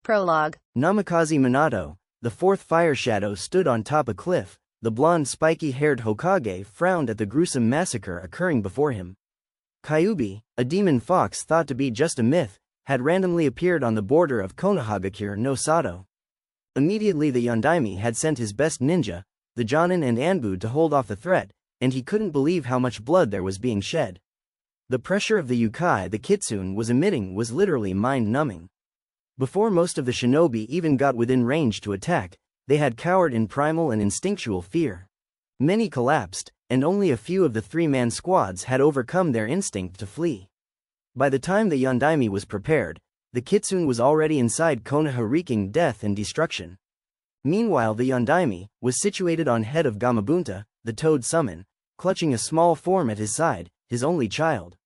Prologue. Namikaze Minato, the fourth fire shadow, stood on top a cliff. The blonde spiky-haired Hokage frowned at the gruesome massacre occurring before him. Kyuubi, a demon fox thought to be just a myth, had randomly appeared on the border of Konohagakure no Sato. Immediately the Yondaime had sent his best ninja, the Jonin and Anbu, to hold off the threat, and he couldn't believe how much blood there was being shed. The pressure of the Yukai the Kitsune was emitting was literally mind-numbing. Before most of the shinobi even got within range to attack, they had cowered in primal and instinctual fear. Many collapsed, and only a few of the three-man squads had overcome their instinct to flee. By the time the Yondaime was prepared, the Kitsune was already inside Konoha, wreaking death and destruction. Meanwhile, the Yondaime was situated on head of Gamabunta, the Toad Summon, clutching a small form at his side, his only child.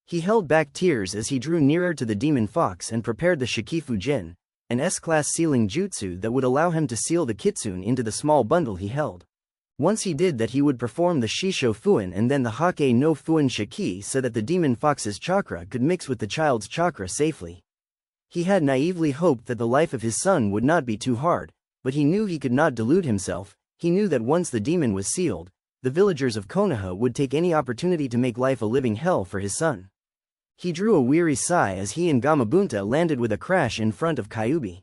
He held back tears as he drew nearer to the demon fox and prepared the Shikifujin, an S-class sealing jutsu that would allow him to seal the Kitsune into the small bundle he held. Once he did that, he would perform the Shisho Fuin and then the Hake no Fuin Shiki so that the demon fox's chakra could mix with the child's chakra safely. He had naively hoped that the life of his son would not be too hard, but he knew he could not delude himself. He knew that once the demon was sealed, the villagers of Konoha would take any opportunity to make life a living hell for his son. He drew a weary sigh as he and Gamabunta landed with a crash in front of Kyuubi.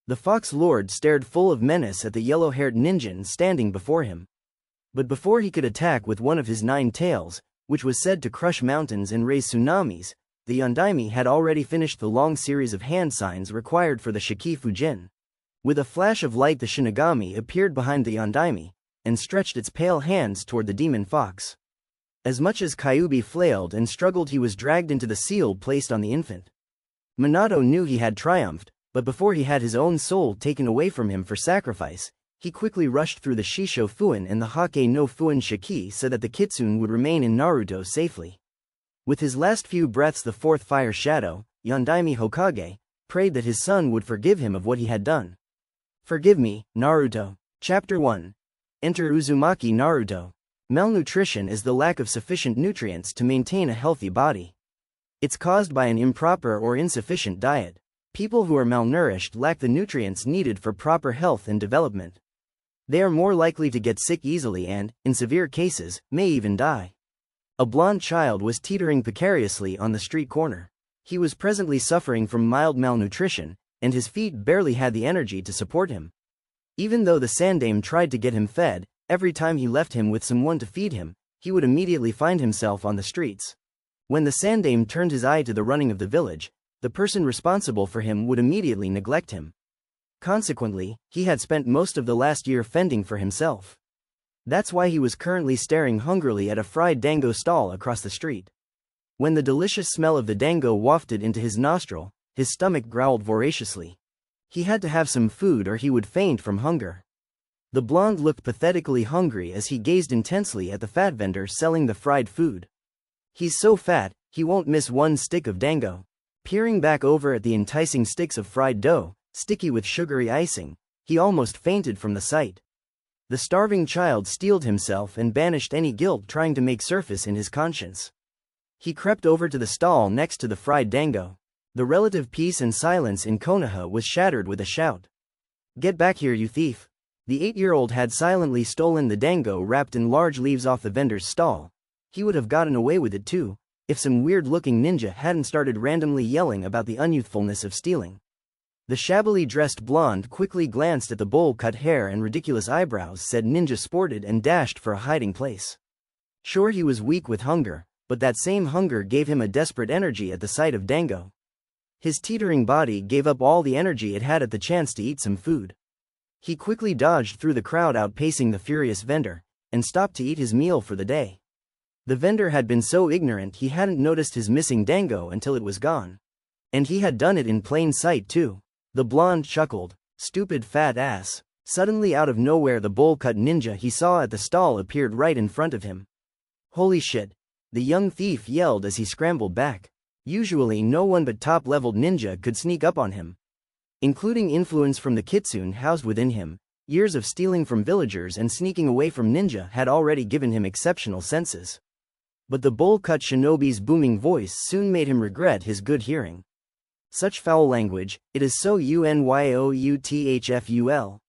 The Fox Lord stared full of menace at the yellow-haired ninja standing before him. But before he could attack with one of his 9 tails, which was said to crush mountains and raise tsunamis, the Yondaime had already finished the long series of hand signs required for the Shikifujin. With a flash of light, the Shinigami appeared behind the Yondaime and stretched its pale hands toward the demon fox. As much as Kyuubi flailed and struggled, he was dragged into the seal placed on the infant. Minato knew he had triumphed, but before he had his own soul taken away from him for sacrifice, he quickly rushed through the Shisho Fuin and the Hake no Fuin Shiki so that the Kitsune would remain in Naruto safely. With his last few breaths, the fourth fire shadow, Yondaime Hokage, prayed that his son would forgive him of what he had done. Forgive me, Naruto. Chapter 1. Enter Uzumaki Naruto. Malnutrition is the lack of sufficient nutrients to maintain a healthy body. It's caused by an improper or insufficient diet. People who are malnourished lack the nutrients needed for proper health and development. They are more likely to get sick easily and, in severe cases, may even die. A blonde child was teetering precariously on the street corner. He was presently suffering from mild malnutrition, and his feet barely had the energy to support him. Even though the Sandame tried to get him fed, every time he left him with someone to feed him, he would immediately find himself on the streets. When the Sandame turned his eye to the running of the village, the person responsible for him would immediately neglect him. Consequently, he had spent most of the last year fending for himself. That's why he was currently staring hungrily at a fried dango stall across the street. When the delicious smell of the dango wafted into his nostril, his stomach growled voraciously. He had to have some food or he would faint from hunger. The blonde looked pathetically hungry as he gazed intensely at the fat vendor selling the fried food. He's so fat, he won't miss one stick of dango. Peering back over at the enticing sticks of fried dough, sticky with sugary icing, he almost fainted from the sight. The starving child steeled himself and banished any guilt trying to make surface in his conscience. He crept over to the stall next to the fried dango. The relative peace and silence in Konoha was shattered with a shout. Get back here, you thief! The 8-year-old had silently stolen the dango wrapped in large leaves off the vendor's stall. He would have gotten away with it too, if some weird-looking ninja hadn't started randomly yelling about the unyouthfulness of stealing. The shabbily dressed blonde quickly glanced at the bowl-cut hair and ridiculous eyebrows, said ninja sported, and dashed for a hiding place. Sure, he was weak with hunger, but that same hunger gave him a desperate energy at the sight of dango. His teetering body gave up all the energy it had at the chance to eat some food. He quickly dodged through the crowd outpacing the furious vendor, and stopped to eat his meal for the day. The vendor had been so ignorant he hadn't noticed his missing dango until it was gone. And he had done it in plain sight too. The blonde chuckled, stupid fat ass. Suddenly out of nowhere, the bowl-cut ninja he saw at the stall appeared right in front of him. Holy shit! The young thief yelled as he scrambled back. Usually no one but top-leveled ninja could sneak up on him. Including influence from the Kitsune housed within him, years of stealing from villagers and sneaking away from ninja had already given him exceptional senses. But the bowl-cut shinobi's booming voice soon made him regret his good hearing. Such foul language, it is so unyouthful.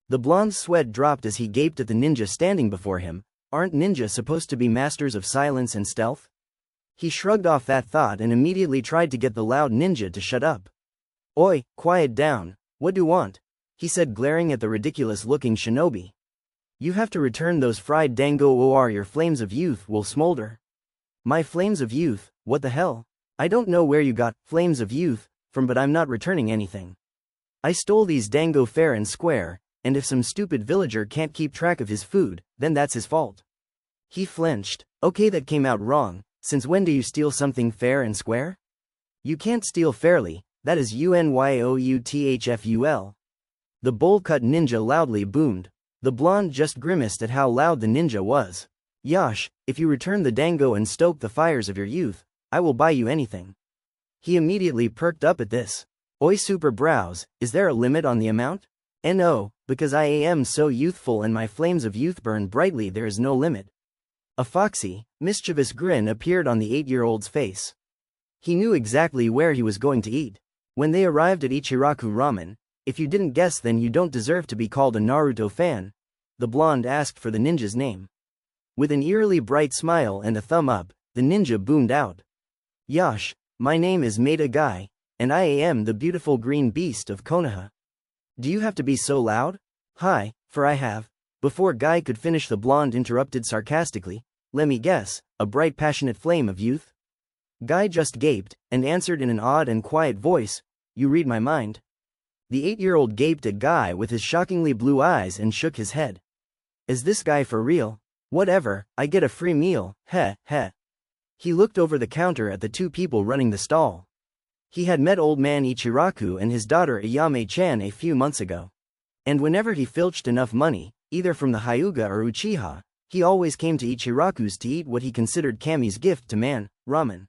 The blonde's sweat dropped as he gaped at the ninja standing before him. Aren't ninja supposed to be masters of silence and stealth? He shrugged off that thought and immediately tried to get the loud ninja to shut up. Oi, quiet down, what do you want? He said, glaring at the ridiculous-looking shinobi. You have to return those fried dango or your flames of youth will smolder. My flames of youth, what the hell? I don't know where you got flames of youth from, but I'm not returning anything. I stole these dango fair and square, and if some stupid villager can't keep track of his food, then that's his fault. He flinched. Okay, that came out wrong. Since when do you steal something fair and square? You can't steal fairly, that is unyouthful. The bowl-cut ninja loudly boomed. The blonde just grimaced at how loud the ninja was. Yash, if you return the dango and stoke the fires of your youth, I will buy you anything. He immediately perked up at this. Oi, super brows, is there a limit on the amount? No, because I am so youthful and my flames of youth burn brightly, there is no limit. A foxy, mischievous grin appeared on the 8-year-old's face. He knew exactly where he was going to eat. When they arrived at Ichiraku Ramen, if you didn't guess then you don't deserve to be called a Naruto fan. The blonde asked for the ninja's name. With an eerily bright smile and a thumb up, the ninja boomed out. Yash, my name is Maida Guy, and I am the beautiful green beast of Konoha. Do you have to be so loud? Hi, for I have. Before Guy could finish, the blonde interrupted sarcastically, let me guess, a bright passionate flame of youth? Guy just gaped, and answered in an odd and quiet voice, you read my mind. The 8-year-old gaped at Guy with his shockingly blue eyes and shook his head. Is this guy for real? Whatever, I get a free meal, heh heh. He looked over the counter at the two people running the stall. He had met old man Ichiraku and his daughter Ayame-chan a few months ago. And whenever he filched enough money, either from the Hyuga or Uchiha, he always came to Ichiraku's to eat what he considered Kami's gift to man, ramen.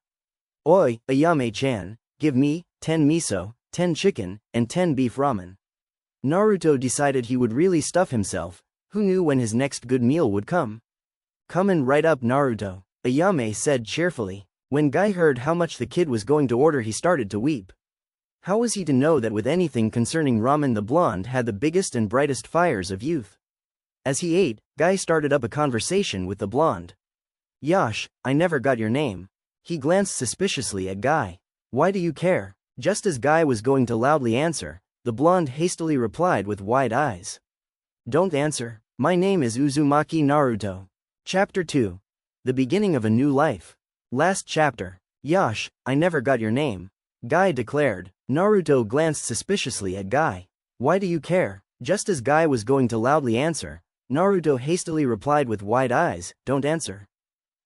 Oi, Ayame-chan, give me 10 miso, 10 chicken, and 10 beef ramen. Naruto decided he would really stuff himself. Who knew when his next good meal would come? Comin' right up, Naruto, Ayame said cheerfully. When Guy heard how much the kid was going to order, he started to weep. How was he to know that with anything concerning ramen the blonde had the biggest and brightest fires of youth? As he ate, Guy started up a conversation with the blonde. Yash, I never got your name. He glanced suspiciously at Guy. Why do you care? Just as Guy was going to loudly answer, the blonde hastily replied with wide eyes. Don't answer. My name is Uzumaki Naruto. Chapter 2. The beginning of a new life. Last chapter. Yash, I never got your name. Guy declared. Naruto glanced suspiciously at Guy. Why do you care? Just as Guy was going to loudly answer, Naruto hastily replied with wide eyes, don't answer.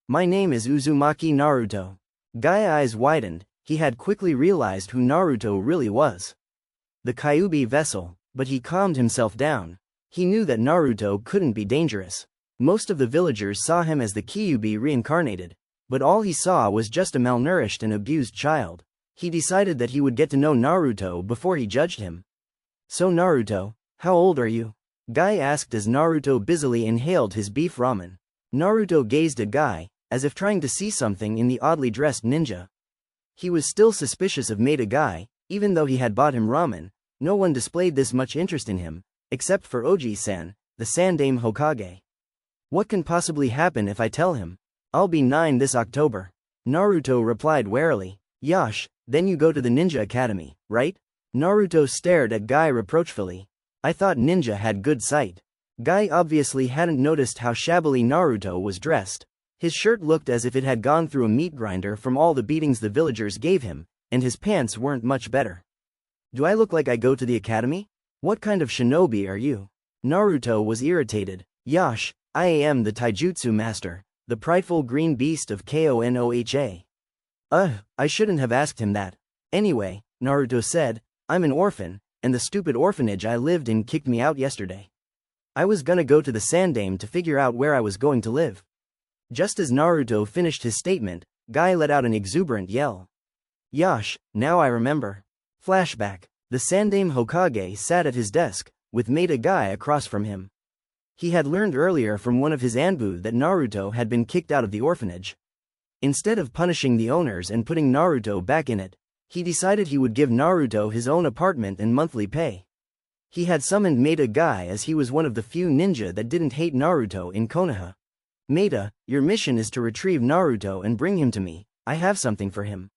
My name is Uzumaki Naruto. Guy's eyes widened, he had quickly realized who Naruto really was. The Kyuubi vessel, but he calmed himself down. He knew that Naruto couldn't be dangerous. Most of the villagers saw him as the Kyuubi reincarnated, but all he saw was just a malnourished and abused child. He decided that he would get to know Naruto before he judged him. So Naruto, how old are you? Guy asked as Naruto busily inhaled his beef ramen. Naruto gazed at Guy, as if trying to see something in the oddly dressed ninja. He was still suspicious of Maida Guy, even though he had bought him ramen. No one displayed this much interest in him, except for Oji-san, the Sandame Hokage. What can possibly happen if I tell him? I'll be 9 this October. Naruto replied warily. Yash, then you go to the Ninja Academy, right? Naruto stared at Guy reproachfully. I thought ninja had good sight. Guy obviously hadn't noticed how shabbily Naruto was dressed. His shirt looked as if it had gone through a meat grinder from all the beatings the villagers gave him, and his pants weren't much better. Do I look like I go to the academy? What kind of shinobi are you? Naruto was irritated. Yash, I am the taijutsu master, the prideful green beast of Konoha. I shouldn't have asked him that. Anyway, Naruto said, I'm an orphan, and the stupid orphanage I lived in kicked me out yesterday. I was gonna go to the Sandame to figure out where I was going to live. Just as Naruto finished his statement, Guy let out an exuberant yell. Yash, now I remember. Flashback. The Sandame Hokage sat at his desk, with Maida Guy across from him. He had learned earlier from one of his Anbu that Naruto had been kicked out of the orphanage. Instead of punishing the owners and putting Naruto back in it, He decided he would give Naruto his own apartment and monthly pay. He had summoned Maida Guy as he was one of the few ninja that didn't hate Naruto in Konoha. Maida, your mission is to retrieve Naruto and bring him to me. I have something for him.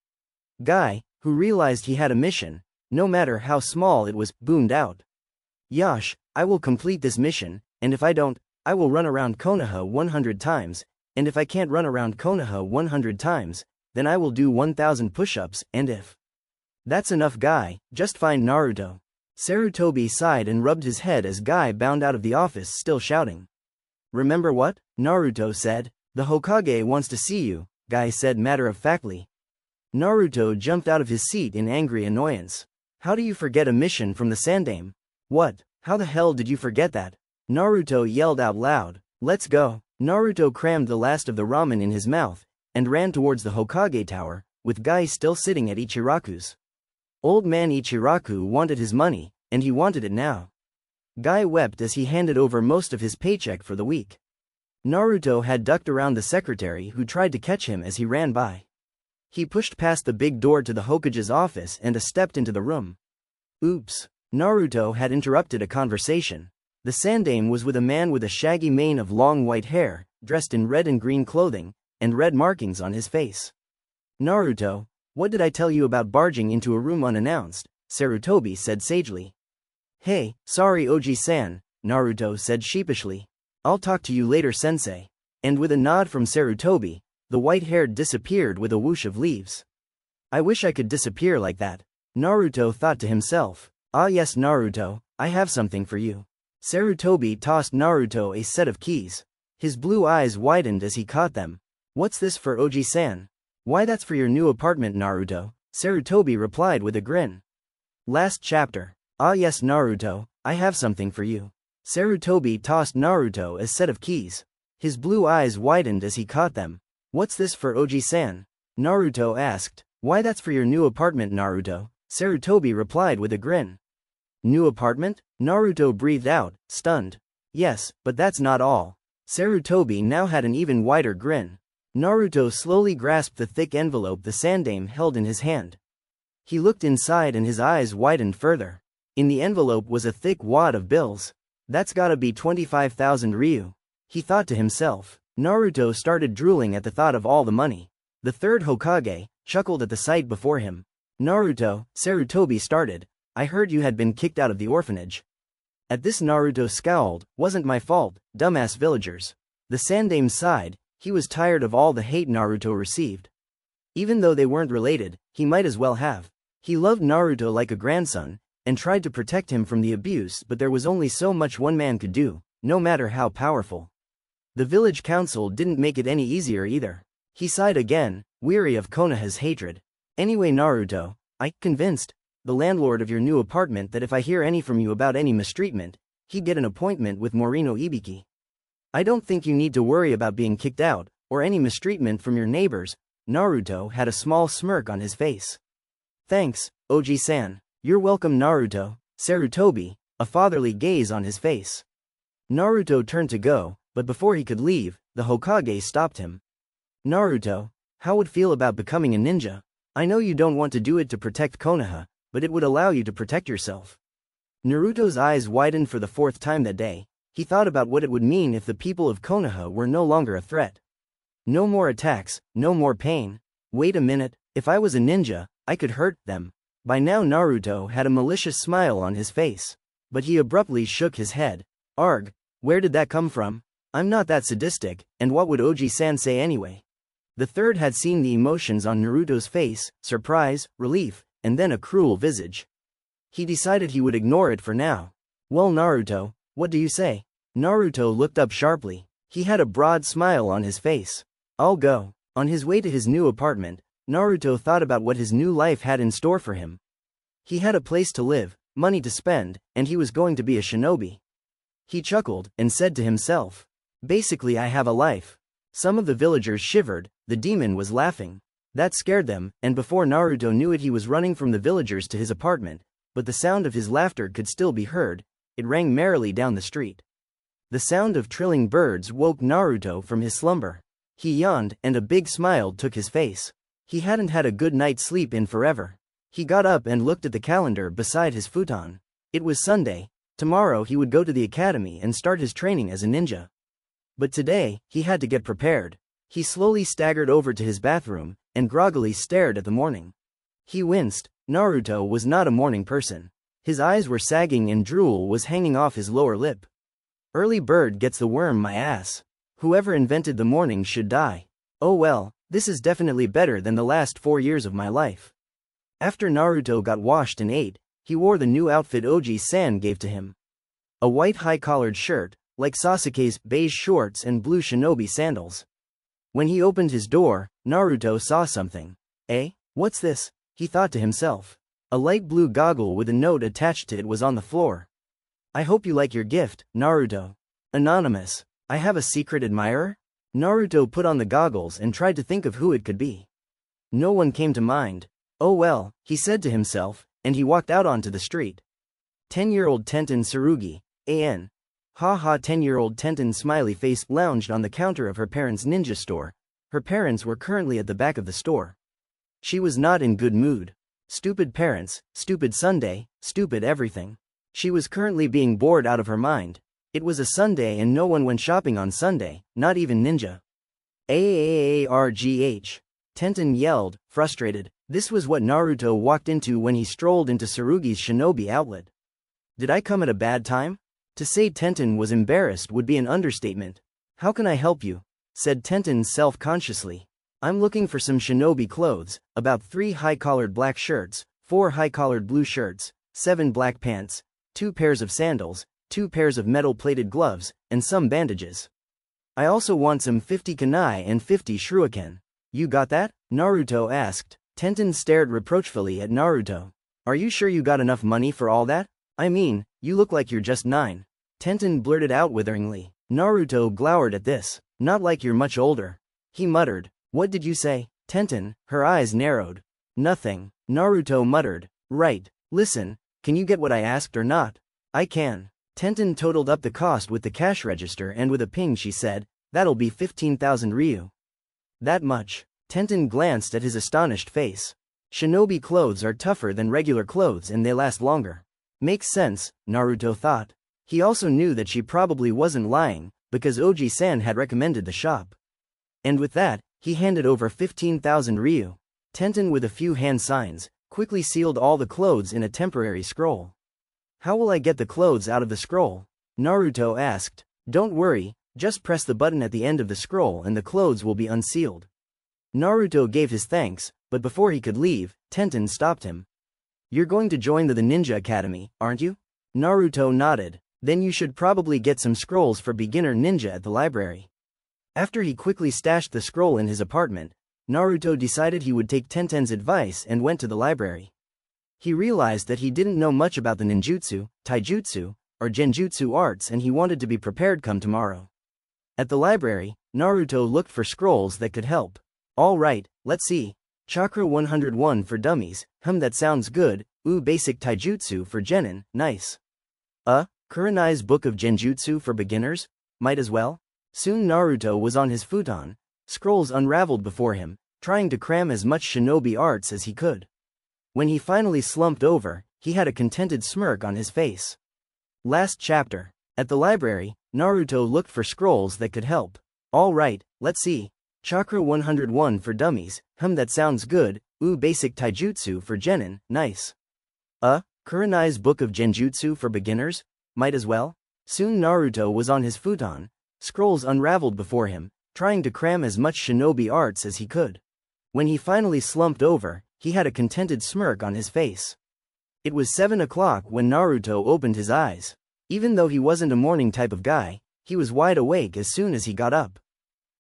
Guy, who realized he had a mission, no matter how small it was, boomed out. Yash, I will complete this mission, and if I don't, I will run around Konoha 100 times, and if I can't run around Konoha 100 times, then I will do 1000 push-ups, and if that's enough, Guy, just find Naruto. Sarutobi sighed and rubbed his head as Guy bounded out of the office still shouting. Remember what? Naruto said. The Hokage wants to see you, Guy said matter-of-factly. Naruto jumped out of his seat in angry annoyance. How do you forget a mission from the Sandaime? What? How the hell did you forget that? Naruto yelled out loud. Let's go. Naruto crammed the last of the ramen in his mouth and ran towards the Hokage tower, with Guy still sitting at Ichiraku's. Old man Ichiraku wanted his money, and he wanted it now. Guy wept as he handed over most of his paycheck for the week. Naruto had ducked around the secretary who tried to catch him as he ran by. He pushed past the big door to the Hokage's office and stepped into the room. Oops. Naruto had interrupted a conversation. The Sandaime was with a man with a shaggy mane of long white hair, dressed in red and green clothing, and red markings on his face. Naruto, what did I tell you about barging into a room unannounced? Sarutobi said sagely. Hey, sorry Oji-san, Naruto said sheepishly. I'll talk to you later, sensei. And with a nod from Sarutobi, the white-haired disappeared with a whoosh of leaves. I wish I could disappear like that. Naruto thought to himself. Ah yes Naruto, I have something for you. Sarutobi tossed Naruto a set of keys. His blue eyes widened as he caught them. What's this for Oji-san? Why that's for your new apartment Naruto, Sarutobi replied with a grin. Last chapter. Ah yes Naruto, I have something for you. Sarutobi tossed Naruto a set of keys. His blue eyes widened as he caught them. What's this for Oji-san? Naruto asked. Why that's for your new apartment Naruto, Sarutobi replied with a grin. New apartment? Naruto breathed out, stunned. Yes, but that's not all. Sarutobi now had an even wider grin. Naruto slowly grasped the thick envelope the Sandaime held in his hand. He looked inside and his eyes widened further. In the envelope was a thick wad of bills. That's gotta be 25,000 ryu. He thought to himself. Naruto started drooling at the thought of all the money. The third Hokage chuckled at the sight before him. Naruto, Sarutobi started. I heard you had been kicked out of the orphanage. At this Naruto scowled. Wasn't my fault, dumbass villagers. The Sandaime sighed. He was tired of all the hate Naruto received. Even though they weren't related, he might as well have. He loved Naruto like a grandson, and tried to protect him from the abuse, but there was only so much one man could do, no matter how powerful. The village council didn't make it any easier either. He sighed again, weary of Konoha's hatred. Anyway Naruto, I convinced the landlord of your new apartment that if I hear any from you about any mistreatment, he'd get an appointment with Morino Ibiki. I don't think you need to worry about being kicked out, or any mistreatment from your neighbors. Naruto had a small smirk on his face. Thanks, Oji-san. You're welcome Naruto, Sarutobi, a fatherly gaze on his face. Naruto turned to go, but before he could leave, the Hokage stopped him. Naruto, how would feel about becoming a ninja? I know you don't want to do it to protect Konoha, but it would allow you to protect yourself. Naruto's eyes widened for the fourth time that day. He thought about what it would mean if the people of Konoha were no longer a threat. No more attacks, no more pain. Wait a minute, if I was a ninja, I could hurt them. By now Naruto had a malicious smile on his face. But he abruptly shook his head. Arg, where did that come from? I'm not that sadistic, and what would Oji-san say anyway? The third had seen the emotions on Naruto's face, surprise, relief, and then a cruel visage. He decided he would ignore it for now. Well Naruto, what do you say? Naruto looked up sharply. He had a broad smile on his face. I'll go. On his way to his new apartment, Naruto thought about what his new life had in store for him. He had a place to live, money to spend, and he was going to be a shinobi. He chuckled and said to himself, basically I have a life. Some of the villagers shivered. The demon was laughing. That scared them, and before Naruto knew it he was running from the villagers to his apartment, but the sound of his laughter could still be heard. It rang merrily down the street. The sound of trilling birds woke Naruto from his slumber. He yawned, and a big smile took his face. He hadn't had a good night's sleep in forever. He got up and looked at the calendar beside his futon. It was Sunday. Tomorrow he would go to the academy and start his training as a ninja. But today, he had to get prepared. He slowly staggered over to his bathroom and groggily stared at the morning. He winced. Naruto was not a morning person. His eyes were sagging and drool was hanging off his lower lip. Early bird gets the worm, my ass. Whoever invented the morning should die. Oh well, this is definitely better than the last 4 years of my life. After Naruto got washed and ate, he wore the new outfit Oji-san gave to him. A white high-collared shirt, like Sasuke's, beige shorts and blue shinobi sandals. When he opened his door, Naruto saw something. Eh? What's this? He thought to himself. A light blue goggle with a note attached to it was on the floor. I hope you like your gift, Naruto. Anonymous. I have a secret admirer? Naruto put on the goggles and tried to think of who it could be. No one came to mind. Oh well, he said to himself, and he walked out onto the street. 10-year-old Tenten Tsurugi, AN. Ha 10-year-old Tenten smiley face lounged on the counter of her parents' ninja store. Her parents were currently at the back of the store. She was not in good mood. Stupid parents, stupid Sunday, stupid everything. She was currently being bored out of her mind. It was a Sunday and no one went shopping on Sunday, not even Ninja. Aargh. Tenten yelled, frustrated. This was what Naruto walked into when he strolled into Tsurugi's shinobi outlet. Did I come at a bad time? To say Tenten was embarrassed would be an understatement. How can I help you? Said Tenten self-consciously. I'm looking for some shinobi clothes, about 3 high-collared black shirts, 4 high-collared blue shirts, 7 black pants, 2 pairs of sandals, 2 pairs of metal-plated gloves, and some bandages. I also want some 50 kunai and 50 shuriken. You got that? Naruto asked. Tenten stared reproachfully at Naruto. Are you sure you got enough money for all that? I mean, you look like you're just 9. Tenten blurted out witheringly. Naruto glowered at this. Not like you're much older. He muttered. What did you say? Tenten, her eyes narrowed. Nothing. Naruto muttered. Right. Listen, can you get what I asked or not? I can. Tenten totaled up the cost with the cash register and with a ping she said, that'll be 15,000 ryu. That much. Tenten glanced at his astonished face. Shinobi clothes are tougher than regular clothes and they last longer. Makes sense, Naruto thought. He also knew that she probably wasn't lying, because Oji-san had recommended the shop. And with that, he handed over 15,000 ryu. Tenten, with a few hand signs, quickly sealed all the clothes in a temporary scroll. How will I get the clothes out of the scroll? Naruto asked. Don't worry, just press the button at the end of the scroll and the clothes will be unsealed. Naruto gave his thanks, but before he could leave, Tenten stopped him. You're going to join the Ninja Academy, aren't you? Naruto nodded. Then you should probably get some scrolls for beginner ninja at the library. After he quickly stashed the scroll in his apartment, Naruto decided he would take Tenten's advice and went to the library. He realized that he didn't know much about the ninjutsu, taijutsu, or genjutsu arts and he wanted to be prepared come tomorrow. At the library, Naruto looked for scrolls that could help. All right, let's see. Chakra 101 for dummies, that sounds good. Basic taijutsu for genin, nice. Kurenai's book of genjutsu for beginners? Might as well. Soon Naruto was on his futon. Scrolls unraveled before him, trying to cram as much shinobi arts as he could. When he finally slumped over, he had a contented smirk on his face. Last chapter. At the library, Naruto looked for scrolls that could help. All right, let's see. Chakra 101 for dummies, that sounds good. Basic taijutsu for genin, nice. Kurenai's book of genjutsu for beginners? Might as well. Soon Naruto was on his futon. Scrolls unraveled before him, trying to cram as much shinobi arts as he could. When he finally slumped over, he had a contented smirk on his face. It was 7 o'clock when Naruto opened his eyes. Even though he wasn't a morning type of guy, he was wide awake as soon as he got up.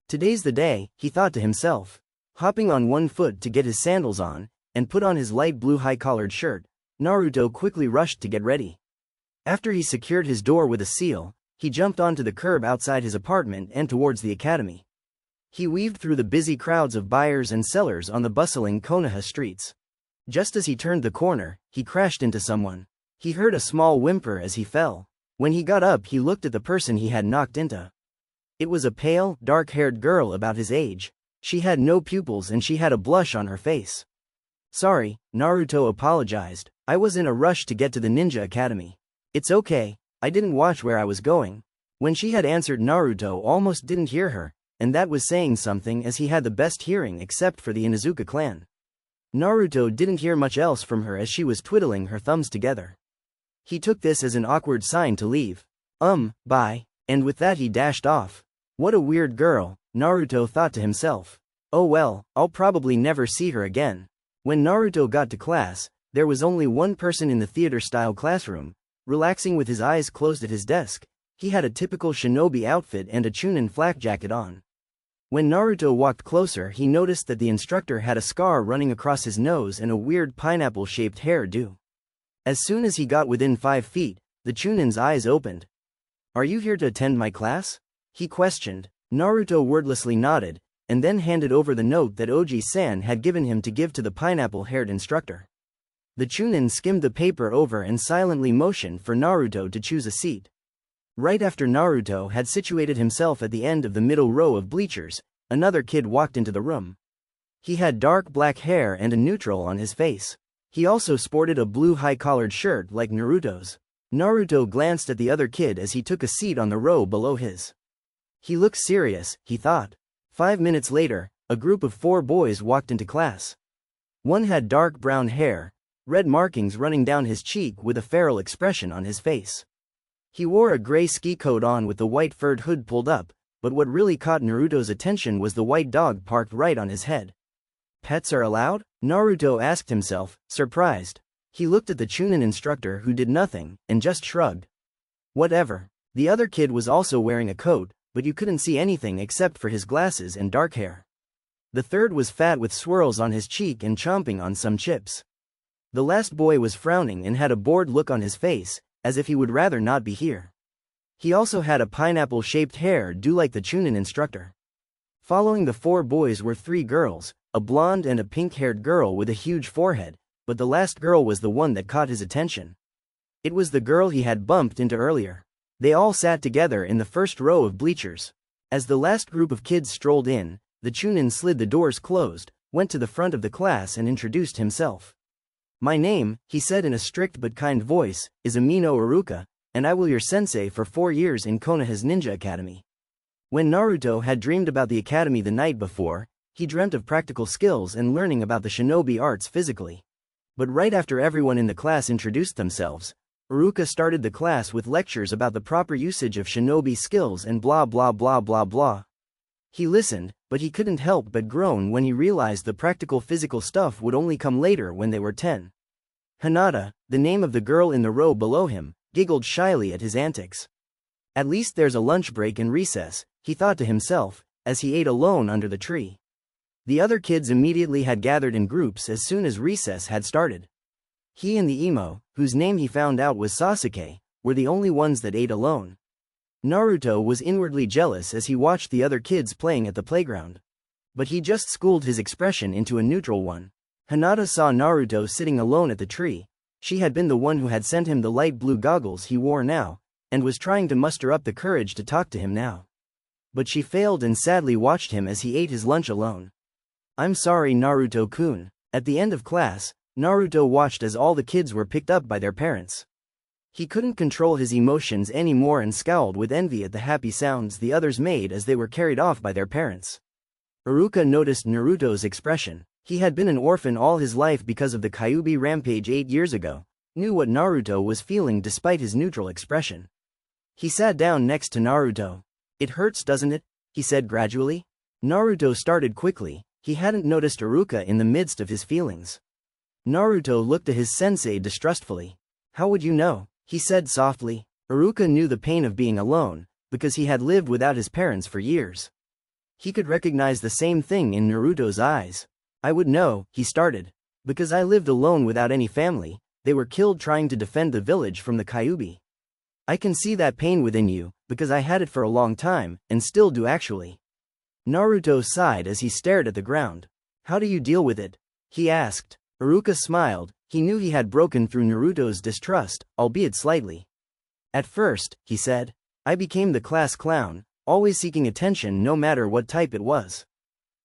Today's the day, he thought to himself. Hopping on one foot to get his sandals on, and put on his light blue high-collared shirt, Naruto quickly rushed to get ready. After he secured his door with a seal, he jumped onto the curb outside his apartment and towards the academy. He weaved through the busy crowds of buyers and sellers on the bustling Konoha streets. Just as he turned the corner, he crashed into someone. He heard a small whimper as he fell. When he got up, he looked at the person he had knocked into. It was a pale, dark-haired girl about his age. She had no pupils and she had a blush on her face. Sorry, Naruto apologized. I was in a rush to get to the ninja academy. It's okay, I didn't watch where I was going. When she had answered, Naruto almost didn't hear her, and that was saying something as he had the best hearing except for the Inuzuka clan. Naruto didn't hear much else from her as she was twiddling her thumbs together. He took this as an awkward sign to leave. Bye. And with that he dashed off. What a weird girl, Naruto thought to himself. Oh well, I'll probably never see her again. When Naruto got to class, there was only one person in the theater-style classroom, relaxing with his eyes closed at his desk. He had a typical shinobi outfit and a Chunin flak jacket on. When Naruto walked closer, he noticed that the instructor had a scar running across his nose and a weird pineapple-shaped hair-do. As soon as he got within 5 feet, the Chunin's eyes opened. Are you here to attend my class? He questioned. Naruto wordlessly nodded, and then handed over the note that Oji-san had given him to give to the pineapple-haired instructor. The Chunin skimmed the paper over and silently motioned for Naruto to choose a seat. Right after Naruto had situated himself at the end of the middle row of bleachers, another kid walked into the room. He had dark black hair and a neutral on his face. He also sported a blue high-collared shirt like Naruto's. Naruto glanced at the other kid as he took a seat on the row below his. He looked serious, he thought. 5 minutes later, a group of 4 boys walked into class. One had dark brown hair, red markings running down his cheek with a feral expression on his face. He wore a gray ski coat on with the white furred hood pulled up, but what really caught Naruto's attention was the white dog parked right on his head. Pets are allowed? Naruto asked himself, surprised. He looked at the Chunin instructor who did nothing, and just shrugged. Whatever. The other kid was also wearing a coat, but you couldn't see anything except for his glasses and dark hair. The third was fat with swirls on his cheek and chomping on some chips. The last boy was frowning and had a bored look on his face, as if he would rather not be here. He also had a pineapple-shaped hair-do like the Chunin instructor. Following the 4 boys were 3 girls, a blonde and a pink-haired girl with a huge forehead, but the last girl was the one that caught his attention. It was the girl he had bumped into earlier. They all sat together in the first row of bleachers. As the last group of kids strolled in, the Chunin slid the doors closed, went to the front of the class and introduced himself. My name, he said in a strict but kind voice, is Amino Iruka, and I will your sensei for 4 years in Konoha's Ninja Academy. When Naruto had dreamed about the academy the night before, he dreamt of practical skills and learning about the shinobi arts physically. But right after everyone in the class introduced themselves, Iruka started the class with lectures about the proper usage of shinobi skills and blah blah blah blah blah. He listened, but he couldn't help but groan when he realized the practical physical stuff would only come later when they were 10. Hinata, the name of the girl in the row below him, giggled shyly at his antics. At least there's a lunch break and recess, he thought to himself, as he ate alone under the tree. The other kids immediately had gathered in groups as soon as recess had started. He and the emo, whose name he found out was Sasuke, were the only ones that ate alone. Naruto was inwardly jealous as he watched the other kids playing at the playground. But he just schooled his expression into a neutral one. Hinata saw Naruto sitting alone at the tree. She had been the one who had sent him the light blue goggles he wore now, and was trying to muster up the courage to talk to him now. But she failed and sadly watched him as he ate his lunch alone. I'm sorry, Naruto-kun. At the end of class, Naruto watched as all the kids were picked up by their parents. He couldn't control his emotions anymore and scowled with envy at the happy sounds the others made as they were carried off by their parents. Iruka noticed Naruto's expression. He had been an orphan all his life because of the Kyuubi rampage 8 years ago, knew what Naruto was feeling despite his neutral expression. He sat down next to Naruto. It hurts, doesn't it? He said gradually. Naruto started quickly. He hadn't noticed Iruka in the midst of his feelings. Naruto looked at his sensei distrustfully. How would you know? He said softly. Iruka knew the pain of being alone, because he had lived without his parents for years. He could recognize the same thing in Naruto's eyes. I would know, he started. Because I lived alone without any family, they were killed trying to defend the village from the Kyuubi. I can see that pain within you, because I had it for a long time, and still do actually. Naruto sighed as he stared at the ground. How do you deal with it? He asked. Iruka smiled. He knew he had broken through Naruto's distrust, albeit slightly. At first, he said, I became the class clown, always seeking attention no matter what type it was.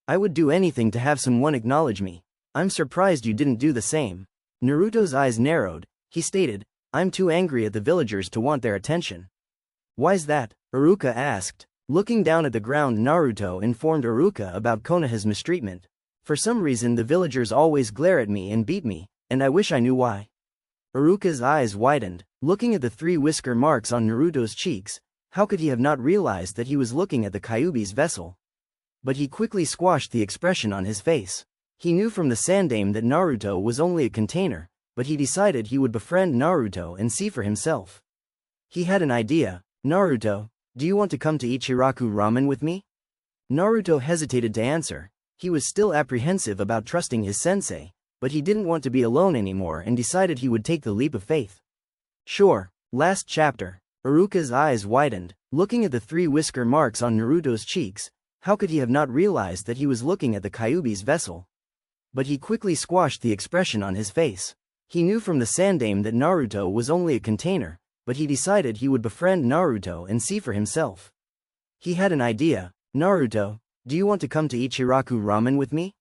I would do anything to have someone acknowledge me. I'm surprised you didn't do the same. Naruto's eyes narrowed. He stated, I'm too angry at the villagers to want their attention. Why's that? Iruka asked. Looking down at the ground, Naruto informed Iruka about Konoha's mistreatment. For some reason the villagers always glare at me and beat me, and I wish I knew why. Iruka's eyes widened, looking at the 3 whisker marks on Naruto's cheeks. How could he have not realized that he was looking at the Kyuubi's vessel? But he quickly squashed the expression on his face. He knew from the Sandaime that Naruto was only a container, but he decided he would befriend Naruto and see for himself. He had an idea. Naruto, do you want to come to Ichiraku Ramen with me? Naruto hesitated to answer. He was still apprehensive about trusting his sensei, but he didn't want to be alone anymore and decided he would take the leap of faith. Sure. Last chapter. Iruka's eyes widened, looking at the 3 whisker marks on Naruto's cheeks. How could he have not realized that he was looking at the Kyuubi's vessel? But he quickly squashed the expression on his face. He knew from the Sandaime that Naruto was only a container, but he decided he would befriend Naruto and see for himself. He had an idea. Naruto, do you want to come to Ichiraku Ramen with me?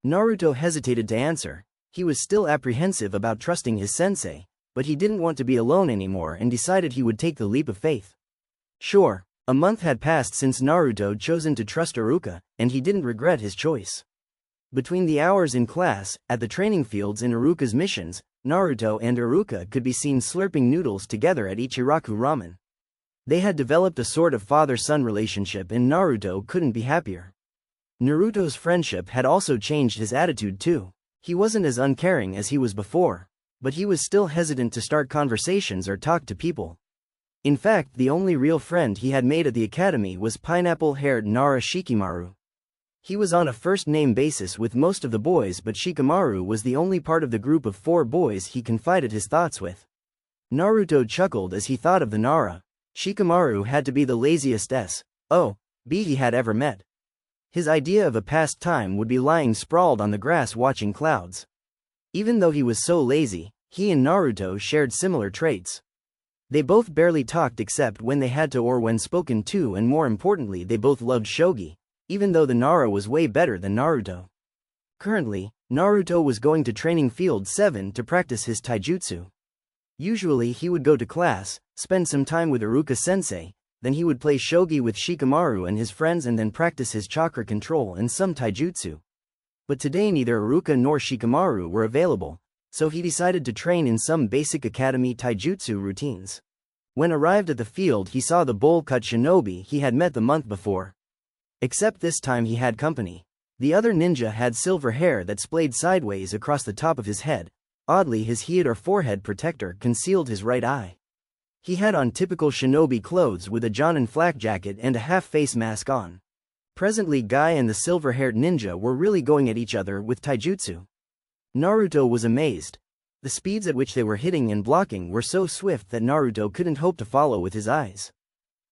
Naruto hesitated to answer. He was still apprehensive about trusting his sensei, but he didn't want to be alone anymore and decided he would take the leap of faith. Sure. A month had passed since Naruto chosen to trust Iruka, and he didn't regret his choice. Between the hours in class, at the training fields in Iruka's missions, Naruto and Iruka could be seen slurping noodles together at Ichiraku Ramen. They had developed a sort of father-son relationship and Naruto couldn't be happier. Naruto's friendship had also changed his attitude too. He wasn't as uncaring as he was before, but he was still hesitant to start conversations or talk to people. In fact, the only real friend he had made at the academy was pineapple-haired Nara Shikamaru. He was on a first-name basis with most of the boys, but Shikamaru was the only part of the group of 4 boys he confided his thoughts with. Naruto chuckled as he thought of the Nara. Shikamaru had to be the laziest S.O.B. he had ever met. His idea of a pastime would be lying sprawled on the grass watching clouds. Even though he was so lazy, he and Naruto shared similar traits. They both barely talked except when they had to or when spoken to, and more importantly they both loved shogi, even though the Nara was way better than Naruto. Currently, Naruto was going to Training Field 7 to practice his taijutsu. Usually he would go to class, spend some time with Iruka-sensei, then he would play shogi with Shikamaru and his friends and then practice his chakra control and some taijutsu. But today neither Iruka nor Shikamaru were available, so he decided to train in some basic academy taijutsu routines. When arrived at the field he saw the bowl-cut shinobi he had met the month before. Except this time he had company. The other ninja had silver hair that splayed sideways across the top of his head. Oddly, his head or forehead protector concealed his right eye. He had on typical shinobi clothes with a Jonin flak jacket and a half-face mask on. Presently Guy and the silver-haired ninja were really going at each other with taijutsu. Naruto was amazed. The speeds at which they were hitting and blocking were so swift that Naruto couldn't hope to follow with his eyes.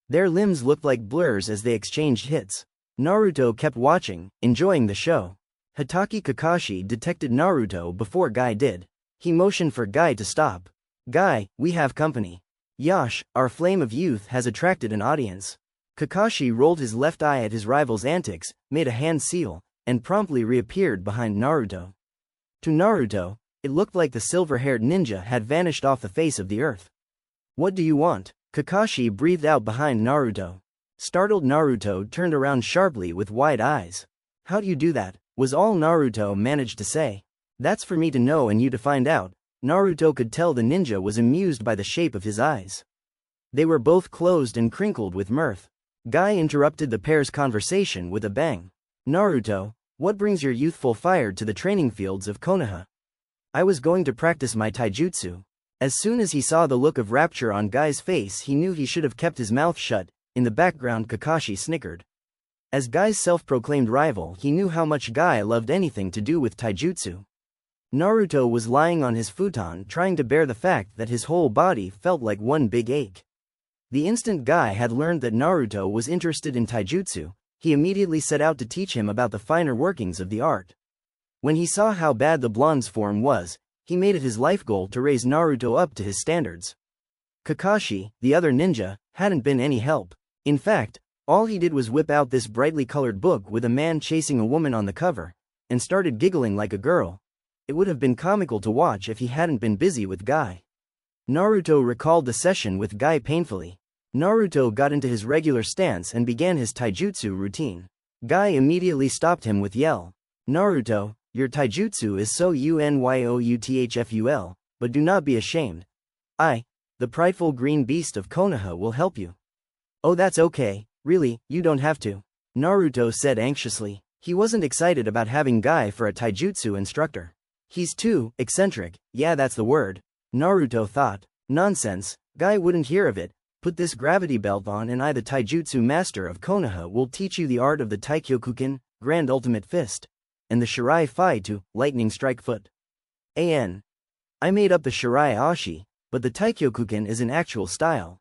Their limbs looked like blurs as they exchanged hits. Naruto kept watching, enjoying the show. Hatake Kakashi detected Naruto before Guy did. He motioned for Guy to stop. Guy, we have company. Yash, our flame of youth has attracted an audience. Kakashi rolled his left eye at his rival's antics, made a hand seal, and promptly reappeared behind Naruto. To Naruto, it looked like the silver-haired ninja had vanished off the face of the earth. What do you want? Kakashi breathed out behind Naruto. Startled Naruto turned around sharply with wide eyes. How do you do that? Was all Naruto managed to say. That's for me to know and you to find out. Naruto could tell the ninja was amused by the shape of his eyes. They were both closed and crinkled with mirth. Guy interrupted the pair's conversation with a bang. Naruto, what brings your youthful fire to the training fields of Konoha? I was going to practice my taijutsu. As soon as he saw the look of rapture on Guy's face he knew he should have kept his mouth shut. In the background Kakashi snickered. As Guy's self-proclaimed rival he knew how much Guy loved anything to do with taijutsu. Naruto was lying on his futon trying to bear the fact that his whole body felt like one big ache. The instant Guy had learned that Naruto was interested in taijutsu, he immediately set out to teach him about the finer workings of the art. When he saw how bad the blonde's form was, he made it his life goal to raise Naruto up to his standards. Kakashi, the other ninja, hadn't been any help. In fact, all he did was whip out this brightly colored book with a man chasing a woman on the cover, and started giggling like a girl. It would have been comical to watch if he hadn't been busy with Guy. Naruto recalled the session with Guy painfully. Naruto got into his regular stance and began his taijutsu routine. Guy immediately stopped him with yell. Naruto, your taijutsu is so unyoutful, but do not be ashamed. I, the prideful green beast of Konoha, will help you. Oh, that's okay, really, you don't have to. Naruto said anxiously. He wasn't excited about having Guy for a taijutsu instructor. He's too eccentric, yeah, that's the word. Naruto thought. Nonsense, Guy wouldn't hear of it. Put this gravity belt on and I, the taijutsu master of Konoha, will teach you the art of the Taikyokuken, Grand Ultimate Fist, and the Shirai Fai-to, Lightning Strike Foot. I made up the Shirai Ashi, but the Taikyokuken is an actual style.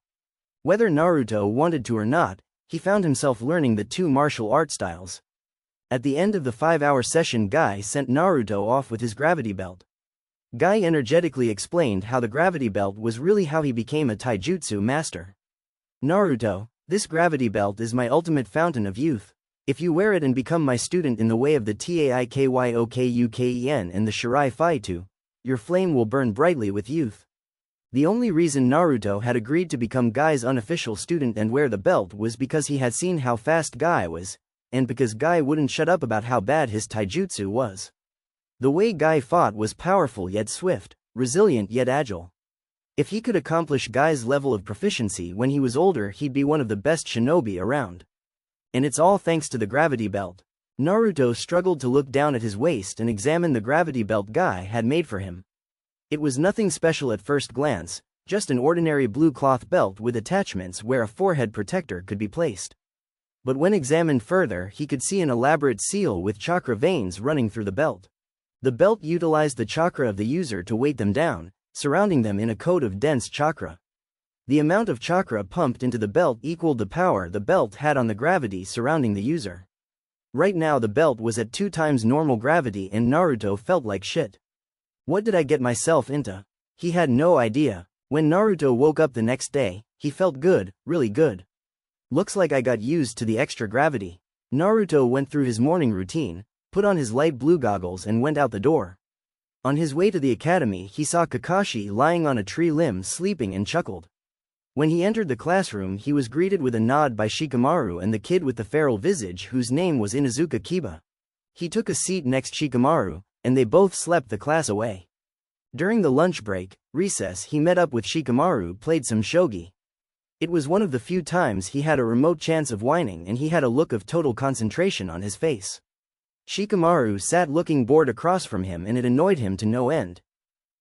Whether Naruto wanted to or not, he found himself learning the two martial art styles. At the end of the 5-hour session, Guy sent Naruto off with his gravity belt. Guy energetically explained how the gravity belt was really how he became a taijutsu master. Naruto, this gravity belt is my ultimate fountain of youth. If you wear it and become my student in the way of the Taikyokuken and the Shirai Fai-to, your flame will burn brightly with youth. The only reason Naruto had agreed to become Guy's unofficial student and wear the belt was because he had seen how fast Guy was, and because Guy wouldn't shut up about how bad his taijutsu was. The way Guy fought was powerful yet swift, resilient yet agile. If he could accomplish Guy's level of proficiency when he was older, he'd be one of the best shinobi around. And it's all thanks to the gravity belt. Naruto struggled to look down at his waist and examine the gravity belt Guy had made for him. It was nothing special at first glance, just an ordinary blue cloth belt with attachments where a forehead protector could be placed. But when examined further, he could see an elaborate seal with chakra veins running through the belt. The belt utilized the chakra of the user to weight them down, surrounding them in a coat of dense chakra. The amount of chakra pumped into the belt equaled the power the belt had on the gravity surrounding the user. Right now the belt was at 2 times normal gravity and Naruto felt like shit. What did I get myself into? He had no idea. When Naruto woke up the next day, he felt good, really good. Looks like I got used to the extra gravity. Naruto went through his morning routine, put on his light blue goggles and went out the door. On his way to the academy, he saw Kakashi lying on a tree limb sleeping and chuckled. When he entered the classroom, he was greeted with a nod by Shikamaru and the kid with the feral visage whose name was Inuzuka Kiba. He took a seat next Shikamaru, and they both slept the class away. During the lunch break, recess, he met up with Shikamaru, played some shogi. It was one of the few times he had a remote chance of whining and he had a look of total concentration on his face. Shikamaru sat looking bored across from him and it annoyed him to no end.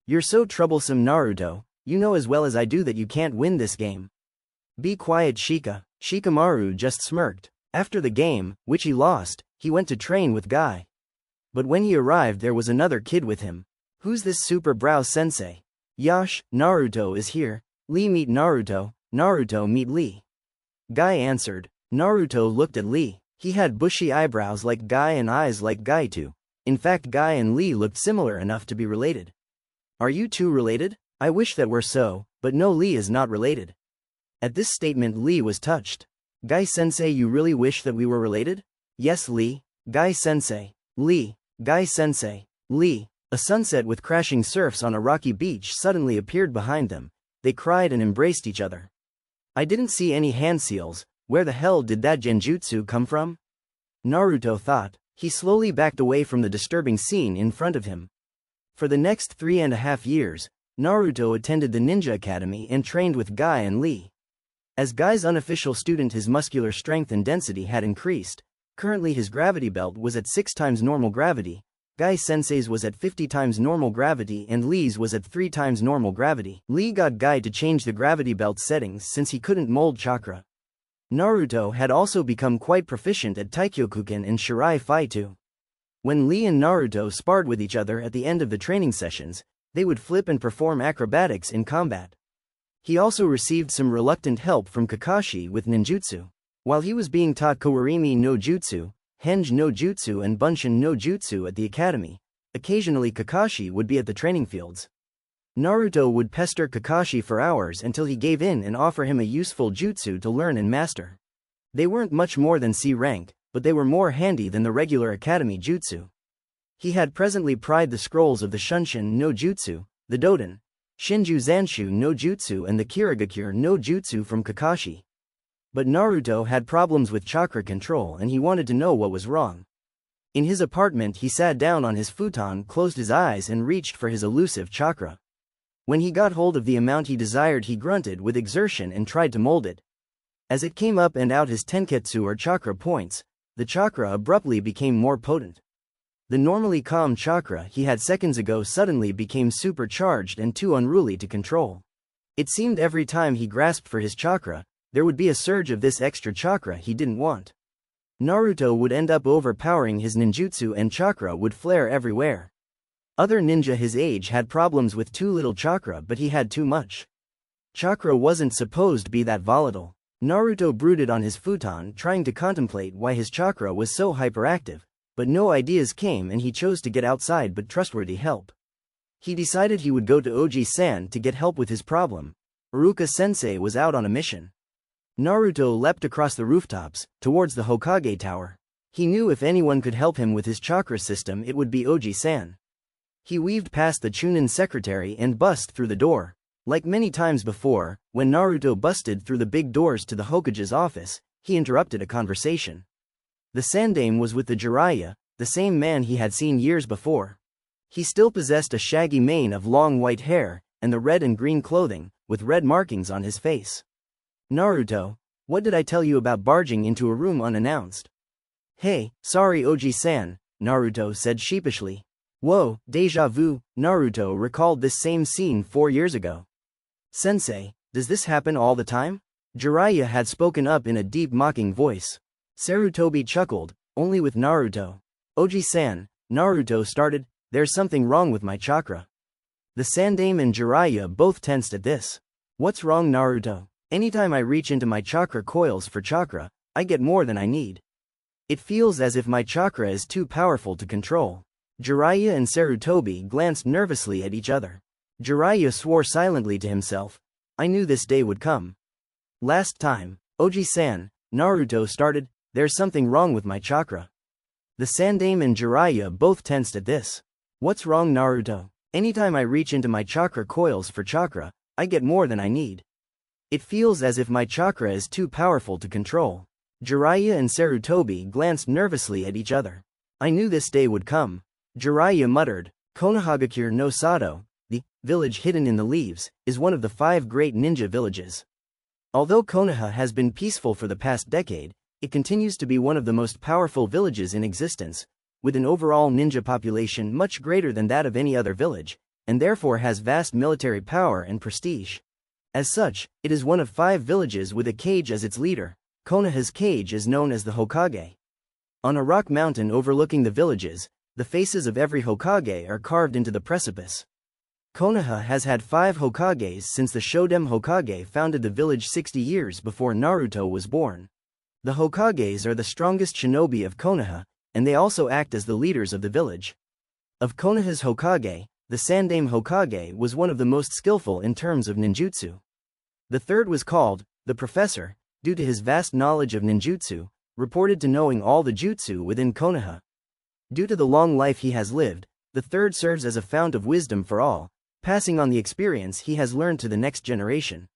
You're so troublesome, Naruto, you know as well as I do that you can't win this game. Be quiet, Shika. Shikamaru just smirked. After the game, which he lost, he went to train with Guy. But when he arrived there was another kid with him. Who's this super brow sensei? Yash, Naruto is here. Lee, meet Naruto. Naruto, meet Lee. Guy answered. Naruto looked at Lee. He had bushy eyebrows like Guy and eyes like Guy too. In fact, Guy and Lee looked similar enough to be related. Are you two related? I wish that were so, but no, Lee is not related. At this statement Lee was touched. Guy-sensei, you really wish that we were related? Yes, Lee. Guy-sensei. Lee. Guy-sensei. Lee. A sunset with crashing surfs on a rocky beach suddenly appeared behind them. They cried and embraced each other. I didn't see any hand seals. Where the hell did that genjutsu come from? Naruto thought. He slowly backed away from the disturbing scene in front of him. For the next 3.5 years, Naruto attended the Ninja Academy and trained with Guy and Lee. As Guy's unofficial student, his muscular strength and density had increased. Currently his gravity belt was at 6 times normal gravity, Guy-sensei's was at 50 times normal gravity and Lee's was at 3 times normal gravity. Lee got Guy to change the gravity belt settings since he couldn't mold chakra. Naruto had also become quite proficient at Taikyokuken and Shirai Fai-to. When Lee and Naruto sparred with each other at the end of the training sessions, they would flip and perform acrobatics in combat. He also received some reluctant help from Kakashi with ninjutsu. While he was being taught Kawarimi no Jutsu, Henge no Jutsu and Bunshin no Jutsu at the academy, occasionally Kakashi would be at the training fields. Naruto would pester Kakashi for hours until he gave in and offer him a useful jutsu to learn and master. They weren't much more than C rank, but they were more handy than the regular academy jutsu. He had presently pried the scrolls of the Shunshin no Jutsu, the Doden, Shinju Zanshu no Jutsu and the Kirigakure no Jutsu from Kakashi. But Naruto had problems with chakra control and he wanted to know what was wrong. In his apartment he sat down on his futon, closed his eyes and reached for his elusive chakra. When he got hold of the amount he desired he grunted with exertion and tried to mold it. As it came up and out his tenketsu or chakra points, the chakra abruptly became more potent. The normally calm chakra he had seconds ago suddenly became supercharged and too unruly to control. It seemed every time he grasped for his chakra, there would be a surge of this extra chakra he didn't want. Naruto would end up overpowering his ninjutsu and chakra would flare everywhere. Other ninja his age had problems with too little chakra but he had too much. Chakra wasn't supposed to be that volatile. Naruto brooded on his futon trying to contemplate why his chakra was so hyperactive, but no ideas came and he chose to get outside but trustworthy help. He decided he would go to Oji-san to get help with his problem. Iruka-sensei was out on a mission. Naruto leapt across the rooftops, towards the Hokage tower. He knew if anyone could help him with his chakra system it would be Oji-san. He weaved past the Chunin secretary and bust through the door. Like many times before, when Naruto busted through the big doors to the Hokage's office, he interrupted a conversation. The Sandaime was with the Jiraiya, the same man he had seen years before. He still possessed a shaggy mane of long white hair, and the red and green clothing, with red markings on his face. Naruto, what did I tell you about barging into a room unannounced? Hey, sorry Oji-san, Naruto said sheepishly. Whoa, déjà vu, Naruto recalled this same scene 4 years ago. Sensei, does this happen all the time? Jiraiya had spoken up in a deep mocking voice. Sarutobi chuckled, only with Naruto. Oji-san, Naruto started, there's something wrong with my chakra. The Sandaime and Jiraiya both tensed at this. What's wrong Naruto? Anytime I reach into my chakra coils for chakra, I get more than I need. It feels as if my chakra is too powerful to control. Jiraiya and Sarutobi glanced nervously at each other. Jiraiya swore silently to himself. I knew this day would come. Last time, Oji-san, Naruto started, there's something wrong with my chakra. The Sandaime and Jiraiya both tensed at this. What's wrong Naruto? Anytime I reach into my chakra coils for chakra, I get more than I need. It feels as if my chakra is too powerful to control. Jiraiya and Sarutobi glanced nervously at each other. I knew this day would come. Jiraiya muttered, Konohagakure no Sado, the village hidden in the leaves, is one of the 5 great ninja villages. Although Konoha has been peaceful for the past decade, it continues to be one of the most powerful villages in existence, with an overall ninja population much greater than that of any other village, and therefore has vast military power and prestige. As such, it is one of 5 villages with a Kage as its leader. Konoha's Kage is known as the Hokage. On a rock mountain overlooking the villages, the faces of every Hokage are carved into the precipice. Konoha has had 5 Hokages since the Shodem Hokage founded the village 60 years before Naruto was born. The Hokages are the strongest shinobi of Konoha, and they also act as the leaders of the village. Of Konoha's Hokage, the Sandaime Hokage was one of the most skillful in terms of ninjutsu. The third was called, the Professor, due to his vast knowledge of ninjutsu, reported to knowing all the jutsu within Konoha. Due to the long life he has lived, the third serves as a fount of wisdom for all, passing on the experience he has learned to the next generation.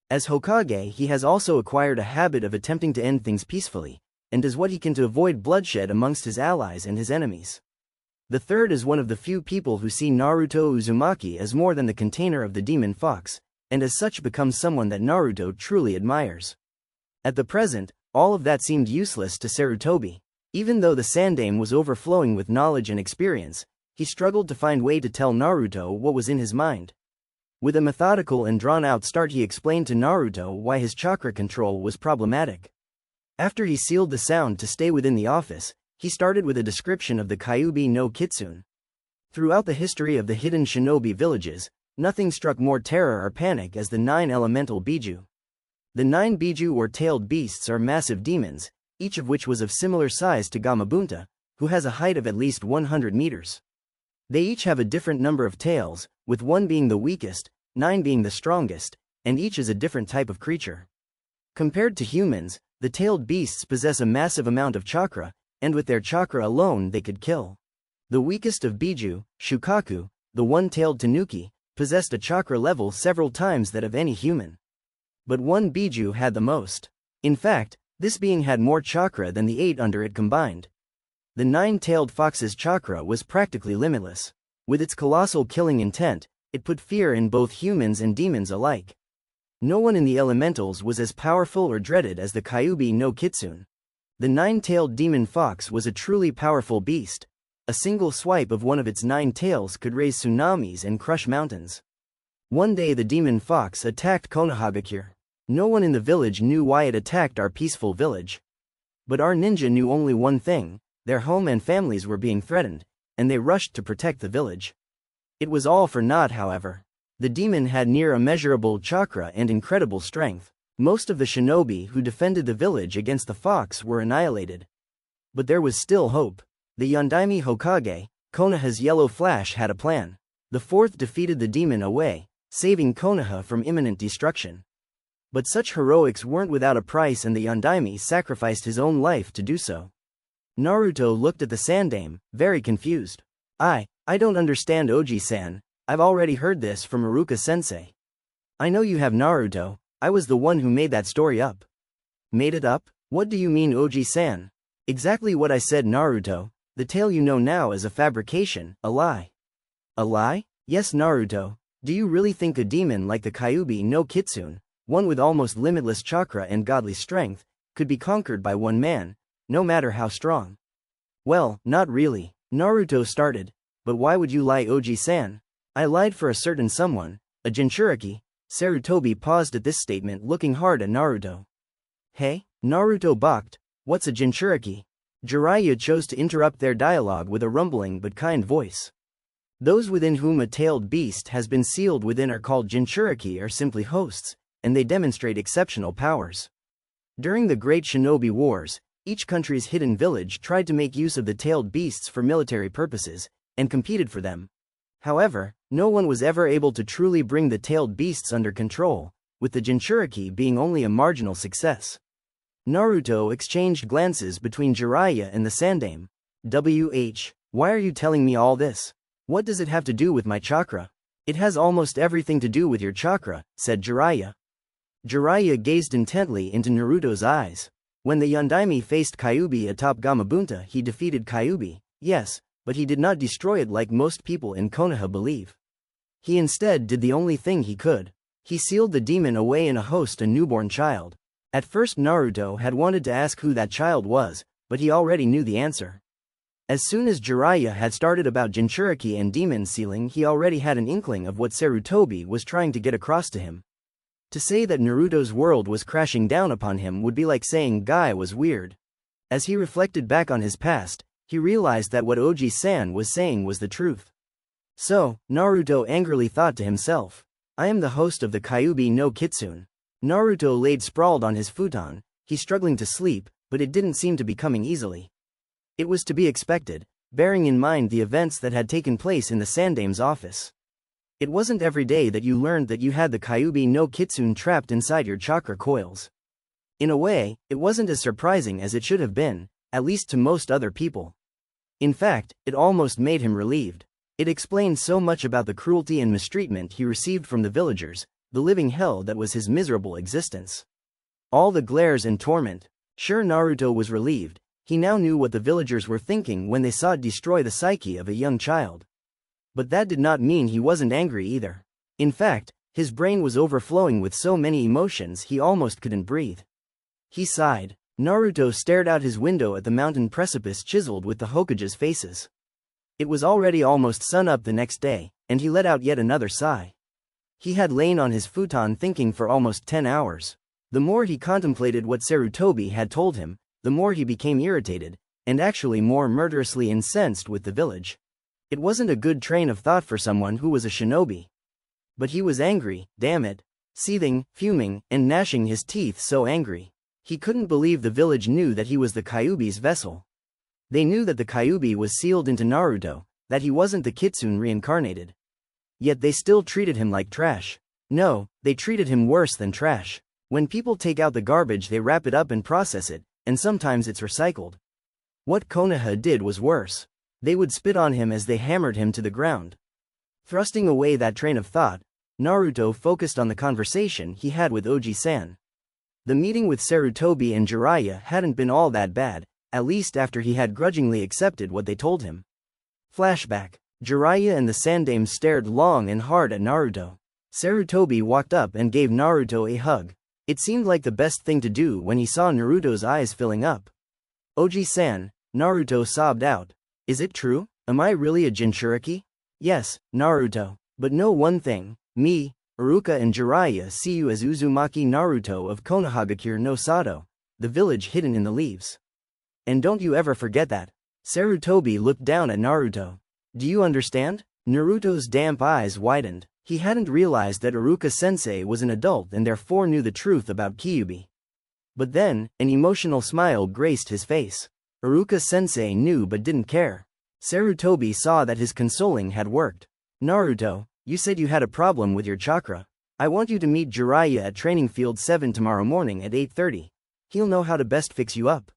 As Hokage he has also acquired a habit of attempting to end things peacefully, and does what he can to avoid bloodshed amongst his allies and his enemies. The third is one of the few people who see Naruto Uzumaki as more than the container of the demon fox, and as such becomes someone that Naruto truly admires. At the present, all of that seemed useless to Sarutobi. Even though the Sandaime was overflowing with knowledge and experience, he struggled to find way to tell Naruto what was in his mind. With a methodical and drawn-out start he explained to Naruto why his chakra control was problematic. After he sealed the sound to stay within the office, he started with a description of the Kyuubi no Kitsune. Throughout the history of the hidden shinobi villages, nothing struck more terror or panic as the 9 elemental Biju. The 9 Biju or tailed beasts are massive demons, each of which was of similar size to Gamabunta, who has a height of at least 100 meters. They each have a different number of tails, with 1 being the weakest, 9 being the strongest, and each is a different type of creature. Compared to humans, the tailed beasts possess a massive amount of chakra, and with their chakra alone they could kill. The weakest of Biju, Shukaku, the one-tailed tanuki, possessed a chakra level several times that of any human. But one Biju had the most. In fact, this being had more chakra than the 8 under it combined. The 9-tailed fox's chakra was practically limitless. With its colossal killing intent, it put fear in both humans and demons alike. No one in the elementals was as powerful or dreaded as the Kyubi no Kitsune. The 9-tailed demon fox was a truly powerful beast. A single swipe of one of its 9 tails could raise tsunamis and crush mountains. One day the demon fox attacked Konohagakure. No one in the village knew why it attacked our peaceful village. But our ninja knew only one thing: their home and families were being threatened, and they rushed to protect the village. It was all for naught, however. The demon had near immeasurable chakra and incredible strength. Most of the shinobi who defended the village against the fox were annihilated. But there was still hope. The Yondaime Hokage, Konoha's yellow flash, had a plan. The 4th defeated the demon away, saving Konoha from imminent destruction. But such heroics weren't without a price, and the Yondaime sacrificed his own life to do so. Naruto looked at the Sandaime, very confused. I don't understand, Oji-san. I've already heard this from Iruka-sensei. I know you have, Naruto. I was the one who made that story up. Made it up? What do you mean, Oji-san? Exactly what I said, Naruto. The tale you know now is a fabrication, a lie. A lie? Yes, Naruto. Do you really think a demon like the Kyubi no Kitsune, one with almost limitless chakra and godly strength, could be conquered by one man, no matter how strong? Well, not really. Naruto started. But why would you lie, Oji-san? I lied for a certain someone, a Jinchuriki. Sarutobi paused at this statement, looking hard at Naruto. Hey? Naruto balked. What's a Jinchuriki? Jiraiya chose to interrupt their dialogue with a rumbling but kind voice. Those within whom a tailed beast has been sealed within are called Jinchuriki, or simply hosts, and they demonstrate exceptional powers. During the Great Shinobi Wars, each country's hidden village tried to make use of the tailed beasts for military purposes, and competed for them. However, no one was ever able to truly bring the tailed beasts under control, with the Jinchuriki being only a marginal success. Naruto exchanged glances between Jiraiya and the Sandaime. Why are you telling me all this? What does it have to do with my chakra? It has almost everything to do with your chakra, said Jiraiya. Jiraiya gazed intently into Naruto's eyes. When the Yondaime faced Kyubi atop Gamabunta, he defeated Kyubi, yes, but he did not destroy it like most people in Konoha believe. He instead did the only thing he could. He sealed the demon away in a host, a newborn child. At first Naruto had wanted to ask who that child was, but he already knew the answer. As soon as Jiraiya had started about Jinchuriki and demon sealing, he already had an inkling of what Sarutobi was trying to get across to him. To say that Naruto's world was crashing down upon him would be like saying Guy was weird. As he reflected back on his past, he realized that what Oji-san was saying was the truth. So, Naruto angrily thought to himself, I am the host of the Kyubi no Kitsune. Naruto laid sprawled on his futon, he struggling to sleep, but it didn't seem to be coming easily. It was to be expected, bearing in mind the events that had taken place in the Sandaime's office. It wasn't every day that you learned that you had the Kyubi no Kitsune trapped inside your chakra coils. In a way, it wasn't as surprising as it should have been, at least to most other people. In fact, it almost made him relieved. It explained so much about the cruelty and mistreatment he received from the villagers, the living hell that was his miserable existence. All the glares and torment. Sure, Naruto was relieved. He now knew what the villagers were thinking when they saw it destroy the psyche of a young child. But that did not mean he wasn't angry either. In fact, his brain was overflowing with so many emotions he almost couldn't breathe. He sighed. Naruto stared out his window at the mountain precipice chiseled with the Hokage's faces. It was already almost sun-up the next day, and he let out yet another sigh. He had lain on his futon thinking for almost 10 hours. The more he contemplated what Sarutobi had told him, the more he became irritated, and actually more murderously incensed with the village. It wasn't a good train of thought for someone who was a shinobi. But he was angry, damn it. Seething, fuming, and gnashing his teeth, so angry. He couldn't believe the village knew that he was the Kyubi's vessel. They knew that the Kyubi was sealed into Naruto, that he wasn't the Kitsune reincarnated. Yet they still treated him like trash. No, they treated him worse than trash. When people take out the garbage, they wrap it up and process it, and sometimes it's recycled. What Konoha did was worse. They would spit on him as they hammered him to the ground. Thrusting away that train of thought, Naruto focused on the conversation he had with Oji-san. The meeting with Sarutobi and Jiraiya hadn't been all that bad, at least after he had grudgingly accepted what they told him. Flashback. Jiraiya and the Sandaime stared long and hard at Naruto. Sarutobi walked up and gave Naruto a hug. It seemed like the best thing to do when he saw Naruto's eyes filling up. Oji-san, Naruto sobbed out. Is it true? Am I really a Jinchuriki? Yes, Naruto. But know one thing, me, Iruka and Jiraiya see you as Uzumaki Naruto of Konohagakure no Sato, the village hidden in the leaves. And don't you ever forget that. Sarutobi looked down at Naruto. Do you understand? Naruto's damp eyes widened. He hadn't realized that Iruka-sensei was an adult and therefore knew the truth about Kyuubi. But then, an emotional smile graced his face. Iruka-sensei knew but didn't care. Sarutobi saw that his consoling had worked. Naruto, you said you had a problem with your chakra. I want you to meet Jiraiya at Training Field 7 tomorrow morning at 8:30. He'll know how to best fix you up.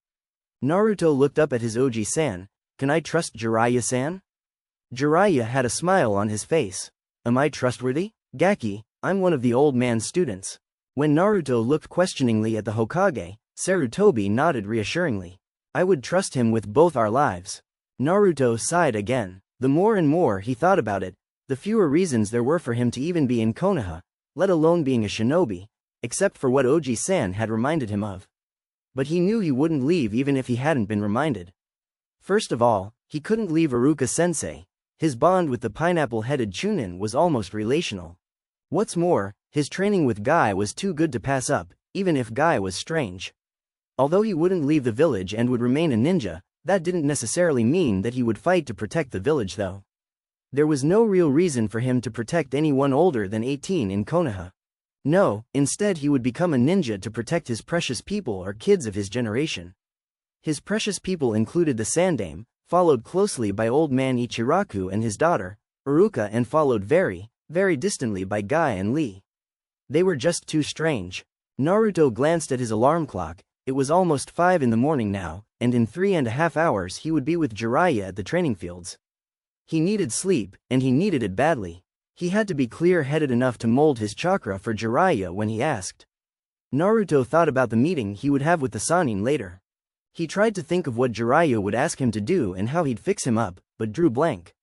Naruto looked up at his Oji-san. Can I trust Jiraiya-san? Jiraiya had a smile on his face. Am I trustworthy? Gaki, I'm one of the old man's students. When Naruto looked questioningly at the Hokage, Sarutobi nodded reassuringly. I would trust him with both our lives. Naruto sighed again. The more and more he thought about it, the fewer reasons there were for him to even be in Konoha, let alone being a shinobi, except for what Oji-san had reminded him of. But he knew he wouldn't leave even if he hadn't been reminded. First of all, he couldn't leave Iruka-sensei. His bond with the pineapple-headed Chunin was almost relational. What's more, his training with Guy was too good to pass up, even if Guy was strange. Although he wouldn't leave the village and would remain a ninja, that didn't necessarily mean that he would fight to protect the village though. There was no real reason for him to protect anyone older than 18 in Konoha. No, instead he would become a ninja to protect his precious people or kids of his generation. His precious people included the Sandaime, followed closely by old man Ichiraku and his daughter, Iruka, and followed very, very distantly by Guy and Lee. They were just too strange. Naruto glanced at his alarm clock. It was almost 5 in the morning now, and in 3.5 hours he would be with Jiraiya at the training fields. He needed sleep, and he needed it badly. He had to be clear-headed enough to mold his chakra for Jiraiya when he asked. Naruto thought about the meeting he would have with the Sannin later. He tried to think of what Jiraiya would ask him to do and how he'd fix him up, but drew blank.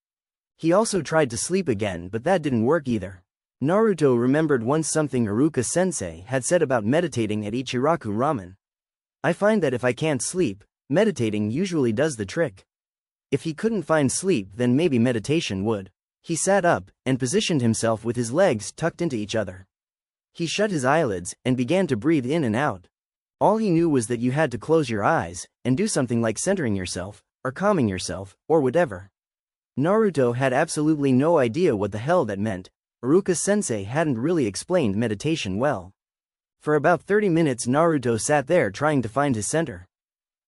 He also tried to sleep again, but that didn't work either. Naruto remembered once something Iruka-sensei had said about meditating at Ichiraku Ramen. I find that if I can't sleep, meditating usually does the trick. If he couldn't find sleep, then maybe meditation would. He sat up and positioned himself with his legs tucked into each other. He shut his eyelids and began to breathe in and out. All he knew was that you had to close your eyes and do something like centering yourself, or calming yourself, or whatever. Naruto had absolutely no idea what the hell that meant. Iruka-sensei hadn't really explained meditation well. For about 30 minutes Naruto sat there trying to find his center.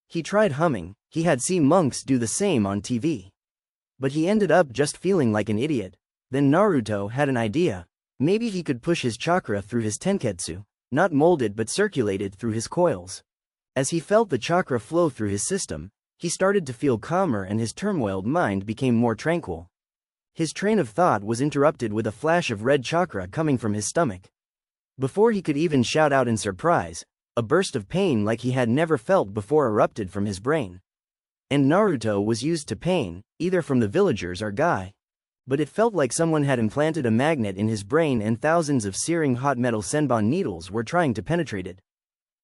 He tried humming, he had seen monks do the same on TV. But he ended up just feeling like an idiot. Then Naruto had an idea. Maybe he could push his chakra through his tenketsu, not mold it but circulate it through his coils. As he felt the chakra flow through his system, he started to feel calmer and his turmoiled mind became more tranquil. His train of thought was interrupted with a flash of red chakra coming from his stomach. Before he could even shout out in surprise, a burst of pain like he had never felt before erupted from his brain. And Naruto was used to pain, either from the villagers or Guy. But it felt like someone had implanted a magnet in his brain and thousands of searing hot metal senbon needles were trying to penetrate it.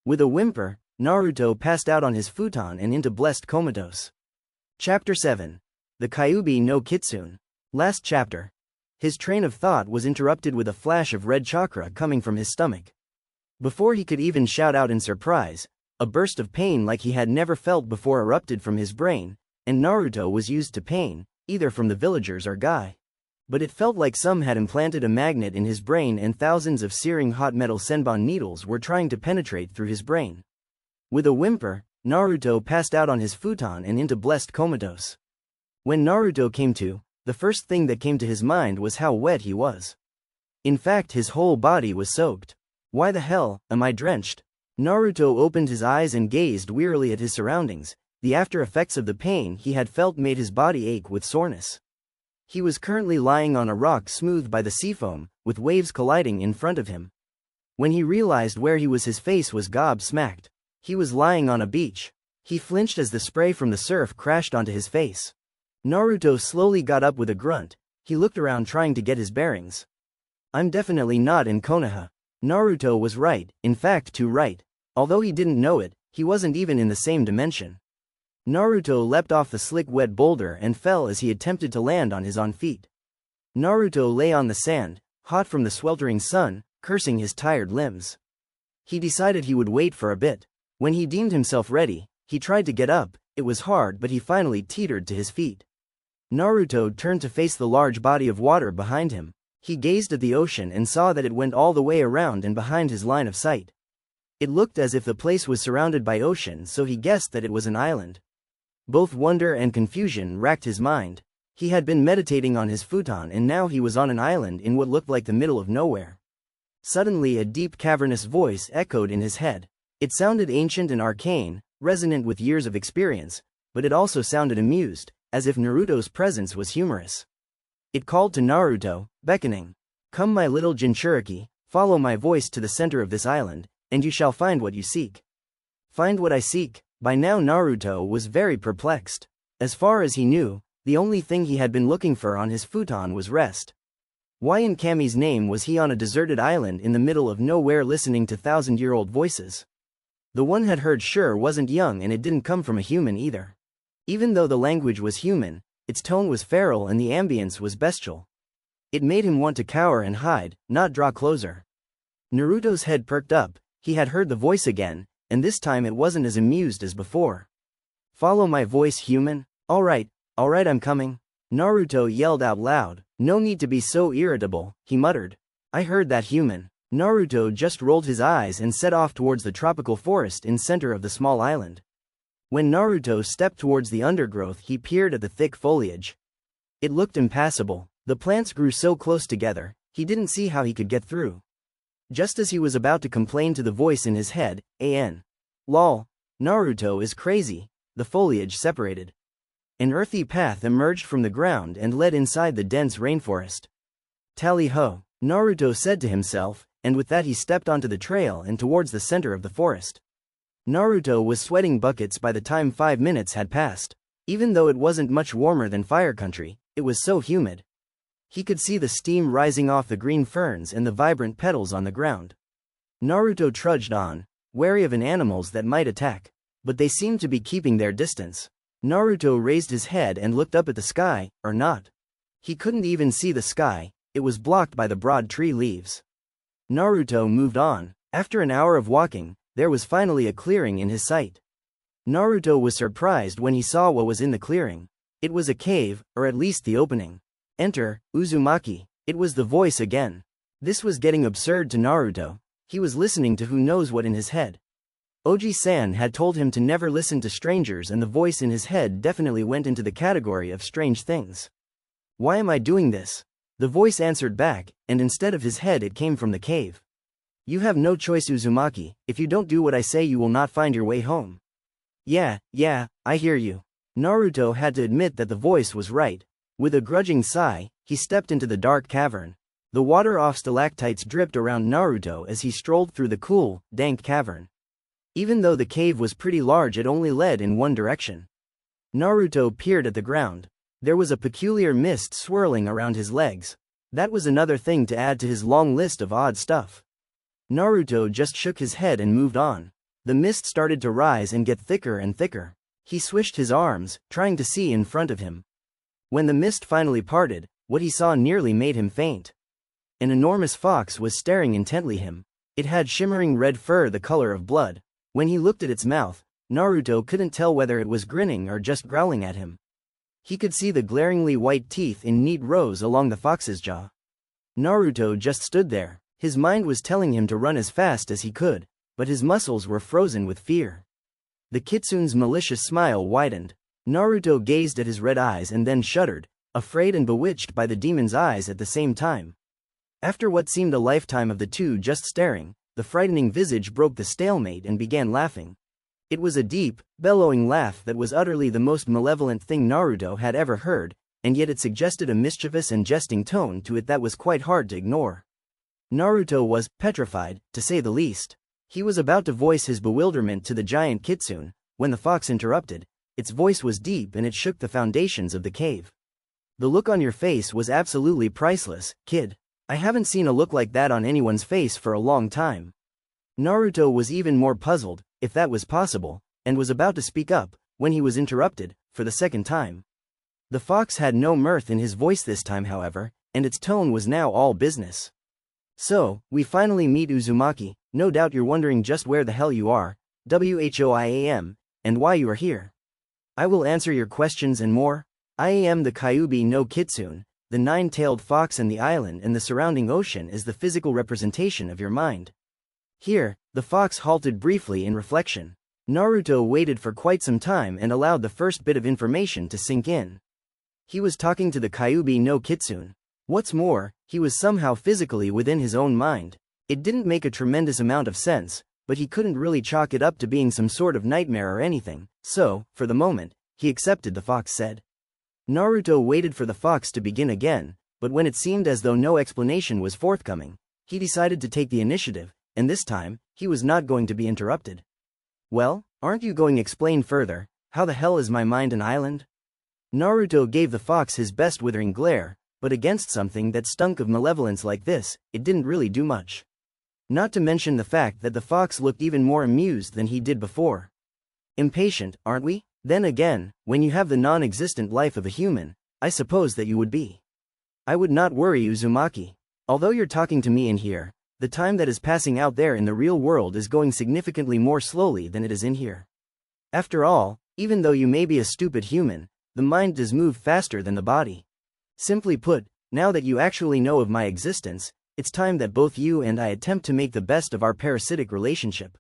With a whimper, Naruto passed out on his futon and into blessed comatose. Chapter 7. The Kyuubi no Kitsune. Last chapter. His train of thought was interrupted with a flash of red chakra coming from his stomach. Before he could even shout out in surprise, a burst of pain like he had never felt before erupted from his brain, and Naruto was used to pain, either from the villagers or Guy. But it felt like some had implanted a magnet in his brain and thousands of searing hot metal senbon needles were trying to penetrate through his brain. With a whimper, Naruto passed out on his futon and into blessed comatose. When Naruto came to, the first thing that came to his mind was how wet he was. In fact, his whole body was soaked. Why the hell am I drenched? Naruto opened his eyes and gazed wearily at his surroundings. The after effects of the pain he had felt made his body ache with soreness. He was currently lying on a rock smoothed by the sea foam, with waves colliding in front of him. When he realized where he was, his face was gob-smacked. He was lying on a beach. He flinched as the spray from the surf crashed onto his face. Naruto slowly got up with a grunt. He looked around trying to get his bearings. I'm definitely not in Konoha. Naruto was right, in fact too right. Although he didn't know it, he wasn't even in the same dimension. Naruto leapt off the slick wet boulder and fell as he attempted to land on his own feet. Naruto lay on the sand, hot from the sweltering sun, cursing his tired limbs. He decided he would wait for a bit. When he deemed himself ready, he tried to get up. It was hard, but he finally teetered to his feet. Naruto turned to face the large body of water behind him. He gazed at the ocean and saw that it went all the way around and behind his line of sight. It looked as if the place was surrounded by ocean, so he guessed that it was an island. Both wonder and confusion racked his mind. He had been meditating on his futon and now he was on an island in what looked like the middle of nowhere. Suddenly a deep cavernous voice echoed in his head. It sounded ancient and arcane, resonant with years of experience, but it also sounded amused, as if Naruto's presence was humorous. It called to Naruto, beckoning. Come my little Jinchuriki, follow my voice to the center of this island, and you shall find what you seek. Find what I seek? By now Naruto was very perplexed. As far as he knew, the only thing he had been looking for on his futon was rest. Why in Kami's name was he on a deserted island in the middle of nowhere listening to thousand-year-old voices? The one had heard sure wasn't young and it didn't come from a human either. Even though the language was human, its tone was feral and the ambience was bestial. It made him want to cower and hide, not draw closer. Naruto's head perked up. He had heard the voice again, and this time it wasn't as amused as before. Follow my voice, human? Alright, I'm coming. Naruto yelled out loud. No need to be so irritable, he muttered. I heard that, human. Naruto just rolled his eyes and set off towards the tropical forest in center of the small island. When Naruto stepped towards the undergrowth, he peered at the thick foliage. It looked impassable. The plants grew so close together, he didn't see how he could get through. Just as he was about to complain to the voice in his head, Lol. Naruto is crazy. The foliage separated. An earthy path emerged from the ground and led inside the dense rainforest. Tally-ho, Naruto said to himself, and with that he stepped onto the trail and towards the center of the forest. Naruto was sweating buckets by the time 5 minutes had passed. Even though it wasn't much warmer than Fire Country, it was so humid. He could see the steam rising off the green ferns and the vibrant petals on the ground. Naruto trudged on, wary of animals that might attack, but they seemed to be keeping their distance. Naruto raised his head and looked up at the sky, or not. He couldn't even see the sky, it was blocked by the broad tree leaves. Naruto moved on. After an hour of walking, there was finally a clearing in his sight. Naruto was surprised when he saw what was in the clearing. It was a cave, or at least the opening. Enter, Uzumaki. It was the voice again. This was getting absurd to Naruto. He was listening to who knows what in his head. Oji-san had told him to never listen to strangers, and the voice in his head definitely went into the category of strange things. Why am I doing this? The voice answered back, and instead of his head it came from the cave. You have no choice, Uzumaki. If you don't do what I say you will not find your way home. Yeah, I hear you. Naruto had to admit that the voice was right. With a grudging sigh, he stepped into the dark cavern. The water off stalactites dripped around Naruto as he strolled through the cool, dank cavern. Even though the cave was pretty large, it only led in one direction. Naruto peered at the ground. There was a peculiar mist swirling around his legs. That was another thing to add to his long list of odd stuff. Naruto just shook his head and moved on. The mist started to rise and get thicker and thicker. He swished his arms, trying to see in front of him. When the mist finally parted, what he saw nearly made him faint. An enormous fox was staring intently at him. It had shimmering red fur the color of blood. When he looked at its mouth, Naruto couldn't tell whether it was grinning or just growling at him. He could see the glaringly white teeth in neat rows along the fox's jaw. Naruto just stood there. His mind was telling him to run as fast as he could, but his muscles were frozen with fear. The kitsune's malicious smile widened. Naruto gazed at his red eyes and then shuddered, afraid and bewitched by the demon's eyes at the same time. After what seemed a lifetime of the two just staring, the frightening visage broke the stalemate and began laughing. It was a deep, bellowing laugh that was utterly the most malevolent thing Naruto had ever heard, and yet it suggested a mischievous and jesting tone to it that was quite hard to ignore. Naruto was petrified, to say the least. He was about to voice his bewilderment to the giant kitsune, when the fox interrupted. Its voice was deep and it shook the foundations of the cave. The look on your face was absolutely priceless, kid. I haven't seen a look like that on anyone's face for a long time. Naruto was even more puzzled, if that was possible, and was about to speak up, when he was interrupted, for the second time. The fox had no mirth in his voice this time, however, and its tone was now all business. So, we finally meet Uzumaki. No doubt you're wondering just where the hell you are, WHOIAM, and why you are here. I will answer your questions and more. I am the Kyuubi no Kitsune, the nine-tailed fox, and the island and the surrounding ocean is the physical representation of your mind. Here, the fox halted briefly in reflection. Naruto waited for quite some time and allowed the first bit of information to sink in. He was talking to the Kyuubi no Kitsune. What's more, he was somehow physically within his own mind. It didn't make a tremendous amount of sense, but he couldn't really chalk it up to being some sort of nightmare or anything, so, for the moment, he accepted, the fox said. Naruto waited for the fox to begin again, but when it seemed as though no explanation was forthcoming, he decided to take the initiative, and this time, he was not going to be interrupted. Well, aren't you going to explain further? How the hell is my mind an island? Naruto gave the fox his best withering glare, but against something that stunk of malevolence like this, it didn't really do much. Not to mention the fact that the fox looked even more amused than he did before. Impatient, aren't we? Then again, when you have the non-existent life of a human, I suppose that you would be. I would not worry, Uzumaki. Although you're talking to me in here, the time that is passing out there in the real world is going significantly more slowly than it is in here. After all, even though you may be a stupid human, the mind does move faster than the body. Simply put, now that you actually know of my existence, it's time that both you and I attempt to make the best of our parasitic relationship.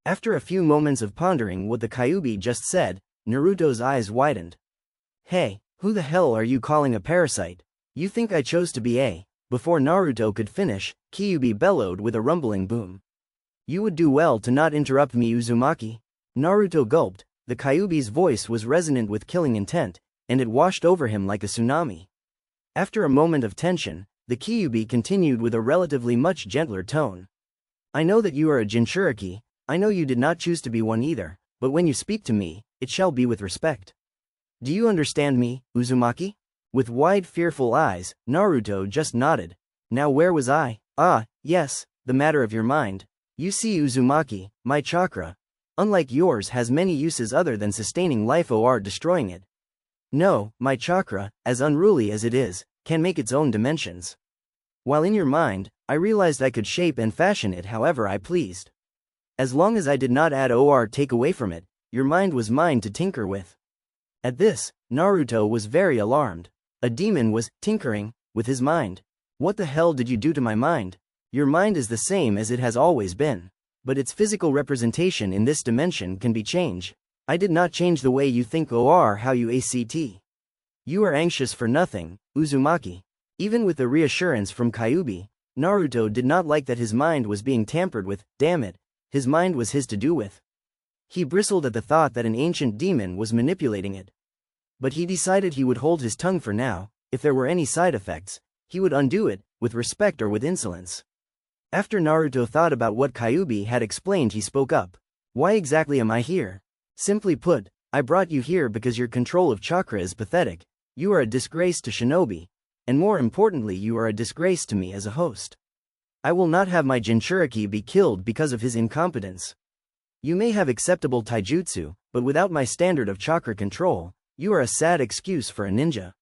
After a few moments of pondering what the Kyuubi just said, Naruto's eyes widened. Hey, who the hell are you calling a parasite? You think I chose to be a... Before Naruto could finish, Kyuubi bellowed with a rumbling boom. You would do well to not interrupt me, Uzumaki. Naruto gulped. The Kyuubi's voice was resonant with killing intent, and it washed over him like a tsunami. After a moment of tension, the Kyuubi continued with a relatively much gentler tone. I know that you are a Jinchuriki. I know you did not choose to be one either, but when you speak to me, it shall be with respect. Do you understand me, Uzumaki? With wide, fearful eyes, Naruto just nodded. Now where was I? Ah, yes, the matter of your mind. You see, Uzumaki, my chakra, unlike yours, has many uses other than sustaining life or destroying it. No, my chakra, as unruly as it is, can make its own dimensions. While in your mind, I realized I could shape and fashion it however I pleased. As long as I did not add or take away from it, your mind was mine to tinker with. At this, Naruto was very alarmed. A demon was tinkering with his mind. What the hell did you do to my mind? Your mind is the same as it has always been, but its physical representation in this dimension can be changed. I did not change the way you think or how you act. You are anxious for nothing, Uzumaki. Even with the reassurance from Kyuubi, Naruto did not like that his mind was being tampered with. Damn it, his mind was his to do with. He bristled at the thought that an ancient demon was manipulating it. But he decided he would hold his tongue for now. If there were any side effects, he would undo it, with respect or with insolence. After Naruto thought about what Kyuubi had explained, he spoke up. Why exactly am I here? Simply put, I brought you here because your control of chakra is pathetic. You are a disgrace to shinobi, and more importantly, you are a disgrace to me as a host. I will not have my Jinchuriki be killed because of his incompetence. You may have acceptable taijutsu, but without my standard of chakra control, you are a sad excuse for a ninja.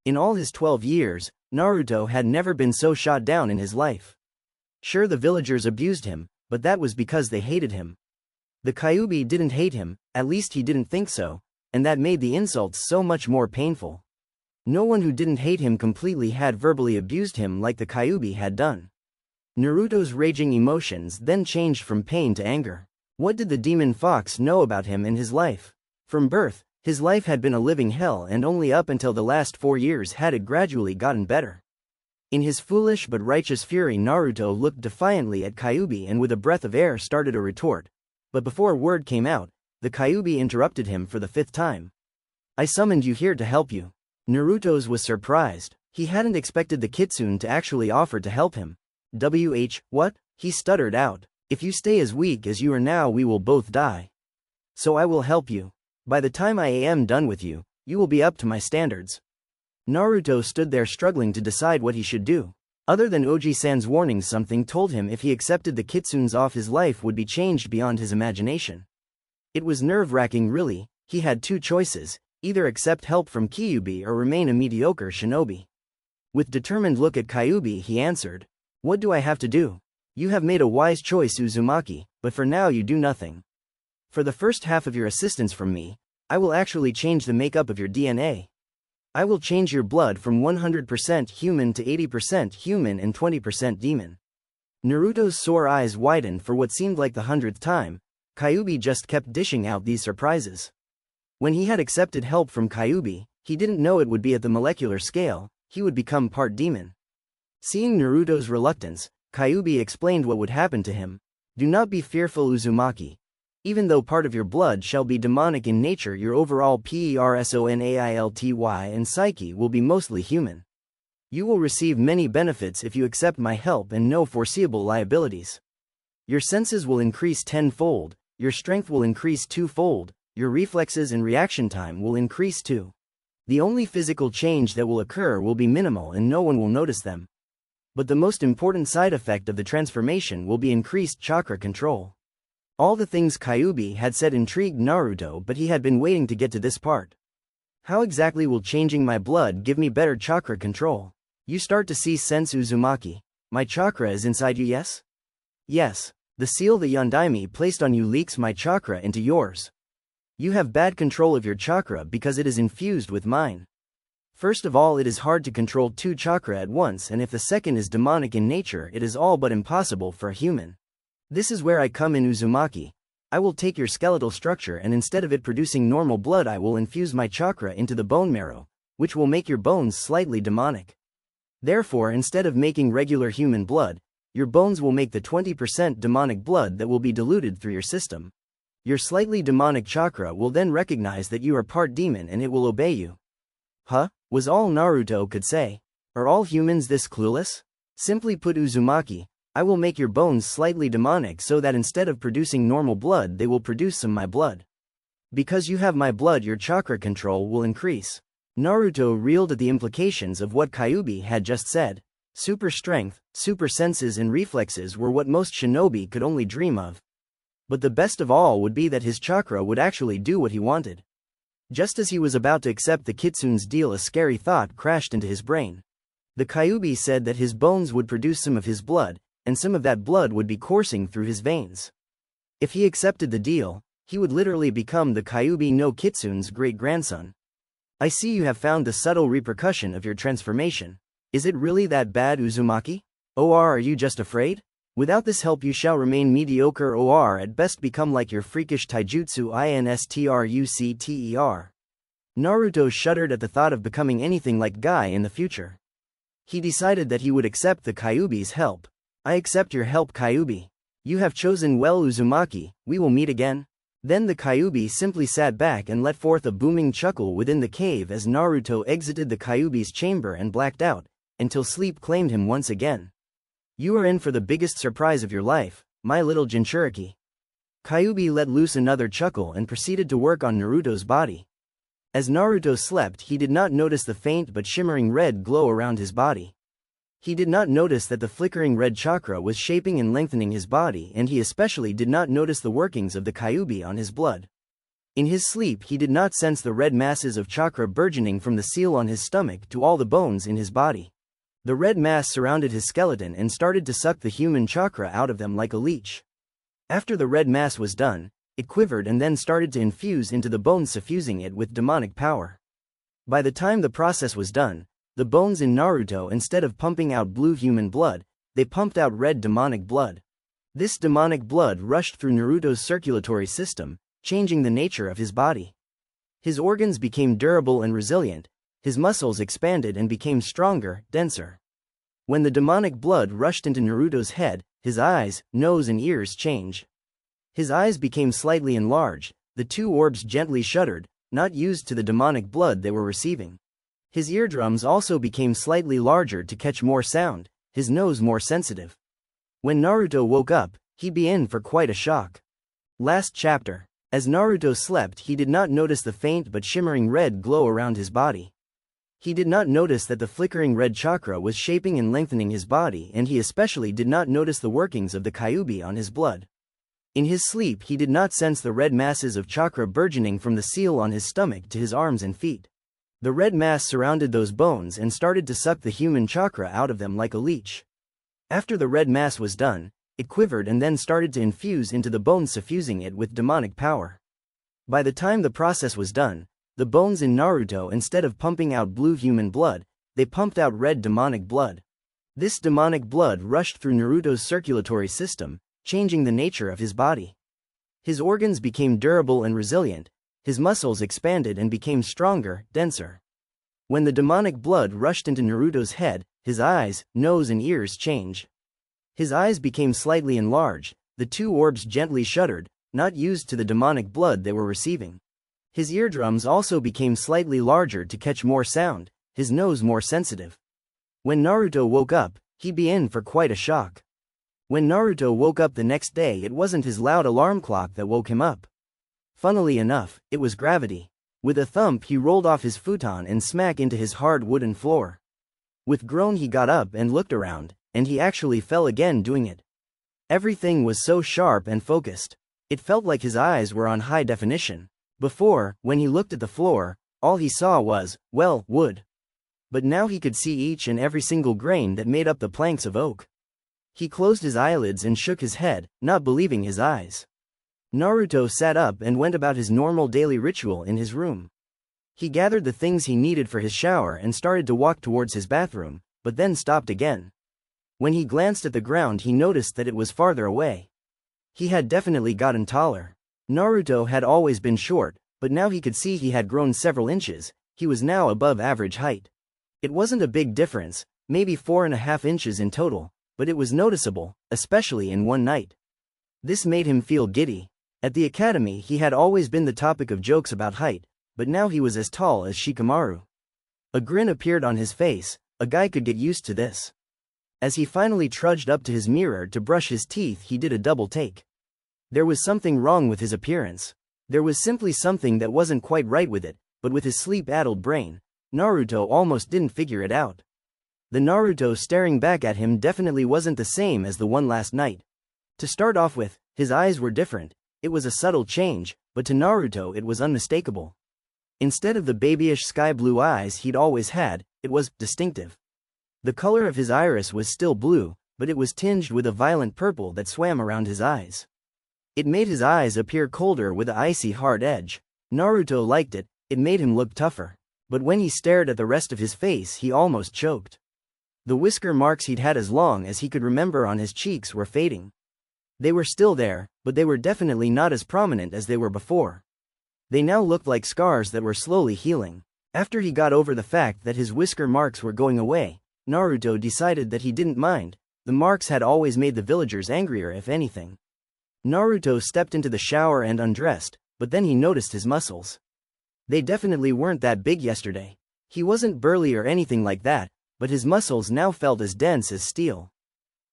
In all his 12 years, Naruto had never been so shot down in his life. Sure, the villagers abused him, but that was because they hated him. The Kyuubi didn't hate him, at least he didn't think so, and that made the insults so much more painful. No one who didn't hate him completely had verbally abused him like the Kyuubi had done. Naruto's raging emotions then changed from pain to anger. What did the demon fox know about him and his life? From birth, his life had been a living hell, and only up until the last 4 years had it gradually gotten better. In his foolish but righteous fury, Naruto looked defiantly at Kyuubi and with a breath of air started a retort. But before a word came out, The Kyuubi interrupted him for the 5th time. I summoned you here to help you. Naruto's was surprised. He hadn't expected the kitsune to actually offer to help him. What? He stuttered out. If you stay as weak as you are now, we will both die. So I will help you. By the time I am done with you, you will be up to my standards. Naruto stood there struggling to decide what he should do. Other than Oji-san's warning, something told him if he accepted the kitsune's off, his life would be changed beyond his imagination. It was nerve-wracking, really. He had 2 choices, either accept help from Kyuubi or remain a mediocre shinobi. With determined look at Kyuubi, he answered, What do I have to do? You have made a wise choice, Uzumaki, but for now you do nothing. For the first half of your assistance from me, I will actually change the makeup of your DNA. I will change your blood from 100% human to 80% human and 20% demon. Naruto's sore eyes widened for what seemed like the 100th time. Kyuubi just kept dishing out these surprises. When he had accepted help from Kyuubi, he didn't know it would be at the molecular scale. He would become part demon. Seeing Naruto's reluctance, Kyuubi explained what would happen to him. Do not be fearful, Uzumaki. Even though part of your blood shall be demonic in nature, your overall personality and psyche will be mostly human. You will receive many benefits if you accept my help and no foreseeable liabilities. Your senses will increase 10-fold, your strength will increase 2-fold, your reflexes and reaction time will increase too. The only physical change that will occur will be minimal and no one will notice them. But the most important side effect of the transformation will be increased chakra control. All the things Kyuubi had said intrigued Naruto, but he had been waiting to get to this part. How exactly will changing my blood give me better chakra control? You start to see sense, Uzumaki. My chakra is inside you, yes? Yes. The seal the Yondaime placed on you leaks my chakra into yours. You have bad control of your chakra because it is infused with mine. First of all, it is hard to control 2 chakra at once, and if the second is demonic in nature, it is all but impossible for a human. This is where I come in, Uzumaki. I will take your skeletal structure and instead of it producing normal blood, I will infuse my chakra into the bone marrow, which will make your bones slightly demonic. Therefore, instead of making regular human blood, your bones will make the 20% demonic blood that will be diluted through your system. Your slightly demonic chakra will then recognize that you are part demon and it will obey you. Huh? Was all Naruto could say. Are all humans this clueless? Simply put, Uzumaki, I will make your bones slightly demonic so that instead of producing normal blood, they will produce some my blood. Because you have my blood, your chakra control will increase. Naruto reeled at the implications of what Kyuubi had just said. Super strength, super senses and reflexes were what most shinobi could only dream of. But the best of all would be that his chakra would actually do what he wanted. Just as he was about to accept the kitsune's deal, a scary thought crashed into his brain. The Kyuubi said that his bones would produce some of his blood, and some of that blood would be coursing through his veins. If he accepted the deal, he would literally become the Kyuubi no Kitsune's great-grandson. I see you have found the subtle repercussion of your transformation. Is it really that bad, Uzumaki? Or are you just afraid? Without this help you shall remain mediocre or at best become like your freakish taijutsu instructor. Naruto shuddered at the thought of becoming anything like Guy in the future. He decided that he would accept the Kyuubi's help. I accept your help, Kyuubi. You have chosen well, Uzumaki, we will meet again. Then the Kyuubi simply sat back and let forth a booming chuckle within the cave as Naruto exited the Kyuubi's chamber and blacked out, until sleep claimed him once again. You are in for the biggest surprise of your life, my little Jinchuriki. Kyuubi let loose another chuckle and proceeded to work on Naruto's body. As Naruto slept, he did not notice the faint but shimmering red glow around his body. He did not notice that the flickering red chakra was shaping and lengthening his body, and he especially did not notice the workings of the Kyuubi on his blood. In his sleep, he did not sense the red masses of chakra burgeoning from the seal on his stomach to all the bones in his body. The red mass surrounded his skeleton and started to suck the human chakra out of them like a leech. After the red mass was done, it quivered and then started to infuse into the bones, suffusing it with demonic power. By the time the process was done, the bones in Naruto, instead of pumping out blue human blood, they pumped out red demonic blood. This demonic blood rushed through Naruto's circulatory system, changing the nature of his body. His organs became durable and resilient, his muscles expanded and became stronger, denser. When the demonic blood rushed into Naruto's head, his eyes, nose and ears changed. His eyes became slightly enlarged, The two orbs gently shuddered, not used to the demonic blood they were receiving. His eardrums also became slightly larger to catch more sound, his nose more sensitive. When Naruto woke up, he'd be in for quite a shock. Last chapter. As Naruto slept, he did not notice the faint but shimmering red glow around his body. He did not notice that the flickering red chakra was shaping and lengthening his body, and he especially did not notice the workings of the Kyuubi on his blood. In his sleep, he did not sense the red masses of chakra burgeoning from the seal on his stomach to his arms and feet. The red mass surrounded those bones and started to suck the human chakra out of them like a leech. After the red mass was done, it quivered and then started to infuse into the bones, suffusing it with demonic power. By the time the process was done, the bones in Naruto, instead of pumping out blue human blood, they pumped out red demonic blood. This demonic blood rushed through Naruto's circulatory system, changing the nature of his body. His organs became durable and resilient, his muscles expanded and became stronger, denser. When the demonic blood rushed into Naruto's head, his eyes, nose and ears changed. His eyes became slightly enlarged, the two orbs gently shuddered, not used to the demonic blood they were receiving. His eardrums also became slightly larger to catch more sound, his nose more sensitive. When Naruto woke up, he'd be in for quite a shock. When Naruto woke up the next day, it wasn't his loud alarm clock that woke him up. Funnily enough, it was gravity. With a thump, he rolled off his futon and smack into his hard wooden floor. With groan, he got up and looked around, and he actually fell again doing it. Everything was so sharp and focused. It felt like his eyes were on high definition. Before, when he looked at the floor, all he saw was, well, wood. But now he could see each and every single grain that made up the planks of oak. He closed his eyelids and shook his head, not believing his eyes. Naruto sat up and went about his normal daily ritual in his room. He gathered the things he needed for his shower and started to walk towards his bathroom, but then stopped again. When he glanced at the ground, he noticed that it was farther away. He had definitely gotten taller. Naruto had always been short, but now he could see he had grown several inches. He was now above average height. It wasn't a big difference, maybe 4.5 inches in total, but it was noticeable, especially in one night. This made him feel giddy. At the academy, he had always been the topic of jokes about height, but now he was as tall as Shikamaru. A grin appeared on his face. A guy could get used to this. As he finally trudged up to his mirror to brush his teeth, he did a double take. There was something wrong with his appearance. There was simply something that wasn't quite right with it, but with his sleep-addled brain, Naruto almost didn't figure it out. The Naruto staring back at him definitely wasn't the same as the one last night. To start off with, his eyes were different. It was a subtle change, but to Naruto it was unmistakable. Instead of the babyish sky-blue eyes he'd always had, it was distinctive. The color of his iris was still blue, but it was tinged with a violent purple that swam around his eyes. It made his eyes appear colder with an icy hard edge. Naruto liked it, it made him look tougher. But when he stared at the rest of his face, he almost choked. The whisker marks he'd had as long as he could remember on his cheeks were fading. They were still there, but they were definitely not as prominent as they were before. They now looked like scars that were slowly healing. After he got over the fact that his whisker marks were going away, Naruto decided that he didn't mind. The marks had always made the villagers angrier, if anything. Naruto stepped into the shower and undressed, but then he noticed his muscles. They definitely weren't that big yesterday. He wasn't burly or anything like that, but his muscles now felt as dense as steel.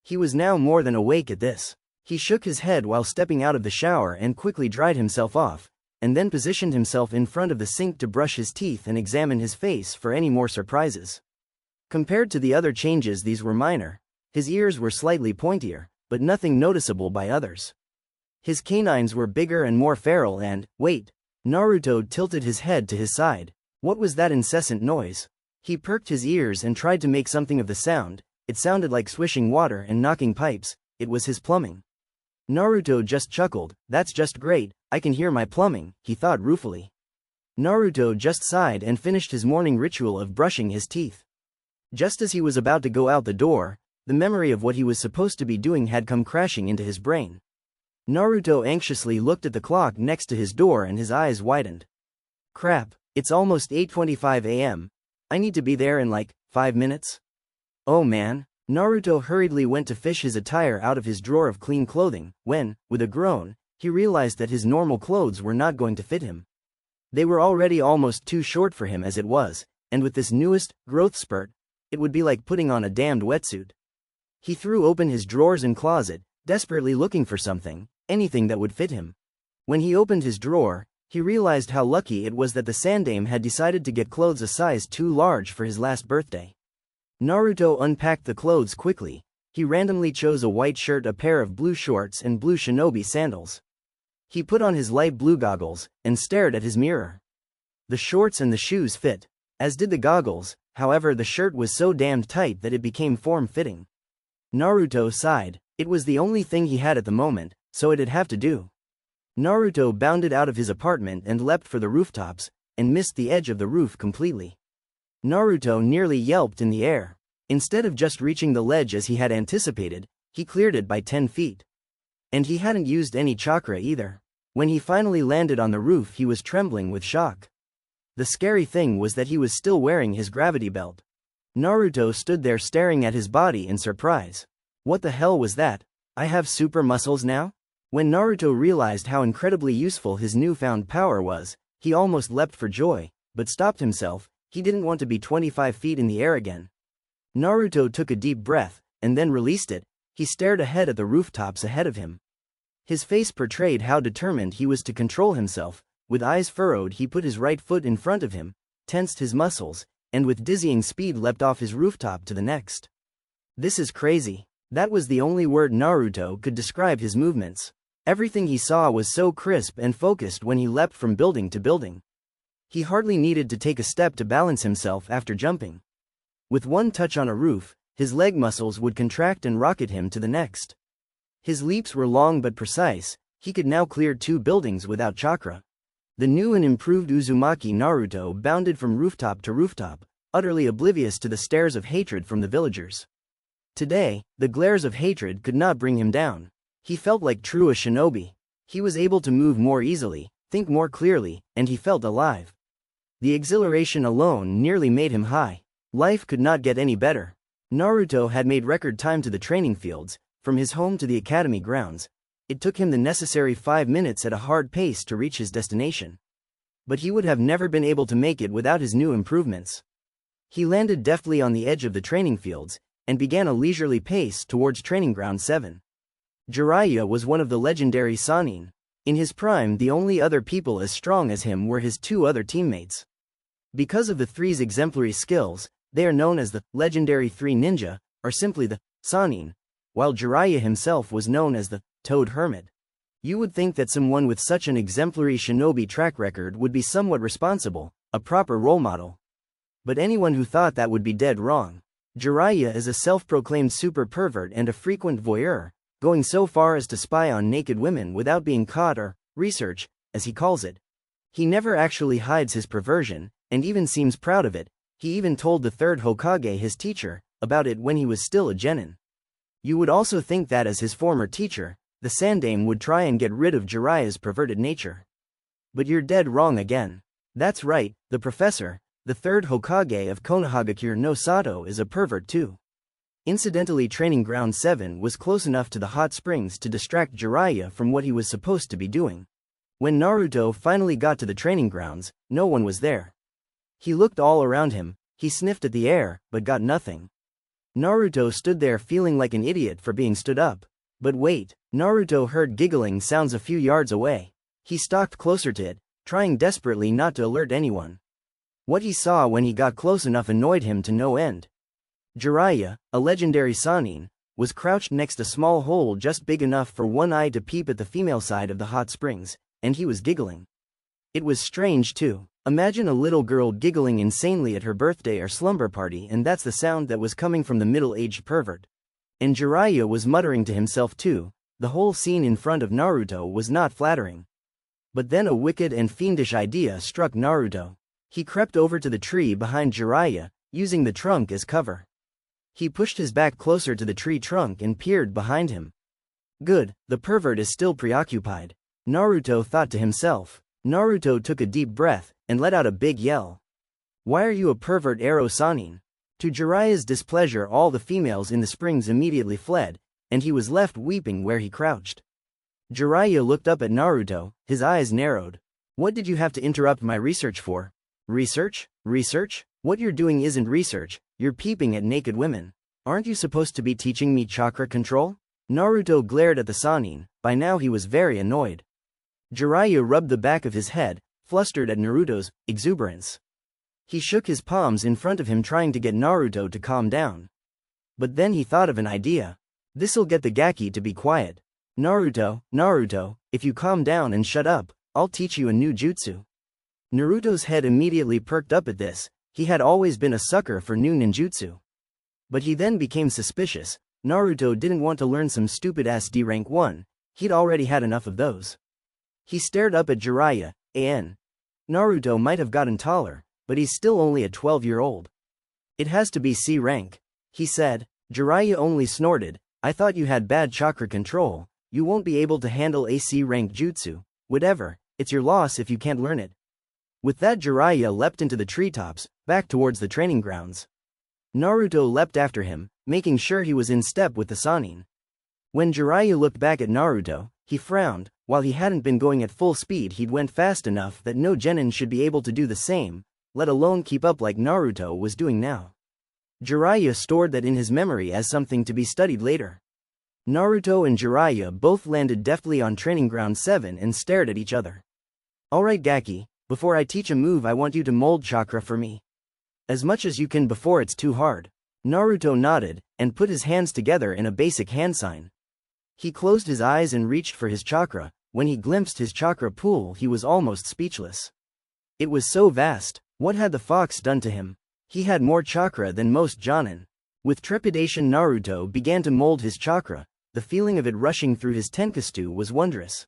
He was now more than awake at this. He shook his head while stepping out of the shower and quickly dried himself off, and then positioned himself in front of the sink to brush his teeth and examine his face for any more surprises. Compared to the other changes, these were minor. His ears were slightly pointier, but nothing noticeable by others. His canines were bigger and more feral and, wait. Naruto tilted his head to his side. What was that incessant noise? He perked his ears and tried to make something of the sound. It sounded like swishing water and knocking pipes. It was his plumbing. Naruto just chuckled. That's just great, I can hear my plumbing, he thought ruefully. Naruto just sighed and finished his morning ritual of brushing his teeth. Just as he was about to go out the door, the memory of what he was supposed to be doing had come crashing into his brain. Naruto anxiously looked at the clock next to his door and his eyes widened. Crap, it's almost 8:25 a.m. I need to be there in like 5 minutes? Oh man. Naruto hurriedly went to fish his attire out of his drawer of clean clothing, when, with a groan, he realized that his normal clothes were not going to fit him. They were already almost too short for him as it was, and with this newest growth spurt, it would be like putting on a damned wetsuit. He threw open his drawers and closet, desperately looking for something, anything that would fit him. When he opened his drawer, he realized how lucky it was that the Sandame had decided to get clothes a size too large for his last birthday. Naruto unpacked the clothes quickly. He randomly chose a white shirt, a pair of blue shorts, and blue shinobi sandals. He put on his light blue goggles, and stared at his mirror. The shorts and the shoes fit, as did the goggles, however the shirt was so damned tight that it became form-fitting. Naruto sighed. It was the only thing he had at the moment, so it'd have to do. Naruto bounded out of his apartment and leapt for the rooftops, and missed the edge of the roof completely. Naruto nearly yelped in the air. Instead of just reaching the ledge as he had anticipated, he cleared it by 10 feet. And he hadn't used any chakra either. When he finally landed on the roof, he was trembling with shock. The scary thing was that he was still wearing his gravity belt. Naruto stood there staring at his body in surprise. What the hell was that? I have super muscles now? When Naruto realized how incredibly useful his newfound power was, he almost leapt for joy, but stopped himself. He didn't want to be 25 feet in the air again. Naruto took a deep breath, and then released it. He stared ahead at the rooftops ahead of him. His face portrayed how determined he was to control himself. With eyes furrowed, he put his right foot in front of him, tensed his muscles, and with dizzying speed leapt off his rooftop to the next. This is crazy. That was the only word Naruto could describe his movements. Everything he saw was so crisp and focused when he leapt from building to building. He hardly needed to take a step to balance himself after jumping. With one touch on a roof, his leg muscles would contract and rocket him to the next. His leaps were long but precise. He could now clear 2 buildings without chakra. The new and improved Uzumaki Naruto bounded from rooftop to rooftop, utterly oblivious to the stares of hatred from the villagers. Today, the glares of hatred could not bring him down. He felt like true a shinobi. He was able to move more easily, think more clearly, and he felt alive. The exhilaration alone nearly made him high. Life could not get any better. Naruto had made record time to the training fields. From his home to the academy grounds, it took him the necessary 5 minutes at a hard pace to reach his destination. But he would have never been able to make it without his new improvements. He landed deftly on the edge of the training fields, and began a leisurely pace towards training ground 7. Jiraiya was one of the legendary Sannin. In his prime, the only other people as strong as him were his 2 other teammates. Because of the 3's exemplary skills, they are known as the legendary 3 ninja, or simply the Sannin, while Jiraiya himself was known as the Toad Hermit. You would think that someone with such an exemplary shinobi track record would be somewhat responsible, a proper role model. But anyone who thought that would be dead wrong. Jiraiya is a self-proclaimed super pervert and a frequent voyeur, going so far as to spy on naked women without being caught, or research, as he calls it. He never actually hides his perversion, and even seems proud of it. He even told the 3rd Hokage, his teacher, about it when he was still a genin. You would also think that as his former teacher, the Sandame would try and get rid of Jiraiya's perverted nature. But you're dead wrong again. That's right, the professor, the 3rd Hokage of Konohagakure no Sato, is a pervert too. Incidentally, training ground 7 was close enough to the hot springs to distract Jiraiya from what he was supposed to be doing. When Naruto finally got to the training grounds, no one was there. He looked all around him, he sniffed at the air, but got nothing. Naruto stood there feeling like an idiot for being stood up. But wait, Naruto heard giggling sounds a few yards away. He stalked closer to it, trying desperately not to alert anyone. What he saw when he got close enough annoyed him to no end. Jiraiya, a legendary Sannin, was crouched next a small hole just big enough for one eye to peep at the female side of the hot springs, and he was giggling. It was strange too. Imagine a little girl giggling insanely at her birthday or slumber party, and that's the sound that was coming from the middle-aged pervert. And Jiraiya was muttering to himself too. The whole scene in front of Naruto was not flattering. But then a wicked and fiendish idea struck Naruto. He crept over to the tree behind Jiraiya, using the trunk as cover. He pushed his back closer to the tree trunk and peered behind him. Good, the pervert is still preoccupied, Naruto thought to himself. Naruto took a deep breath, and let out a big yell. Why are you a pervert, Ero Sannin? To Jiraiya's displeasure, all the females in the springs immediately fled, and he was left weeping where he crouched. Jiraiya looked up at Naruto, his eyes narrowed. What did you have to interrupt my research for? Research? Research? What you're doing isn't research, you're peeping at naked women. Aren't you supposed to be teaching me chakra control? Naruto glared at the Sannin, by now he was very annoyed. Jiraiya rubbed the back of his head, flustered at Naruto's exuberance. He shook his palms in front of him trying to get Naruto to calm down. But then he thought of an idea. This'll get the Gaki to be quiet. Naruto, if you calm down and shut up, I'll teach you a new jutsu. Naruto's head immediately perked up at this. He had always been a sucker for new ninjutsu. But he then became suspicious. Naruto didn't want to learn some stupid-ass D rank 1, he'd already had enough of those. He stared up at Jiraiya, Naruto might have gotten taller, but he's still only a 12-year-old. It has to be C rank, he said. Jiraiya only snorted, I thought you had bad chakra control, you won't be able to handle a C rank jutsu, whatever, it's your loss if you can't learn it. With that Jiraiya leapt into the treetops, back towards the training grounds. Naruto leapt after him, making sure he was in step with the Sannin. When Jiraiya looked back at Naruto, he frowned. While he hadn't been going at full speed, he'd went fast enough that no genin should be able to do the same, let alone keep up like Naruto was doing now. Jiraiya stored that in his memory as something to be studied later. Naruto and Jiraiya both landed deftly on training ground 7 and stared at each other. Alright Gaki, before I teach a move I want you to mold chakra for me. As much as you can before it's too hard. Naruto nodded, and put his hands together in a basic hand sign. He closed his eyes and reached for his chakra. When he glimpsed his chakra pool he was almost speechless. It was so vast. What had the fox done to him? He had more chakra than most jonin. With trepidation Naruto began to mold his chakra. The feeling of it rushing through his tenkatsu was wondrous.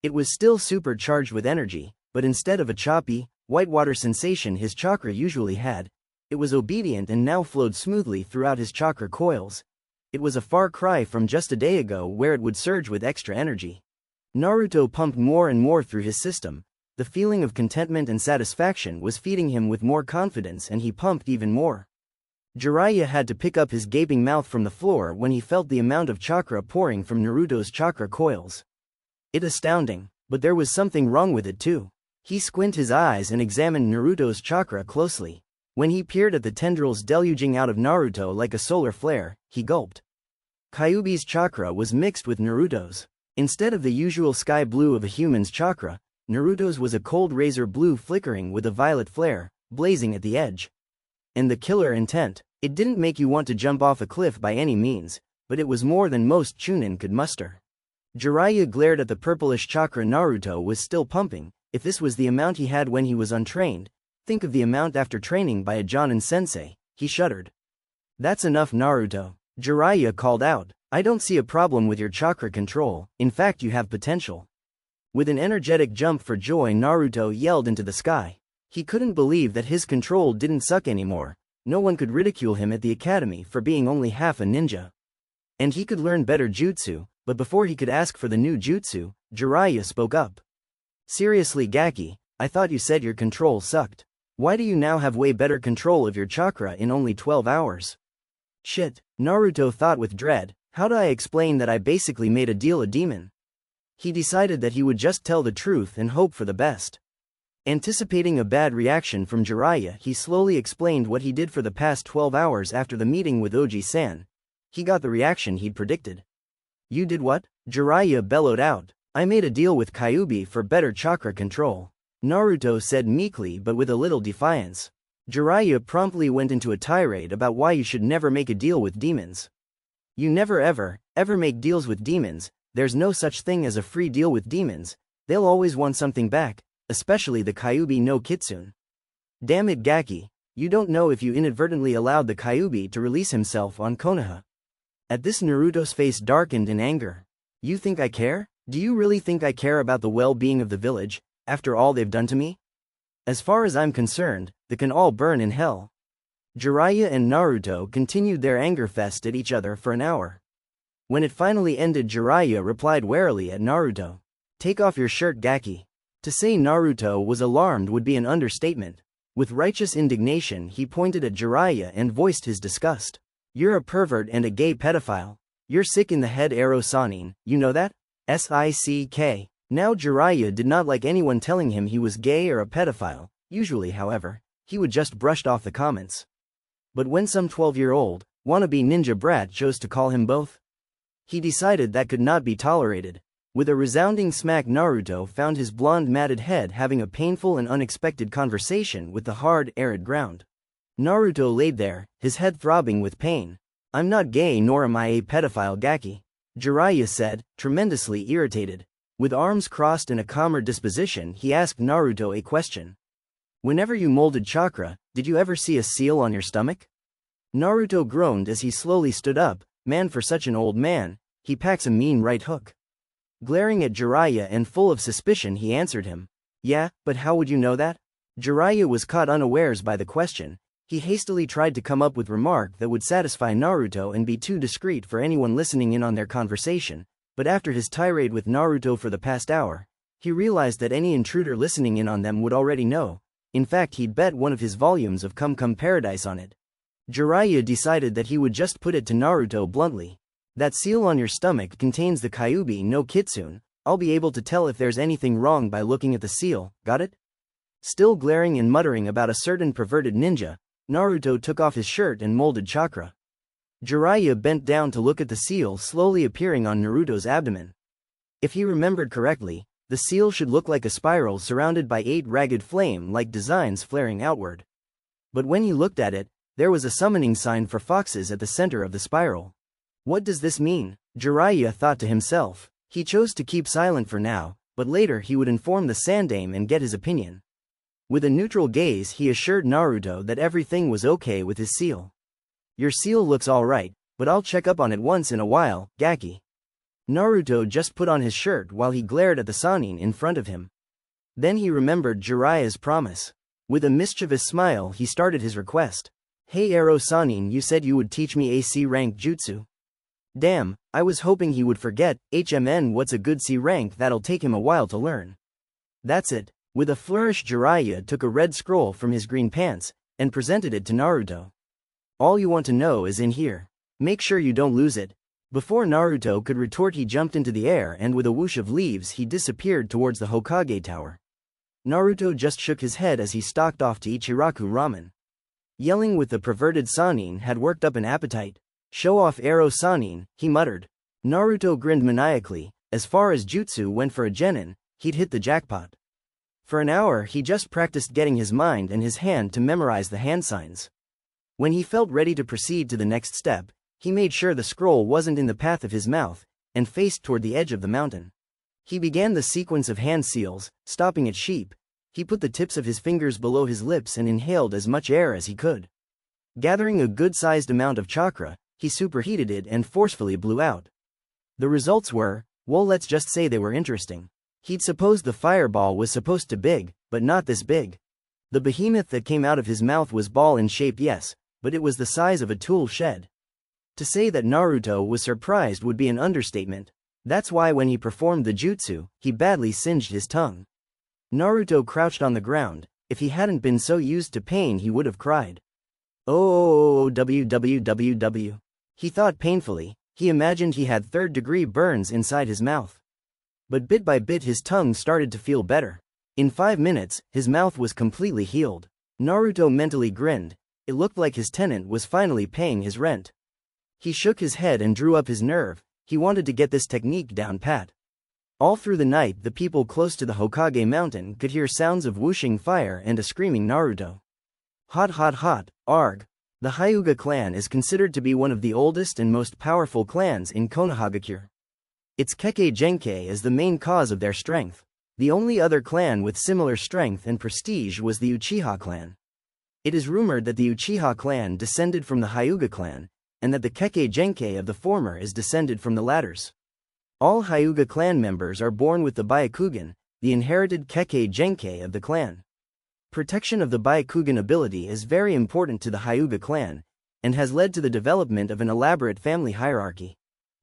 It was still supercharged with energy, but instead of a choppy, whitewater sensation his chakra usually had, it was obedient and now flowed smoothly throughout his chakra coils. It was a far cry from just a day ago where it would surge with extra energy. Naruto pumped more and more through his system. The feeling of contentment and satisfaction was feeding him with more confidence and he pumped even more. Jiraiya had to pick up his gaping mouth from the floor when he felt the amount of chakra pouring from Naruto's chakra coils. It astounding, but there was something wrong with it too. He squinted his eyes and examined Naruto's chakra closely. When he peered at the tendrils deluging out of Naruto like a solar flare, he gulped. Kyuubi's chakra was mixed with Naruto's. Instead of the usual sky blue of a human's chakra, Naruto's was a cold razor blue flickering with a violet flare, blazing at the edge. And the killer intent, it didn't make you want to jump off a cliff by any means, but it was more than most chunin could muster. Jiraiya glared at the purplish chakra Naruto was still pumping. If this was the amount he had when he was untrained, think of the amount after training by a Jonin sensei, he shuddered. That's enough Naruto, Jiraiya called out. I don't see a problem with your chakra control, in fact you have potential. With an energetic jump for joy Naruto yelled into the sky. He couldn't believe that his control didn't suck anymore. No one could ridicule him at the academy for being only half a ninja. And he could learn better jutsu, but before he could ask for the new jutsu, Jiraiya spoke up. Seriously Gaki, I thought you said your control sucked. Why do you now have way better control of your chakra in only 12 hours? Shit, Naruto thought with dread. How do I explain that I basically made a deal a demon? He decided that he would just tell the truth and hope for the best. Anticipating a bad reaction from Jiraiya, he slowly explained what he did for the past 12 hours after the meeting with Oji-san. He got the reaction he'd predicted. You did what? Jiraiya bellowed out. I made a deal with Kyuubi for better chakra control. Naruto said meekly but with a little defiance. Jiraiya promptly went into a tirade about why you should never make a deal with demons. You never ever make deals with demons, there's no such thing as a free deal with demons, they'll always want something back, especially the Kyuubi no Kitsune. Damn it Gaki, you don't know if you inadvertently allowed the Kyuubi to release himself on Konoha. At this Naruto's face darkened in anger. You think I care? Do you really think I care about the well-being of the village, after all they've done to me? As far as I'm concerned, they can all burn in hell. Jiraiya and Naruto continued their anger fest at each other for an hour. When it finally ended Jiraiya replied warily at Naruto. Take off your shirt Gaki. To say Naruto was alarmed would be an understatement. With righteous indignation he pointed at Jiraiya and voiced his disgust. You're a pervert and a gay pedophile. You're sick in the head Ero Sannin, you know that? Sick. Now Jiraiya did not like anyone telling him he was gay or a pedophile. Usually, however, he would just brush off the comments. But when some 12-year-old, wannabe ninja brat chose to call him both, he decided that could not be tolerated. With a resounding smack, Naruto found his blonde matted head having a painful and unexpected conversation with the hard, arid ground. Naruto laid there, his head throbbing with pain. "I'm not gay nor am I a pedophile, Gaki," Jiraiya said, tremendously irritated. With arms crossed and a calmer disposition, he asked Naruto a question. "Whenever you molded chakra, did you ever see a seal on your stomach?" Naruto groaned as he slowly stood up. Man, for such an old man, he packs a mean right hook. Glaring at Jiraiya and full of suspicion, he answered him. "Yeah, but how would you know that?" Jiraiya was caught unawares by the question. He hastily tried to come up with a remark that would satisfy Naruto and be too discreet for anyone listening in on their conversation, but after his tirade with Naruto for the past hour, he realized that any intruder listening in on them would already know. In fact, he'd bet one of his volumes of Come Paradise on it. Jiraiya decided that he would just put it to Naruto bluntly. "That seal on your stomach contains the Kyuubi no Kitsune. I'll be able to tell if there's anything wrong by looking at the seal, got it?" Still glaring and muttering about a certain perverted ninja, Naruto took off his shirt and molded chakra. Jiraiya bent down to look at the seal slowly appearing on Naruto's abdomen. If he remembered correctly, the seal should look like a spiral surrounded by 8 ragged flame-like designs flaring outward. But when he looked at it, there was a summoning sign for foxes at the center of the spiral. What does this mean? Jiraiya thought to himself. He chose to keep silent for now, but later he would inform the Sandaime and get his opinion. With a neutral gaze, he assured Naruto that everything was okay with his seal. "Your seal looks alright, but I'll check up on it once in a while, Gaki." Naruto just put on his shirt while he glared at the Sannin in front of him. Then he remembered Jiraiya's promise. With a mischievous smile, he started his request. "Hey Ero Sannin, you said you would teach me a C-rank jutsu. Damn, I was hoping he would forget. What's a good C rank that'll take him a while to learn?" "That's it." With a flourish, Jiraiya took a red scroll from his green pants and presented it to Naruto. "All you want to know is in here. Make sure you don't lose it." Before Naruto could retort, he jumped into the air and with a whoosh of leaves he disappeared towards the Hokage Tower. Naruto just shook his head as he stalked off to Ichiraku Ramen. Yelling with the perverted Sannin had worked up an appetite. "Show off Ero Sannin," he muttered. Naruto grinned maniacally. As far as jutsu went for a genin, he'd hit the jackpot. For an hour he just practiced getting his mind and his hand to memorize the hand signs. When he felt ready to proceed to the next step, he made sure the scroll wasn't in the path of his mouth, and faced toward the edge of the mountain. He began the sequence of hand seals, stopping at sheep. He put the tips of his fingers below his lips and inhaled as much air as he could. Gathering a good-sized amount of chakra, he superheated it and forcefully blew out. The results were, well, let's just say they were interesting. He'd supposed the fireball was supposed to big, but not this big. The behemoth that came out of his mouth was ball in shape, yes, but it was the size of a tool shed. To say that Naruto was surprised would be an understatement. That's why when he performed the jutsu, he badly singed his tongue. Naruto crouched on the ground. If he hadn't been so used to pain, he would have cried. Oh, www. He thought painfully. He imagined he had third-degree burns inside his mouth. But bit by bit his tongue started to feel better. In 5 minutes, his mouth was completely healed. Naruto mentally grinned. It looked like his tenant was finally paying his rent. He shook his head and drew up his nerve. He wanted to get this technique down pat. All through the night, the people close to the Hokage mountain could hear sounds of whooshing fire and a screaming Naruto. Hot hot hot, arg. The Hyuga clan is considered to be one of the oldest and most powerful clans in Konohagakure. Its Kekkei Genkai is the main cause of their strength. The only other clan with similar strength and prestige was the Uchiha clan. It is rumored that the Uchiha clan descended from the Hyuga clan, and that the Kekkei Genkai of the former is descended from the latter's. All Hyuga clan members are born with the Byakugan, the inherited Kekkei Genkai of the clan. Protection of the Byakugan ability is very important to the Hyuga clan, and has led to the development of an elaborate family hierarchy.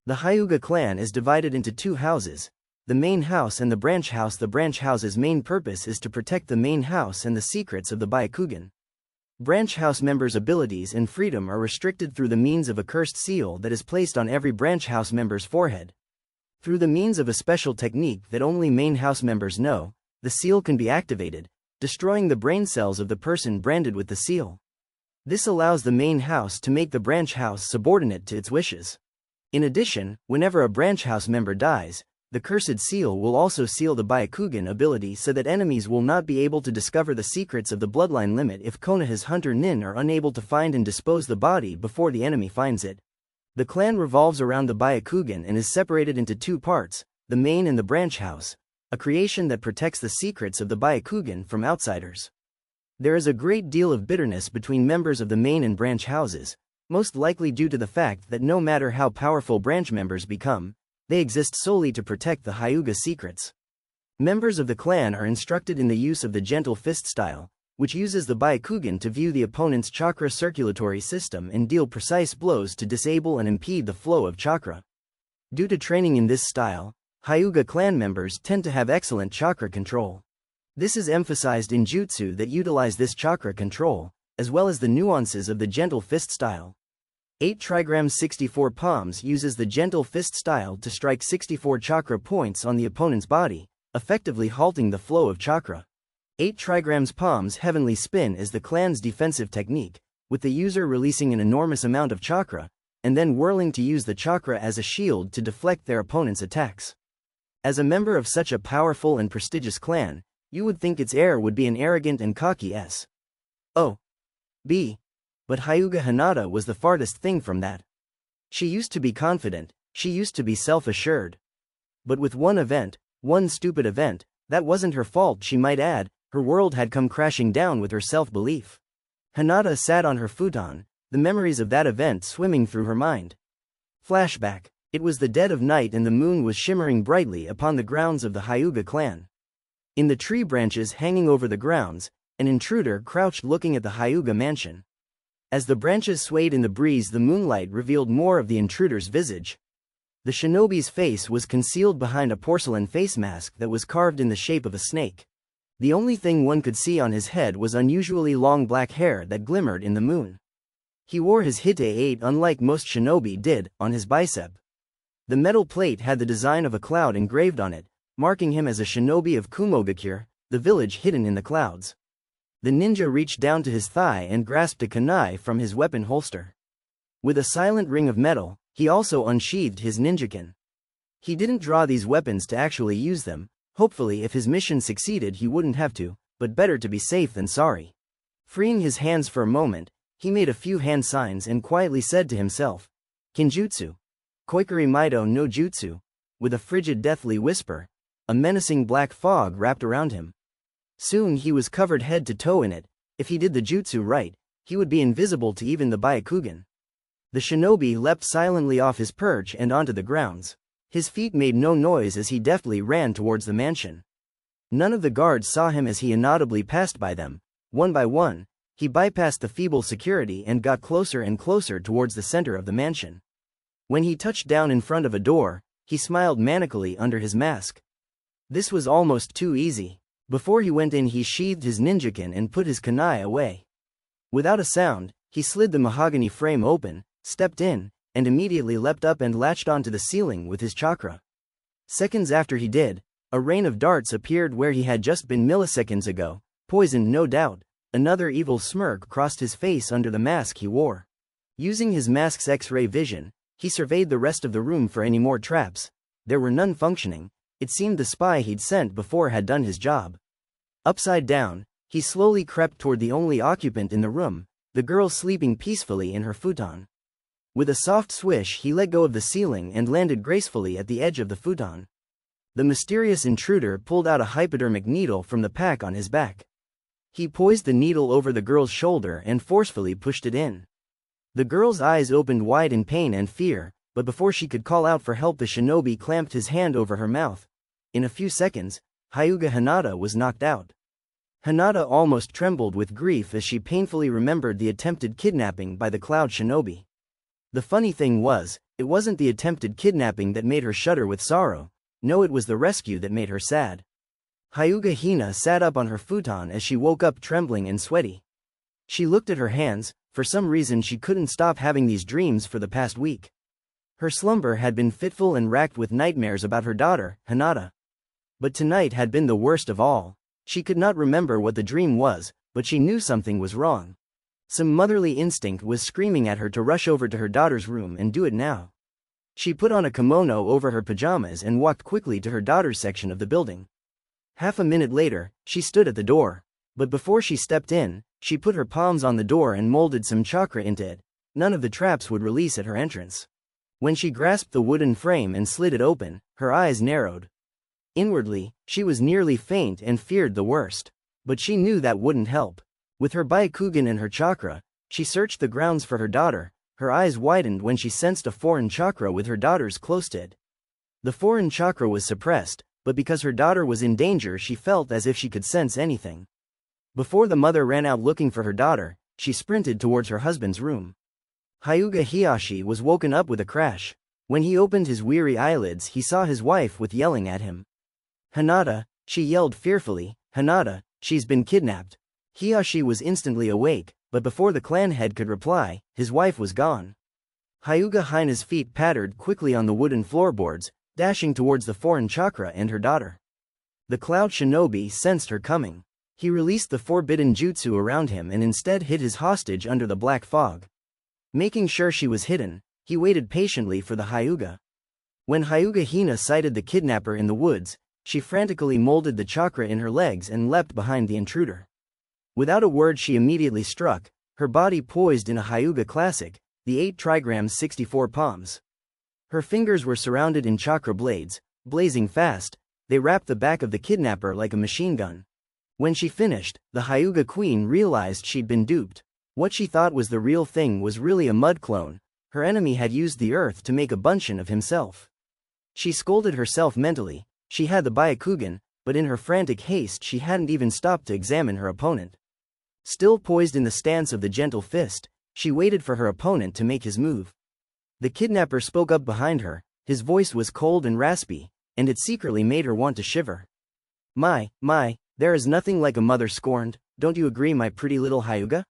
The Hyuga clan is divided into 2 houses, the main house and the branch house. The branch house's main purpose is to protect the main house and the secrets of the Byakugan. Branch house members' abilities and freedom are restricted through the means of a cursed seal that is placed on every branch house member's forehead. Through the means of a special technique that only main house members know, the seal can be activated, destroying the brain cells of the person branded with the seal. This allows the main house to make the branch house subordinate to its wishes. In addition, whenever a branch house member dies, the cursed seal will also seal the Byakugan ability so that enemies will not be able to discover the secrets of the bloodline limit if Konoha's hunter Nin are unable to find and dispose the body before the enemy finds it. The clan revolves around the Byakugan and is separated into two parts, the main and the branch house, a creation that protects the secrets of the Byakugan from outsiders. There is a great deal of bitterness between members of the main and branch houses, most likely due to the fact that no matter how powerful branch members become, they exist solely to protect the Hyuga secrets. Members of the clan are instructed in the use of the gentle fist style, which uses the Byakugan to view the opponent's chakra circulatory system and deal precise blows to disable and impede the flow of chakra. Due to training in this style, Hyuga clan members tend to have excellent chakra control. This is emphasized in jutsu that utilize this chakra control, as well as the nuances of the gentle fist style. 8 trigrams 64 palms uses the gentle fist style to strike 64 chakra points on the opponent's body, effectively halting the flow of chakra. 8 trigrams palms heavenly spin is the clan's defensive technique, with the user releasing an enormous amount of chakra, and then whirling to use the chakra as a shield to deflect their opponent's attacks. As a member of such a powerful and prestigious clan, you would think its heir would be an arrogant and cocky S.O.B. But Hyuga Hinata was the farthest thing from that. She used to be confident, she used to be self-assured. But with one stupid event, that wasn't her fault, she might add, her world had come crashing down with her self-belief. Hinata sat on her futon, the memories of that event swimming through her mind. Flashback. It was the dead of night and the moon was shimmering brightly upon the grounds of the Hyuga clan. In the tree branches hanging over the grounds, an intruder crouched looking at the Hyuga mansion. As the branches swayed in the breeze, the moonlight revealed more of the intruder's visage. The shinobi's face was concealed behind a porcelain face mask that was carved in the shape of a snake. The only thing one could see on his head was unusually long black hair that glimmered in the moon. He wore his Hite 8 unlike most shinobi did, on his bicep. The metal plate had the design of a cloud engraved on it, marking him as a shinobi of Kumogakure, the village hidden in the clouds. The ninja reached down to his thigh and grasped a kunai from his weapon holster. With a silent ring of metal, he also unsheathed his ninjakin. He didn't draw these weapons to actually use them, hopefully if his mission succeeded he wouldn't have to, but better to be safe than sorry. Freeing his hands for a moment, he made a few hand signs and quietly said to himself, Kinjutsu. Koikuri Maido no Jutsu. With a frigid deathly whisper, a menacing black fog wrapped around him. Soon he was covered head to toe in it. If he did the jutsu right, he would be invisible to even the Byakugan. The shinobi leapt silently off his perch and onto the grounds. His feet made no noise as he deftly ran towards the mansion. None of the guards saw him as he inaudibly passed by them. One by one, he bypassed the feeble security and got closer and closer towards the center of the mansion. When he touched down in front of a door, he smiled manically under his mask. This was almost too easy. Before he went in, he sheathed his ninjakin and put his kunai away. Without a sound, he slid the mahogany frame open, stepped in, and immediately leapt up and latched onto the ceiling with his chakra. Seconds after he did, a rain of darts appeared where he had just been milliseconds ago, poisoned no doubt. Another evil smirk crossed his face under the mask he wore. Using his mask's X-ray vision, he surveyed the rest of the room for any more traps. There were none functioning. It seemed the spy he'd sent before had done his job. Upside down, he slowly crept toward the only occupant in the room, the girl sleeping peacefully in her futon. With a soft swish, he let go of the ceiling and landed gracefully at the edge of the futon. The mysterious intruder pulled out a hypodermic needle from the pack on his back. He poised the needle over the girl's shoulder and forcefully pushed it in. The girl's eyes opened wide in pain and fear, but before she could call out for help, the shinobi clamped his hand over her mouth. In a few seconds, Hyuga Hinata was knocked out. Hinata almost trembled with grief as she painfully remembered the attempted kidnapping by the Cloud Shinobi. The funny thing was, it wasn't the attempted kidnapping that made her shudder with sorrow. No, it was the rescue that made her sad. Hyuga Hina sat up on her futon as she woke up trembling and sweaty. She looked at her hands. For some reason she couldn't stop having these dreams for the past week. Her slumber had been fitful and racked with nightmares about her daughter, Hinata. But tonight had been the worst of all. She could not remember what the dream was, but she knew something was wrong. Some motherly instinct was screaming at her to rush over to her daughter's room and do it now. She put on a kimono over her pajamas and walked quickly to her daughter's section of the building. Half a minute later, she stood at the door. But before she stepped in, she put her palms on the door and molded some chakra into it. None of the traps would release at her entrance. When she grasped the wooden frame and slid it open, her eyes narrowed. Inwardly, she was nearly faint and feared the worst. But she knew that wouldn't help. With her Byakugan and her chakra, she searched the grounds for her daughter. Her eyes widened when she sensed a foreign chakra with her daughter's close to it. The foreign chakra was suppressed, but because her daughter was in danger she felt as if she could sense anything. Before the mother ran out looking for her daughter, she sprinted towards her husband's room. Hyuga Hiyashi was woken up with a crash. When he opened his weary eyelids he saw his wife with yelling at him. "Hinata," she yelled fearfully, "Hinata, she's been kidnapped." Hiyashi was instantly awake, but before the clan head could reply, his wife was gone. Hyuga Hina's feet pattered quickly on the wooden floorboards, dashing towards the foreign chakra and her daughter. The cloud shinobi sensed her coming. He released the forbidden jutsu around him and instead hid his hostage under the black fog. Making sure she was hidden, he waited patiently for the Hyuga. When Hyuga Hina sighted the kidnapper in the woods, she frantically molded the chakra in her legs and leapt behind the intruder. Without a word she immediately struck, her body poised in a Hyuga classic, the 8 trigrams 64 palms. Her fingers were surrounded in chakra blades, blazing fast, they wrapped the back of the kidnapper like a machine gun. When she finished, the Hyuga queen realized she'd been duped. What she thought was the real thing was really a mud clone. Her enemy had used the earth to make a bunchen of himself. She scolded herself mentally. She had the Byakugan, but in her frantic haste she hadn't even stopped to examine her opponent. Still poised in the stance of the gentle fist, she waited for her opponent to make his move. The kidnapper spoke up behind her, his voice was cold and raspy, and it secretly made her want to shiver. My, there is nothing like a mother scorned, don't you agree, my pretty little Hyuga?"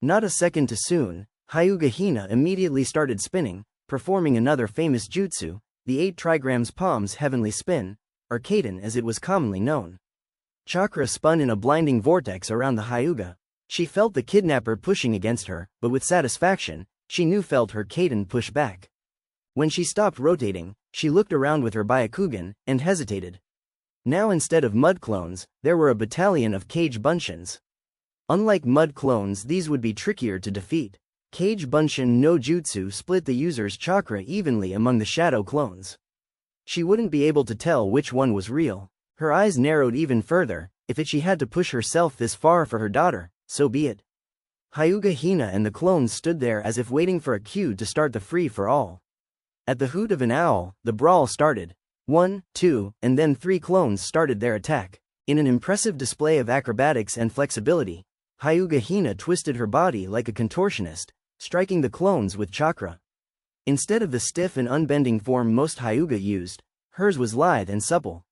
Not a second too soon, Hyuga Hina immediately started spinning, performing another famous jutsu, the 8 trigrams palms heavenly spin, or Kaiden as it was commonly known. Chakra spun in a blinding vortex around the Hyuga. She felt the kidnapper pushing against her, but with satisfaction, she felt her Kaiden push back. When she stopped rotating, she looked around with her Byakugan, and hesitated. Now instead of mud clones, there were a battalion of cage bunshins. Unlike mud clones, these would be trickier to defeat. Cage bunshin no jutsu split the user's chakra evenly among the shadow clones. She wouldn't be able to tell which one was real. Her eyes narrowed even further. If she had to push herself this far for her daughter, so be it. Hyuga Hina and the clones stood there as if waiting for a cue to start the free-for-all. At the hoot of an owl, the brawl started. 1, 2, and then 3 clones started their attack. In an impressive display of acrobatics and flexibility, Hyuga Hina twisted her body like a contortionist, striking the clones with chakra. Instead of the stiff and unbending form most Hyuga used, hers was lithe and supple.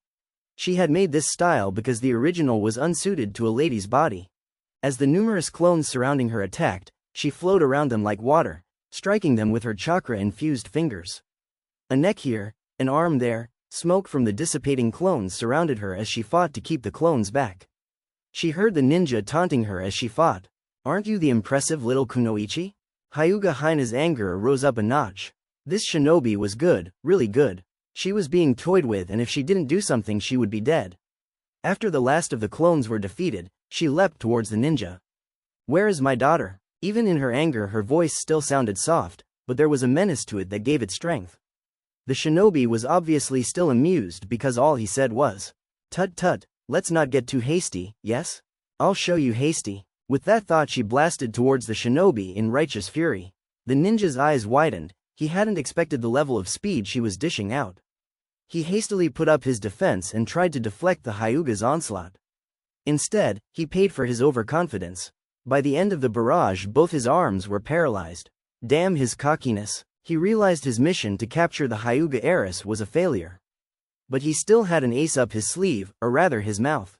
She had made this style because the original was unsuited to a lady's body. As the numerous clones surrounding her attacked, she flowed around them like water, striking them with her chakra-infused fingers. A neck here, an arm there, smoke from the dissipating clones surrounded her as she fought to keep the clones back. She heard the ninja taunting her as she fought. "Aren't you the impressive little kunoichi?" Hyuga Hina's anger rose up a notch. This shinobi was good, really good. She was being toyed with, and if she didn't do something she would be dead. After the last of the clones were defeated, she leapt towards the ninja. "Where is my daughter?" Even in her anger her voice still sounded soft, but there was a menace to it that gave it strength. The shinobi was obviously still amused because all he said was, "Tut tut, let's not get too hasty, yes? I'll show you hasty." With that thought she blasted towards the shinobi in righteous fury. The ninja's eyes widened. He hadn't expected the level of speed she was dishing out. He hastily put up his defense and tried to deflect the Hyuga's onslaught. Instead, he paid for his overconfidence. By the end of the barrage both his arms were paralyzed. Damn his cockiness. He realized his mission to capture the Hyuga heiress was a failure. But he still had an ace up his sleeve, or rather his mouth.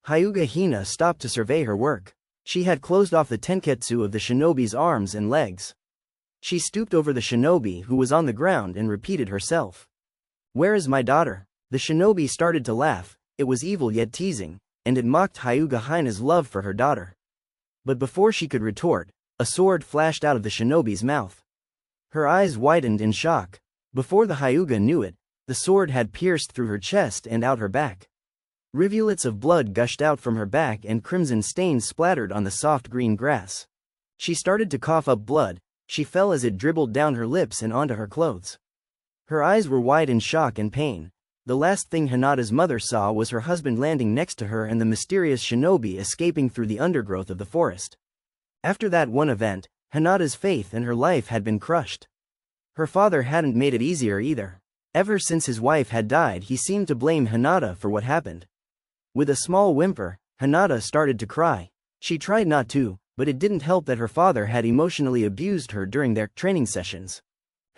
Hyuga Hina stopped to survey her work. She had closed off the tenketsu of the shinobi's arms and legs. She stooped over the shinobi who was on the ground and repeated herself. "Where is my daughter?" The shinobi started to laugh. It was evil yet teasing, and it mocked Hyuga Hina's love for her daughter. But before she could retort, a sword flashed out of the shinobi's mouth. Her eyes widened in shock. Before the Hyuga knew it, the sword had pierced through her chest and out her back. Rivulets of blood gushed out from her back and crimson stains splattered on the soft green grass. She started to cough up blood. She fell as it dribbled down her lips and onto her clothes. Her eyes were wide in shock and pain. The last thing Hinata's mother saw was her husband landing next to her and the mysterious shinobi escaping through the undergrowth of the forest. After that one event, Hinata's faith in her life had been crushed. Her father hadn't made it easier either. Ever since his wife had died, he seemed to blame Hinata for what happened. With a small whimper, Hinata started to cry. She tried not to, but it didn't help that her father had emotionally abused her during their training sessions.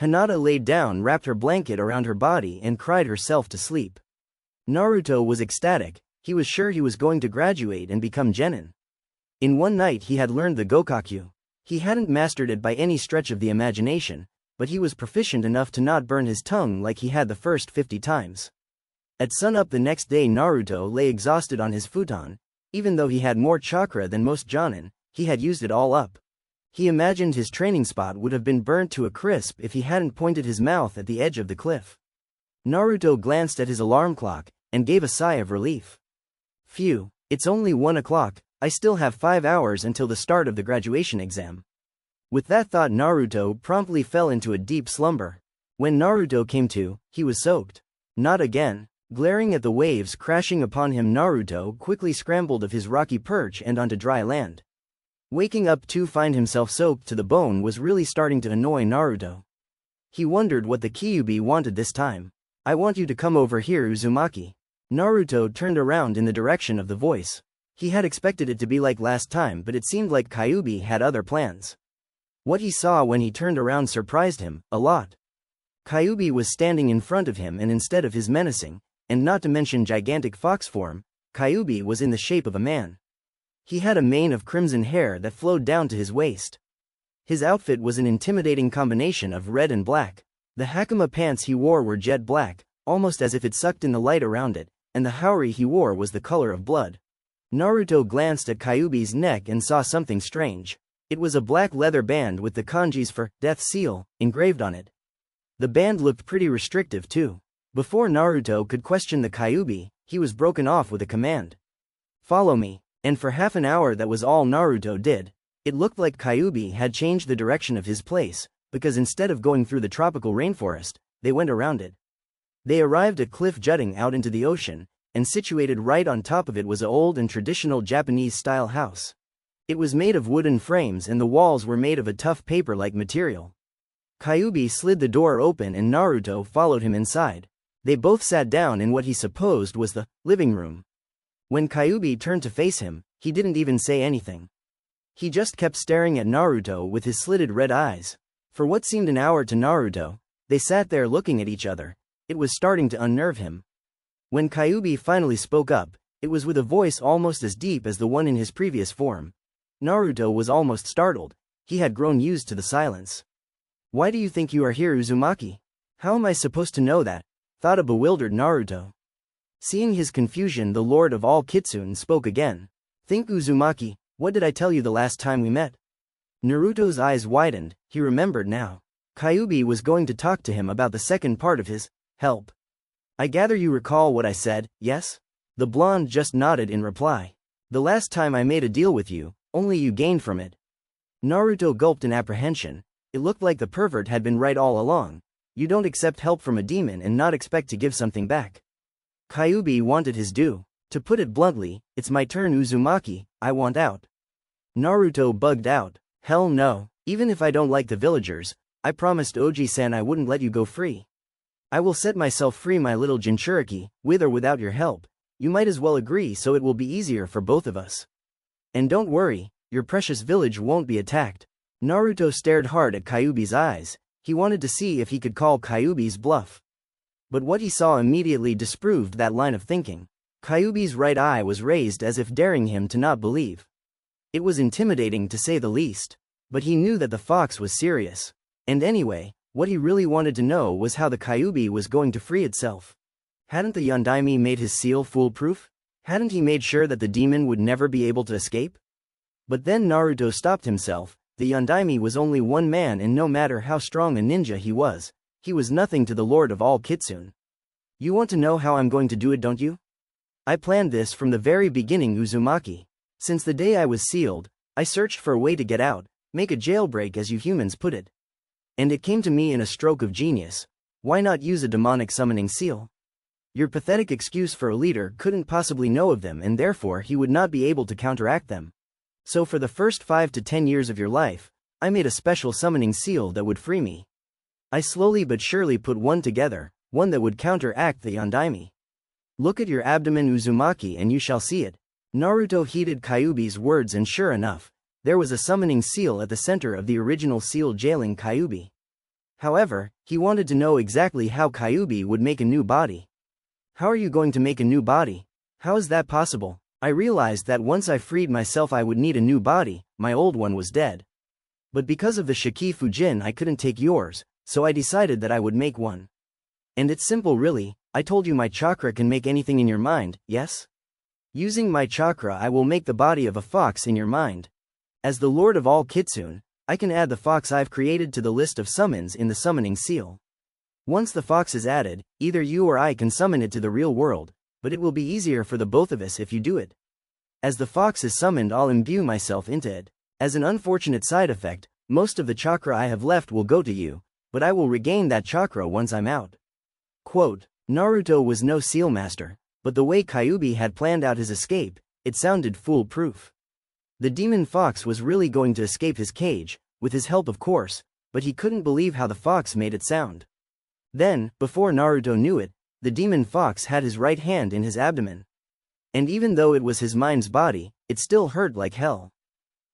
Hinata laid down, wrapped her blanket around her body and cried herself to sleep. Naruto was ecstatic. He was sure he was going to graduate and become genin. In one night he had learned the Gokakyu. He hadn't mastered it by any stretch of the imagination, but he was proficient enough to not burn his tongue like he had the first 50 times. At sunup the next day Naruto lay exhausted on his futon. Even though he had more chakra than most jonin, he had used it all up. He imagined his training spot would have been burnt to a crisp if he hadn't pointed his mouth at the edge of the cliff. Naruto glanced at his alarm clock and gave a sigh of relief. Phew, it's only 1 o'clock, I still have 5 hours until the start of the graduation exam. With that thought Naruto promptly fell into a deep slumber. When Naruto came to, he was soaked. Not again. Glaring at the waves crashing upon him, Naruto quickly scrambled off his rocky perch and onto dry land. Waking up to find himself soaked to the bone was really starting to annoy Naruto. He wondered what the Kyuubi wanted this time. "I want you to come over here, Uzumaki." Naruto turned around in the direction of the voice. He had expected it to be like last time, but it seemed like Kyuubi had other plans. What he saw when he turned around surprised him a lot. Kyuubi was standing in front of him, and instead of his menacing, and not to mention gigantic fox form, Kyuubi was in the shape of a man. He had a mane of crimson hair that flowed down to his waist. His outfit was an intimidating combination of red and black. The hakama pants he wore were jet black, almost as if it sucked in the light around it, and the haori he wore was the color of blood. Naruto glanced at Kyuubi's neck and saw something strange. It was a black leather band with the kanjis for Death Seal engraved on it. The band looked pretty restrictive too. Before Naruto could question the Kyuubi, he was broken off with a command. "Follow me." And for half an hour that was all Naruto did. It looked like Kyuubi had changed the direction of his place, because instead of going through the tropical rainforest, they went around it. They arrived at a cliff jutting out into the ocean, and situated right on top of it was an old and traditional Japanese-style house. It was made of wooden frames and the walls were made of a tough paper-like material. Kyuubi slid the door open and Naruto followed him inside. They both sat down in what he supposed was the living room. When Kyuubi turned to face him, he didn't even say anything. He just kept staring at Naruto with his slitted red eyes. For what seemed an hour to Naruto, they sat there looking at each other. It was starting to unnerve him. When Kyuubi finally spoke up, it was with a voice almost as deep as the one in his previous form. Naruto was almost startled. He had grown used to the silence. "Why do you think you are here, Uzumaki?" "How am I supposed to know that?" thought a bewildered Naruto. Seeing his confusion, the Lord of all Kitsune spoke again. "Think, Uzumaki, what did I tell you the last time we met?" Naruto's eyes widened. He remembered now. Kyuubi was going to talk to him about the second part of his help. "I gather you recall what I said, yes?" The blonde just nodded in reply. "The last time I made a deal with you, only you gained from it." Naruto gulped in apprehension. It looked like the pervert had been right all along. You don't accept help from a demon and not expect to give something back. Kyuubi wanted his due. "To put it bluntly, it's my turn, Uzumaki, I want out." Naruto bugged out. "Hell no, even if I don't like the villagers, I promised Oji-san I wouldn't let you go free. I will set myself free, my little Jinchuriki, with or without your help. You might as well agree so it will be easier for both of us. And don't worry, your precious village won't be attacked." Naruto stared hard at Kyuubi's eyes. He wanted to see if he could call Kyuubi's bluff. But what he saw immediately disproved that line of thinking. Kyuubi's right eye was raised as if daring him to not believe. It was intimidating to say the least. But he knew that the fox was serious. And anyway, what he really wanted to know was how the Kyuubi was going to free itself. Hadn't the Yondaime made his seal foolproof? Hadn't he made sure that the demon would never be able to escape? But then Naruto stopped himself. The Yondaime was only one man, and no matter how strong a ninja he was nothing to the Lord of all Kitsune. You want to know how I'm going to do it, don't you? I planned this from the very beginning, Uzumaki. Since the day I was sealed, I searched for a way to get out, make a jailbreak as you humans put it. And it came to me in a stroke of genius. Why not use a demonic summoning seal? Your pathetic excuse for a leader couldn't possibly know of them, and therefore he would not be able to counteract them. So for the first 5 to 10 years of your life, I made a special summoning seal that would free me. I slowly but surely put one together, one that would counteract the Yondaime. Look at your abdomen, Uzumaki, and you shall see it. Naruto heeded Kyuubi's words, and sure enough, there was a summoning seal at the center of the original seal jailing Kyuubi. However, he wanted to know exactly how Kyuubi would make a new body. How are you going to make a new body? How is that possible? I realized that once I freed myself I would need a new body, my old one was dead. But because of the Shiki Fujin I couldn't take yours, so I decided that I would make one. And it's simple really, I told you my chakra can make anything in your mind, yes? Using my chakra I will make the body of a fox in your mind. As the Lord of all Kitsune, I can add the fox I've created to the list of summons in the summoning seal. Once the fox is added, either you or I can summon it to the real world, but it will be easier for the both of us if you do it. As the fox is summoned I'll imbue myself into it. As an unfortunate side effect, most of the chakra I have left will go to you, but I will regain that chakra once I'm out. Quote, Naruto was no seal master, but the way Kyuubi had planned out his escape, it sounded foolproof. The demon fox was really going to escape his cage, with his help of course, but he couldn't believe how the fox made it sound. Then, before Naruto knew it, the demon fox had his right hand in his abdomen. And even though it was his mind's body, it still hurt like hell.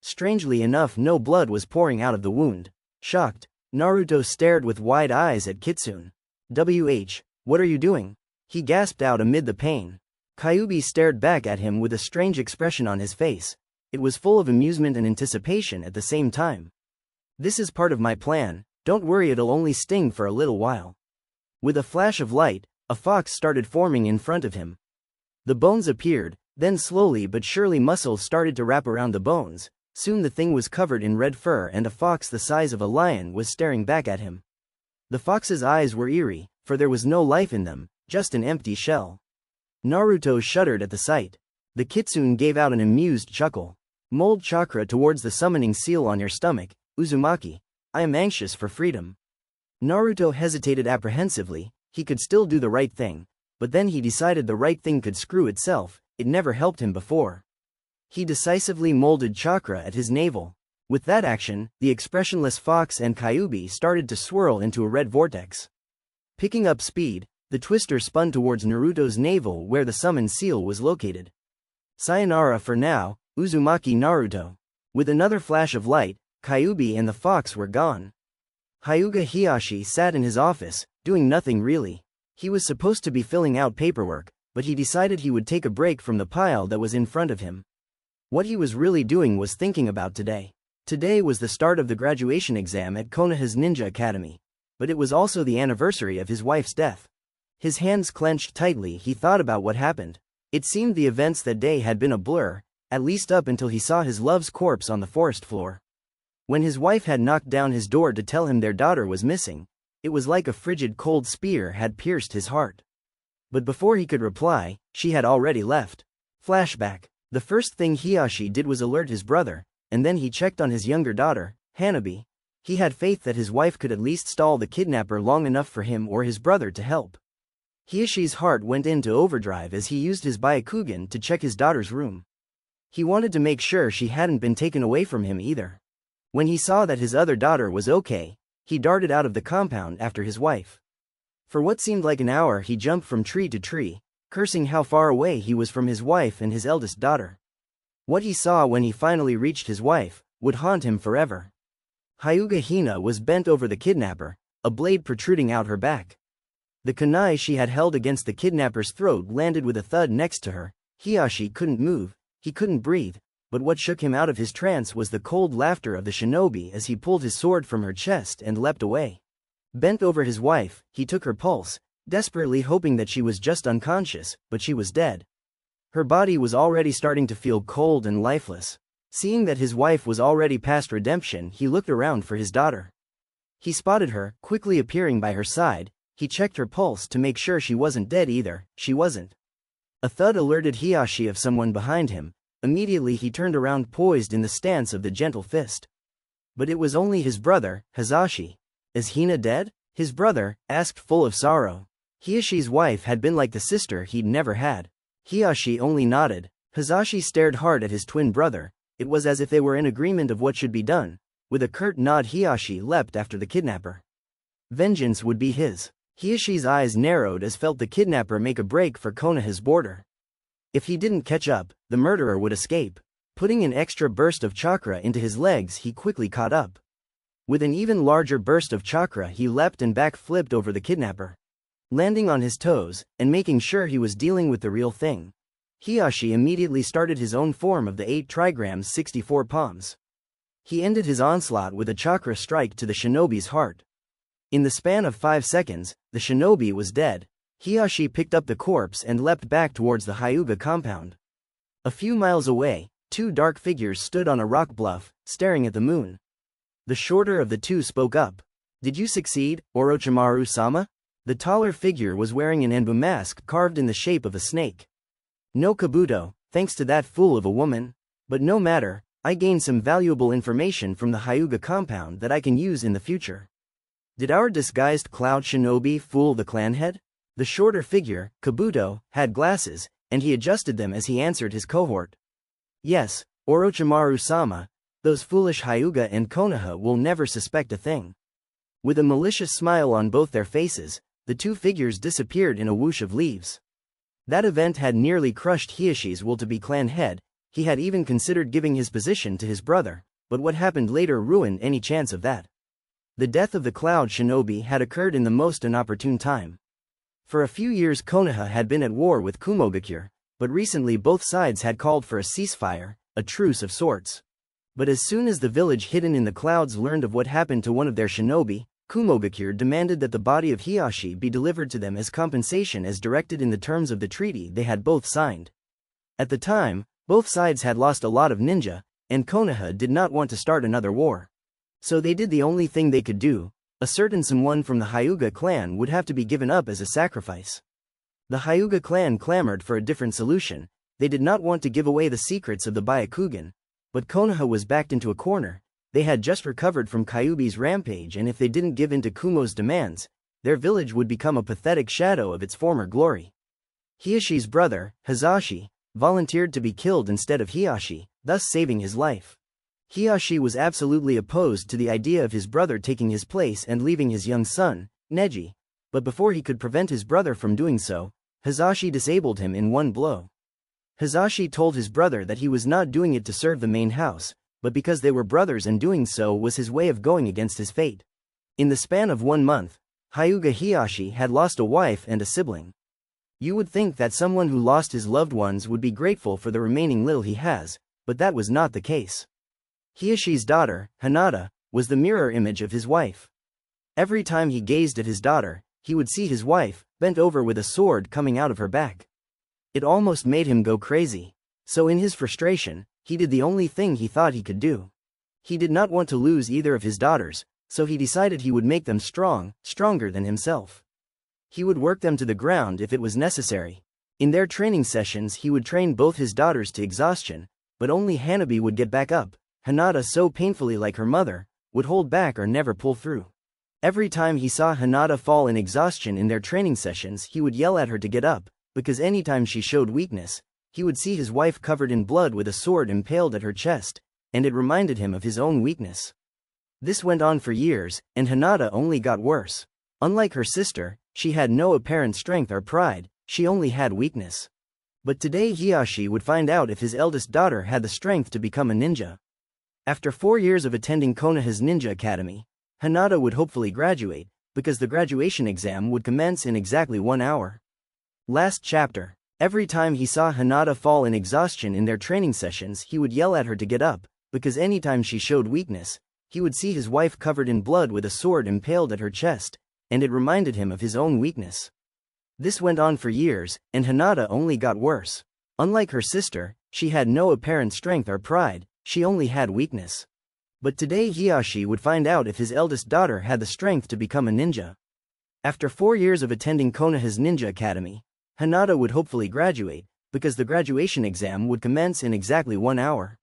Strangely enough, no blood was pouring out of the wound. Shocked, Naruto stared with wide eyes at Kitsune. What are you doing? He gasped out amid the pain. Kyuubi stared back at him with a strange expression on his face. It was full of amusement and anticipation at the same time. This is part of my plan, don't worry, it'll only sting for a little while. With a flash of light, a fox started forming in front of him. The bones appeared, then slowly but surely muscles started to wrap around the bones. Soon the thing was covered in red fur, and a fox the size of a lion was staring back at him. The fox's eyes were eerie, for there was no life in them, just an empty shell. Naruto shuddered at the sight. The Kitsune gave out an amused chuckle. Mold chakra towards the summoning seal on your stomach, Uzumaki. I am anxious for freedom. Naruto hesitated apprehensively. He could still do the right thing, but then he decided the right thing could screw itself, it never helped him before. He decisively molded chakra at his navel. With that action, the expressionless fox and Kyuubi started to swirl into a red vortex. Picking up speed, the twister spun towards Naruto's navel where the summon seal was located. Sayonara for now, Uzumaki Naruto. With another flash of light, Kyuubi and the fox were gone. Hyuga Hiyashi sat in his office, doing nothing really. He was supposed to be filling out paperwork, but he decided he would take a break from the pile that was in front of him. What he was really doing was thinking about today. Today was the start of the graduation exam at Konoha's Ninja Academy, but it was also the anniversary of his wife's death. His hands clenched tightly, he thought about what happened. It seemed the events that day had been a blur, at least up until he saw his love's corpse on the forest floor. When his wife had knocked down his door to tell him their daughter was missing, it was like a frigid cold spear had pierced his heart. But before he could reply, she had already left. Flashback. The first thing Hiyashi did was alert his brother, and then he checked on his younger daughter, Hanabi. He had faith that his wife could at least stall the kidnapper long enough for him or his brother to help. Hiyashi's heart went into overdrive as he used his Byakugan to check his daughter's room. He wanted to make sure she hadn't been taken away from him either. When he saw that his other daughter was okay, he darted out of the compound after his wife. For what seemed like an hour he jumped from tree to tree, cursing how far away he was from his wife and his eldest daughter. What he saw when he finally reached his wife would haunt him forever. Hyuga Hina was bent over the kidnapper, a blade protruding out her back. The kunai she had held against the kidnapper's throat landed with a thud next to her. Hiyashi couldn't move, he couldn't breathe, but what shook him out of his trance was the cold laughter of the shinobi as he pulled his sword from her chest and leapt away. Bent over his wife, he took her pulse, desperately hoping that she was just unconscious, but she was dead. Her body was already starting to feel cold and lifeless. Seeing that his wife was already past redemption, he looked around for his daughter. He spotted her, quickly appearing by her side. He checked her pulse to make sure she wasn't dead either. She wasn't. A thud alerted Hiyashi of someone behind him. Immediately he turned around, poised in the stance of the gentle fist. But it was only his brother, Hazashi. Is Hina dead? His brother asked, full of sorrow. Hiyashi's wife had been like the sister he'd never had. Hiyashi only nodded. Hazashi stared hard at his twin brother. It was as if they were in agreement of what should be done. With a curt nod, Hiyashi leapt after the kidnapper. Vengeance would be his. Hiyashi's eyes narrowed as felt the kidnapper make a break for Konoha's border. If he didn't catch up, the murderer would escape. Putting an extra burst of chakra into his legs, he quickly caught up. With an even larger burst of chakra, he leapt and back-flipped over the kidnapper, landing on his toes and making sure he was dealing with the real thing. Hiyashi immediately started his own form of the 8 trigrams 64 palms. He ended his onslaught with a chakra strike to the shinobi's heart. In the span of 5 seconds, the shinobi was dead. Hiyashi picked up the corpse and leapt back towards the Hyuga compound. A few miles away, 2 dark figures stood on a rock bluff, staring at the moon. The shorter of the two spoke up. Did you succeed, Orochimaru-sama? The taller figure was wearing an Enbu mask carved in the shape of a snake. No, Kabuto, thanks to that fool of a woman. But no matter, I gained some valuable information from the Hyuga compound that I can use in the future. Did our disguised cloud shinobi fool the clan head? The shorter figure, Kabuto, had glasses, and he adjusted them as he answered his cohort. Yes, Orochimaru-sama, those foolish Hyuga and Konoha will never suspect a thing. With a malicious smile on both their faces, the 2 figures disappeared in a whoosh of leaves. That event had nearly crushed Hiyashi's will to be clan head. He had even considered giving his position to his brother, but what happened later ruined any chance of that. The death of the Cloud Shinobi had occurred in the most inopportune time. For a few years Konoha had been at war with Kumogakure, but recently both sides had called for a ceasefire, a truce of sorts. But as soon as the village hidden in the clouds learned of what happened to one of their shinobi, Kumogakure demanded that the body of Hiyashi be delivered to them as compensation as directed in the terms of the treaty they had both signed. At the time, both sides had lost a lot of ninja, and Konoha did not want to start another war. So they did the only thing they could do. A certain someone from the Hyuga clan would have to be given up as a sacrifice. The Hyuga clan clamored for a different solution. They did not want to give away the secrets of the Byakugan, but Konoha was backed into a corner. They had just recovered from Kyuubi's rampage, and if they didn't give in to Kumo's demands, their village would become a pathetic shadow of its former glory. Hiyashi's brother, Hazashi, volunteered to be killed instead of Hiyashi, thus saving his life. Hiyashi was absolutely opposed to the idea of his brother taking his place and leaving his young son, Neji, but before he could prevent his brother from doing so, Hazashi disabled him in one blow. Hazashi told his brother that he was not doing it to serve the main house, but because they were brothers and doing so was his way of going against his fate. In the span of 1 month, Hyuga Hiyashi had lost a wife and a sibling. You would think that someone who lost his loved ones would be grateful for the remaining little he has, but that was not the case. Hiyashi's daughter, Hinata, was the mirror image of his wife. Every time he gazed at his daughter, he would see his wife, bent over with a sword coming out of her back. It almost made him go crazy. So in his frustration, he did the only thing he thought he could do. He did not want to lose either of his daughters, so he decided he would make them stronger than himself. He would work them to the ground if it was necessary. In their training sessions he would train both his daughters to exhaustion, but only Hanabi would get back up. Hinata, so painfully like her mother, would hold back or never pull through. Every time he saw Hinata fall in exhaustion in their training sessions, he would yell at her to get up, because anytime she showed weakness, he would see his wife covered in blood with a sword impaled at her chest, and it reminded him of his own weakness. This went on for years, and Hinata only got worse. Unlike her sister, she had no apparent strength or pride, she only had weakness. But today Hiyashi would find out if his eldest daughter had the strength to become a ninja. After 4 years of attending Konoha's Ninja Academy, Hinata would hopefully graduate, because the graduation exam would commence in exactly 1 hour. Last chapter. Every time he saw Hinata fall in exhaustion in their training sessions, he would yell at her to get up, because anytime she showed weakness, he would see his wife covered in blood with a sword impaled at her chest, and it reminded him of his own weakness. This went on for years, and Hinata only got worse. Unlike her sister, she had no apparent strength or pride, she only had weakness. But today Hiyashi would find out if his eldest daughter had the strength to become a ninja. After 4 years of attending Konoha's Ninja Academy, Hinata would hopefully graduate, because the graduation exam would commence in exactly 1 hour.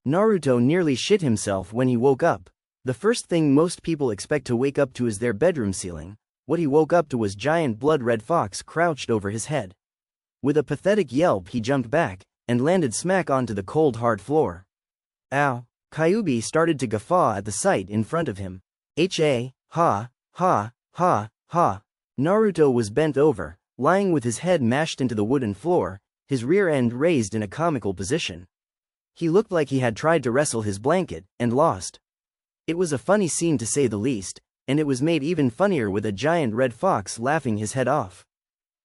Naruto nearly shit himself when he woke up. The first thing most people expect to wake up to is their bedroom ceiling. What he woke up to was giant blood-red fox crouched over his head. With a pathetic yelp he jumped back, and landed smack onto the cold hard floor. Ow! Kyuubi started to guffaw at the sight in front of him. Ha, ha, ha, ha. Naruto was bent over, lying with his head mashed into the wooden floor, his rear end raised in a comical position. He looked like he had tried to wrestle his blanket, and lost. It was a funny scene to say the least, and it was made even funnier with a giant red fox laughing his head off.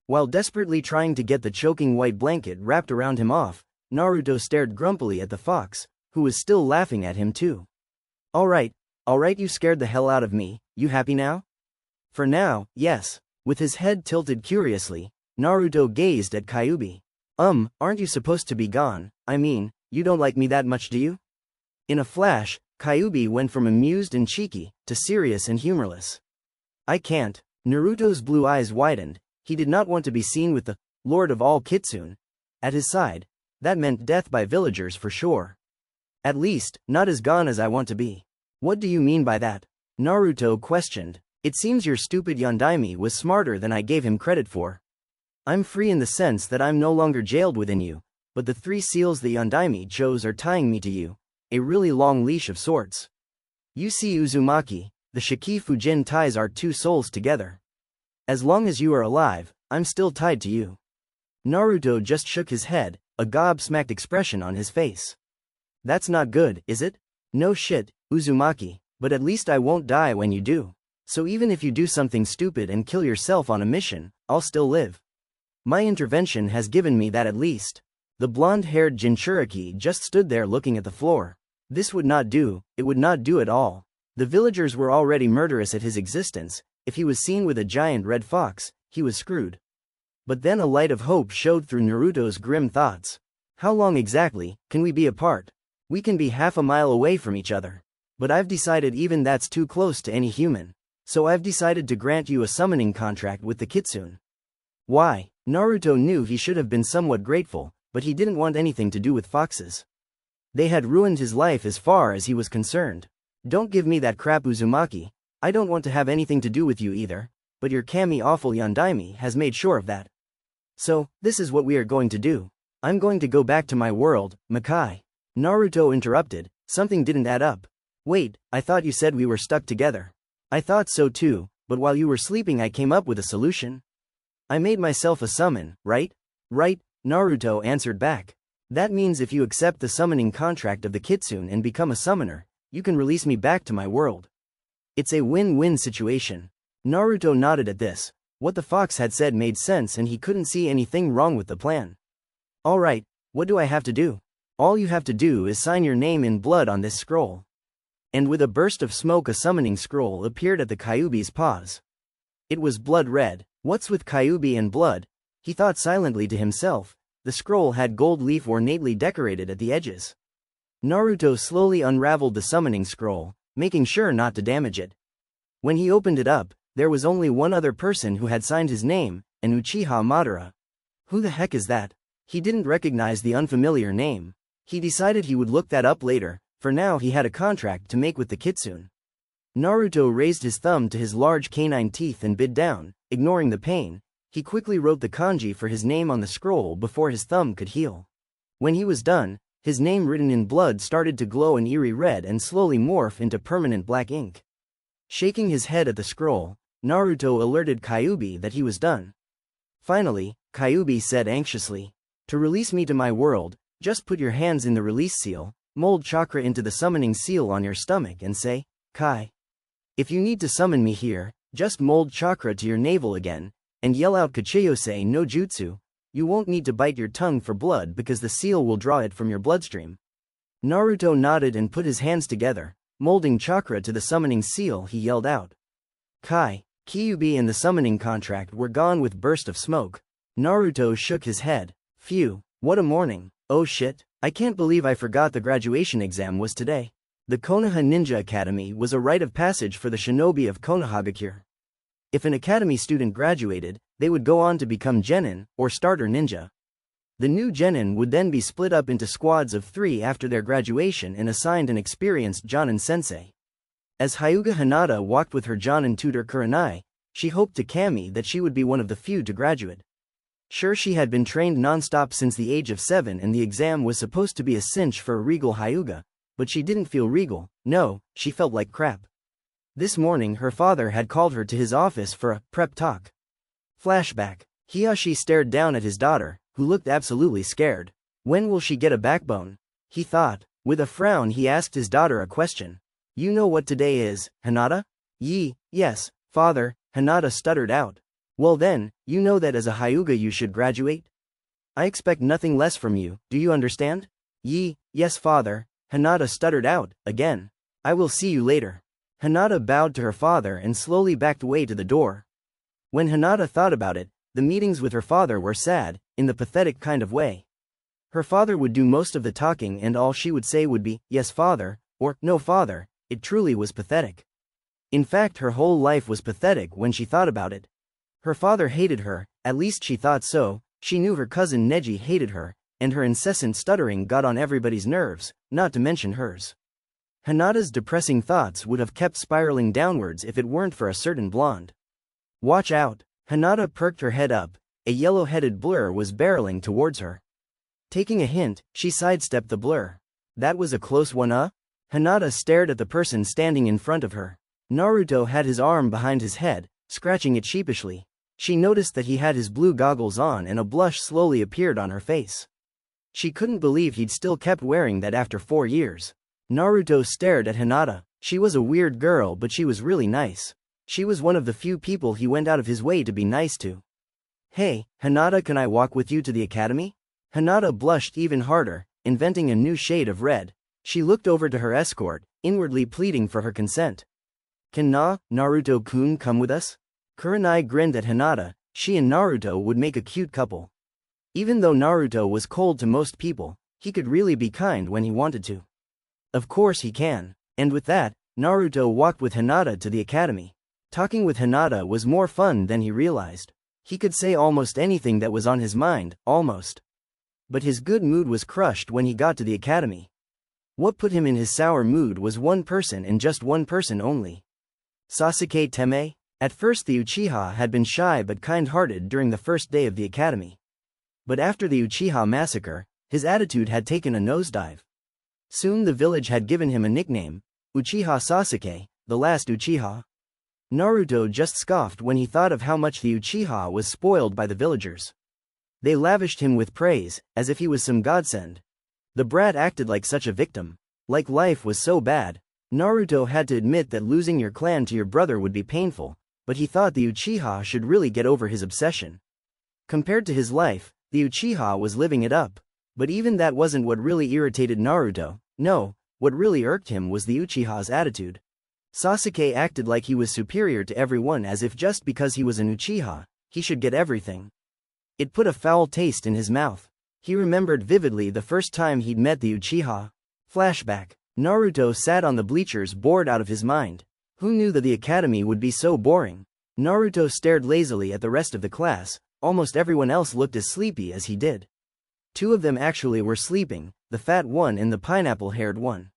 While desperately trying to get the choking white blanket wrapped around him off, Naruto stared grumpily at the fox, who was still laughing at him too. Alright, you scared the hell out of me, you happy now? For now, yes. With his head tilted curiously, Naruto gazed at Kyuubi. Aren't you supposed to be gone? I mean, you don't like me that much, do you? In a flash, Kyuubi went from amused and cheeky, to serious and humorless. I can't. Naruto's blue eyes widened, he did not want to be seen with the Lord of all Kitsune at his side. That meant death by villagers for sure. At least, not as gone as I want to be. What do you mean by that? Naruto questioned. It seems your stupid Yondaime was smarter than I gave him credit for. I'm free in the sense that I'm no longer jailed within you, but the 3 seals the Yondaime chose are tying me to you. A really long leash of sorts. You see Uzumaki, the Shiki Fujin ties our 2 souls together. As long as you are alive, I'm still tied to you. Naruto just shook his head, a gobsmacked expression on his face. That's not good, is it? No shit, Uzumaki, but at least I won't die when you do. So even if you do something stupid and kill yourself on a mission, I'll still live. My intervention has given me that at least. The blonde-haired Jinchuriki just stood there looking at the floor. This would not do, it would not do at all. The villagers were already murderous at his existence. If he was seen with a giant red fox, he was screwed. But then a light of hope showed through Naruto's grim thoughts. How long exactly can we be apart? We can be half a mile away from each other. But I've decided even that's too close to any human. So I've decided to grant you a summoning contract with the Kitsune. Why? Naruto knew he should have been somewhat grateful, but he didn't want anything to do with foxes. They had ruined his life as far as he was concerned. Don't give me that crap, Uzumaki. I don't want to have anything to do with you either, but your kami awful Yondaime has made sure of that. So, this is what we are going to do. I'm going to go back to my world, Makai. Naruto interrupted, something didn't add up. Wait, I thought you said we were stuck together. I thought so too, but while you were sleeping I came up with a solution. I made myself a summon, right? Right, Naruto answered back. That means if you accept the summoning contract of the Kitsune and become a summoner, you can release me back to my world. It's a win-win situation. Naruto nodded at this. What the fox had said made sense and he couldn't see anything wrong with the plan. Alright, what do I have to do? All you have to do is sign your name in blood on this scroll. And with a burst of smoke a summoning scroll appeared at the Kyuubi's paws. It was blood red. What's with Kyuubi and blood? He thought silently to himself. The scroll had gold leaf ornately decorated at the edges. Naruto slowly unraveled the summoning scroll, making sure not to damage it. When he opened it up, there was only one other person who had signed his name, an Uchiha Madara. Who the heck is that? He didn't recognize the unfamiliar name. He decided he would look that up later. For now he had a contract to make with the Kitsune. Naruto raised his thumb to his large canine teeth and bit down, ignoring the pain. He quickly wrote the kanji for his name on the scroll before his thumb could heal. When he was done, his name written in blood started to glow an eerie red and slowly morph into permanent black ink. Shaking his head at the scroll, Naruto alerted Kyuubi that he was done. Finally, Kyuubi said anxiously, "To release me to my world, just put your hands in the release seal, mold chakra into the summoning seal on your stomach and say, Kai. If you need to summon me here, just mold chakra to your navel again, and yell out Kachiyose no Jutsu, You won't need to bite your tongue for blood because the seal will draw it from your bloodstream. Naruto nodded and put his hands together, molding chakra to the summoning seal. He yelled out. Kai, Kyuubi and the summoning contract were gone with burst of smoke. Naruto shook his head. Phew, what a morning. Oh shit, I can't believe I forgot the graduation exam was today. The Konoha Ninja Academy was a rite of passage for the shinobi of Konohagakure. If an academy student graduated, they would go on to become genin, or starter ninja. The new genin would then be split up into squads of 3 after their graduation and assigned an experienced jonin sensei. As Hyuga Hinata walked with her jonin tutor Kurenai, she hoped to Kami that she would be one of the few to graduate. Sure, she had been trained non-stop since the age of 7 and the exam was supposed to be a cinch for a regal Hyuga, but she didn't feel regal. No, she felt like crap. This morning her father had called her to his office for a prep talk. Flashback. Hiyashi stared down at his daughter, who looked absolutely scared. When will she get a backbone? He thought. With a frown he asked his daughter a question. You know what today is, Hinata? Yes, father, Hinata stuttered out. Well then, you know that as a Hyuga you should graduate? I expect nothing less from you, do you understand? Yes father, Hinata stuttered out, again. I will see you later. Hinata bowed to her father and slowly backed away to the door. When Hinata thought about it, the meetings with her father were sad, in the pathetic kind of way. Her father would do most of the talking and all she would say would be, yes father, or no father. It truly was pathetic. In fact, her whole life was pathetic when she thought about it. Her father hated her, at least she thought so. She knew her cousin Neji hated her, and her incessant stuttering got on everybody's nerves, not to mention hers. Hinata's depressing thoughts would have kept spiraling downwards if it weren't for a certain blonde. Watch out! Hinata perked her head up. A yellow-headed blur was barreling towards her. Taking a hint, she sidestepped the blur. That was a close one, Hinata stared at the person standing in front of her. Naruto had his arm behind his head, scratching it sheepishly. She noticed that he had his blue goggles on and a blush slowly appeared on her face. She couldn't believe he'd still kept wearing that after 4 years. Naruto stared at Hinata. She was a weird girl but she was really nice. She was one of the few people he went out of his way to be nice to. Hey, Hinata, can I walk with you to the academy? Hinata blushed even harder, inventing a new shade of red. She looked over to her escort, inwardly pleading for her consent. Can Naruto-kun come with us? Kurenai grinned at Hinata. She and Naruto would make a cute couple. Even though Naruto was cold to most people, he could really be kind when he wanted to. Of course he can. And with that, Naruto walked with Hinata to the academy. Talking with Hinata was more fun than he realized. He could say almost anything that was on his mind, almost. But his good mood was crushed when he got to the academy. What put him in his sour mood was one person and just one person only. Sasuke Teme? At first the Uchiha had been shy but kind-hearted during the first day of the academy. But after the Uchiha massacre, his attitude had taken a nosedive. Soon the village had given him a nickname, Uchiha Sasuke, the last Uchiha. Naruto just scoffed when he thought of how much the Uchiha was spoiled by the villagers. They lavished him with praise, as if he was some godsend. The brat acted like such a victim. Like life was so bad. Naruto had to admit that losing your clan to your brother would be painful, but he thought the Uchiha should really get over his obsession. Compared to his life, the Uchiha was living it up. But even that wasn't what really irritated Naruto. No, what really irked him was the Uchiha's attitude. Sasuke acted like he was superior to everyone, as if just because he was an Uchiha, he should get everything. It put a foul taste in his mouth. He remembered vividly the first time he'd met the Uchiha. Flashback. Naruto sat on the bleachers bored out of his mind. Who knew that the academy would be so boring? Naruto stared lazily at the rest of the class. Almost everyone else looked as sleepy as he did. 2 of them actually were sleeping, the fat one and the pineapple-haired one.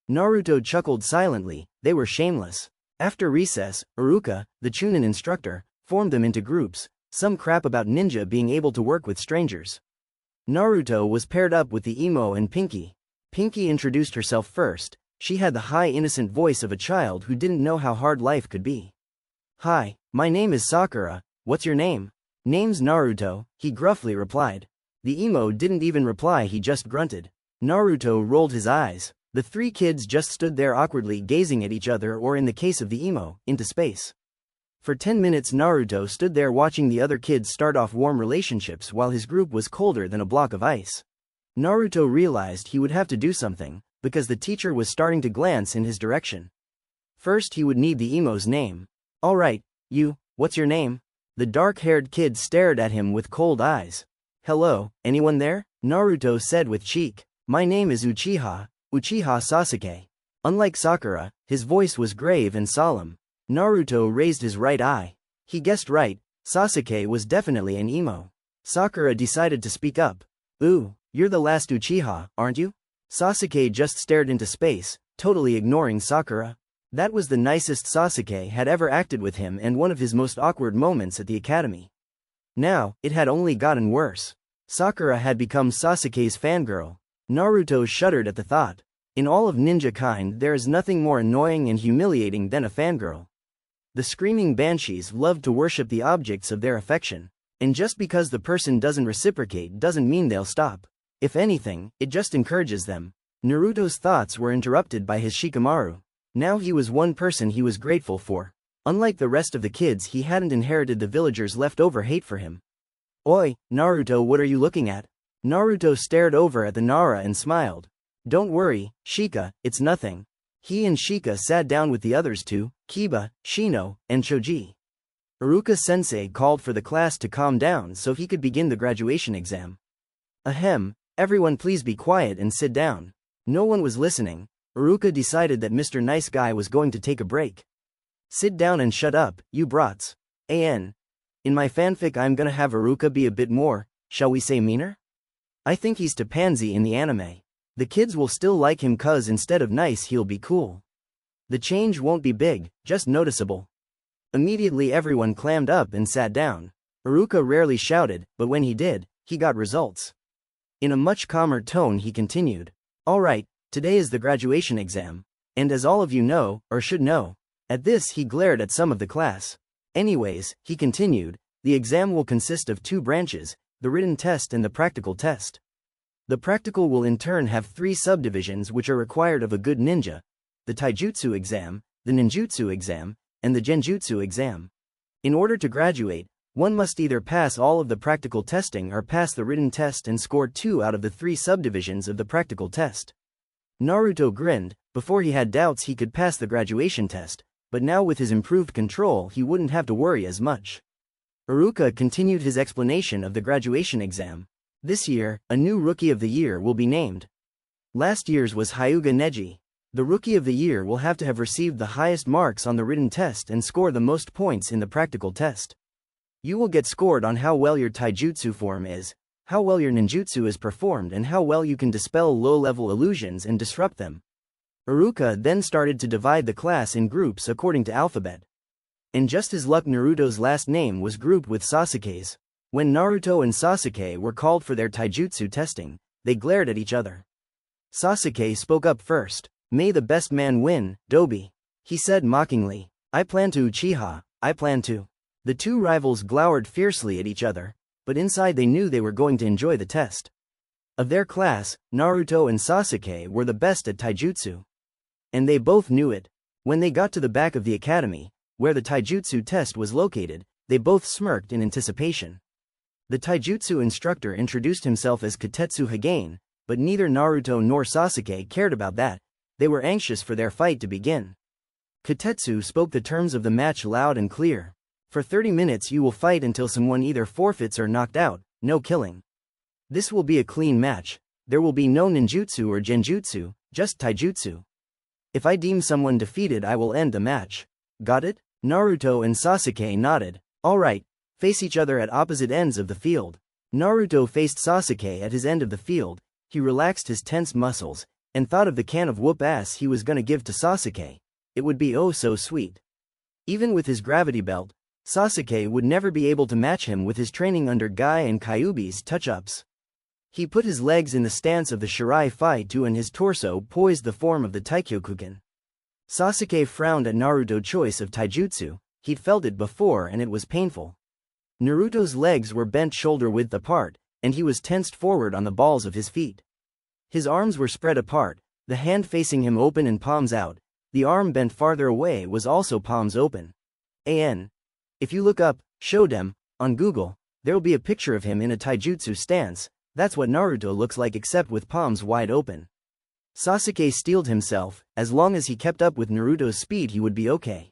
Naruto chuckled silently. They were shameless. After recess, Iruka, the Chunin instructor, formed them into groups, some crap about ninja being able to work with strangers. Naruto was paired up with the emo and Pinky. Pinky introduced herself first. She had the high innocent voice of a child who didn't know how hard life could be. Hi, my name is Sakura, what's your name? Name's Naruto, he gruffly replied. The emo didn't even reply, he just grunted. Naruto rolled his eyes. The 3 kids just stood there awkwardly gazing at each other, or in the case of the emo, into space. For 10 minutes Naruto stood there watching the other kids start off warm relationships while his group was colder than a block of ice. Naruto realized he would have to do something, because the teacher was starting to glance in his direction. First he would need the emo's name. Alright, you, what's your name? The dark-haired kid stared at him with cold eyes. Hello, anyone there? Naruto said with cheek. My name is Uchiha Sasuke. Unlike Sakura, his voice was grave and solemn. Naruto raised his right eye. He guessed right, Sasuke was definitely an emo. Sakura decided to speak up. Ooh, you're the last Uchiha, aren't you? Sasuke just stared into space, totally ignoring Sakura. That was the nicest Sasuke had ever acted with him and one of his most awkward moments at the academy. Now, it had only gotten worse. Sakura had become Sasuke's fangirl. Naruto shuddered at the thought. In all of ninja kind there is nothing more annoying and humiliating than a fangirl. The screaming banshees loved to worship the objects of their affection. And just because the person doesn't reciprocate doesn't mean they'll stop. If anything, it just encourages them. Naruto's thoughts were interrupted by his Shikamaru. Now he was one person he was grateful for. Unlike the rest of the kids, he hadn't inherited the villagers' leftover hate for him. Oi, Naruto, what are you looking at? Naruto stared over at the Nara and smiled. Don't worry, Shika, it's nothing. He and Shika sat down with the others too, Kiba, Shino, and Choji. Iruka-sensei called for the class to calm down so he could begin the graduation exam. Ahem, everyone please be quiet and sit down. No one was listening. Iruka decided that Mr. Nice Guy was going to take a break. Sit down and shut up, you brats. In my fanfic I'm gonna have Iruka be a bit more, shall we say meaner? I think he's to pansy in the anime. The kids will still like him cause instead of nice he'll be cool. The change won't be big, just noticeable. Immediately everyone clammed up and sat down. Iruka rarely shouted, but when he did, he got results. In a much calmer tone he continued. Alright, today is the graduation exam. And as all of you know, or should know. At this he glared at some of the class. Anyways, he continued, the exam will consist of 2 branches, the written test and the practical test. The practical will in turn have 3 subdivisions which are required of a good ninja: the taijutsu exam, the ninjutsu exam, and the genjutsu exam. In order to graduate, one must either pass all of the practical testing or pass the written test and score 2 out of the 3 subdivisions of the practical test. Naruto grinned. Before he had doubts he could pass the graduation test, but now with his improved control he wouldn't have to worry as much. Iruka continued his explanation of the graduation exam. This year, a new Rookie of the Year will be named. Last year's was Hyuga Neji. The Rookie of the Year will have to have received the highest marks on the written test and score the most points in the practical test. You will get scored on how well your taijutsu form is, how well your ninjutsu is performed and how well you can dispel low-level illusions and disrupt them. Iruka then started to divide the class in groups according to alphabet. And just as luck, Naruto's last name was grouped with Sasuke's. When Naruto and Sasuke were called for their taijutsu testing, they glared at each other. Sasuke spoke up first. May the best man win, Dobi. He said mockingly. I plan to Uchiha, I plan to. The 2 rivals glowered fiercely at each other, but inside they knew they were going to enjoy the test. Of their class, Naruto and Sasuke were the best at taijutsu. And they both knew it. When they got to the back of the academy, where the taijutsu test was located, they both smirked in anticipation. The taijutsu instructor introduced himself as Katetsu Hagain, but neither Naruto nor Sasuke cared about that. They were anxious for their fight to begin. Katetsu spoke the terms of the match loud and clear. For 30 minutes you will fight until someone either forfeits or knocked out, no killing. This will be a clean match. There will be no ninjutsu or genjutsu, just taijutsu. If I deem someone defeated I will end the match. Got it? Naruto and Sasuke nodded. Alright, face each other at opposite ends of the field. Naruto faced Sasuke at his end of the field. He relaxed his tense muscles, and thought of the can of whoop ass he was gonna give to Sasuke. It would be oh so sweet. Even with his gravity belt, Sasuke would never be able to match him with his training under Guy and Kyuubi's touch-ups. He put his legs in the stance of the Shirai Fai-Tu and his torso poised the form of the Taikyokuken. Sasuke frowned at Naruto's choice of taijutsu. He'd felt it before and it was painful. Naruto's legs were bent shoulder-width apart, and he was tensed forward on the balls of his feet. His arms were spread apart, the hand facing him open and palms out. The arm bent farther away was also palms open. If you look up, Shodem, on Google, there'll be a picture of him in a taijutsu stance. That's what Naruto looks like except with palms wide open. Sasuke steeled himself, as long as he kept up with Naruto's speed he would be okay.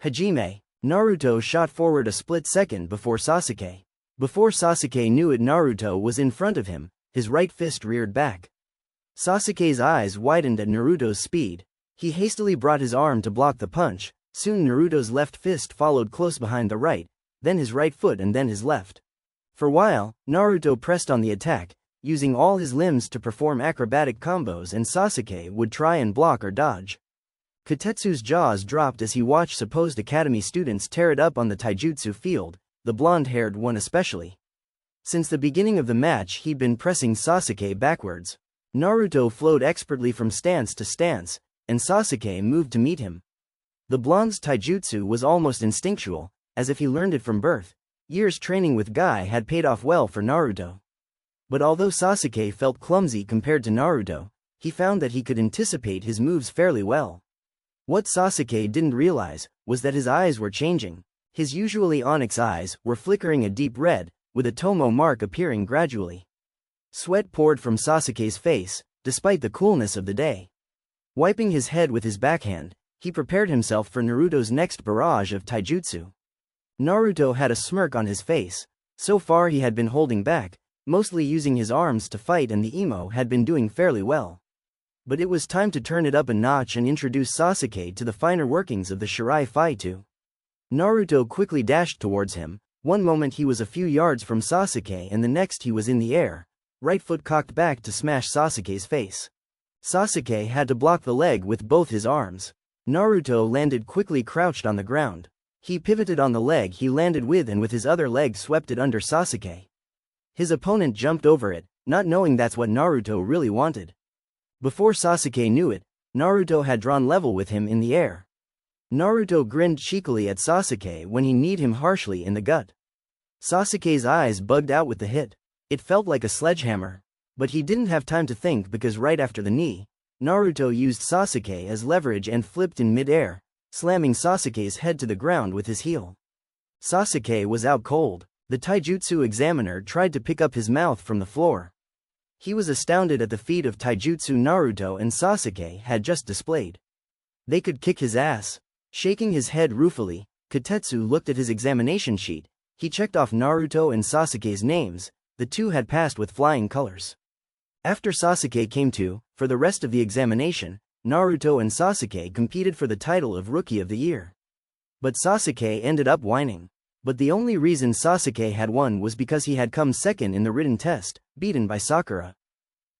Hajime, Naruto shot forward a split second before Sasuke. Before Sasuke knew it, Naruto was in front of him, his right fist reared back. Sasuke's eyes widened at Naruto's speed. He hastily brought his arm to block the punch. Soon Naruto's left fist followed close behind the right, then his right foot and then his left. For a while, Naruto pressed on the attack, using all his limbs to perform acrobatic combos, and Sasuke would try and block or dodge. Kotetsu's jaws dropped as he watched supposed academy students tear it up on the taijutsu field, the blonde-haired one especially. Since the beginning of the match he'd been pressing Sasuke backwards. Naruto flowed expertly from stance to stance, and Sasuke moved to meet him. The blonde's taijutsu was almost instinctual, as if he learned it from birth. Years training with Guy had paid off well for Naruto. But although Sasuke felt clumsy compared to Naruto, he found that he could anticipate his moves fairly well. What Sasuke didn't realize was that his eyes were changing. His usually onyx eyes were flickering a deep red, with a tomo mark appearing gradually. Sweat poured from Sasuke's face, despite the coolness of the day. Wiping his head with his backhand, he prepared himself for Naruto's next barrage of taijutsu. Naruto had a smirk on his face. So far he had been holding back, mostly using his arms to fight, and the emo had been doing fairly well. But it was time to turn it up a notch and introduce Sasuke to the finer workings of the Shirai Faitu. Naruto quickly dashed towards him. One moment he was a few yards from Sasuke and the next he was in the air, right foot cocked back to smash Sasuke's face. Sasuke had to block the leg with both his arms. Naruto landed quickly crouched on the ground. He pivoted on the leg he landed with and with his other leg swept it under Sasuke. His opponent jumped over it, not knowing that's what Naruto really wanted. Before Sasuke knew it, Naruto had drawn level with him in the air. Naruto grinned cheekily at Sasuke when he kneed him harshly in the gut. Sasuke's eyes bugged out with the hit. It felt like a sledgehammer. But he didn't have time to think because right after the knee, Naruto used Sasuke as leverage and flipped in mid-air, slamming Sasuke's head to the ground with his heel. Sasuke was out cold. The taijutsu examiner tried to pick up his mouth from the floor. He was astounded at the feat of taijutsu Naruto and Sasuke had just displayed. They could kick his ass. Shaking his head ruefully, Kotetsu looked at his examination sheet. He checked off Naruto and Sasuke's names. The two had passed with flying colors. After Sasuke came to, for the rest of the examination, Naruto and Sasuke competed for the title of Rookie of the Year. But Sasuke ended up whining. But the only reason Sasuke had won was because he had come second in the written test, beaten by Sakura.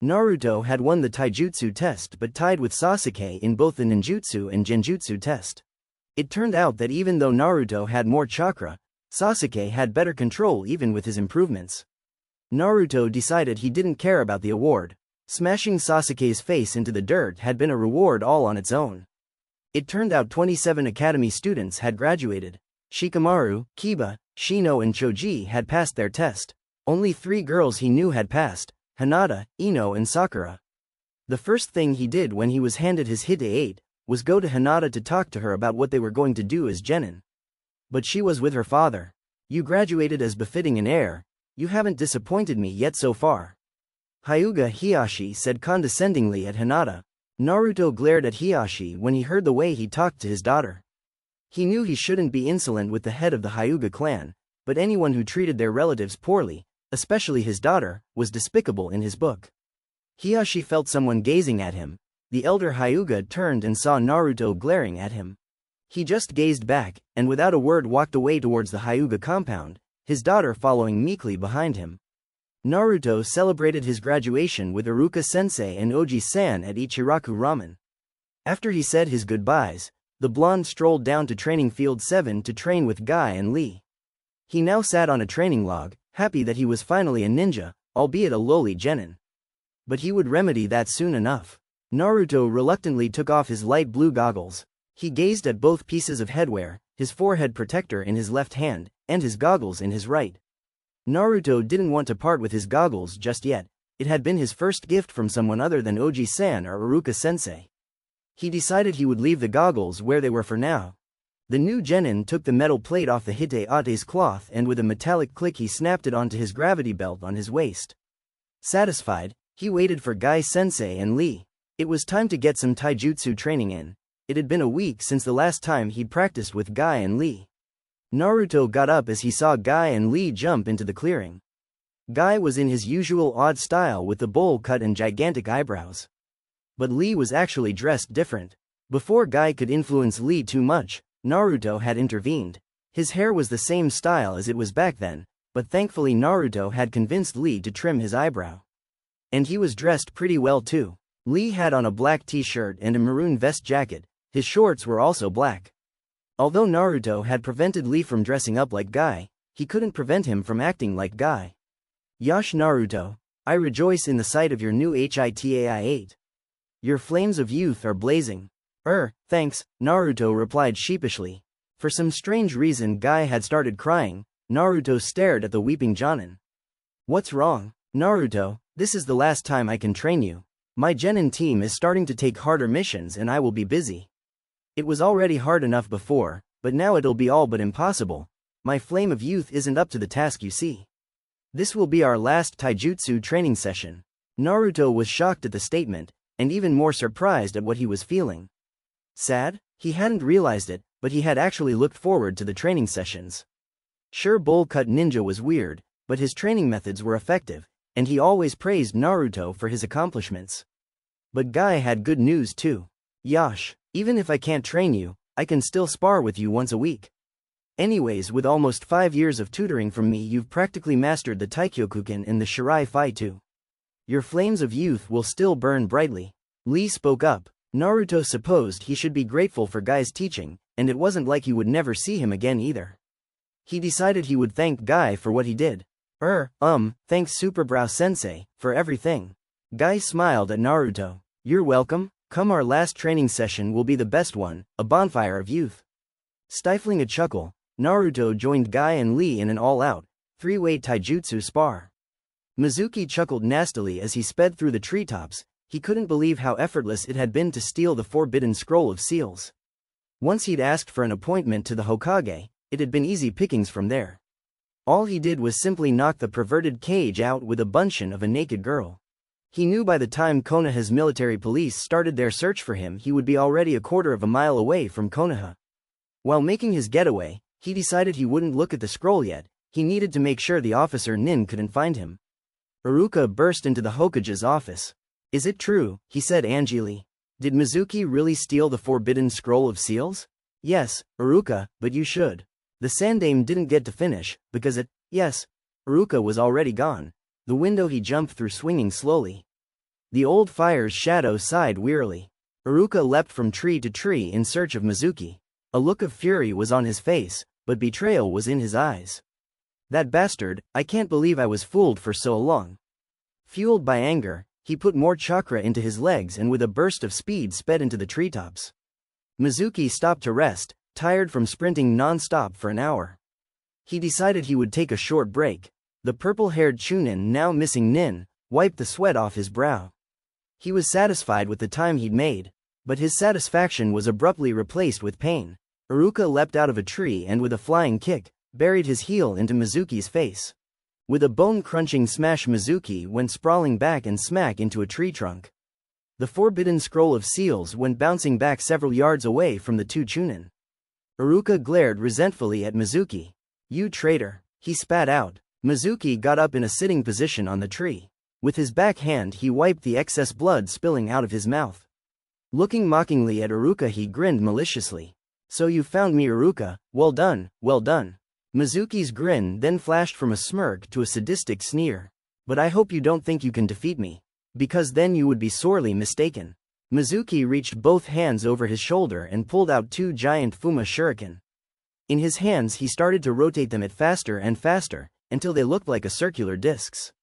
Naruto had won the taijutsu test but tied with Sasuke in both the ninjutsu and genjutsu test. It turned out that even though Naruto had more chakra, Sasuke had better control even with his improvements. Naruto decided he didn't care about the award. Smashing Sasuke's face into the dirt had been a reward all on its own. It turned out 27 academy students had graduated. Shikamaru, Kiba, Shino and Choji had passed their test. Only 3 girls he knew had passed: Hinata, Ino and Sakura. The first thing he did when he was handed his Hite 8 was go to Hinata to talk to her about what they were going to do as genin. But she was with her father. "You graduated as befitting an heir. You haven't disappointed me yet so far," Hyuga Hiyashi said condescendingly at Hinata. Naruto glared at Hiyashi when he heard the way he talked to his daughter. He knew he shouldn't be insolent with the head of the Hyuga clan, but anyone who treated their relatives poorly, especially his daughter, was despicable in his book. Hiyashi felt someone gazing at him. The elder Hyuga turned and saw Naruto glaring at him. He just gazed back, and without a word walked away towards the Hyuga compound, his daughter following meekly behind him. Naruto celebrated his graduation with Iruka-sensei and Oji-san at Ichiraku Ramen. After he said his goodbyes, the blonde strolled down to Training Field 7 to train with Guy and Lee. He now sat on a training log, happy that he was finally a ninja, albeit a lowly genin. But he would remedy that soon enough. Naruto reluctantly took off his light blue goggles. He gazed at both pieces of headwear, his forehead protector in his left hand, and his goggles in his right. Naruto didn't want to part with his goggles just yet. It had been his first gift from someone other than Oji-san or Iruka-sensei. He decided he would leave the goggles where they were for now. The new genin took the metal plate off the Hite-Ate's cloth and with a metallic click he snapped it onto his gravity belt on his waist. Satisfied, he waited for Guy-sensei and Lee. It was time to get some taijutsu training in. It had been a week since the last time he'd practiced with Guy and Lee. Naruto got up as he saw Guy and Lee jump into the clearing. Guy was in his usual odd style with the bowl cut and gigantic eyebrows. But Lee was actually dressed different. Before Guy could influence Lee too much, Naruto had intervened. His hair was the same style as it was back then, but thankfully Naruto had convinced Lee to trim his eyebrow. And he was dressed pretty well too. Lee had on a black t-shirt and a maroon vest jacket. His shorts were also black. Although Naruto had prevented Lee from dressing up like Guy, he couldn't prevent him from acting like Guy. Yash Naruto, I rejoice in the sight of your new Hitai-8. Your flames of youth are blazing. Thanks, Naruto replied sheepishly. For some strange reason Guy had started crying. Naruto stared at the weeping Jonin. What's wrong, Naruto? This is the last time I can train you. My genin team is starting to take harder missions and I will be busy. It was already hard enough before, but now it'll be all but impossible. My flame of youth isn't up to the task, you see. This will be our last taijutsu training session. Naruto was shocked at the statement, and even more surprised at what he was feeling. Sad? He hadn't realized it, but he had actually looked forward to the training sessions. Sure, bowl cut ninja was weird, but his training methods were effective, and he always praised Naruto for his accomplishments. But Guy had good news too. Yash, even if I can't train you, I can still spar with you once a week. Anyways, with almost 5 years of tutoring from me, you've practically mastered the Taikyokuken and the Shirai Fai too. Your flames of youth will still burn brightly. Lee spoke up. Naruto supposed he should be grateful for Guy's teaching, and it wasn't like he would never see him again either. He decided he would thank Guy for what he did. Thanks Superbrow Sensei, for everything. Guy smiled at Naruto. You're welcome. Come, our last training session will be the best one, a bonfire of youth. Stifling a chuckle, Naruto joined Guy and Lee in an all-out, three-way taijutsu spar. Mizuki chuckled nastily as he sped through the treetops. He couldn't believe how effortless it had been to steal the forbidden scroll of seals. Once he'd asked for an appointment to the Hokage, it had been easy pickings from there. All he did was simply knock the perverted cage out with a bunchen of a naked girl. He knew by the time Konoha's military police started their search for him he would be already a quarter of a mile away from Konoha. While making his getaway, he decided he wouldn't look at the scroll yet. He needed to make sure the officer Nin couldn't find him. Iruka burst into the Hokage's office. Is it true, he said angrily. Did Mizuki really steal the forbidden scroll of seals? Yes, Iruka, but you should. The Sandaime didn't get to finish, because yes, Iruka was already gone. The window he jumped through swinging slowly. The old fire's shadow sighed wearily. Iruka leapt from tree to tree in search of Mizuki. A look of fury was on his face, but betrayal was in his eyes. That bastard, I can't believe I was fooled for so long. Fueled by anger, he put more chakra into his legs and with a burst of speed sped into the treetops. Mizuki stopped to rest, tired from sprinting non-stop for an hour. He decided he would take a short break. The purple-haired Chunin, now missing Nin, wiped the sweat off his brow. He was satisfied with the time he'd made, but his satisfaction was abruptly replaced with pain. Iruka leapt out of a tree and with a flying kick, buried his heel into Mizuki's face. With a bone-crunching smash, Mizuki went sprawling back and smack into a tree trunk. The forbidden scroll of seals went bouncing back several yards away from the two Chunin. Iruka glared resentfully at Mizuki. You traitor, he spat out. Mizuki got up in a sitting position on the tree. With his back hand he wiped the excess blood spilling out of his mouth. Looking mockingly at Iruka he grinned maliciously. So you found me, Iruka, well done, well done. Mizuki's grin then flashed from a smirk to a sadistic sneer. But I hope you don't think you can defeat me. Because then you would be sorely mistaken. Mizuki reached both hands over his shoulder and pulled out two giant Fuma shuriken. In his hands he started to rotate them at faster and faster, until they looked like a circular discs.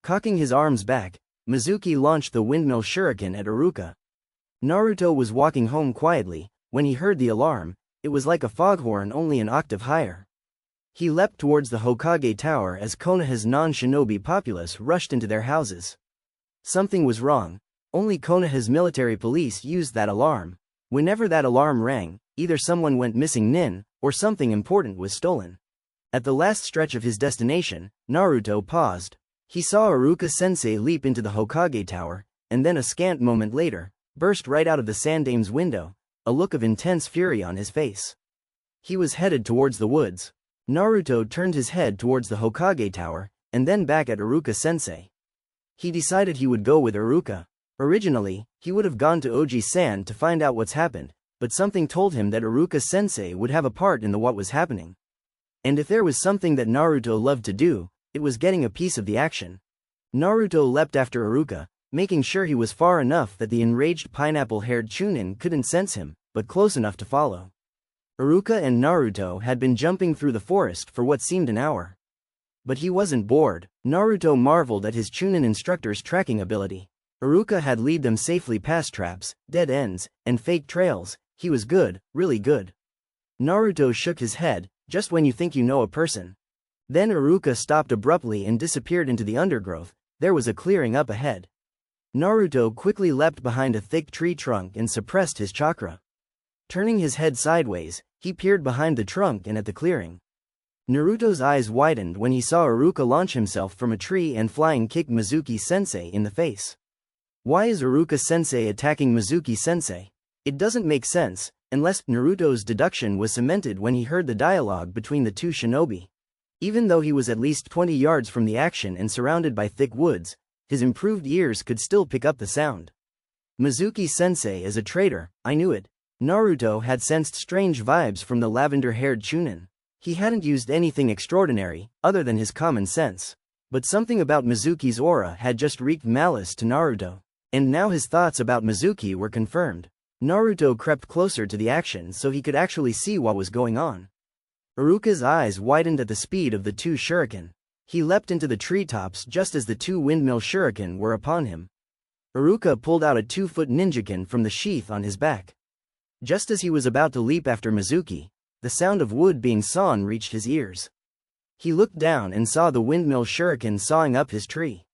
Cocking his arms back, Mizuki launched the windmill shuriken at Iruka. Naruto was walking home quietly. When he heard the alarm, it was like a foghorn, only an octave higher. He leapt towards the Hokage Tower as Konoha's non-shinobi populace rushed into their houses. Something was wrong. Only Konoha's military police used that alarm. Whenever that alarm rang, Either someone went missing nin, or something important was stolen. At the last stretch of his destination, Naruto paused. He saw Iruka-sensei leap into the Hokage tower, and then a scant moment later, burst right out of the Sandame's window, a look of intense fury on his face. He was headed towards the woods. Naruto turned his head towards the Hokage tower, and then back at Iruka-sensei. He decided he would go with Iruka. Originally, he would have gone to Oji-san to find out what's happened, but something told him that Iruka-sensei would have a part in what was happening. And if there was something that Naruto loved to do, it was getting a piece of the action. Naruto leapt after Iruka, making sure he was far enough that the enraged pineapple-haired Chunin couldn't sense him, but close enough to follow. Iruka and Naruto had been jumping through the forest for what seemed an hour. But he wasn't bored. Naruto marveled at his Chunin instructor's tracking ability. Iruka had lead them safely past traps, dead ends, and fake trails. He was good, really good. Naruto shook his head, just when you think you know a person. Then Iruka stopped abruptly and disappeared into the undergrowth. There was a clearing up ahead. Naruto quickly leapt behind a thick tree trunk and suppressed his chakra. Turning his head sideways, he peered behind the trunk and at the clearing. Naruto's eyes widened when he saw Iruka launch himself from a tree and flying kick Mizuki-sensei in the face. Why is Iruka-sensei attacking Mizuki-sensei? It doesn't make sense, unless Naruto's deduction was cemented when he heard the dialogue between the two shinobi. Even though he was at least 20 yards from the action and surrounded by thick woods, his improved ears could still pick up the sound. Mizuki-sensei is a traitor, I knew it. Naruto had sensed strange vibes from the lavender-haired Chunin. He hadn't used anything extraordinary, other than his common sense. But something about Mizuki's aura had just wreaked malice to Naruto. And now his thoughts about Mizuki were confirmed. Naruto crept closer to the action so he could actually see what was going on. Iruka's eyes widened at the speed of the two shuriken. He leapt into the treetops just as the two windmill shuriken were upon him. Iruka pulled out a 2-foot ninjakin from the sheath on his back. Just as he was about to leap after Mizuki, the sound of wood being sawn reached his ears. He looked down and saw the windmill shuriken sawing up his tree.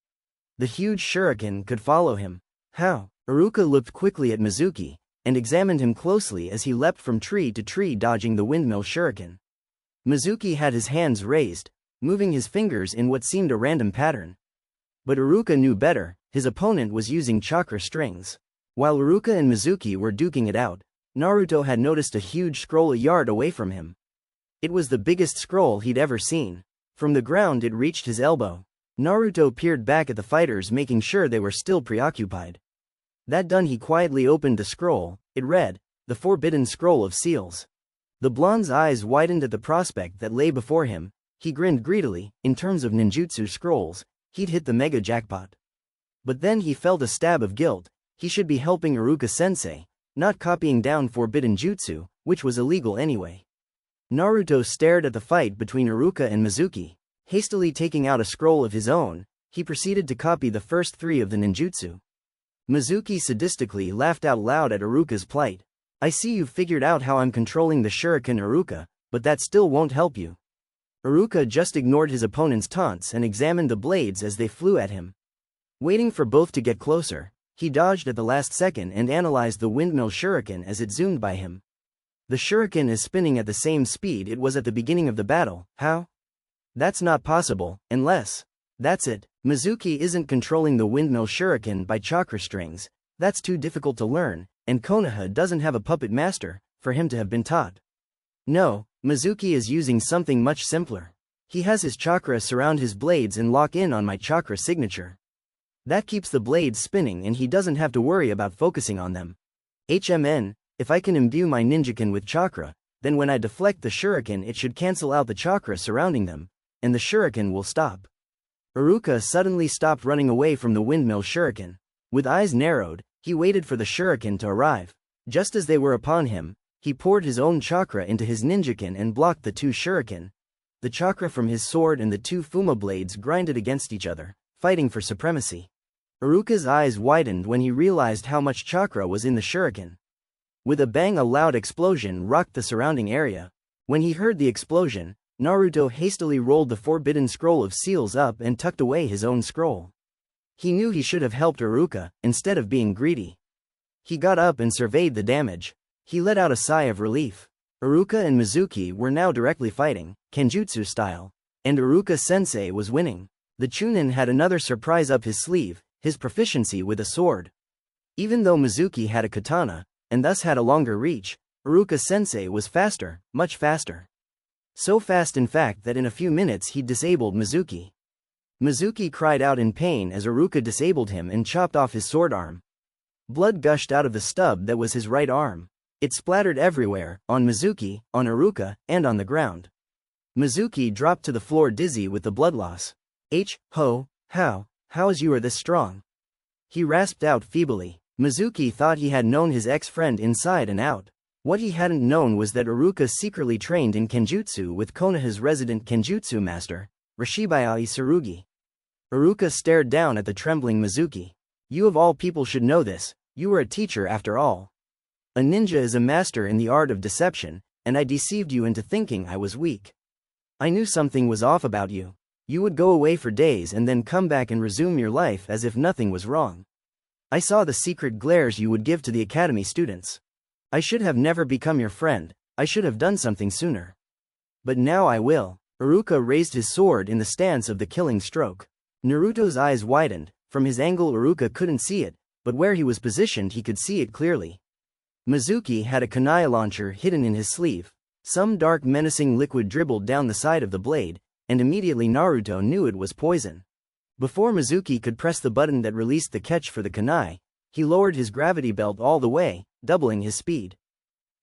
The huge shuriken could follow him. How? Iruka looked quickly at Mizuki, and examined him closely as he leapt from tree to tree dodging the windmill shuriken. Mizuki had his hands raised, moving his fingers in what seemed a random pattern. But Iruka knew better, his opponent was using chakra strings. While Iruka and Mizuki were duking it out, Naruto had noticed a huge scroll a yard away from him. It was the biggest scroll he'd ever seen. From the ground it reached his elbow. Naruto peered back at the fighters, making sure they were still preoccupied. That done, he quietly opened the scroll. It read, "The Forbidden Scroll of Seals." The blonde's eyes widened at the prospect that lay before him. He grinned greedily. In terms of ninjutsu scrolls, he'd hit the mega jackpot. But then he felt a stab of guilt. He should be helping Iruka-sensei, not copying down forbidden jutsu, which was illegal anyway. Naruto stared at the fight between Iruka and Mizuki. Hastily taking out a scroll of his own, he proceeded to copy the first 3 of the ninjutsu. Mizuki sadistically laughed out loud at Iruka's plight. "I see you've figured out how I'm controlling the shuriken, Iruka, but that still won't help you." Iruka just ignored his opponent's taunts and examined the blades as they flew at him. Waiting for both to get closer, he dodged at the last second and analyzed the windmill shuriken as it zoomed by him. The shuriken is spinning at the same speed it was at the beginning of the battle. How? That's not possible, unless... That's it. Mizuki isn't controlling the windmill shuriken by chakra strings. That's too difficult to learn, and Konoha doesn't have a puppet master for him to have been taught. No, Mizuki is using something much simpler. He has his chakra surround his blades and lock in on my chakra signature. That keeps the blades spinning and he doesn't have to worry about focusing on them. If I can imbue my ninjakin with chakra, then when I deflect the shuriken it should cancel out the chakra surrounding them, and the shuriken will stop. Iruka suddenly stopped running away from the windmill shuriken. With eyes narrowed, he waited for the shuriken to arrive. Just as they were upon him, he poured his own chakra into his ninjakin and blocked the 2 shuriken. The chakra from his sword and the 2 Fuma blades grinded against each other, fighting for supremacy. Iruka's eyes widened when he realized how much chakra was in the shuriken. With a bang, a loud explosion rocked the surrounding area. When he heard the explosion, Naruto hastily rolled the Forbidden Scroll of Seals up and tucked away his own scroll. He knew he should have helped Iruka, instead of being greedy. He got up and surveyed the damage. He let out a sigh of relief. Iruka and Mizuki were now directly fighting, Kenjutsu style. And Iruka-sensei was winning. The Chunin had another surprise up his sleeve, his proficiency with a sword. Even though Mizuki had a katana, and thus had a longer reach, Iruka-sensei was faster, much faster. So fast in fact that in a few minutes he disabled Mizuki. Mizuki cried out in pain as Iruka disabled him and chopped off his sword arm. Blood gushed out of the stub that was his right arm. It splattered everywhere, on Mizuki, on Iruka, and on the ground. Mizuki dropped to the floor dizzy with the blood loss. How is you are this strong? He rasped out feebly. Mizuki thought he had known his ex-friend inside and out. What he hadn't known was that Iruka secretly trained in Kenjutsu with Konoha's resident Kenjutsu master, Rishibayai Tsurugi. Iruka stared down at the trembling Mizuki. You of all people should know this, you were a teacher after all. A ninja is a master in the art of deception, and I deceived you into thinking I was weak. I knew something was off about you. You would go away for days and then come back and resume your life as if nothing was wrong. I saw the secret glares you would give to the academy students. I should have never become your friend, I should have done something sooner. But now I will. Iruka raised his sword in the stance of the killing stroke. Naruto's eyes widened. From his angle Iruka couldn't see it, but where he was positioned he could see it clearly. Mizuki had a kunai launcher hidden in his sleeve. Some dark menacing liquid dribbled down the side of the blade, and immediately Naruto knew it was poison. Before Mizuki could press the button that released the catch for the kunai, he lowered his gravity belt all the way, doubling his speed.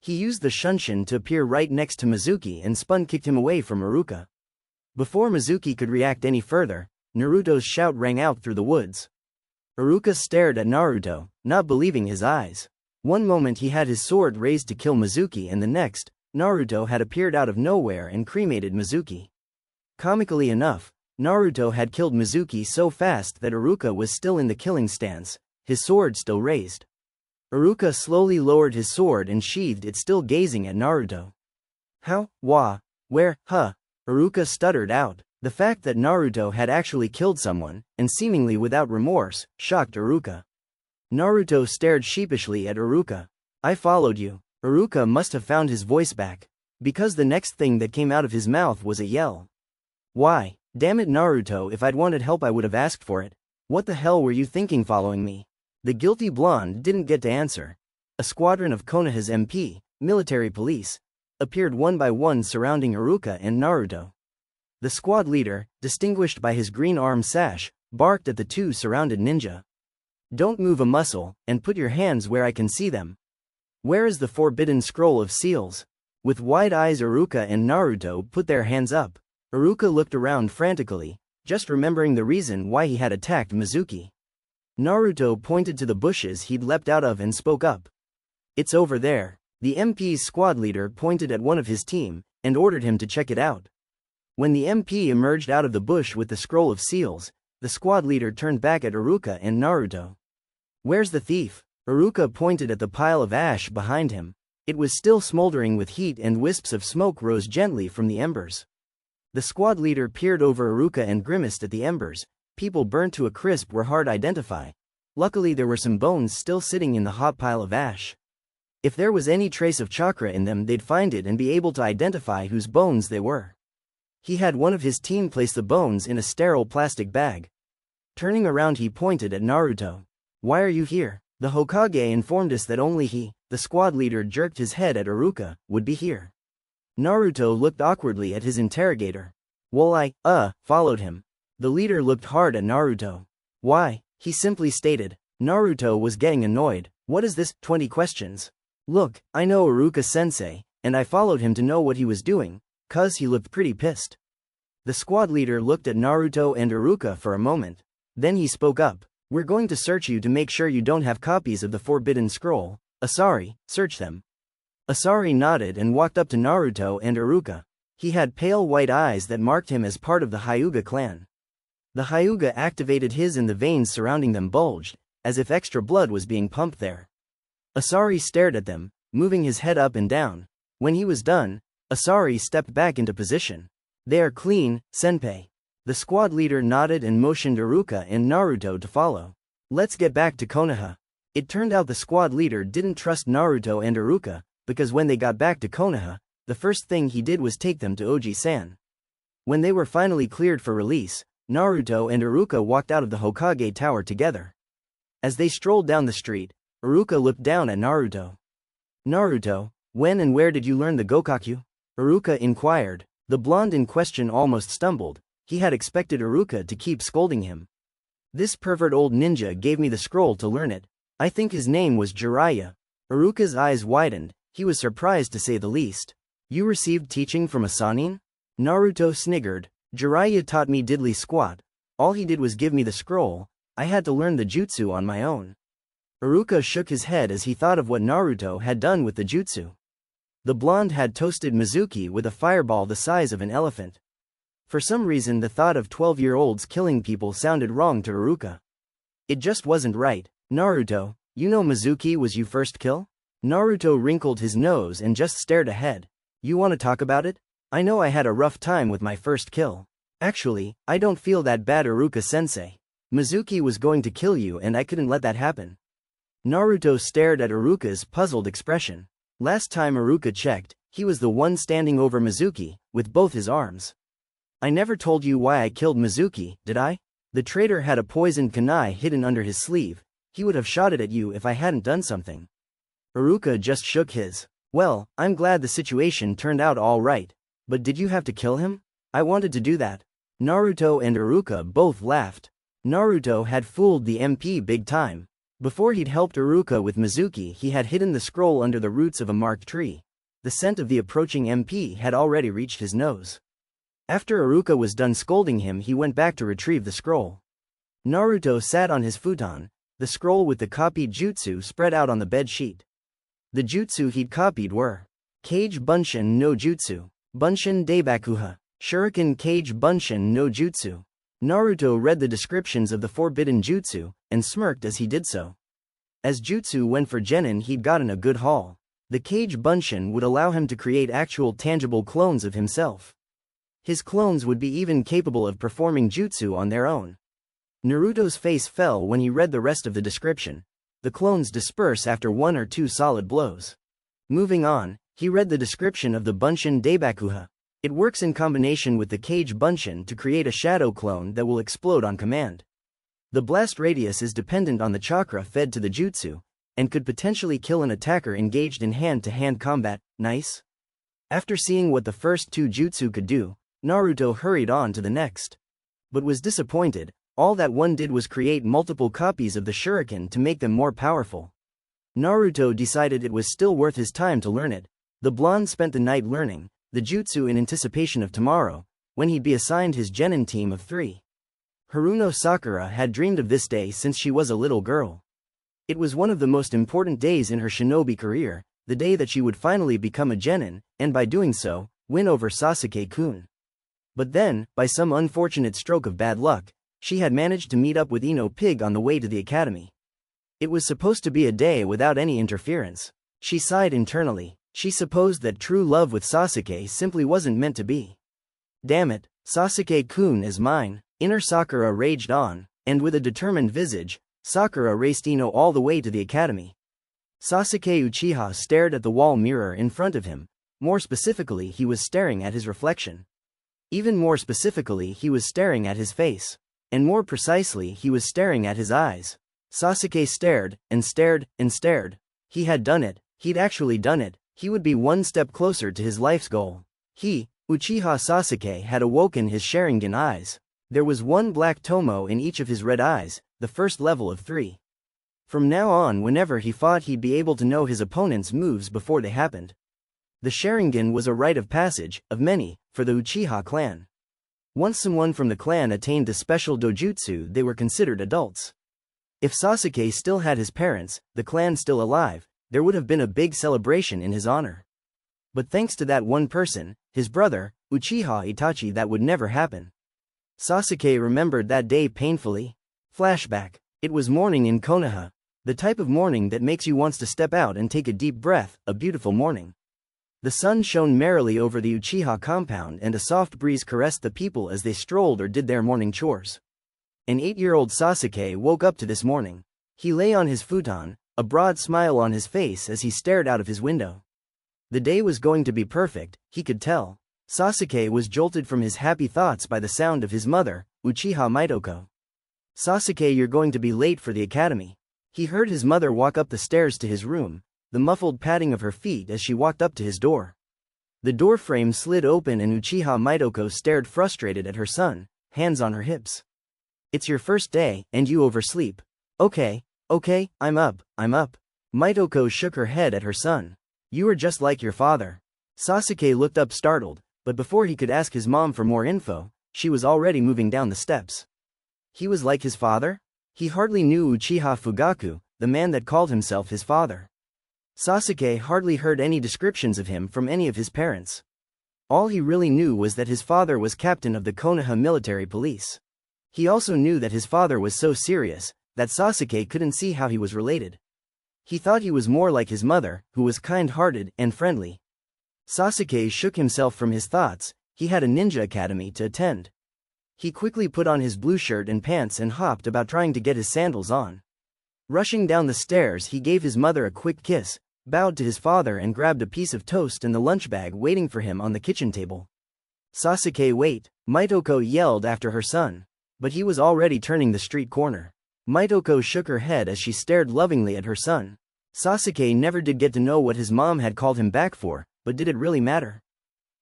He used the shunshin to appear right next to Mizuki and spun-kicked him away from Iruka. Before Mizuki could react any further, Naruto's shout rang out through the woods. Iruka stared at Naruto, not believing his eyes. One moment he had his sword raised to kill Mizuki and the next, Naruto had appeared out of nowhere and cremated Mizuki. Comically enough, Naruto had killed Mizuki so fast that Iruka was still in the killing stance, his sword still raised. Iruka slowly lowered his sword and sheathed it, still gazing at Naruto. How? Where? Iruka stuttered out. The fact that Naruto had actually killed someone, and seemingly without remorse, shocked Iruka. Naruto stared sheepishly at Iruka. I followed you. Iruka must have found his voice back, because the next thing that came out of his mouth was a yell. Why? Damn it Naruto, if I'd wanted help I would have asked for it. What the hell were you thinking following me? The guilty blonde didn't get to answer. A squadron of Konoha's MP, military police, appeared one by one surrounding Iruka and Naruto. The squad leader, distinguished by his green arm sash, barked at the two surrounded ninja. Don't move a muscle, and put your hands where I can see them. Where is the forbidden scroll of seals? With wide eyes Iruka and Naruto put their hands up. Iruka looked around frantically, just remembering the reason why he had attacked Mizuki. Naruto pointed to the bushes he'd leapt out of and spoke up. It's over there. The MP's squad leader pointed at one of his team, and ordered him to check it out. When the MP emerged out of the bush with the scroll of seals, the squad leader turned back at Iruka and Naruto. Where's the thief? Iruka pointed at the pile of ash behind him. It was still smoldering with heat and wisps of smoke rose gently from the embers. The squad leader peered over Iruka and grimaced at the embers. People burnt to a crisp were hard to identify. Luckily there were some bones still sitting in the hot pile of ash. If there was any trace of chakra in them they'd find it and be able to identify whose bones they were. He had one of his team place the bones in a sterile plastic bag. Turning around he pointed at Naruto. Why are you here? The Hokage informed us that only he, the squad leader jerked his head at Iruka, would be here. Naruto looked awkwardly at his interrogator. Well I, followed him. The leader looked hard at Naruto. Why? He simply stated. Naruto was getting annoyed. What is this, 20 questions? Look, I know Iruka-sensei, and I followed him to know what he was doing, 'cause he looked pretty pissed. The squad leader looked at Naruto and Iruka for a moment. Then he spoke up. We're going to search you to make sure you don't have copies of the Forbidden Scroll. Asari, search them. Asari nodded and walked up to Naruto and Iruka. He had pale white eyes that marked him as part of the Hyuga clan. The Hyuga activated his and the veins surrounding them bulged, as if extra blood was being pumped there. Asari stared at them, moving his head up and down. When he was done, Asari stepped back into position. They are clean, senpai. The squad leader nodded and motioned Iruka and Naruto to follow. Let's get back to Konoha. It turned out the squad leader didn't trust Naruto and Iruka, because when they got back to Konoha, the first thing he did was take them to Oji-san. When they were finally cleared for release, Naruto and Iruka walked out of the Hokage Tower together. As they strolled down the street, Iruka looked down at Naruto. "Naruto, when and where did you learn the Gokakyu?" Iruka inquired. The blonde in question almost stumbled. He had expected Iruka to keep scolding him. "This pervert old ninja gave me the scroll to learn it. I think his name was Jiraiya." Iruka's eyes widened. He was surprised to say the least. "You received teaching from a Sannin?" Naruto sniggered. "Jiraiya taught me diddly squat. All he did was give me the scroll. I had to learn the jutsu on my own." Iruka shook his head as he thought of what Naruto had done with the jutsu. The blonde had toasted Mizuki with a fireball the size of an elephant. For some reason the thought of 12-year-olds killing people sounded wrong to Iruka. It just wasn't right. "Naruto, you know Mizuki was your first kill?" Naruto wrinkled his nose and just stared ahead. "You want to talk about it? I know I had a rough time with my first kill." "Actually, I don't feel that bad, Iruka-sensei. Mizuki was going to kill you and I couldn't let that happen." Naruto stared at Iruka's puzzled expression. Last time Iruka checked, he was the one standing over Mizuki, with both his arms. "I never told you why I killed Mizuki, did I? The traitor had a poisoned kunai hidden under his sleeve. He would have shot it at you if I hadn't done something." Iruka just shook his. "Well, I'm glad the situation turned out all right. But did you have to kill him?" "I wanted to do that." Naruto and Iruka both laughed. Naruto had fooled the MP big time. Before he'd helped Iruka with Mizuki, he had hidden the scroll under the roots of a marked tree. The scent of the approaching MP had already reached his nose. After Iruka was done scolding him, he went back to retrieve the scroll. Naruto sat on his futon, the scroll with the copied jutsu spread out on the bed sheet. The jutsu he'd copied were Kage Bunshin no Jutsu, Bunshin Daibakuha, Shuriken Kage Bunshin no Jutsu. Naruto read the descriptions of the forbidden jutsu, and smirked as he did so. As jutsu went for genin, he'd gotten a good haul. The Kage Bunshin would allow him to create actual tangible clones of himself. His clones would be even capable of performing jutsu on their own. Naruto's face fell when he read the rest of the description. The clones disperse after 1 or 2 solid blows. Moving on, he read the description of the Bunshin Daibakuha. It works in combination with the Kage Bunshin to create a shadow clone that will explode on command. The blast radius is dependent on the chakra fed to the jutsu, and could potentially kill an attacker engaged in hand-to-hand combat. Nice? After seeing what the first 2 jutsu could do, Naruto hurried on to the next. But was disappointed. All that one did was create multiple copies of the shuriken to make them more powerful. Naruto decided it was still worth his time to learn it. The blonde spent the night learning the jutsu in anticipation of tomorrow, when he'd be assigned his genin team of 3. Haruno Sakura had dreamed of this day since she was a little girl. It was one of the most important days in her shinobi career, the day that she would finally become a genin, and by doing so, win over Sasuke-kun. But then, by some unfortunate stroke of bad luck, she had managed to meet up with Ino Pig on the way to the academy. It was supposed to be a day without any interference. She sighed internally. She supposed that true love with Sasuke simply wasn't meant to be. "Damn it, Sasuke-kun is mine," inner Sakura raged on, and with a determined visage, Sakura raced Ino all the way to the academy. Sasuke Uchiha stared at the wall mirror in front of him. More specifically, he was staring at his reflection. Even more specifically, he was staring at his face. And more precisely, he was staring at his eyes. Sasuke stared, and stared, and stared. He had done it. He'd actually done it. He would be one step closer to his life's goal. He, Uchiha Sasuke, had awoken his Sharingan eyes. There was one black tomo in each of his red eyes, the first level of 3. From now on, whenever he fought, he'd be able to know his opponent's moves before they happened. The Sharingan was a rite of passage, of many, for the Uchiha clan. Once someone from the clan attained the special dojutsu, they were considered adults. If Sasuke still had his parents, the clan still alive, there would have been a big celebration in his honor. But thanks to that one person, his brother, Uchiha Itachi, that would never happen. Sasuke remembered that day painfully. Flashback. It was morning in Konoha. The type of morning that makes you wants to step out and take a deep breath, a beautiful morning. The sun shone merrily over the Uchiha compound and a soft breeze caressed the people as they strolled or did their morning chores. An 8-year-old Sasuke woke up to this morning. He lay on his futon, a broad smile on his face as he stared out of his window. The day was going to be perfect, he could tell. Sasuke was jolted from his happy thoughts by the sound of his mother, Uchiha Mitoko. Sasuke, you're going to be late for the academy. He heard his mother walk up the stairs to his room, the muffled padding of her feet as she walked up to his door. The door frame slid open and Uchiha Mitoko stared frustrated at her son, hands on her hips. It's your first day, and you oversleep. Okay, I'm up. Mitoko shook her head at her son. You are just like your father. Sasuke looked up startled, but before he could ask his mom for more info, she was already moving down the steps. He was like his father? He hardly knew Uchiha Fugaku, the man that called himself his father. Sasuke hardly heard any descriptions of him from any of his parents. All he really knew was that his father was captain of the Konoha military police. He also knew that his father was so serious that Sasuke couldn't see how he was related. He thought he was more like his mother, who was kind-hearted and friendly. Sasuke shook himself from his thoughts. He had a ninja academy to attend. He quickly put on his blue shirt and pants and hopped about trying to get his sandals on. Rushing down the stairs, he gave his mother a quick kiss, bowed to his father and grabbed a piece of toast and the lunch bag waiting for him on the kitchen table. Sasuke, wait, Mitoko yelled after her son. But he was already turning the street corner. Mitoko shook her head as she stared lovingly at her son. Sasuke never did get to know what his mom had called him back for, but did it really matter?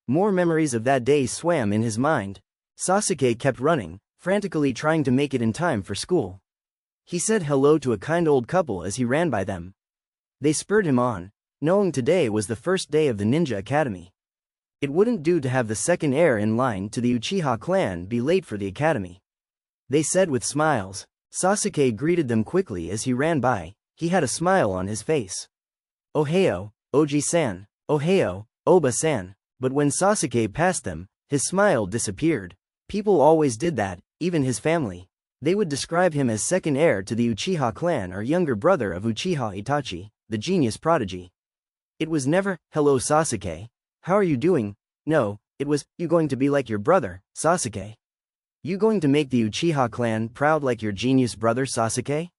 More memories of that day swam in his mind. Sasuke kept running, frantically trying to make it in time for school. He said hello to a kind old couple as he ran by them. They spurred him on, knowing today was the first day of the Ninja Academy. It wouldn't do to have the second heir in line to the Uchiha clan be late for the academy. They said with smiles. Sasuke greeted them quickly as he ran by. He had a smile on his face. Ohio, Oji-san. Ohio, Oba-san. But when Sasuke passed them, his smile disappeared. People always did that, even his family. They would describe him as second heir to the Uchiha clan or younger brother of Uchiha Itachi, the genius prodigy. It was never, hello Sasuke. How are you doing? No, it was, you going to be like your brother, Sasuke? You going to make the Uchiha clan proud like your genius brother Sasuke?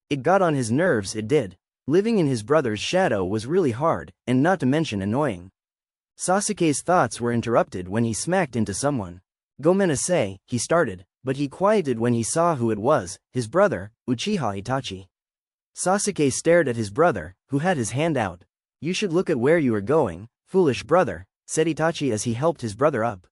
It got on his nerves, it did. Living in his brother's shadow was really hard, and not to mention annoying. Sasuke's thoughts were interrupted when he smacked into someone. Gomenasai, he started, but he quieted when he saw who it was, his brother, Uchiha Itachi. Sasuke stared at his brother, who had his hand out. You should look at where you are going, foolish brother, said Itachi as he helped his brother up.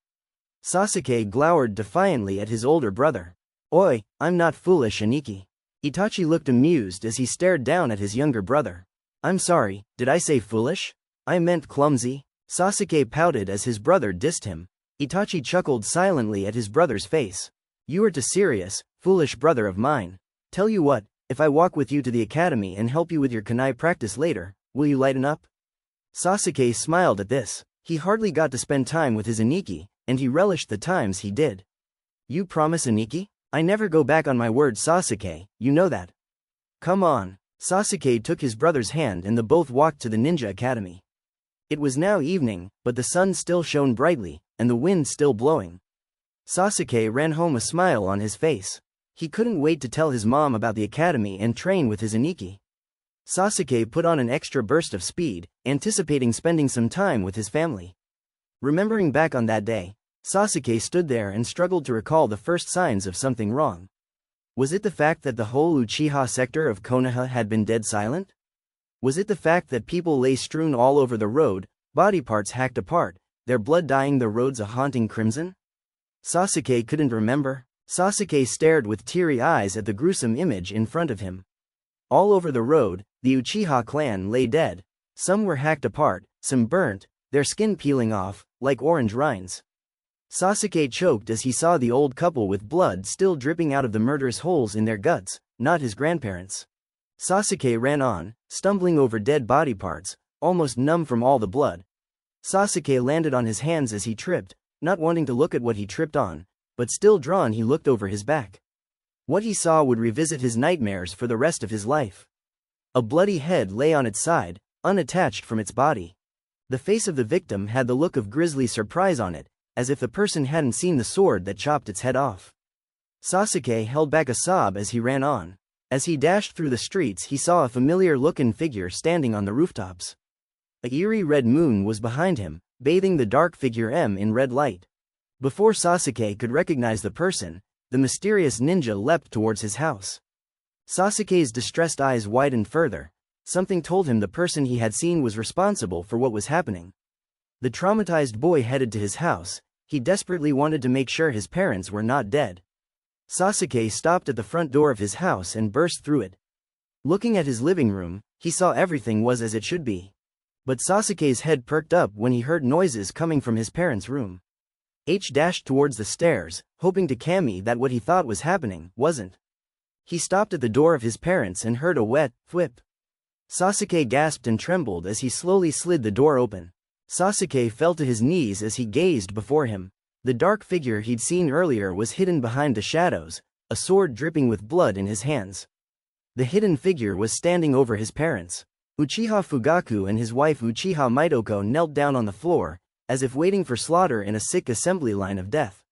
Sasuke glowered defiantly at his older brother. Oi, I'm not foolish, Aniki. Itachi looked amused as he stared down at his younger brother. I'm sorry, did I say foolish? I meant clumsy. Sasuke pouted as his brother dissed him. Itachi chuckled silently at his brother's face. You are too serious, foolish brother of mine. Tell you what, if I walk with you to the academy and help you with your kunai practice later, will you lighten up? Sasuke smiled at this. He hardly got to spend time with his Aniki, and he relished the times he did. You promise, Aniki? I never go back on my word, Sasuke, you know that. Come on. Sasuke took his brother's hand and the both walked to the ninja academy. It was now evening, but the sun still shone brightly, and the wind still blowing. Sasuke ran home a smile on his face. He couldn't wait to tell his mom about the academy and train with his Aniki. Sasuke put on an extra burst of speed, anticipating spending some time with his family. Remembering back on that day, Sasuke stood there and struggled to recall the first signs of something wrong. Was it the fact that the whole Uchiha sector of Konoha had been dead silent? Was it the fact that people lay strewn all over the road, body parts hacked apart, their blood dyeing the roads a haunting crimson? Sasuke couldn't remember. Sasuke stared with teary eyes at the gruesome image in front of him. All over the road, the Uchiha clan lay dead. Some were hacked apart, some burnt, their skin peeling off, like orange rinds. Sasuke choked as he saw the old couple with blood still dripping out of the murderous holes in their guts, not his grandparents. Sasuke ran on, stumbling over dead body parts, almost numb from all the blood. Sasuke landed on his hands as he tripped, not wanting to look at what he tripped on, but still drawn he looked over his back. What he saw would revisit his nightmares for the rest of his life. A bloody head lay on its side, unattached from its body. The face of the victim had the look of grisly surprise on it, as if the person hadn't seen the sword that chopped its head off. Sasuke held back a sob as he ran on. As he dashed through the streets he saw a familiar-looking figure standing on the rooftops. A eerie red moon was behind him, bathing the dark figure in red light. Before Sasuke could recognize the person, the mysterious ninja leapt towards his house. Sasuke's distressed eyes widened further. Something told him the person he had seen was responsible for what was happening. The traumatized boy headed to his house. He desperately wanted to make sure his parents were not dead. Sasuke stopped at the front door of his house and burst through it. Looking at his living room, he saw everything was as it should be. But Sasuke's head perked up when he heard noises coming from his parents' room. H dashed towards the stairs, hoping to Kami that what he thought was happening wasn't. He stopped at the door of his parents and heard a wet thwip. Sasuke gasped and trembled as he slowly slid the door open. Sasuke fell to his knees as he gazed before him. The dark figure he'd seen earlier was hidden behind the shadows, a sword dripping with blood in his hands. The hidden figure was standing over his parents. Uchiha Fugaku and his wife Uchiha Mitoko knelt down on the floor, as if waiting for slaughter in a sick assembly line of death.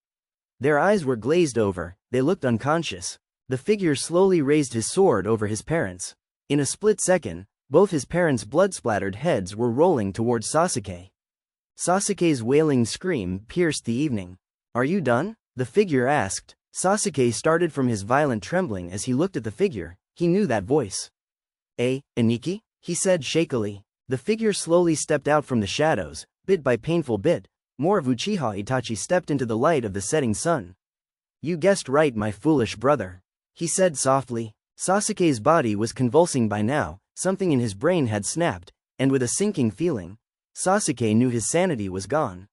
Their eyes were glazed over, they looked unconscious. The figure slowly raised his sword over his parents. In a split second, both his parents' blood-splattered heads were rolling towards Sasuke. Sasuke's wailing scream pierced the evening. "Are you done?" the figure asked. Sasuke started from his violent trembling as he looked at the figure. He knew that voice. Aniki?" he said shakily. The figure slowly stepped out from the shadows, bit by painful bit. More of Uchiha Itachi stepped into the light of the setting sun. "You guessed right, my foolish brother," he said softly. Sasuke's body was convulsing by now. Something in his brain had snapped, and with a sinking feeling, Sasuke knew his sanity was gone.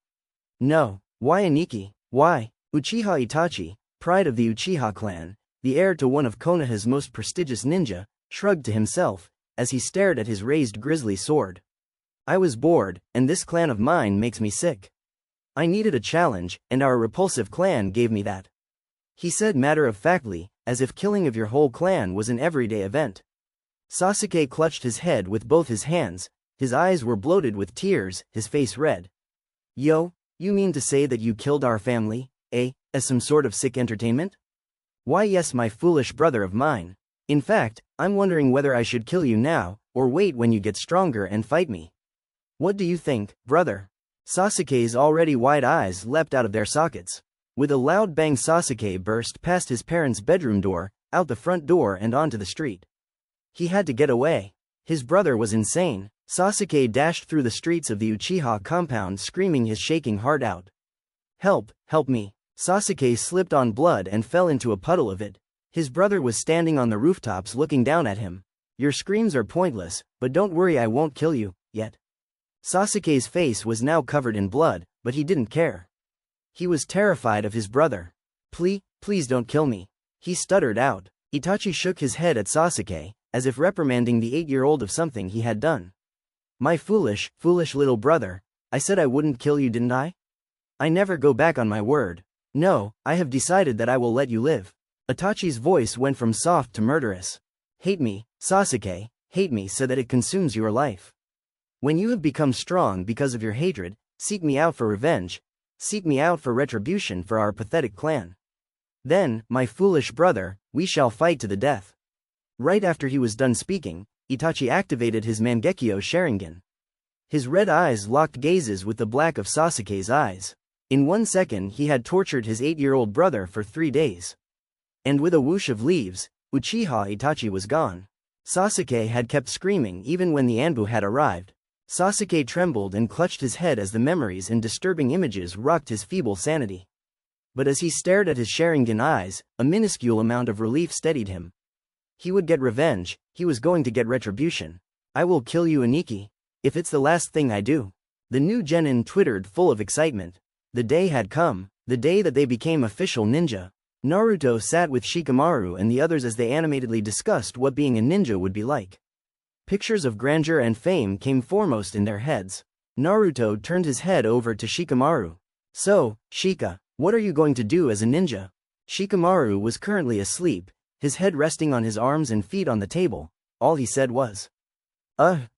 "No. Why Aniki? Why?" Uchiha Itachi, pride of the Uchiha clan, the heir to one of Konoha's most prestigious ninja, shrugged to himself, as he stared at his raised grisly sword. "I was bored, and this clan of mine makes me sick. I needed a challenge, and our repulsive clan gave me that," he said matter-of-factly, as if killing of your whole clan was an everyday event. Sasuke clutched his head with both his hands, his eyes were bloated with tears, his face red. "Yo, you mean to say that you killed our family, as some sort of sick entertainment?" "Why yes, my foolish brother of mine. In fact, I'm wondering whether I should kill you now, or wait when you get stronger and fight me. What do you think, brother?" Sasuke's already wide eyes leapt out of their sockets. With a loud bang, Sasuke burst past his parents' bedroom door, out the front door and onto the street. He had to get away. His brother was insane. Sasuke dashed through the streets of the Uchiha compound screaming his shaking heart out. "Help, help me." Sasuke slipped on blood and fell into a puddle of it. His brother was standing on the rooftops looking down at him. "Your screams are pointless, but don't worry, I won't kill you, yet." Sasuke's face was now covered in blood, but he didn't care. He was terrified of his brother. Please don't kill me," he stuttered out. Itachi shook his head at Sasuke, as if reprimanding the 8-year-old of something he had done. "My foolish little brother, I said I wouldn't kill you, didn't I? I never go back on my word. No, I have decided that I will let you live." Itachi's voice went from soft to murderous. "Hate me, Sasuke, hate me so that it consumes your life. When you have become strong because of your hatred, seek me out for revenge, seek me out for retribution for our pathetic clan. Then, my foolish brother, we shall fight to the death." Right after he was done speaking, Itachi activated his Mangekyo Sharingan. His red eyes locked gazes with the black of Sasuke's eyes. In 1 second he had tortured his 8-year-old brother for 3 days. And with a whoosh of leaves, Uchiha Itachi was gone. Sasuke had kept screaming even when the Anbu had arrived. Sasuke trembled and clutched his head as the memories and disturbing images rocked his feeble sanity. But as he stared at his Sharingan eyes, a minuscule amount of relief steadied him. He would get revenge, he was going to get retribution. "I will kill you, Aniki. If it's the last thing I do." The new genin twittered full of excitement. The day had come, the day that they became official ninja. Naruto sat with Shikamaru and the others as they animatedly discussed what being a ninja would be like. Pictures of grandeur and fame came foremost in their heads. Naruto turned his head over to Shikamaru. "So, Shika, what are you going to do as a ninja?" Shikamaru was currently asleep, his head resting on his arms and feet on the table. All he said was,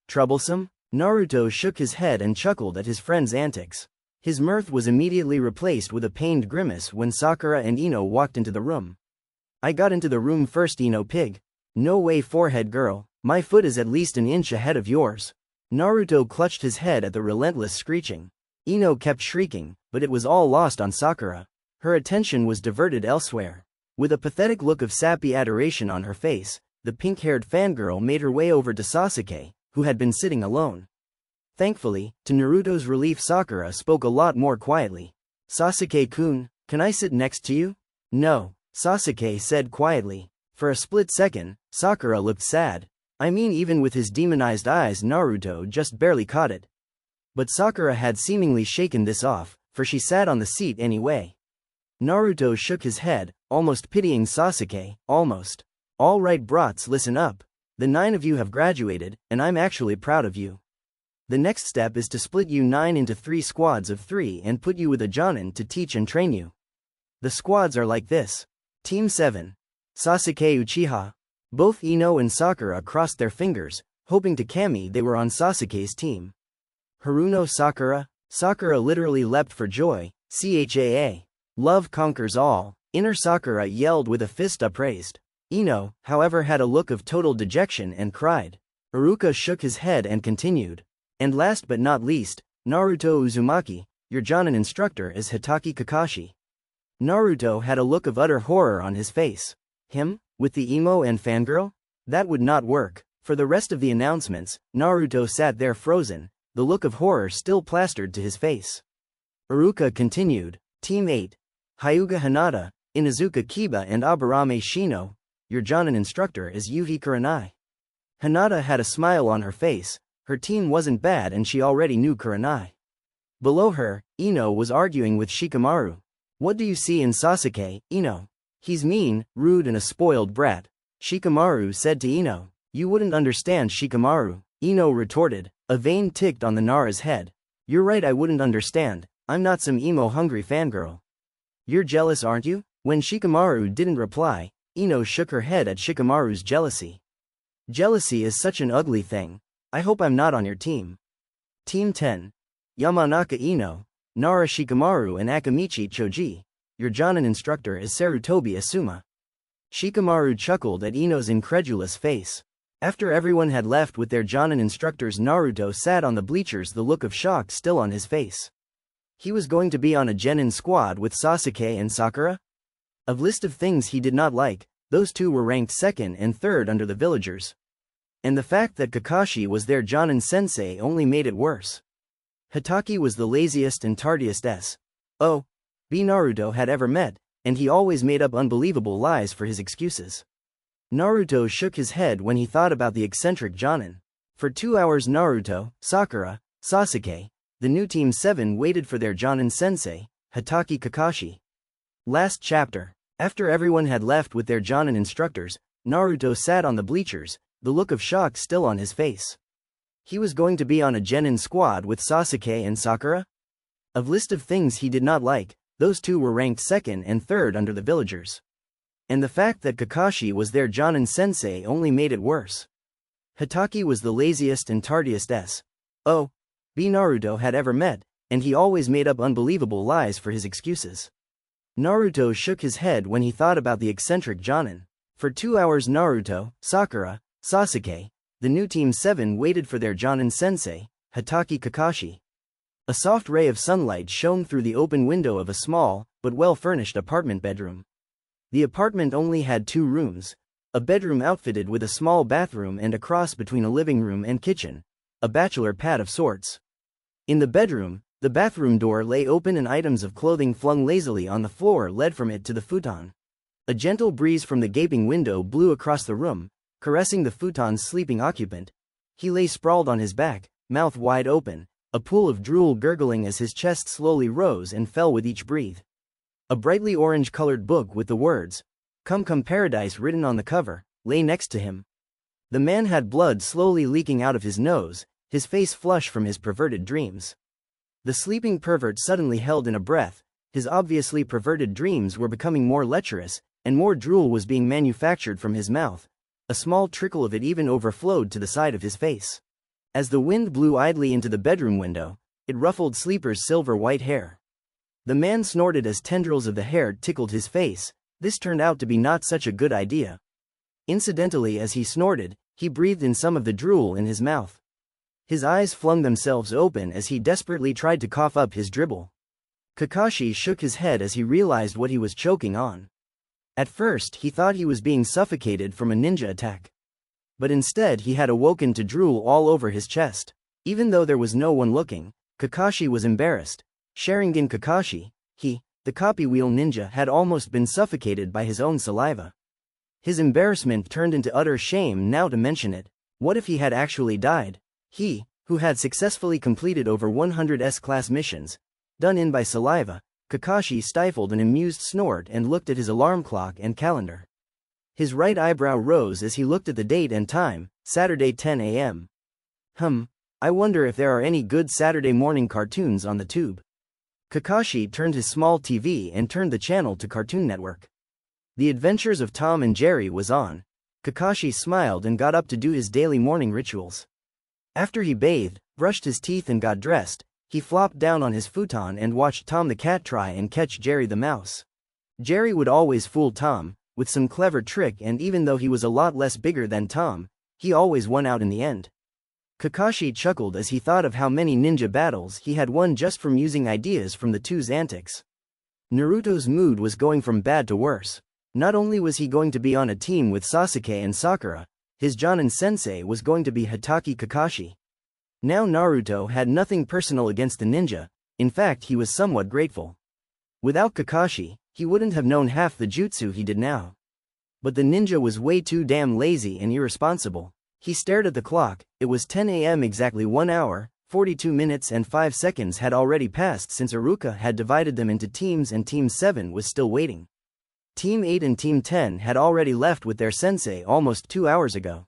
troublesome?" Naruto shook his head and chuckled at his friend's antics. His mirth was immediately replaced with a pained grimace when Sakura and Ino walked into the room. "I got into the room first, Ino pig. No way, forehead girl, my foot is at least an inch ahead of yours." Naruto clutched his head at the relentless screeching. Ino kept shrieking, but it was all lost on Sakura. Her attention was diverted elsewhere. With a pathetic look of sappy adoration on her face, the pink-haired fangirl made her way over to Sasuke, who had been sitting alone. Thankfully, to Naruto's relief, Sakura spoke a lot more quietly. "Sasuke-kun, can I sit next to you?" "No," Sasuke said quietly. For a split second, Sakura looked sad. I mean, even with his demonized eyes, Naruto just barely caught it. But Sakura had seemingly shaken this off, for she sat on the seat anyway. Naruto shook his head, almost pitying Sasuke. "Almost. All right, brats, listen up. The 9 of you have graduated, and I'm actually proud of you. The next step is to split you 9 into 3 squads of 3 and put you with a Jonin to teach and train you. The squads are like this. Team 7. Sasuke Uchiha." Both Ino and Sakura crossed their fingers, hoping to Kami they were on Sasuke's team. Haruno Sakura. Sakura literally leapt for joy. CHAA. Love conquers all. Inner Sakura yelled with a fist upraised. Ino, however, had a look of total dejection and cried. Iruka shook his head and continued. And last but not least, Naruto Uzumaki, your Jonin instructor is Hitaki Kakashi. Naruto had a look of utter horror on his face. Him? With the emo and fangirl? That would not work. For the rest of the announcements, Naruto sat there frozen, the look of horror still plastered to his face. Iruka continued. Team 8. Hyuga Hinata, Inuzuka Kiba and Aburame Shino, your Jonin instructor is Yuhi Kurenai. Hinata had a smile on her face. Her team wasn't bad and she already knew Kurenai. Below her, Ino was arguing with Shikamaru. What do you see in Sasuke, Ino? He's mean, rude and a spoiled brat. Shikamaru said to Ino. You wouldn't understand, Shikamaru. Ino retorted. A vein ticked on the Nara's head. You're right, I wouldn't understand. I'm not some emo-hungry fangirl. You're jealous, aren't you? When Shikamaru didn't reply, Ino shook her head at Shikamaru's jealousy. Jealousy is such an ugly thing. I hope I'm not on your team. Team 10. Yamanaka Ino, Nara Shikamaru and Akamichi Choji. Your Jonin instructor is Sarutobi Asuma. Shikamaru chuckled at Ino's incredulous face. After everyone had left with their Jonin instructors, Naruto sat on the bleachers, the look of shock still on his face. He was going to be on a Genin squad with Sasuke and Sakura? Of list of things he did not like, those two were ranked 2nd and 3rd under the villagers. And the fact that Kakashi was their Jonin sensei only made it worse. Hitaki was the laziest and tardiest S.O.B. Naruto had ever met, and he always made up unbelievable lies for his excuses. Naruto shook his head when he thought about the eccentric Jonin. For 2 hours Naruto, Sakura, Sasuke, the new Team 7 waited for their Jonin sensei, Hitaki Kakashi. Last chapter. After everyone had left with their Jonin instructors, Naruto sat on the bleachers, the look of shock still on his face. He was going to be on a Genin squad with Sasuke and Sakura? Of list of things he did not like, those two were ranked 2nd and 3rd under the villagers. And the fact that Kakashi was their Jonin sensei only made it worse. Hitaki was the laziest and tardiest S.O.B. Naruto had ever met, and he always made up unbelievable lies for his excuses. Naruto shook his head when he thought about the eccentric Jonin. For 2 hours Naruto, Sakura, Sasuke, the new Team 7 waited for their Jonin sensei, Hitaki Kakashi. A soft ray of sunlight shone through the open window of a small, but well-furnished apartment bedroom. The apartment only had 2 rooms, a bedroom outfitted with a small bathroom and a cross between a living room and kitchen, a bachelor pad of sorts. In the bedroom, the bathroom door lay open and items of clothing flung lazily on the floor led from it to the futon. A gentle breeze from the gaping window blew across the room, caressing the futon's sleeping occupant. He lay sprawled on his back, mouth wide open, a pool of drool gurgling as his chest slowly rose and fell with each breath. A brightly orange-colored book with the words, "Come Come Paradise" written on the cover, lay next to him. The man had blood slowly leaking out of his nose, his face flush from his perverted dreams. The sleeping pervert suddenly held in a breath. His obviously perverted dreams were becoming more lecherous, and more drool was being manufactured from his mouth. A small trickle of it even overflowed to the side of his face. As the wind blew idly into the bedroom window, it ruffled Sleeper's silver-white hair. The man snorted as tendrils of the hair tickled his face. This turned out to be not such a good idea. Incidentally, as he snorted, he breathed in some of the drool in his mouth. His eyes flung themselves open as he desperately tried to cough up his dribble. Kakashi shook his head as he realized what he was choking on. At first he thought he was being suffocated from a ninja attack. But instead he had awoken to drool all over his chest. Even though there was no one looking, Kakashi was embarrassed. Sharingan Kakashi, the copy wheel ninja, had almost been suffocated by his own saliva. His embarrassment turned into utter shame now to mention it. What if he had actually died? He, who had successfully completed over 100 S-class missions, done in by saliva. Kakashi stifled an amused snort and looked at his alarm clock and calendar. His right eyebrow rose as he looked at the date and time, Saturday 10 a.m. I wonder if there are any good Saturday morning cartoons on the tube. Kakashi turned his small TV and turned the channel to Cartoon Network. The Adventures of Tom and Jerry was on. Kakashi smiled and got up to do his daily morning rituals. After he bathed, brushed his teeth and got dressed, he flopped down on his futon and watched Tom the cat try and catch Jerry the mouse. Jerry would always fool Tom, with some clever trick, and even though he was a lot less bigger than Tom, he always won out in the end. Kakashi chuckled as he thought of how many ninja battles he had won just from using ideas from the two's antics. Naruto's mood was going from bad to worse. Not only was he going to be on a team with Sasuke and Sakura, his Jonin sensei was going to be Hitaki Kakashi. Now Naruto had nothing personal against the ninja, in fact he was somewhat grateful. Without Kakashi, he wouldn't have known half the jutsu he did now. But the ninja was way too damn lazy and irresponsible. He stared at the clock. It was 10 a.m. exactly. 1 hour, 42 minutes and 5 seconds had already passed since Iruka had divided them into teams and Team 7 was still waiting. Team 8 and Team 10 had already left with their sensei almost 2 hours ago.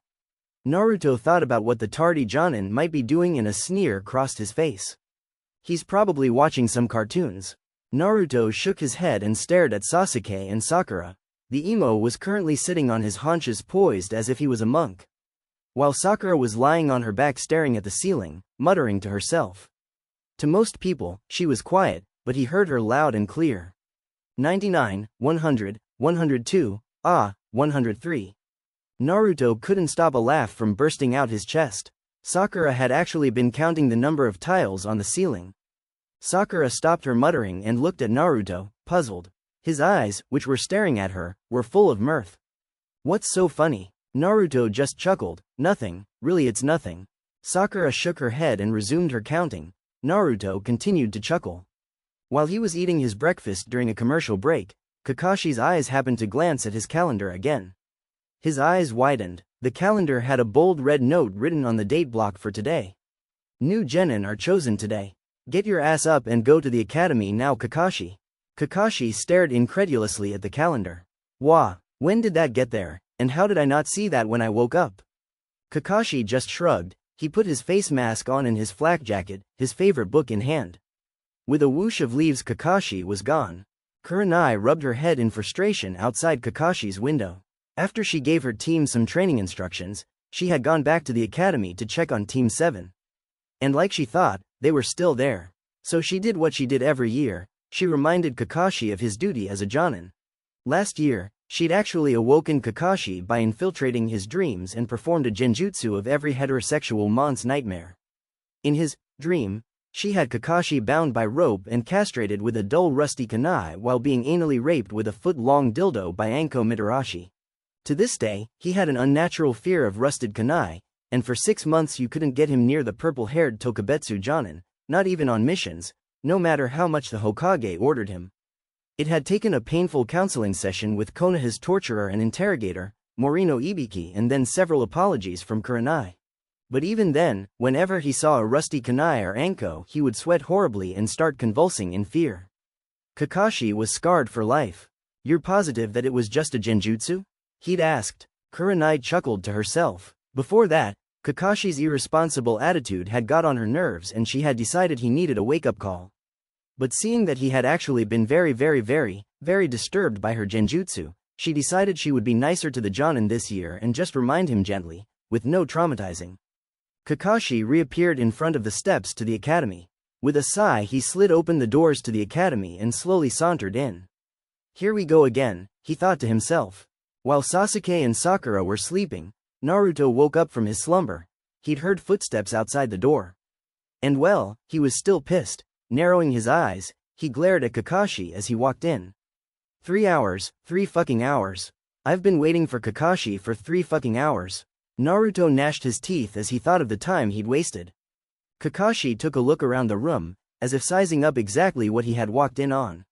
Naruto thought about what the tardy Jonin might be doing and a sneer crossed his face. He's probably watching some cartoons. Naruto shook his head and stared at Sasuke and Sakura. The emo was currently sitting on his haunches poised as if he was a monk, while Sakura was lying on her back staring at the ceiling, muttering to herself. To most people, she was quiet, but he heard her loud and clear. 99, 100, 102, 103. Naruto couldn't stop a laugh from bursting out his chest. Sakura had actually been counting the number of tiles on the ceiling. Sakura stopped her muttering and looked at Naruto, puzzled. His eyes, which were staring at her, were full of mirth. What's so funny? Naruto just chuckled. Nothing, really, it's nothing. Sakura shook her head and resumed her counting. Naruto continued to chuckle. While he was eating his breakfast during a commercial break, Kakashi's eyes happened to glance at his calendar again. His eyes widened. The calendar had a bold red note written on the date block for today. New genin are chosen today. Get your ass up and go to the academy now, Kakashi. Kakashi stared incredulously at the calendar. Wah, when did that get there, and how did I not see that when I woke up? Kakashi just shrugged. He put his face mask on and his flak jacket, his favorite book in hand. With a whoosh of leaves, Kakashi was gone. Kurenai rubbed her head in frustration outside Kakashi's window. After she gave her team some training instructions, she had gone back to the academy to check on Team 7. And like she thought, they were still there. So she did what she did every year. She reminded Kakashi of his duty as a Jonin. Last year, she'd actually awoken Kakashi by infiltrating his dreams and performed a genjutsu of every heterosexual man's nightmare. In his dream, she had Kakashi bound by rope and castrated with a dull rusty kunai while being anally raped with a foot-long dildo by Anko Mitarashi. To this day, he had an unnatural fear of rusted kunai, and for 6 months you couldn't get him near the purple-haired Tokubetsu Jonin, not even on missions, no matter how much the Hokage ordered him. It had taken a painful counseling session with Konoha's torturer and interrogator, Morino Ibiki, and then several apologies from Kurenai. But even then, whenever he saw a rusty kunai or Anko, he would sweat horribly and start convulsing in fear. Kakashi was scarred for life. You're positive that it was just a genjutsu? He'd asked. Kurenai chuckled to herself. Before that, Kakashi's irresponsible attitude had got on her nerves and she had decided he needed a wake-up call. But seeing that he had actually been very disturbed by her genjutsu, she decided she would be nicer to the Jonin this year and just remind him gently, with no traumatizing. Kakashi reappeared in front of the steps to the academy. With a sigh, he slid open the doors to the academy and slowly sauntered in. Here we go again, he thought to himself. While Sasuke and Sakura were sleeping, Naruto woke up from his slumber. he'd heard footsteps outside the door. And well, he was still pissed. Narrowing his eyes, he glared at Kakashi as he walked in. 3 hours, 3 fucking hours. I've been waiting for Kakashi for 3 fucking hours. Naruto gnashed his teeth as he thought of the time he'd wasted. Kakashi took a look around the room, as if sizing up exactly what he had walked in on.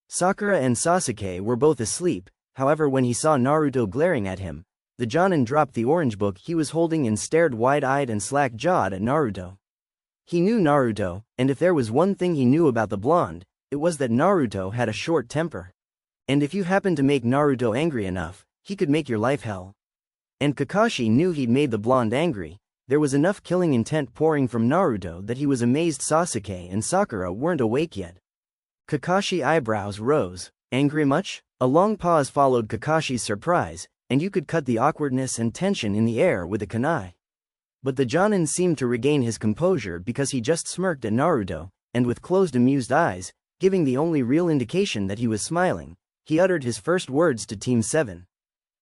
Sakura and Sasuke were both asleep, however when he saw Naruto glaring at him, the Jonin dropped the orange book he was holding and stared wide-eyed and slack-jawed at Naruto. He knew Naruto, and if there was one thing he knew about the blonde, it was that Naruto had a short temper. And if you happened to make Naruto angry enough, he could make your life hell. And Kakashi knew he'd made the blonde angry. There was enough killing intent pouring from Naruto that he was amazed Sasuke and Sakura weren't awake yet. Kakashi's eyebrows rose. Angry much? A long pause followed Kakashi's surprise, and you could cut the awkwardness and tension in the air with a kunai. But the Jonin seemed to regain his composure because he just smirked at Naruto, and with closed amused eyes, giving the only real indication that he was smiling, he uttered his first words to Team 7.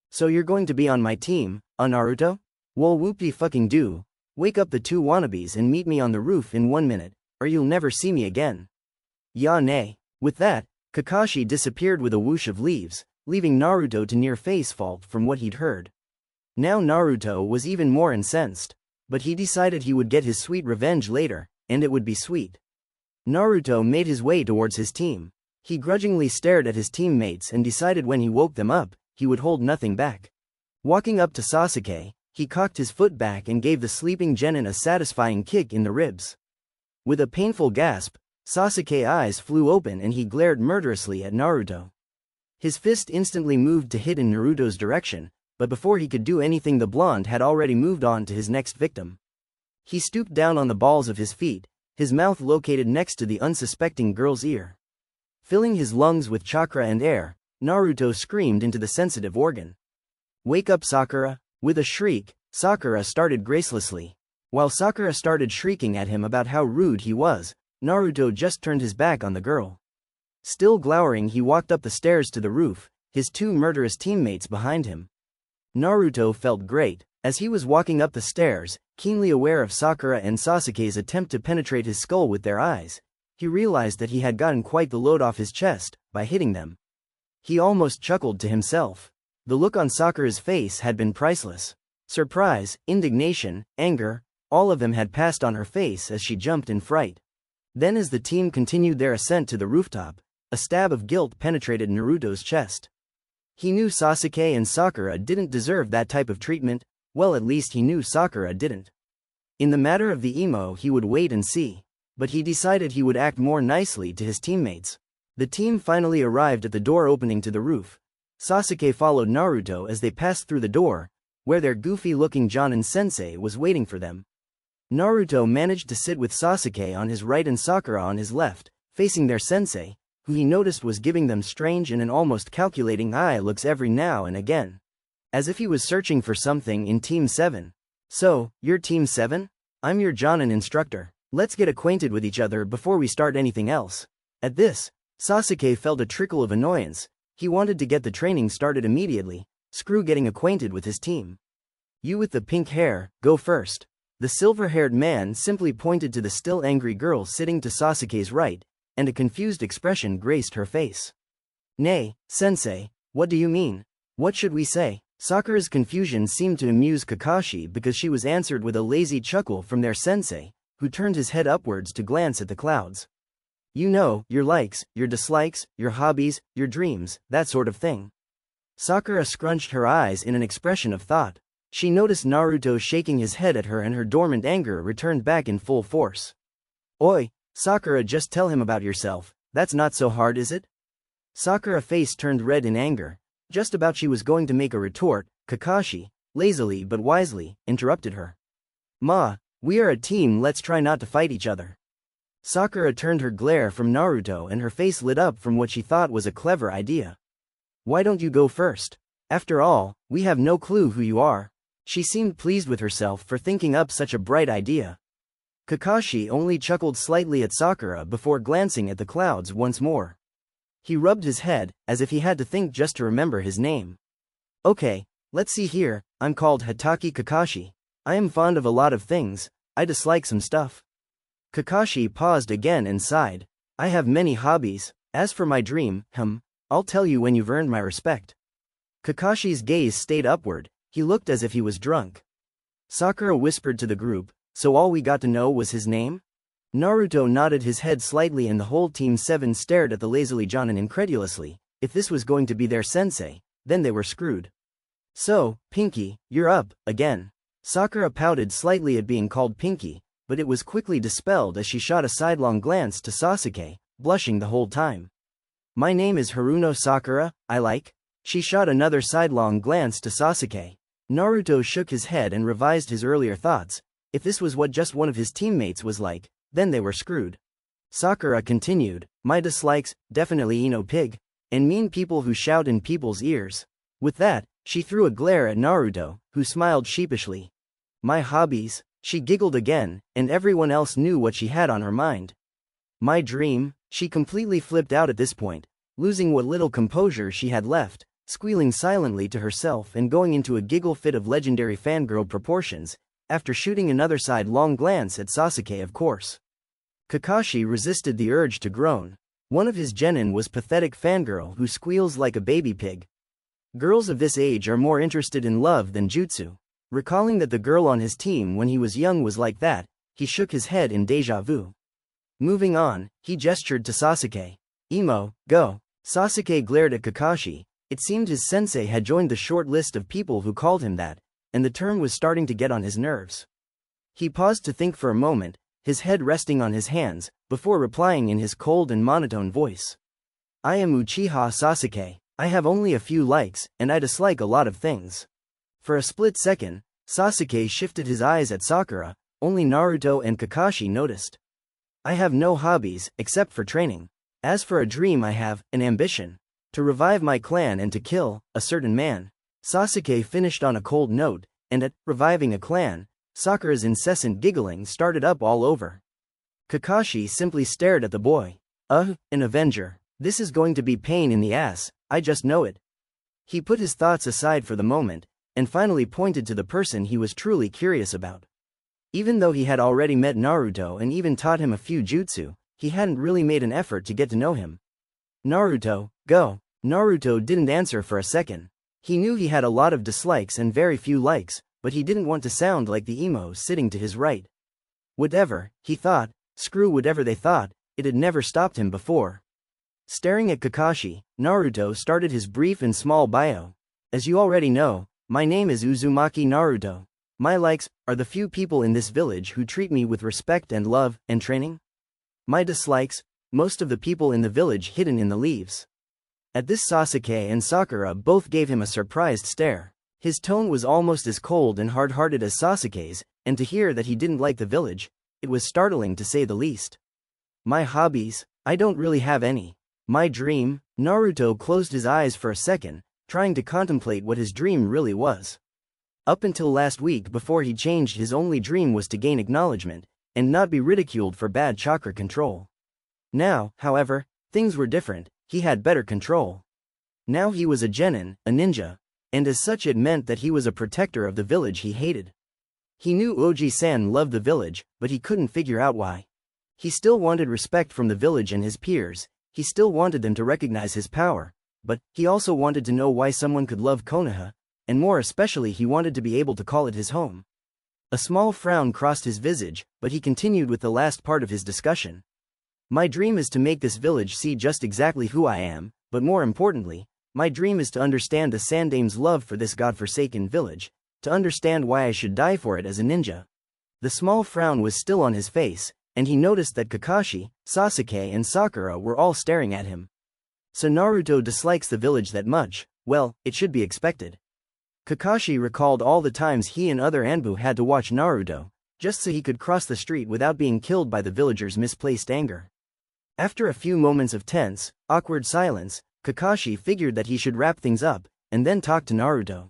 So you're going to be on my team, Naruto? Well whoop-de-fucking-do. Wake up the 2 wannabes and meet me on the roof in 1 minute, or you'll never see me again. Ya nay. With that, Kakashi disappeared with a whoosh of leaves, leaving Naruto to near face fault from what he'd heard. Now Naruto was even more incensed. But he decided he would get his sweet revenge later, and it would be sweet. Naruto made his way towards his team. He grudgingly stared at his teammates and decided when he woke them up, he would hold nothing back. Walking up to Sasuke, he cocked his foot back and gave the sleeping genin a satisfying kick in the ribs. With a painful gasp, Sasuke's eyes flew open and he glared murderously at Naruto. His fist instantly moved to hit in Naruto's direction, but before he could do anything the blonde had already moved on to his next victim. He stooped down on the balls of his feet, his mouth located next to the unsuspecting girl's ear. Filling his lungs with chakra and air, Naruto screamed into the sensitive organ. Wake up Sakura! With a shriek, Sakura started gracelessly. While Sakura started shrieking at him about how rude he was, Naruto just turned his back on the girl. Still glowering he walked up the stairs to the roof, his 2 murderous teammates behind him. Naruto felt great, as he was walking up the stairs, keenly aware of Sakura and Sasuke's attempt to penetrate his skull with their eyes. He realized that he had gotten quite the load off his chest by hitting them. He almost chuckled to himself. The look on Sakura's face had been priceless. Surprise, indignation, anger, all of them had passed on her face as she jumped in fright. Then as the team continued their ascent to the rooftop, a stab of guilt penetrated Naruto's chest. He knew Sasuke and Sakura didn't deserve that type of treatment, well at least he knew Sakura didn't. In the matter of the emo he would wait and see, but he decided he would act more nicely to his teammates. The team finally arrived at the door opening to the roof. Sasuke followed Naruto as they passed through the door, where their goofy-looking Jonin sensei was waiting for them. Naruto managed to sit with Sasuke on his right and Sakura on his left, facing their sensei, who he noticed was giving them strange and an almost calculating eye looks every now and again. As if he was searching for something in Team 7. So, you're Team 7? I'm your Jonin instructor. Let's get acquainted with each other before we start anything else. At this, Sasuke felt a trickle of annoyance. He wanted to get the training started immediately. Screw getting acquainted with his team. You with the pink hair, go first. The silver-haired man simply pointed to the still angry girl sitting to Sasuke's right, and a confused expression graced her face. Nay, sensei, what do you mean? What should we say? Sakura's confusion seemed to amuse Kakashi because she was answered with a lazy chuckle from their sensei, who turned his head upwards to glance at the clouds. You know, your likes, your dislikes, your hobbies, your dreams, that sort of thing. Sakura scrunched her eyes in an expression of thought. She noticed Naruto shaking his head at her and her dormant anger returned back in full force. Oi, Sakura, just tell him about yourself, that's not so hard is it? Sakura's face turned red in anger. Just about she was going to make a retort, Kakashi, lazily but wisely, interrupted her. Ma, we are a team, let's try not to fight each other. Sakura turned her glare from Naruto and her face lit up from what she thought was a clever idea. Why don't you go first? After all, we have no clue who you are. She seemed pleased with herself for thinking up such a bright idea. Kakashi only chuckled slightly at Sakura before glancing at the clouds once more. He rubbed his head, as if he had to think just to remember his name. Okay, let's see here, I'm called Hatake Kakashi. I am fond of a lot of things, I dislike some stuff. Kakashi paused again and sighed. I have many hobbies, as for my dream, I'll tell you when you've earned my respect. Kakashi's gaze stayed upward, he looked as if he was drunk. Sakura whispered to the group, so all we got to know was his name? Naruto nodded his head slightly and the whole Team 7 stared at the lazily Jonin incredulously. If this was going to be their sensei, then they were screwed. So, Pinky, you're up, again. Sakura pouted slightly at being called Pinky, but it was quickly dispelled as she shot a sidelong glance to Sasuke, blushing the whole time. My name is Haruno Sakura, I like. She shot another sidelong glance to Sasuke. Naruto shook his head and revised his earlier thoughts. If this was what just one of his teammates was like, then they were screwed. Sakura continued, my dislikes, definitely Ino Pig, and mean people who shout in people's ears. With that, she threw a glare at Naruto, who smiled sheepishly. My hobbies, she giggled again, and everyone else knew what she had on her mind. My dream, she completely flipped out at this point, losing what little composure she had left, squealing silently to herself and going into a giggle fit of legendary fangirl proportions, after shooting another sidelong glance at Sasuke of course. Kakashi resisted the urge to groan. One of his genin was pathetic fangirl who squeals like a baby pig. Girls of this age are more interested in love than jutsu. Recalling that the girl on his team when he was young was like that, he shook his head in deja vu. Moving on, he gestured to Sasuke. Emo, go. Sasuke glared at Kakashi. It seemed his sensei had joined the short list of people who called him that, and the term was starting to get on his nerves. He paused to think for a moment, his head resting on his hands, before replying in his cold and monotone voice. I am Uchiha Sasuke. I have only a few likes, and I dislike a lot of things. For a split second, Sasuke shifted his eyes at Sakura, only Naruto and Kakashi noticed. I have no hobbies, except for training. As for a dream I have, an ambition. To revive my clan and to kill a certain man. Sasuke finished on a cold note, and at reviving a clan, Sakura's incessant giggling started up all over. Kakashi simply stared at the boy. An Avenger. This is going to be pain in the ass, I just know it. He put his thoughts aside for the moment, and finally pointed to the person he was truly curious about. Even though he had already met Naruto and even taught him a few jutsu, he hadn't really made an effort to get to know him. Naruto, go. Naruto didn't answer for a second. He knew he had a lot of dislikes and very few likes, but he didn't want to sound like the emo sitting to his right. Whatever, he thought, screw whatever they thought, it had never stopped him before. Staring at Kakashi, Naruto started his brief and small bio. As you already know, my name is Uzumaki Naruto. My likes are the few people in this village who treat me with respect and love and training. My dislikes, most of the people in the village hidden in the leaves. At this Sasuke and Sakura both gave him a surprised stare. His tone was almost as cold and hard-hearted as Sasuke's, and to hear that he didn't like the village, it was startling to say the least. My hobbies, I don't really have any. My dream, Naruto closed his eyes for a second, trying to contemplate what his dream really was. Up until last week before he changed, his only dream was to gain acknowledgement, and not be ridiculed for bad chakra control. Now, however, things were different, he had better control. Now he was a genin, a ninja, and as such it meant that he was a protector of the village he hated. He knew Oji-san loved the village, but he couldn't figure out why. He still wanted respect from the village and his peers, he still wanted them to recognize his power, but he also wanted to know why someone could love Konoha, and more especially he wanted to be able to call it his home. A small frown crossed his visage, but he continued with the last part of his discussion. My dream is to make this village see just exactly who I am, but more importantly, my dream is to understand the Sandame's love for this godforsaken village, to understand why I should die for it as a ninja. The small frown was still on his face, and he noticed that Kakashi, Sasuke and Sakura were all staring at him. So Naruto dislikes the village that much, well, it should be expected. Kakashi recalled all the times he and other Anbu had to watch Naruto, just so he could cross the street without being killed by the villagers' misplaced anger. After a few moments of tense, awkward silence, Kakashi figured that he should wrap things up, and then talk to Naruto.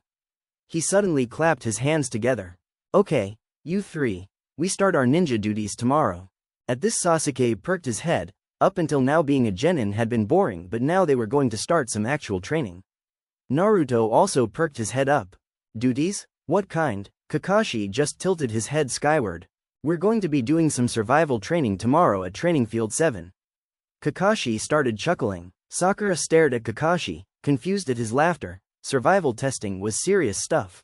He suddenly clapped his hands together. Okay, you three, we start our ninja duties tomorrow. At this Sasuke perked his head, up until now being a genin had been boring but now they were going to start some actual training. Naruto also perked his head up. Duties? What kind? Kakashi just tilted his head skyward. We're going to be doing some survival training tomorrow at Training Field 7. Kakashi started chuckling. Sakura stared at Kakashi, confused at his laughter. Survival testing was serious stuff.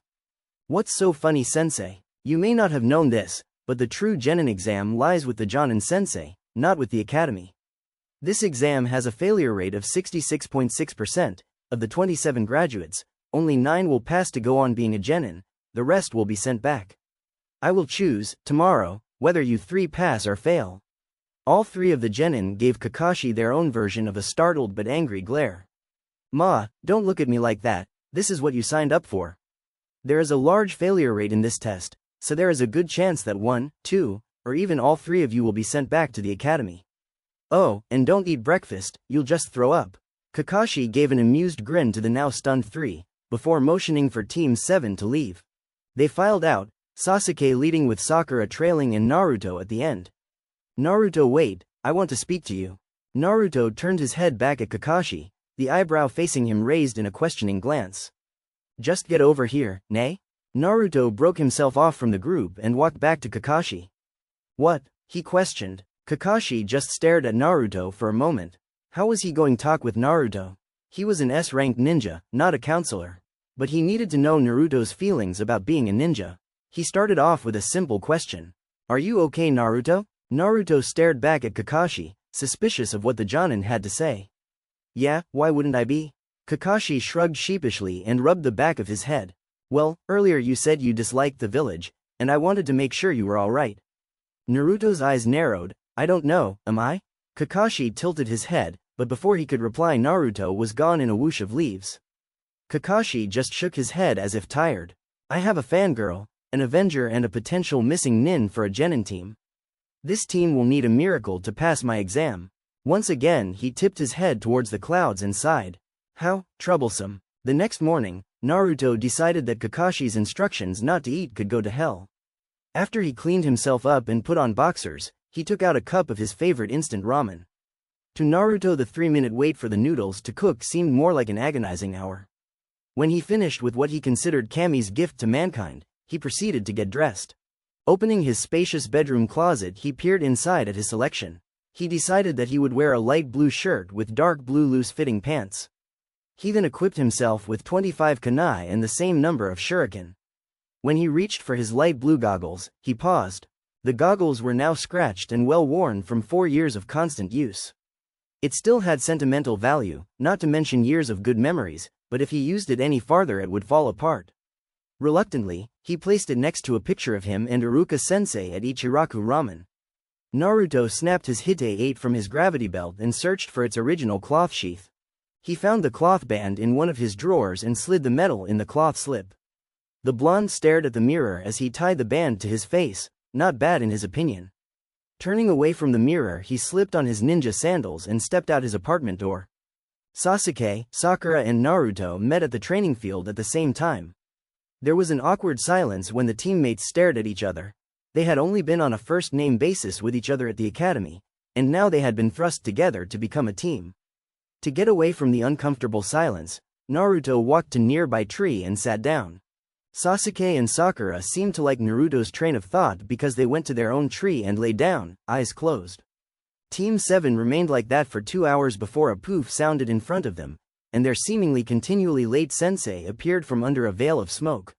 What's so funny, sensei? You may not have known this, but the true Genin exam lies with the Jonin sensei, not with the academy. This exam has a failure rate of 66.6%. Of the 27 graduates, only 9 will pass to go on being a Genin, the rest will be sent back. I will choose, tomorrow, whether you 3 pass or fail. All 3 of the Genin gave Kakashi their own version of a startled but angry glare. Ma, don't look at me like that, this is what you signed up for. There is a large failure rate in this test, so there is a good chance that 1, 2, or even all 3 of you will be sent back to the academy. Oh, and don't eat breakfast, you'll just throw up. Kakashi gave an amused grin to the now stunned 3, before motioning for Team 7 to leave. They filed out, Sasuke leading with Sakura trailing and Naruto at the end. Naruto, wait, I want to speak to you. Naruto turned his head back at Kakashi, the eyebrow facing him raised in a questioning glance. Just get over here, nay? Naruto broke himself off from the group and walked back to Kakashi. What? He questioned. Kakashi just stared at Naruto for a moment. How was he going to talk with Naruto? He was an S-ranked ninja, not a counselor. But he needed to know Naruto's feelings about being a ninja. He started off with a simple question. Are you okay, Naruto? Naruto stared back at Kakashi, suspicious of what the Jonin had to say. Yeah, why wouldn't I be? Kakashi shrugged sheepishly and rubbed the back of his head. Well, earlier you said you disliked the village, and I wanted to make sure you were alright. Naruto's eyes narrowed. I don't know, am I? Kakashi tilted his head, but before he could reply Naruto was gone in a whoosh of leaves. Kakashi just shook his head as if tired. I have a fangirl, an Avenger and a potential missing nin for a Genin team. This team will need a miracle to pass my exam. Once again he tipped his head towards the clouds and sighed. How troublesome. The next morning, Naruto decided that Kakashi's instructions not to eat could go to hell. After he cleaned himself up and put on boxers, he took out a cup of his favorite instant ramen. To Naruto, the 3-minute wait for the noodles to cook seemed more like an agonizing hour. When he finished with what he considered Kami's gift to mankind, he proceeded to get dressed. Opening his spacious bedroom closet, he peered inside at his selection. He decided that he would wear a light blue shirt with dark blue loose-fitting pants. He then equipped himself with 25 kunai and the same number of shuriken. When he reached for his light blue goggles, he paused. The goggles were now scratched and well worn from 4 years of constant use. It still had sentimental value, not to mention years of good memories, but if he used it any farther it would fall apart. Reluctantly, he placed it next to a picture of him and Iruka-sensei at Ichiraku Ramen. Naruto snapped his Hite 8 from his gravity belt and searched for its original cloth sheath. He found the cloth band in one of his drawers and slid the metal in the cloth slip. The blonde stared at the mirror as he tied the band to his face, not bad in his opinion. Turning away from the mirror, he slipped on his ninja sandals and stepped out his apartment door. Sasuke, Sakura and Naruto met at the training field at the same time. There was an awkward silence when the teammates stared at each other. They had only been on a first-name basis with each other at the academy, and now they had been thrust together to become a team. To get away from the uncomfortable silence, Naruto walked to a nearby tree and sat down. Sasuke and Sakura seemed to like Naruto's train of thought because they went to their own tree and lay down, eyes closed. Team 7 remained like that for 2 hours before a poof sounded in front of them, and their seemingly continually late sensei appeared from under a veil of smoke.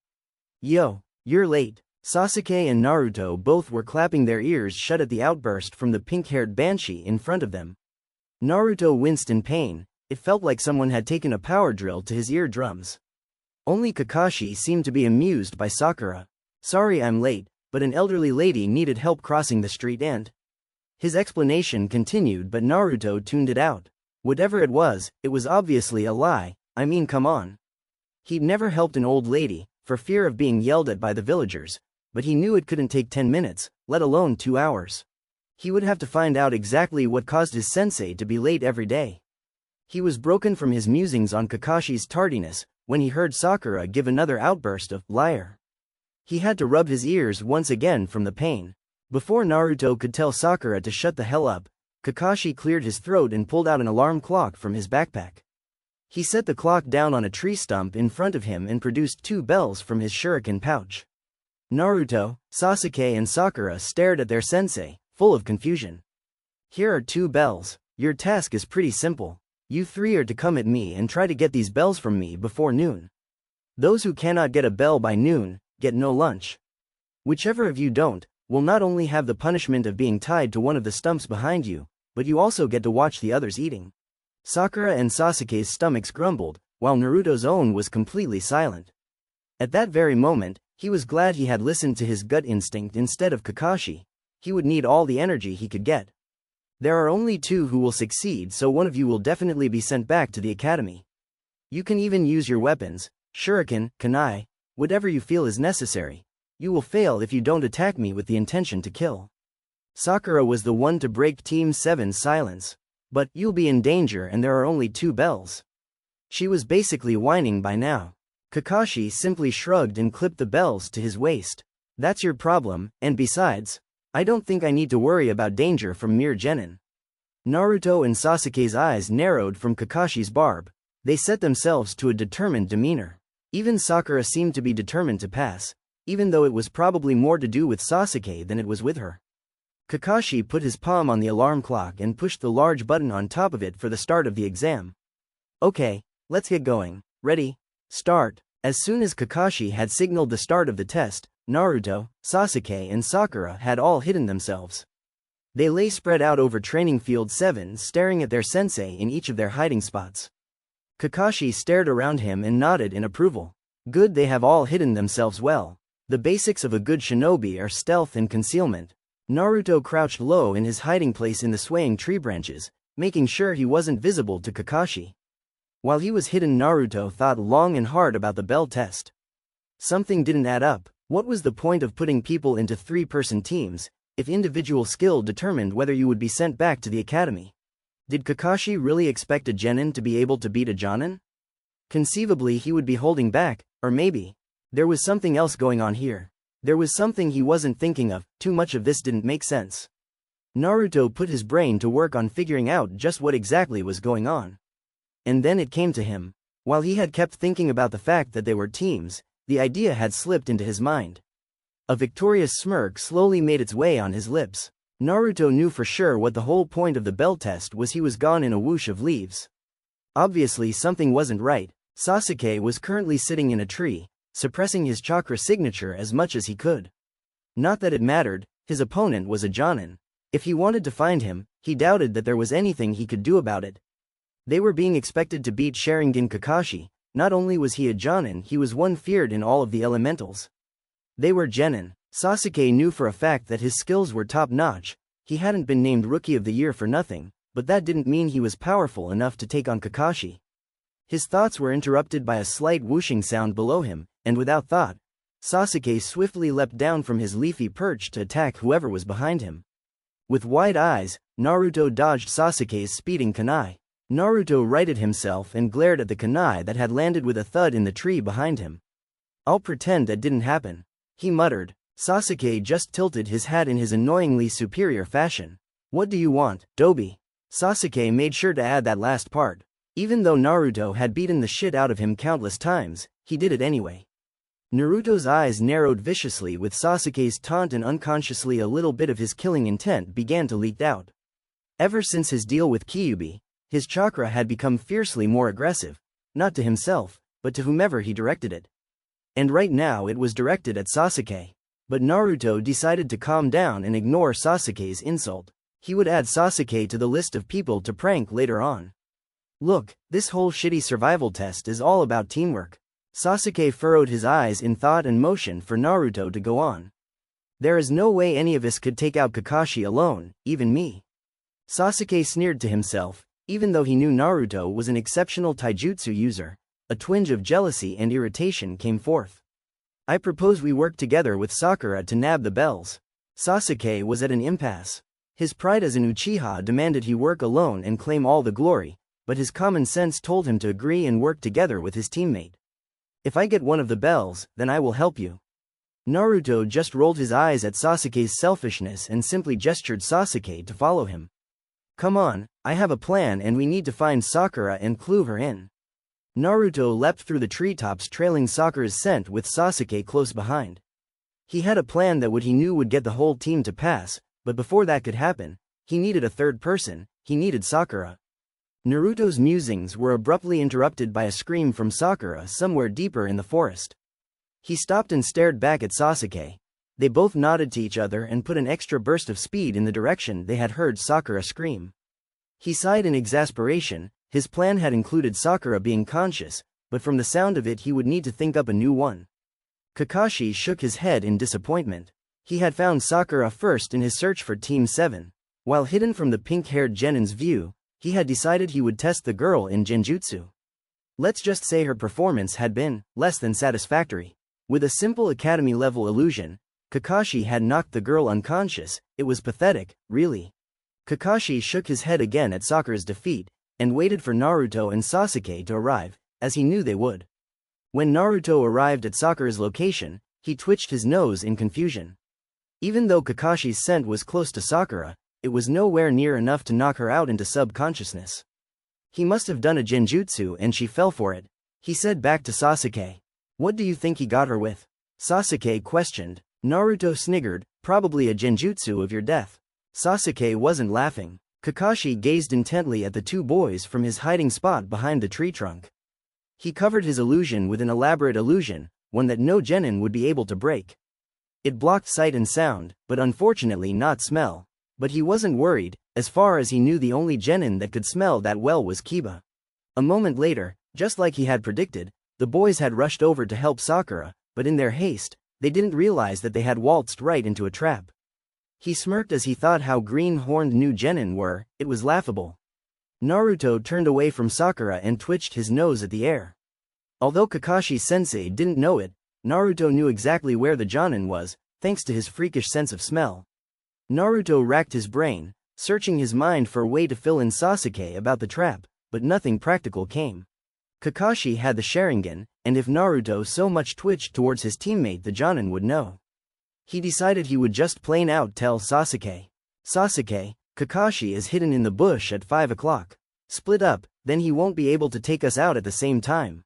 Yo, you're late. Sasuke and Naruto both were clapping their ears shut at the outburst from the pink-haired banshee in front of them. Naruto winced in pain. It felt like someone had taken a power drill to his eardrums. Only Kakashi seemed to be amused by Sakura. Sorry I'm late, but an elderly lady needed help crossing the street and... His explanation continued, but Naruto tuned it out. Whatever it was obviously a lie. I mean, come on. He'd never helped an old lady, for fear of being yelled at by the villagers, but he knew it couldn't take 10 minutes, let alone 2 hours. He would have to find out exactly what caused his sensei to be late every day. He was broken from his musings on Kakashi's tardiness when he heard Sakura give another outburst of liar. He had to rub his ears once again from the pain. Before Naruto could tell Sakura to shut the hell up, Kakashi cleared his throat and pulled out an alarm clock from his backpack. He set the clock down on a tree stump in front of him and produced 2 bells from his shuriken pouch. Naruto, Sasuke and Sakura stared at their sensei, full of confusion. Here are 2 bells. Your task is pretty simple. You 3 are to come at me and try to get these bells from me before noon. Those who cannot get a bell by noon, get no lunch. Whichever of you don't, will not only have the punishment of being tied to one of the stumps behind you, but you also get to watch the others eating. Sakura and Sasuke's stomachs grumbled, while Naruto's own was completely silent. At that very moment, he was glad he had listened to his gut instinct instead of Kakashi. He would need all the energy he could get. There are only 2 who will succeed, so one of you will definitely be sent back to the academy. You can even use your weapons, shuriken, kunai, whatever you feel is necessary. You will fail if you don't attack me with the intention to kill. Sakura was the one to break Team 7's silence. But, you'll be in danger and there are only 2 bells. She was basically whining by now. Kakashi simply shrugged and clipped the bells to his waist. That's your problem, and besides, I don't think I need to worry about danger from mere genin. Naruto and Sasuke's eyes narrowed from Kakashi's barb. They set themselves to a determined demeanor. Even Sakura seemed to be determined to pass, even though it was probably more to do with Sasuke than it was with her. Kakashi put his palm on the alarm clock and pushed the large button on top of it for the start of the exam. Okay, let's get going. Ready? Start. As soon as Kakashi had signaled the start of the test, Naruto, Sasuke and Sakura had all hidden themselves. They lay spread out over Training Field 7, staring at their sensei in each of their hiding spots. Kakashi stared around him and nodded in approval. Good, they have all hidden themselves well. The basics of a good shinobi are stealth and concealment. Naruto crouched low in his hiding place in the swaying tree branches, making sure he wasn't visible to Kakashi. While he was hidden, Naruto thought long and hard about the bell test. Something didn't add up. What was the point of putting people into 3-person teams, if individual skill determined whether you would be sent back to the academy? Did Kakashi really expect a genin to be able to beat a jonin? Conceivably he would be holding back, or maybe there was something else going on here. There was something he wasn't thinking of. Too much of this didn't make sense. Naruto put his brain to work on figuring out just what exactly was going on. And then it came to him. While he had kept thinking about the fact that they were teams, the idea had slipped into his mind. A victorious smirk slowly made its way on his lips. Naruto knew for sure what the whole point of the bell test was. He was gone in a whoosh of leaves. Obviously something wasn't right. Sasuke was currently sitting in a tree, suppressing his chakra signature as much as he could. Not that it mattered, his opponent was a jonin. If he wanted to find him, he doubted that there was anything he could do about it. They were being expected to beat Sharingan Kakashi. Not only was he a jonin, he was one feared in all of the elementals. They were genin. Sasuke knew for a fact that his skills were top-notch. He hadn't been named Rookie of the Year for nothing, but that didn't mean he was powerful enough to take on Kakashi. His thoughts were interrupted by a slight whooshing sound below him, and without thought, Sasuke swiftly leapt down from his leafy perch to attack whoever was behind him. With wide eyes, Naruto dodged Sasuke's speeding kunai. Naruto righted himself and glared at the kunai that had landed with a thud in the tree behind him. "I'll pretend that didn't happen," he muttered. Sasuke just tilted his hat in his annoyingly superior fashion. "What do you want, Dobi?" Sasuke made sure to add that last part. Even though Naruto had beaten the shit out of him countless times, he did it anyway. Naruto's eyes narrowed viciously with Sasuke's taunt, and unconsciously a little bit of his killing intent began to leak out. Ever since his deal with Kyuubi, his chakra had become fiercely more aggressive, not to himself, but to whomever he directed it. And right now it was directed at Sasuke. But Naruto decided to calm down and ignore Sasuke's insult. He would add Sasuke to the list of people to prank later on. Look, this whole shitty survival test is all about teamwork. Sasuke furrowed his eyes in thought and motioned for Naruto to go on. There is no way any of us could take out Kakashi alone, even me. Sasuke sneered to himself, even though he knew Naruto was an exceptional taijutsu user. A twinge of jealousy and irritation came forth. "I propose we work together with Sakura to nab the bells." Sasuke was at an impasse. His pride as an Uchiha demanded he work alone and claim all the glory, but his common sense told him to agree and work together with his teammate. "If I get one of the bells, then I will help you." Naruto just rolled his eyes at Sasuke's selfishness and simply gestured Sasuke to follow him. "Come on, I have a plan and we need to find Sakura and clue her in." Naruto leapt through the treetops, trailing Sakura's scent with Sasuke close behind. He had a plan that he knew would get the whole team to pass, but before that could happen, he needed a third person. He needed Sakura. Naruto's musings were abruptly interrupted by a scream from Sakura somewhere deeper in the forest. He stopped and stared back at Sasuke. They both nodded to each other and put an extra burst of speed in the direction they had heard Sakura scream. He sighed in exasperation. His plan had included Sakura being conscious, but from the sound of it he would need to think up a new one. Kakashi shook his head in disappointment. He had found Sakura first in his search for Team 7. While hidden from the pink-haired Genin's view, he had decided he would test the girl in genjutsu. Let's just say her performance had been less than satisfactory. With a simple academy-level illusion, Kakashi had knocked the girl unconscious. It was pathetic, really. Kakashi shook his head again at Sakura's defeat, and waited for Naruto and Sasuke to arrive, as he knew they would. When Naruto arrived at Sakura's location, he twitched his nose in confusion. Even though Kakashi's scent was close to Sakura, it was nowhere near enough to knock her out into subconsciousness. He must have done a genjutsu and she fell for it, he said back to Sasuke. What do you think he got her with? Sasuke questioned. Naruto sniggered, probably a genjutsu of your death. Sasuke wasn't laughing. Kakashi gazed intently at the two boys from his hiding spot behind the tree trunk. He covered his illusion with an elaborate illusion, one that no genin would be able to break. It blocked sight and sound, but unfortunately not smell. But he wasn't worried, as far as he knew the only genin that could smell that well was Kiba. A moment later, just like he had predicted, the boys had rushed over to help Sakura, but in their haste, they didn't realize that they had waltzed right into a trap. He smirked as he thought how green-horned new genin were. It was laughable. Naruto turned away from Sakura and twitched his nose at the air. Although Kakashi-sensei didn't know it, Naruto knew exactly where the genin was, thanks to his freakish sense of smell. Naruto racked his brain, searching his mind for a way to fill in Sasuke about the trap, but nothing practical came. Kakashi had the Sharingan, and if Naruto so much twitched towards his teammate the genin would know. He decided he would just plain out tell Sasuke. Sasuke, Kakashi is hidden in the bush at 5 o'clock. Split up, then he won't be able to take us out at the same time.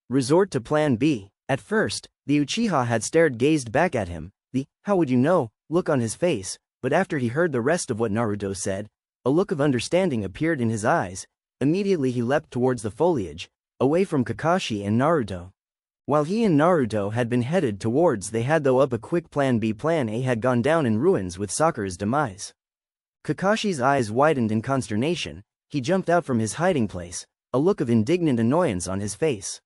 Resort to plan B. At first, the Uchiha had gazed back at him, the "how would you know" look on his face, but after he heard the rest of what Naruto said, a look of understanding appeared in his eyes. Immediately he leapt towards the foliage, away from Kakashi and Naruto. While he and Naruto had been headed towards they had though up a quick plan B. Plan A had gone down in ruins with Sakura's demise. Kakashi's eyes widened in consternation. He jumped out from his hiding place, a look of indignant annoyance on his face.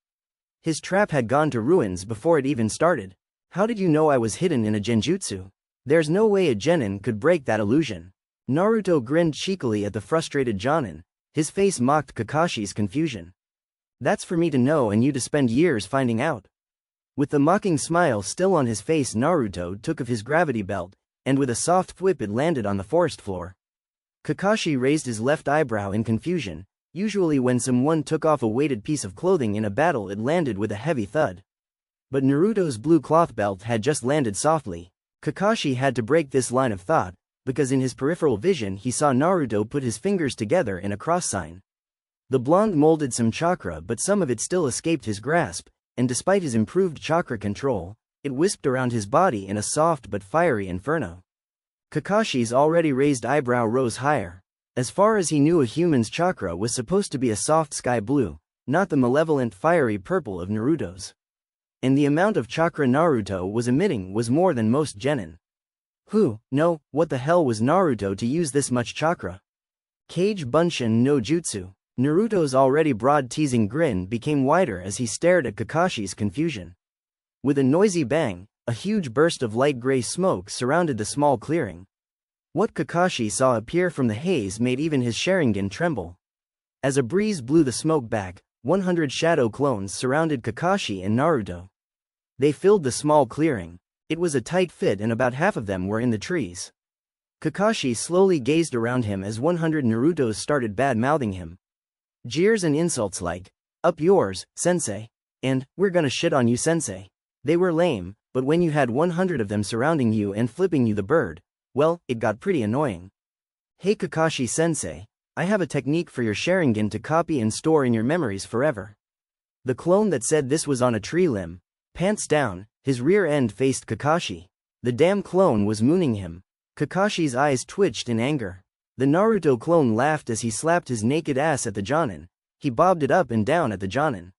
His trap had gone to ruins before it even started. How did you know I was hidden in a genjutsu? There's no way a genin could break that illusion. Naruto grinned cheekily at the frustrated genin. His face mocked Kakashi's confusion. That's for me to know and you to spend years finding out. With the mocking smile still on his face, Naruto took off his gravity belt, and with a soft whip it landed on the forest floor. Kakashi raised his left eyebrow in confusion. Usually when someone took off a weighted piece of clothing in a battle it landed with a heavy thud. But Naruto's blue cloth belt had just landed softly. Kakashi had to break this line of thought, because in his peripheral vision he saw Naruto put his fingers together in a cross sign. The blonde molded some chakra but some of it still escaped his grasp, and despite his improved chakra control, it wisped around his body in a soft but fiery inferno. Kakashi's already raised eyebrow rose higher. As far as he knew a human's chakra was supposed to be a soft sky blue, not the malevolent fiery purple of Naruto's. And the amount of chakra Naruto was emitting was more than most genin. What the hell was Naruto to use this much chakra? Kage Bunshin no Jutsu. Naruto's already broad teasing grin became wider as he stared at Kakashi's confusion. With a noisy bang, a huge burst of light gray smoke surrounded the small clearing. What Kakashi saw appear from the haze made even his Sharingan tremble. As a breeze blew the smoke back, 100 shadow clones surrounded Kakashi and Naruto. They filled the small clearing. It was a tight fit and about half of them were in the trees. Kakashi slowly gazed around him as 100 Narutos started bad-mouthing him. Jeers and insults like, "Up yours, sensei," and "We're gonna shit on you, sensei." They were lame, but when you had 100 of them surrounding you and flipping you the bird, well, it got pretty annoying. "Hey Kakashi-sensei, I have a technique for your Sharingan to copy and store in your memories forever." The clone that said this was on a tree limb. Pants down, his rear end faced Kakashi. The damn clone was mooning him. Kakashi's eyes twitched in anger. The Naruto clone laughed as he slapped his naked ass at the Jonin. He bobbed it up and down at the Jonin.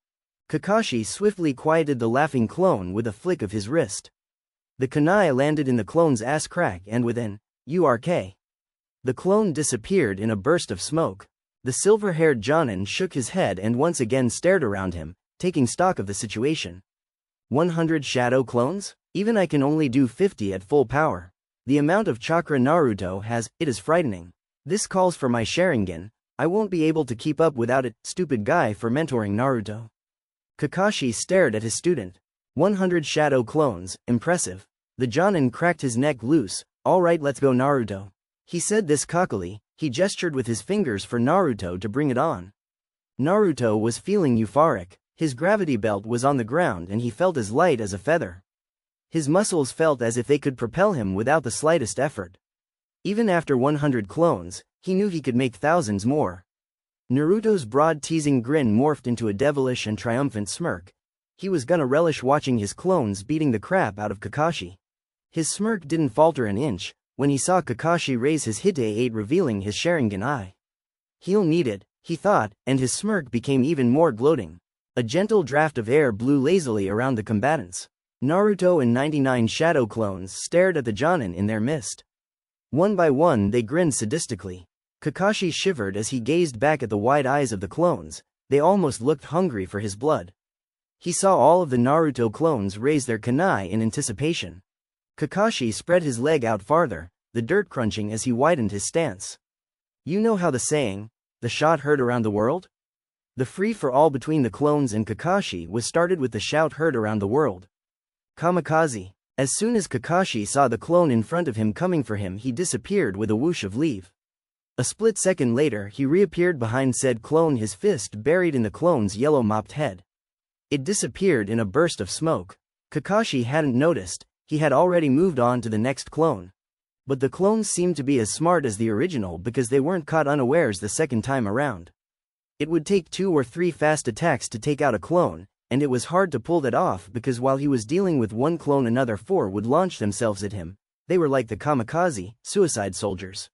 Kakashi swiftly quieted the laughing clone with a flick of his wrist. The kunai landed in the clone's ass crack and with an "URK." The clone disappeared in a burst of smoke. The silver-haired Jonin shook his head and once again stared around him, taking stock of the situation. 100 shadow clones? Even I can only do 50 at full power. The amount of chakra Naruto has, it is frightening. This calls for my Sharingan. I won't be able to keep up without it, stupid guy for mentoring Naruto. Kakashi stared at his student. 100 shadow clones, impressive. The Jonin cracked his neck loose. Alright, let's go Naruto. He said this cockily. He gestured with his fingers for Naruto to bring it on. Naruto was feeling euphoric. His gravity belt was on the ground and he felt as light as a feather. His muscles felt as if they could propel him without the slightest effort. Even after 100 clones, he knew he could make thousands more. Naruto's broad teasing grin morphed into a devilish and triumphant smirk. He was gonna relish watching his clones beating the crap out of Kakashi. His smirk didn't falter an inch when he saw Kakashi raise his Hite 8 revealing his Sharingan eye. He'll need it, he thought, and his smirk became even more gloating. A gentle draft of air blew lazily around the combatants. Naruto and 99 shadow clones stared at the Jonin in their midst. One by one they grinned sadistically. Kakashi shivered as he gazed back at the wide eyes of the clones. They almost looked hungry for his blood. He saw all of the Naruto clones raise their kunai in anticipation. Kakashi spread his leg out farther, the dirt crunching as he widened his stance. You know how the saying, the shot heard around the world? The free-for-all between the clones and Kakashi was started with the shout heard around the world. Kamikaze. As soon as Kakashi saw the clone in front of him coming for him, he disappeared with a whoosh of leave. A split second later, he reappeared behind said clone, his fist buried in the clone's yellow-mopped head. It disappeared in a burst of smoke. Kakashi hadn't noticed. He had already moved on to the next clone. But the clones seemed to be as smart as the original because they weren't caught unawares the second time around. It would take 2 or 3 fast attacks to take out a clone, and it was hard to pull that off because while he was dealing with one clone, another 4 would launch themselves at him. They were like the kamikaze, suicide soldiers.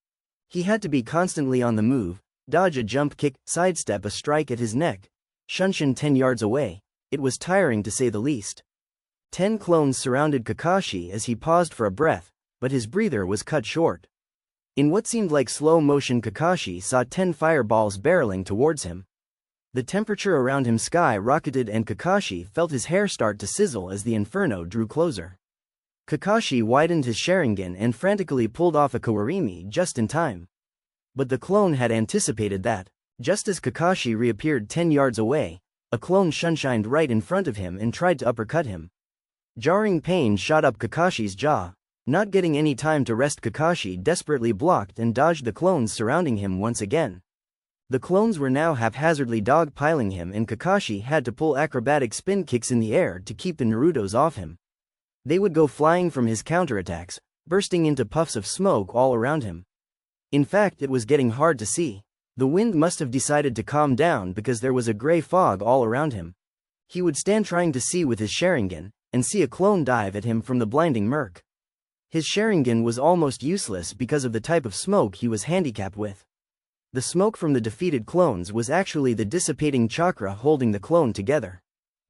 He had to be constantly on the move, dodge a jump kick, sidestep a strike at his neck, shunshin 10 yards away. It was tiring to say the least. 10 clones surrounded Kakashi as he paused for a breath, but his breather was cut short. In what seemed like slow motion, Kakashi saw 10 fireballs barreling towards him. The temperature around him skyrocketed and Kakashi felt his hair start to sizzle as the inferno drew closer. Kakashi widened his Sharingan and frantically pulled off a Kawarimi just in time. But the clone had anticipated that. Just as Kakashi reappeared 10 yards away, a clone shunshined right in front of him and tried to uppercut him. Jarring pain shot up Kakashi's jaw. Not getting any time to rest, Kakashi desperately blocked and dodged the clones surrounding him once again. The clones were now haphazardly dogpiling him and Kakashi had to pull acrobatic spin kicks in the air to keep the Narutos off him. They would go flying from his counterattacks, bursting into puffs of smoke all around him. In fact, it was getting hard to see. The wind must have decided to calm down because there was a gray fog all around him. He would stand trying to see with his Sharingan, and see a clone dive at him from the blinding murk. His Sharingan was almost useless because of the type of smoke he was handicapped with. The smoke from the defeated clones was actually the dissipating chakra holding the clone together.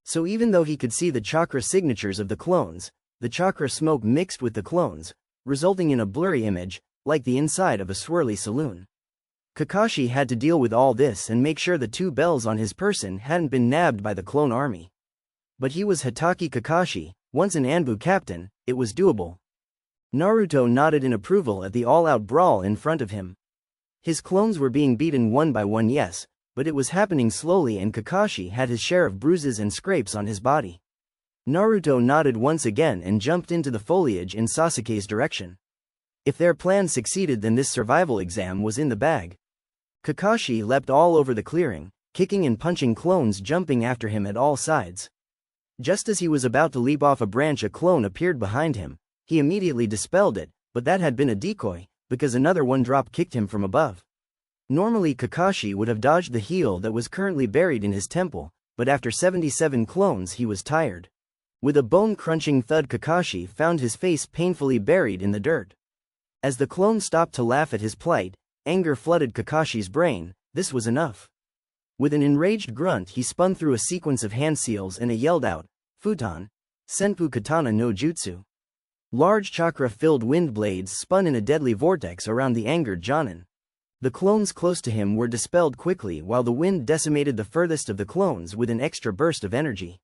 So even though he could see the chakra signatures of the clones, the chakra smoke mixed with the clones, resulting in a blurry image, like the inside of a swirly saloon. Kakashi had to deal with all this and make sure the 2 bells on his person hadn't been nabbed by the clone army. But he was Hatake Kakashi, once an Anbu captain, it was doable. Naruto nodded in approval at the all-out brawl in front of him. His clones were being beaten one by one, yes, but it was happening slowly and Kakashi had his share of bruises and scrapes on his body. Naruto nodded once again and jumped into the foliage in Sasuke's direction. If their plan succeeded, then this survival exam was in the bag. Kakashi leapt all over the clearing, kicking and punching clones jumping after him at all sides. Just as he was about to leap off a branch, a clone appeared behind him. He immediately dispelled it, but that had been a decoy, because another one drop kicked him from above. Normally Kakashi would have dodged the heel that was currently buried in his temple, but after 77 clones he was tired. With a bone-crunching thud, Kakashi found his face painfully buried in the dirt. As the clone stopped to laugh at his plight, anger flooded Kakashi's brain. This was enough. With an enraged grunt, he spun through a sequence of hand seals and yelled out, "Futon! Senpu Katana no Jutsu!" Large chakra-filled wind blades spun in a deadly vortex around the angered Jonin. The clones close to him were dispelled quickly while the wind decimated the furthest of the clones with an extra burst of energy.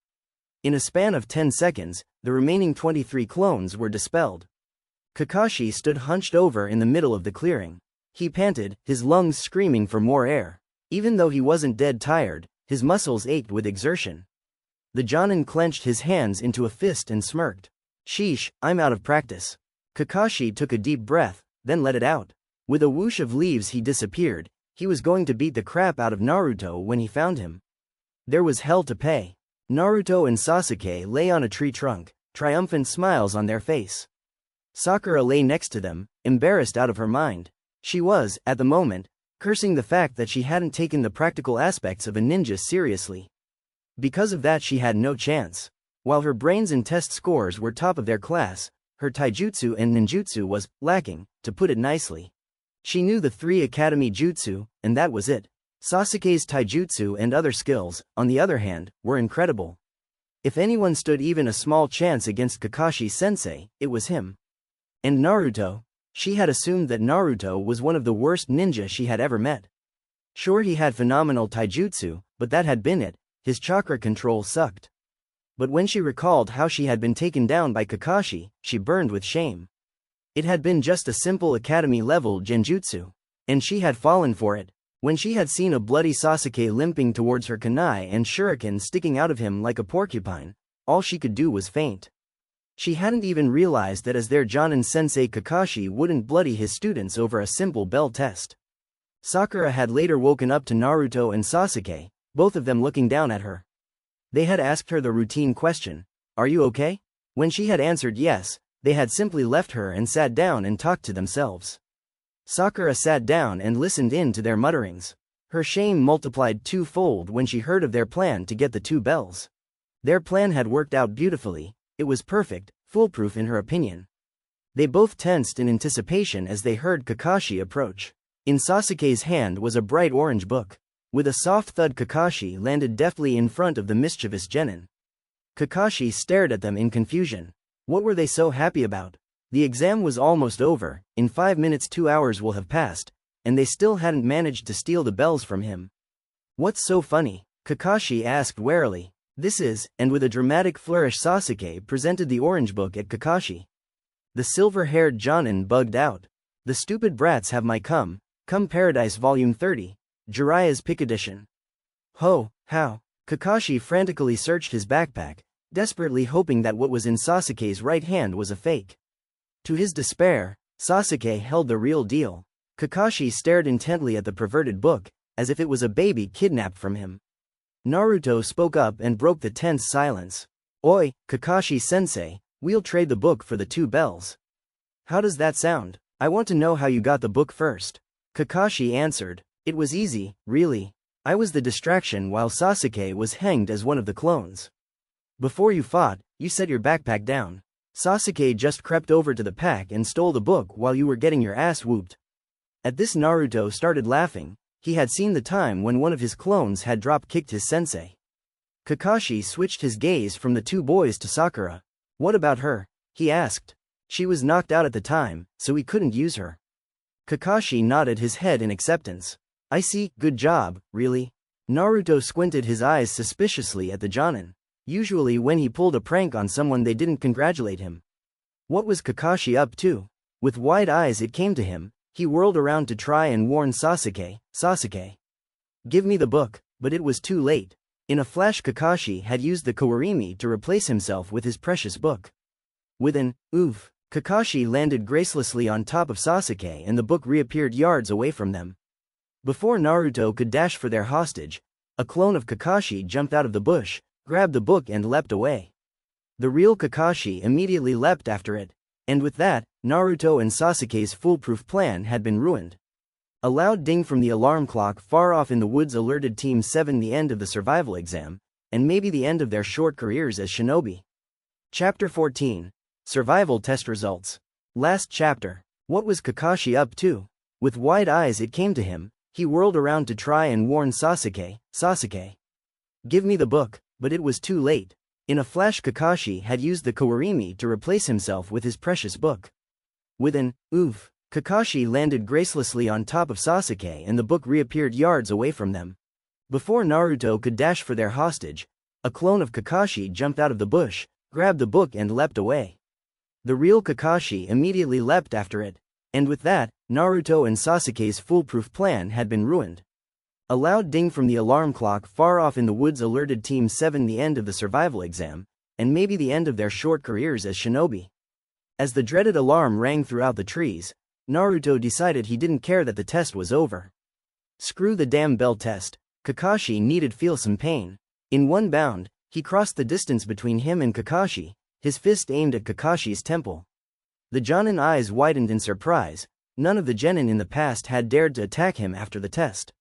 In a span of 10 seconds, the remaining 23 clones were dispelled. Kakashi stood hunched over in the middle of the clearing. He panted, his lungs screaming for more air. Even though he wasn't dead tired, his muscles ached with exertion. The Jonin clenched his hands into a fist and smirked. "Sheesh, I'm out of practice." Kakashi took a deep breath, then let it out. With a whoosh of leaves he disappeared. He was going to beat the crap out of Naruto when he found him. There was hell to pay. Naruto and Sasuke lay on a tree trunk, triumphant smiles on their face. Sakura lay next to them, embarrassed out of her mind. She was, at the moment, cursing the fact that she hadn't taken the practical aspects of a ninja seriously. Because of that she had no chance. While her brains and test scores were top of their class, her taijutsu and ninjutsu was lacking, to put it nicely. She knew the 3 academy jutsu, and that was it. Sasuke's taijutsu and other skills, on the other hand, were incredible. If anyone stood even a small chance against Kakashi-sensei, it was him. And Naruto? She had assumed that Naruto was one of the worst ninja she had ever met. Sure, he had phenomenal taijutsu, but that had been it. His chakra control sucked. But when she recalled how she had been taken down by Kakashi, she burned with shame. It had been just a simple academy-level genjutsu. And she had fallen for it. When she had seen a bloody Sasuke limping towards her kunai and shuriken sticking out of him like a porcupine, all she could do was faint. She hadn't even realized that as their Jonin-sensei Kakashi wouldn't bloody his students over a simple bell test. Sakura had later woken up to Naruto and Sasuke, both of them looking down at her. They had asked her the routine question, "Are you okay?" When she had answered yes, they had simply left her and sat down and talked to themselves. Sakura sat down and listened in to their mutterings. Her shame multiplied twofold when she heard of their plan to get the 2 bells. Their plan had worked out beautifully. It was perfect, foolproof in her opinion. They both tensed in anticipation as they heard Kakashi approach. In Sasuke's hand was a bright orange book. With a soft thud, Kakashi landed deftly in front of the mischievous genin. Kakashi stared at them in confusion. What were they so happy about? The exam was almost over, in 5 minutes 2 hours will have passed, and they still hadn't managed to steal the bells from him. "What's so funny?" Kakashi asked warily. "This is," and with a dramatic flourish Sasuke presented the orange book at Kakashi. The silver-haired Jonin bugged out. "The stupid brats have my Come Paradise Volume 30, Jiraiya's Pick Edition." "Ho, how?" Kakashi frantically searched his backpack, desperately hoping that what was in Sasuke's right hand was a fake. To his despair, Sasuke held the real deal. Kakashi stared intently at the perverted book, as if it was a baby kidnapped from him. Naruto spoke up and broke the tense silence. "Oi, Kakashi-sensei, we'll trade the book for the 2 bells." "How does that sound? I want to know how you got the book first." Kakashi answered. "It was easy, really. I was the distraction while Sasuke was hanged as one of the clones. Before you fought, you set your backpack down. Sasuke just crept over to the pack and stole the book while you were getting your ass whooped." At this, Naruto started laughing. He had seen the time when one of his clones had drop-kicked his sensei. Kakashi switched his gaze from the 2 boys to Sakura. "What about her?" he asked. "She was knocked out at the time, so we couldn't use her." Kakashi nodded his head in acceptance. "I see, good job, really." Naruto squinted his eyes suspiciously at the Jonin. Usually when he pulled a prank on someone they didn't congratulate him. What was Kakashi up to? With wide eyes it came to him. He whirled around to try and warn Sasuke. "Sasuke, give me the book," but it was too late. In a flash Kakashi had used the Kawarimi to replace himself with his precious book. With an oof, Kakashi landed gracelessly on top of Sasuke and the book reappeared yards away from them. Before Naruto could dash for their hostage, a clone of Kakashi jumped out of the bush, grabbed the book and leapt away. The real Kakashi immediately leapt after it. And with that, Naruto and Sasuke's foolproof plan had been ruined. A loud ding from the alarm clock far off in the woods alerted Team 7 the end of the survival exam, and maybe the end of their short careers as shinobi. Chapter 14. Survival Test Results. Last chapter. What was Kakashi up to? With wide eyes it came to him, he whirled around to try and warn Sasuke, "Sasuke, give me the book," but it was too late. In a flash Kakashi had used the Kawarimi to replace himself with his precious book. With an oof, Kakashi landed gracelessly on top of Sasuke and the book reappeared yards away from them. Before Naruto could dash for their hostage, a clone of Kakashi jumped out of the bush, grabbed the book and leapt away. The real Kakashi immediately leapt after it, and with that, Naruto and Sasuke's foolproof plan had been ruined. A loud ding from the alarm clock far off in the woods alerted Team 7 the end of the survival exam, and maybe the end of their short careers as shinobi. As the dreaded alarm rang throughout the trees, Naruto decided he didn't care that the test was over. Screw the damn bell test, Kakashi needed feel some pain. In one bound, he crossed the distance between him and Kakashi, his fist aimed at Kakashi's temple. The Jonin eyes widened in surprise, none of the genin in the past had dared to attack him after the test.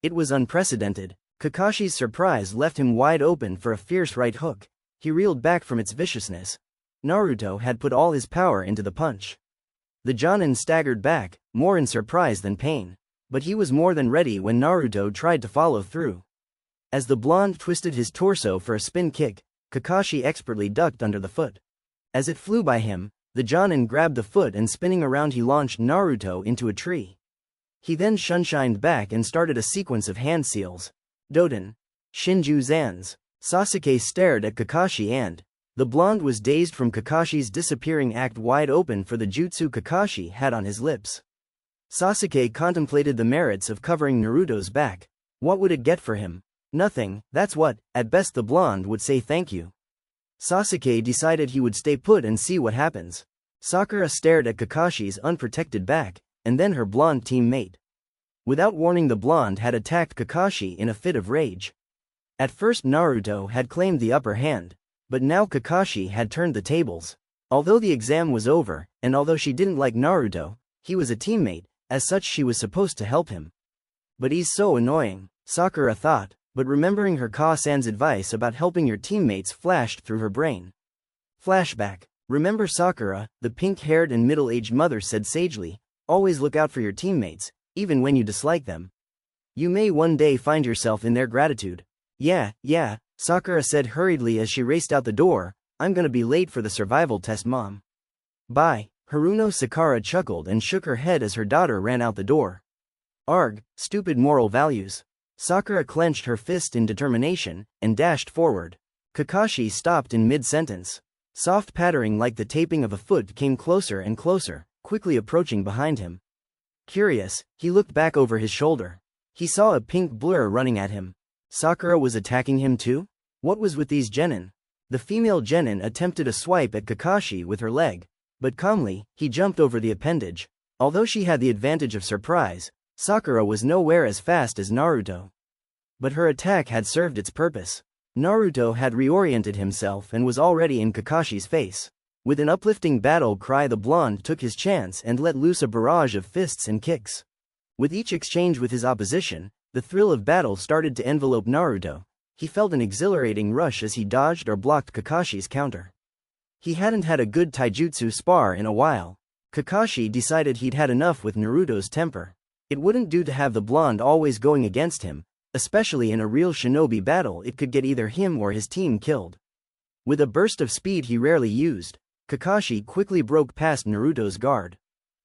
It was unprecedented. Kakashi's surprise left him wide open for a fierce right hook. He reeled back from its viciousness. Naruto had put all his power into the punch. The Jonin staggered back, more in surprise than pain. But he was more than ready when Naruto tried to follow through. As the blonde twisted his torso for a spin kick, Kakashi expertly ducked under the foot. As it flew by him, the Jonin grabbed the foot and spinning around he launched Naruto into a tree. He then shunshined back and started a sequence of hand seals. Doden. Shinju Zan's. Sasuke stared at Kakashi and the blonde was dazed from Kakashi's disappearing act, wide open for the jutsu Kakashi had on his lips. Sasuke contemplated the merits of covering Naruto's back. What would it get for him? Nothing, that's what, at best the blonde would say thank you. Sasuke decided he would stay put and see what happens. Sakura stared at Kakashi's unprotected back, and then her blonde teammate. Without warning, the blonde had attacked Kakashi in a fit of rage. At first Naruto had claimed the upper hand, but now Kakashi had turned the tables. Although the exam was over, and although she didn't like Naruto, he was a teammate, as such she was supposed to help him. But he's so annoying, Sakura thought, but remembering her Ka-san's advice about helping your teammates flashed through her brain. Flashback. Remember Sakura, the pink-haired and middle-aged mother said sagely, always look out for your teammates, even when you dislike them. You may one day find yourself in their gratitude. Yeah, Sakura said hurriedly as she raced out the door, I'm gonna be late for the survival test, mom. Bye. Haruno Sakura chuckled and shook her head as her daughter ran out the door. Arg, stupid moral values. Sakura clenched her fist in determination, and dashed forward. Kakashi stopped in mid-sentence. Soft pattering like the taping of a foot came closer and closer, quickly approaching behind him. Curious, he looked back over his shoulder. He saw a pink blur running at him. Sakura was attacking him too? What was with these genin? The female genin attempted a swipe at Kakashi with her leg, but calmly, he jumped over the appendage. Although she had the advantage of surprise, Sakura was nowhere as fast as Naruto. But her attack had served its purpose. Naruto had reoriented himself and was already in Kakashi's face. With an uplifting battle cry, the blonde took his chance and let loose a barrage of fists and kicks. With each exchange with his opposition, the thrill of battle started to envelope Naruto. He felt an exhilarating rush as he dodged or blocked Kakashi's counter. He hadn't had a good taijutsu spar in a while. Kakashi decided he'd had enough with Naruto's temper. It wouldn't do to have the blonde always going against him, especially in a real shinobi battle. It could get either him or his team killed. With a burst of speed he rarely used, Kakashi quickly broke past Naruto's guard.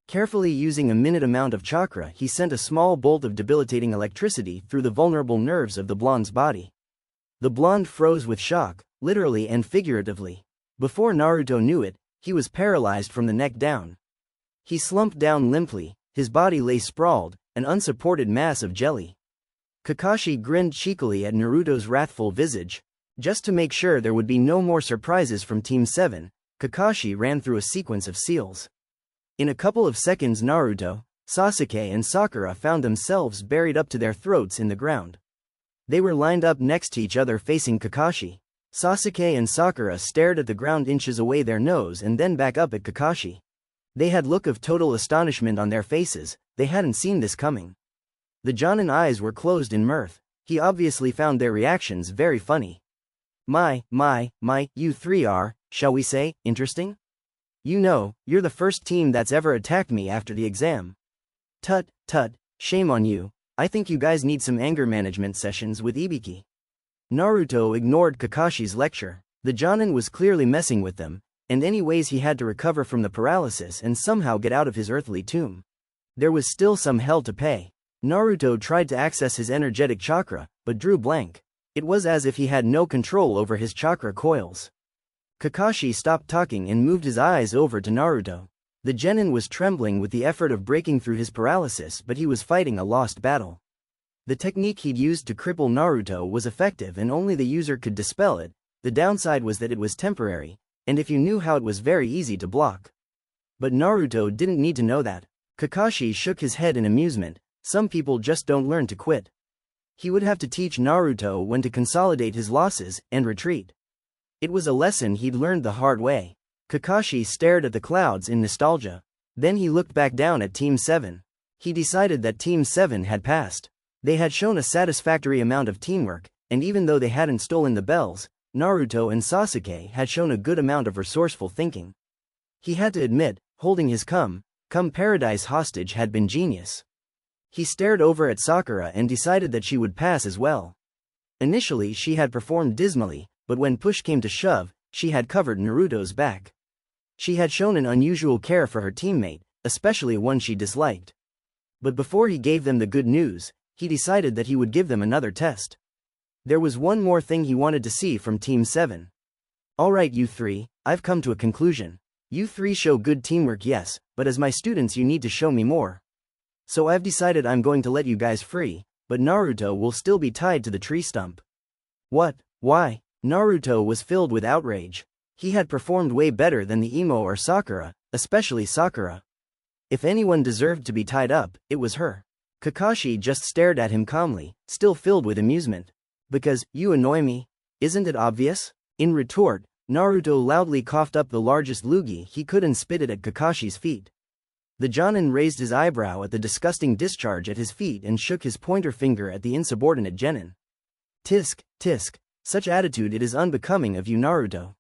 Carefully using a minute amount of chakra, he sent a small bolt of debilitating electricity through the vulnerable nerves of the blonde's body. The blonde froze with shock, literally and figuratively. Before Naruto knew it, he was paralyzed from the neck down. He slumped down limply, his body lay sprawled, an unsupported mass of jelly. Kakashi grinned cheekily at Naruto's wrathful visage. Just to make sure there would be no more surprises from Team 7, Kakashi ran through a sequence of seals. In a couple of seconds Naruto, Sasuke and Sakura found themselves buried up to their throats in the ground. They were lined up next to each other facing Kakashi. Sasuke and Sakura stared at the ground inches away their nose and then back up at Kakashi. They had look of total astonishment on their faces, they hadn't seen this coming. The Jonin eyes were closed in mirth. He obviously found their reactions very funny. My, you three are shall we say, interesting? You know, you're the first team that's ever attacked me after the exam. Tut, tut, shame on you. I think you guys need some anger management sessions with Ibiki. Naruto ignored Kakashi's lecture. The Jonin was clearly messing with them, and anyways he had to recover from the paralysis and somehow get out of his earthly tomb. There was still some hell to pay. Naruto tried to access his energetic chakra, but drew blank. It was as if he had no control over his chakra coils. Kakashi stopped talking and moved his eyes over to Naruto. The genin was trembling with the effort of breaking through his paralysis, but he was fighting a lost battle. The technique he'd used to cripple Naruto was effective and only the user could dispel it. The downside was that it was temporary, and if you knew how, it was very easy to block. But Naruto didn't need to know that. Kakashi shook his head in amusement. Some people just don't learn to quit. He would have to teach Naruto when to consolidate his losses and retreat. It was a lesson he'd learned the hard way. Kakashi stared at the clouds in nostalgia. Then he looked back down at Team 7. He decided that Team 7 had passed. They had shown a satisfactory amount of teamwork, and even though they hadn't stolen the bells, Naruto and Sasuke had shown a good amount of resourceful thinking. He had to admit, holding his come paradise hostage had been genius. He stared over at Sakura and decided that she would pass as well. Initially she had performed dismally, but when push came to shove, she had covered Naruto's back. She had shown an unusual care for her teammate, especially one she disliked. But before he gave them the good news, he decided that he would give them another test. There was one more thing he wanted to see from Team 7. Alright you three, I've come to a conclusion. You three show good teamwork, yes, but as my students you need to show me more. So I've decided I'm going to let you guys free, but Naruto will still be tied to the tree stump. What? Why? Naruto was filled with outrage. He had performed way better than the emo or Sakura, especially Sakura. If anyone deserved to be tied up, it was her. Kakashi just stared at him calmly, still filled with amusement. Because, you annoy me? Isn't it obvious? In retort, Naruto loudly coughed up the largest loogie he could and spit it at Kakashi's feet. The Jonin raised his eyebrow at the disgusting discharge at his feet and shook his pointer finger at the insubordinate genin. Tisk, tisk, such attitude, it is unbecoming of you, Naruto.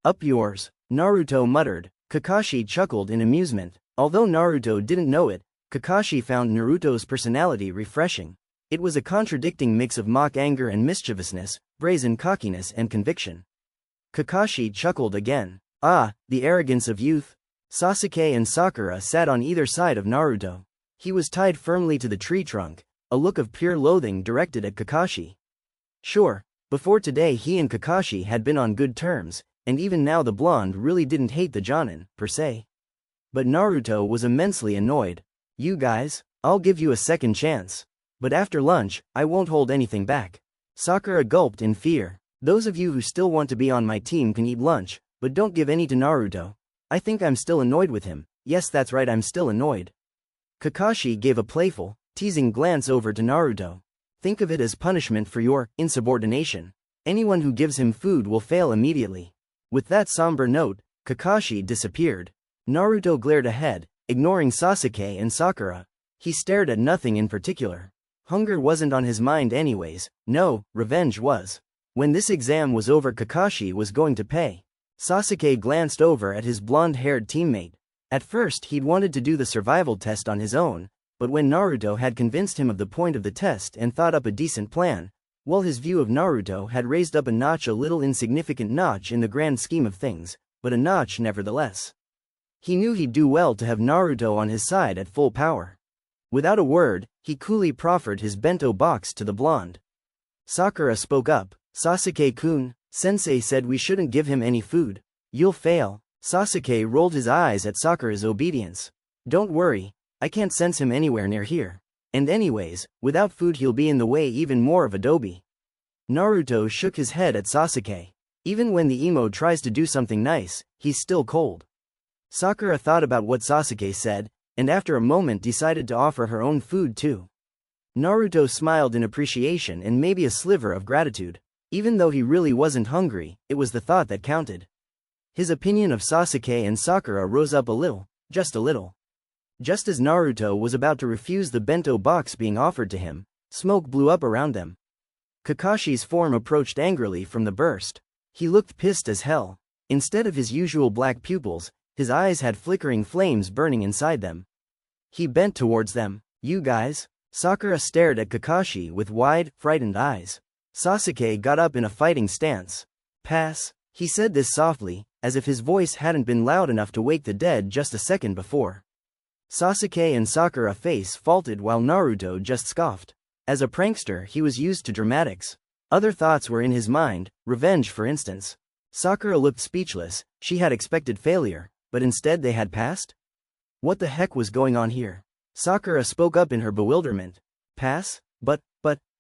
Up yours, Naruto muttered. Kakashi chuckled in amusement. Although Naruto didn't know it, Kakashi found Naruto's personality refreshing. It was a contradicting mix of mock anger and mischievousness, brazen cockiness and conviction. Kakashi chuckled again. Ah, the arrogance of youth. Sasuke and Sakura sat on either side of Naruto. He was tied firmly to the tree trunk, a look of pure loathing directed at Kakashi. Sure, before today he and Kakashi had been on good terms, and even now the blonde really didn't hate the Jonin, per se. But Naruto was immensely annoyed. You guys, I'll give you a second chance. But after lunch, I won't hold anything back. Sakura gulped in fear. Those of you who still want to be on my team can eat lunch, but don't give any to Naruto. I think I'm still annoyed with him. Yes, that's right, I'm still annoyed. Kakashi gave a playful, teasing glance over to Naruto. Think of it as punishment for your insubordination. Anyone who gives him food will fail immediately. With that somber note, Kakashi disappeared. Naruto glared ahead, ignoring Sasuke and Sakura. He stared at nothing in particular. Hunger wasn't on his mind anyways. No, revenge was. When this exam was over, Kakashi was going to pay. Sasuke glanced over at his blonde-haired teammate. At first he'd wanted to do the survival test on his own, but when Naruto had convinced him of the point of the test and thought up a decent plan, well, his view of Naruto had raised up a notch, a little insignificant notch in the grand scheme of things, but a notch nevertheless. He knew he'd do well to have Naruto on his side at full power. Without a word, he coolly proffered his bento box to the blonde. Sakura spoke up. Sasuke-kun, sensei said we shouldn't give him any food. You'll fail. Sasuke rolled his eyes at Sakura's obedience. Don't worry, I can't sense him anywhere near here. And anyways, without food he'll be in the way even more of Adobe. Naruto shook his head at Sasuke. Even when the emo tries to do something nice, he's still cold. Sakura thought about what Sasuke said, and after a moment decided to offer her own food too. Naruto smiled in appreciation and maybe a sliver of gratitude. Even though he really wasn't hungry, it was the thought that counted. His opinion of Sasuke and Sakura rose up a little, just a little. Just as Naruto was about to refuse the bento box being offered to him, smoke blew up around them. Kakashi's form approached angrily from the burst. He looked pissed as hell. Instead of his usual black pupils, his eyes had flickering flames burning inside them. He bent towards them. You guys? Sakura stared at Kakashi with wide, frightened eyes. Sasuke got up in a fighting stance. Pass. He said this softly, as if his voice hadn't been loud enough to wake the dead just a second before. Sasuke and Sakura face faulted while Naruto just scoffed. As a prankster, he was used to dramatics. Other thoughts were in his mind, revenge for instance. Sakura looked speechless. She had expected failure, but instead they had passed? What the heck was going on here? Sakura spoke up in her bewilderment. Pass? But,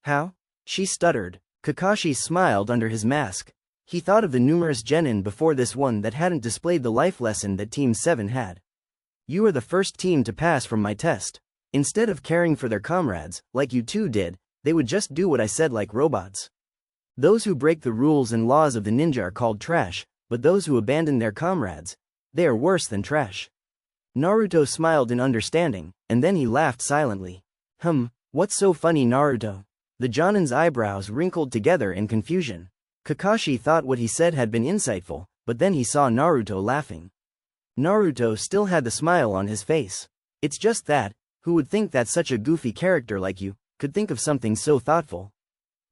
how? She stuttered. Kakashi smiled under his mask. He thought of the numerous genin before this one that hadn't displayed the life lesson that Team 7 had. You are the first team to pass from my test. Instead of caring for their comrades, like you two did, they would just do what I said like robots. Those who break the rules and laws of the ninja are called trash, but those who abandon their comrades, they are worse than trash. Naruto smiled in understanding, and then he laughed silently. What's so funny, Naruto? The Jonin's eyebrows wrinkled together in confusion. Kakashi thought what he said had been insightful, but then he saw Naruto laughing. Naruto still had the smile on his face. It's just that, who would think that such a goofy character like you could think of something so thoughtful?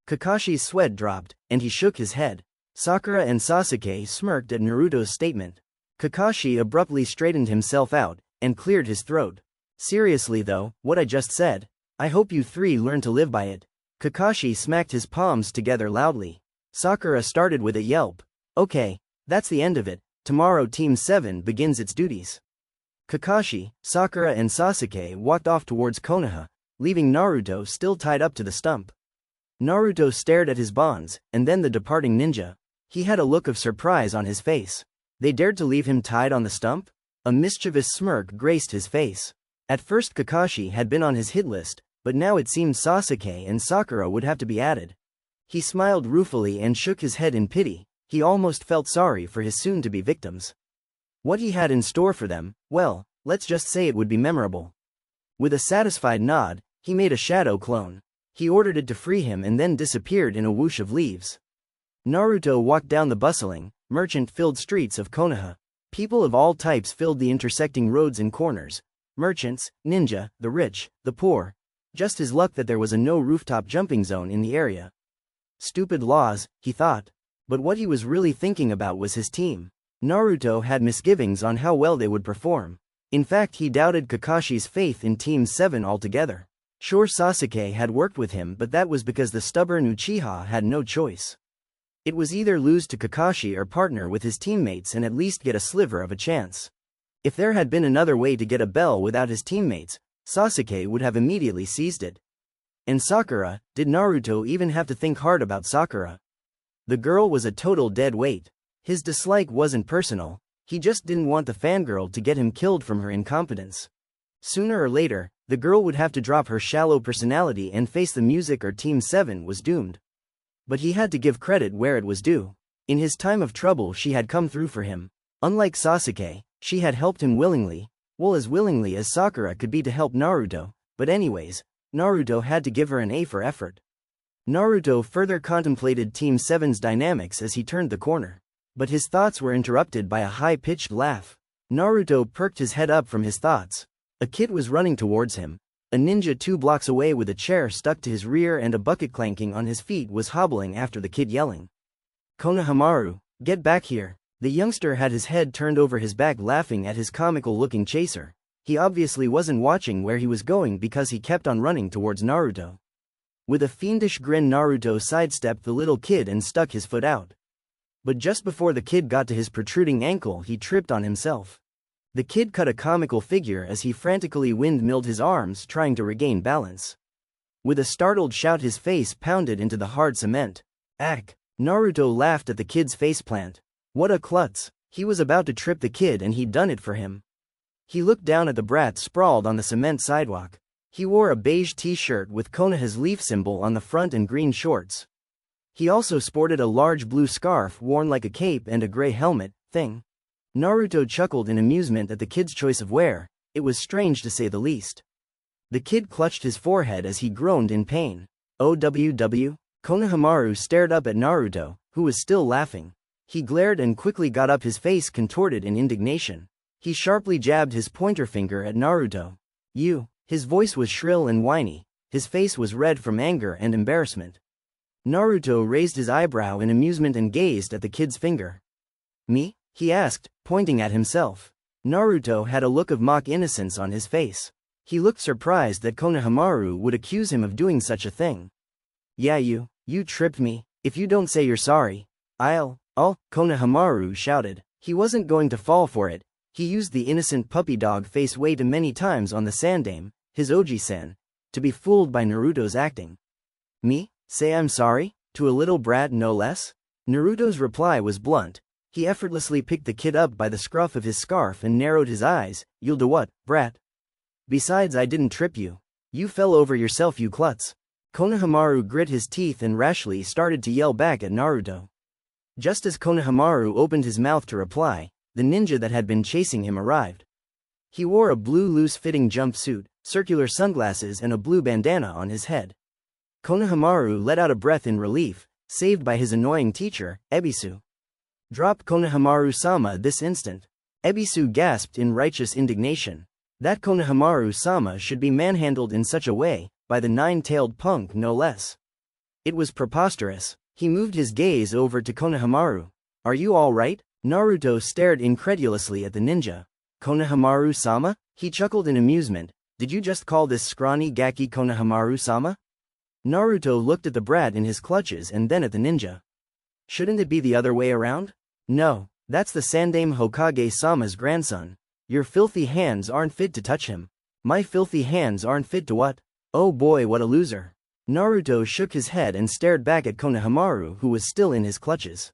Kakashi's sweat dropped, and he shook his head. Sakura and Sasuke smirked at Naruto's statement. Kakashi abruptly straightened himself out, and cleared his throat. Seriously though, what I just said, I hope you three learn to live by it. Kakashi smacked his palms together loudly. Sakura started with a yelp. Okay, that's the end of it. Tomorrow Team 7 begins its duties. Kakashi, Sakura and Sasuke walked off towards Konoha, leaving Naruto still tied up to the stump. Naruto stared at his bonds, and then the departing ninja. He had a look of surprise on his face. They dared to leave him tied on the stump? A mischievous smirk graced his face. At first Kakashi had been on his hit list, but now it seemed Sasuke and Sakura would have to be added. He smiled ruefully and shook his head in pity. He almost felt sorry for his soon-to-be victims. What he had in store for them, well, let's just say it would be memorable. With a satisfied nod, he made a shadow clone. He ordered it to free him and then disappeared in a whoosh of leaves. Naruto walked down the bustling, merchant-filled streets of Konoha. People of all types filled the intersecting roads and corners. Merchants, ninja, the rich, the poor. Just his luck that there was a no-rooftop jumping zone in the area. Stupid laws, he thought. But what he was really thinking about was his team. Naruto had misgivings on how well they would perform. In fact, he doubted Kakashi's faith in Team 7 altogether. Sure, Sasuke had worked with him, but that was because the stubborn Uchiha had no choice. It was either lose to Kakashi or partner with his teammates and at least get a sliver of a chance. If there had been another way to get a bell without his teammates, Sasuke would have immediately seized it. And Sakura, did Naruto even have to think hard about Sakura? The girl was a total dead weight. His dislike wasn't personal, he just didn't want the fangirl to get him killed from her incompetence. Sooner or later, the girl would have to drop her shallow personality and face the music or Team 7 was doomed. But he had to give credit where it was due. In his time of trouble she had come through for him. Unlike Sasuke, she had helped him willingly, well as willingly as Sakura could be to help Naruto, but anyways, Naruto had to give her an A for effort. Naruto further contemplated Team 7's dynamics as he turned the corner. But his thoughts were interrupted by a high-pitched laugh. Naruto perked his head up from his thoughts. A kid was running towards him. A ninja 2 blocks away with a chair stuck to his rear and a bucket clanking on his feet was hobbling after the kid yelling. Konohamaru, get back here. The youngster had his head turned over his back laughing at his comical-looking chaser. He obviously wasn't watching where he was going because he kept on running towards Naruto. With a fiendish grin Naruto sidestepped the little kid and stuck his foot out. But just before the kid got to his protruding ankle he tripped on himself. The kid cut a comical figure as he frantically windmilled his arms trying to regain balance. With a startled shout his face pounded into the hard cement. Ack! Naruto laughed at the kid's faceplant. What a klutz, he was about to trip the kid and he'd done it for him. He looked down at the brat sprawled on the cement sidewalk. He wore a beige t-shirt with Konoha's leaf symbol on the front and green shorts. He also sported a large blue scarf worn like a cape and a gray helmet thing. Naruto chuckled in amusement at the kid's choice of wear. It was strange to say the least. The kid clutched his forehead as he groaned in pain. OWW? Konohamaru stared up at Naruto, who was still laughing. He glared and quickly got up, his face contorted in indignation. He sharply jabbed his pointer finger at Naruto. You. His voice was shrill and whiny. His face was red from anger and embarrassment. Naruto raised his eyebrow in amusement and gazed at the kid's finger. Me? He asked, pointing at himself. Naruto had a look of mock innocence on his face. He looked surprised that Konohamaru would accuse him of doing such a thing. Yeah, you tripped me. If you don't say you're sorry, I'll, Konohamaru shouted. He wasn't going to fall for it. He used the innocent puppy dog face way too many times on the Sandame, his Oji-san, to be fooled by Naruto's acting. Me? Say I'm sorry? To a little brat no less? Naruto's reply was blunt. He effortlessly picked the kid up by the scruff of his scarf and narrowed his eyes. You'll do what, brat? Besides, I didn't trip you. You fell over yourself, you klutz. Konohamaru grit his teeth and rashly started to yell back at Naruto. Just as Konohamaru opened his mouth to reply, the ninja that had been chasing him arrived. He wore a blue loose-fitting jumpsuit, circular sunglasses and a blue bandana on his head. Konohamaru let out a breath in relief, saved by his annoying teacher, Ebisu. Drop Konohamaru-sama this instant. Ebisu gasped in righteous indignation. That Konohamaru-sama should be manhandled in such a way, by the nine-tailed punk no less. It was preposterous. He moved his gaze over to Konohamaru. Are you all right? Naruto stared incredulously at the ninja. Konohamaru-sama? He chuckled in amusement. Did you just call this scrawny gaki Konohamaru-sama? Naruto looked at the brat in his clutches and then at the ninja. Shouldn't it be the other way around? No, that's the Sandame Hokage-sama's grandson. Your filthy hands aren't fit to touch him. My filthy hands aren't fit to what? Oh boy, what a loser. Naruto shook his head and stared back at Konohamaru, who was still in his clutches.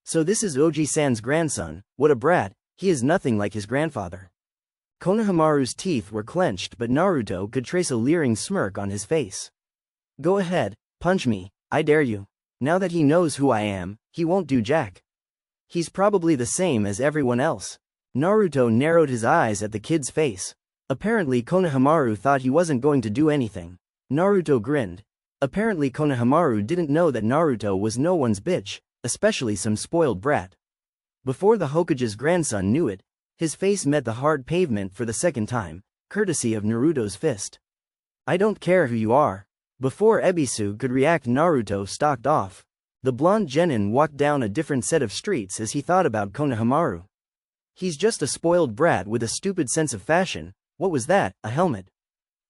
So this is Oji-san's grandson. What a brat. He is nothing like his grandfather. Konohamaru's teeth were clenched, but Naruto could trace a leering smirk on his face. Go ahead, punch me, I dare you. Now that he knows who I am, he won't do jack. He's probably the same as everyone else. Naruto narrowed his eyes at the kid's face. Apparently Konohamaru thought he wasn't going to do anything. Naruto grinned. Apparently Konohamaru didn't know that Naruto was no one's bitch, especially some spoiled brat. Before the Hokage's grandson knew it, his face met the hard pavement for the second time, courtesy of Naruto's fist. I don't care who you are. Before Ebisu could react, Naruto stalked off. The blonde genin walked down a different set of streets as he thought about Konohamaru. He's just a spoiled brat with a stupid sense of fashion. What was that, a helmet?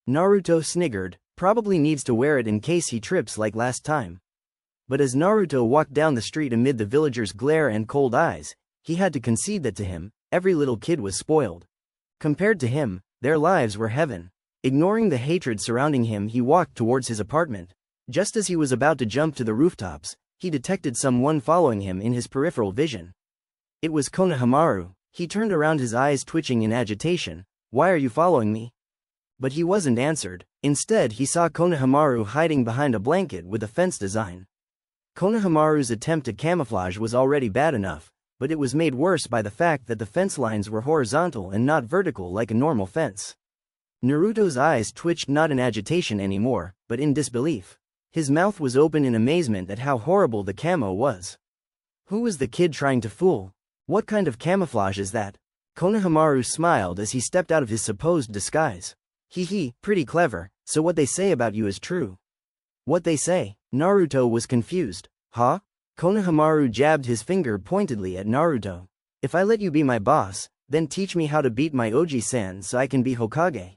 Naruto sniggered, probably needs to wear it in case he trips like last time. But as Naruto walked down the street amid the villagers' glare and cold eyes, he had to concede that to him, every little kid was spoiled. Compared to him, their lives were heaven. Ignoring the hatred surrounding him, he walked towards his apartment. Just as he was about to jump to the rooftops, he detected someone following him in his peripheral vision. It was Konohamaru. He turned around, his eyes twitching in agitation. Why are you following me? But he wasn't answered. Instead, he saw Konohamaru hiding behind a blanket with a fence design. Konohamaru's attempt at camouflage was already bad enough, but it was made worse by the fact that the fence lines were horizontal and not vertical like a normal fence. Naruto's eyes twitched, not in agitation anymore, but in disbelief. His mouth was open in amazement at how horrible the camo was. Who was the kid trying to fool? What kind of camouflage is that? Konohamaru smiled as he stepped out of his supposed disguise. Hee, pretty clever, so what they say about you is true. What they say? Naruto was confused. Huh? Konohamaru jabbed his finger pointedly at Naruto. If I let you be my boss, then teach me how to beat my Oji-san so I can be Hokage.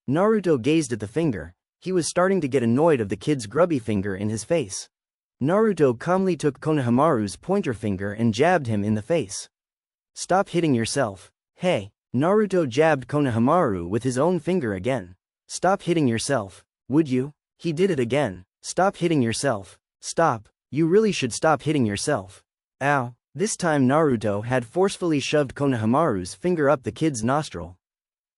Naruto gazed at the finger. He was starting to get annoyed of the kid's grubby finger in his face. Naruto calmly took Konohamaru's pointer finger and jabbed him in the face. Stop hitting yourself. Hey. Naruto jabbed Konohamaru with his own finger again. Stop hitting yourself. Would you? He did it again. Stop hitting yourself. Stop. You really should stop hitting yourself. Ow. This time Naruto had forcefully shoved Konohamaru's finger up the kid's nostril.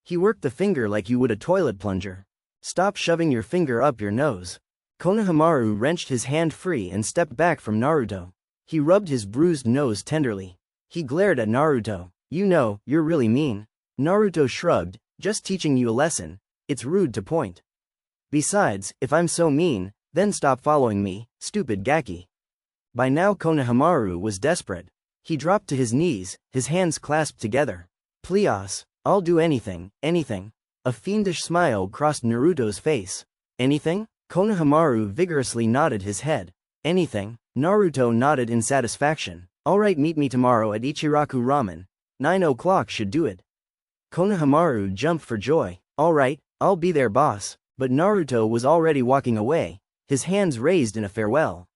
He worked the finger like you would a toilet plunger. Stop shoving your finger up your nose. Konohamaru wrenched his hand free and stepped back from Naruto. He rubbed his bruised nose tenderly. He glared at Naruto. You know, you're really mean. Naruto shrugged, just teaching you a lesson. It's rude to point. Besides, if I'm so mean, then stop following me, stupid gaki. By now Konohamaru was desperate. He dropped to his knees, his hands clasped together. Please, I'll do anything, anything. A fiendish smile crossed Naruto's face. Anything? Konohamaru vigorously nodded his head. Anything? Naruto nodded in satisfaction. Alright, meet me tomorrow at Ichiraku Ramen. 9 o'clock should do it. Konohamaru jumped for joy. Alright, I'll be there, boss. But Naruto was already walking away, his hands raised in a farewell.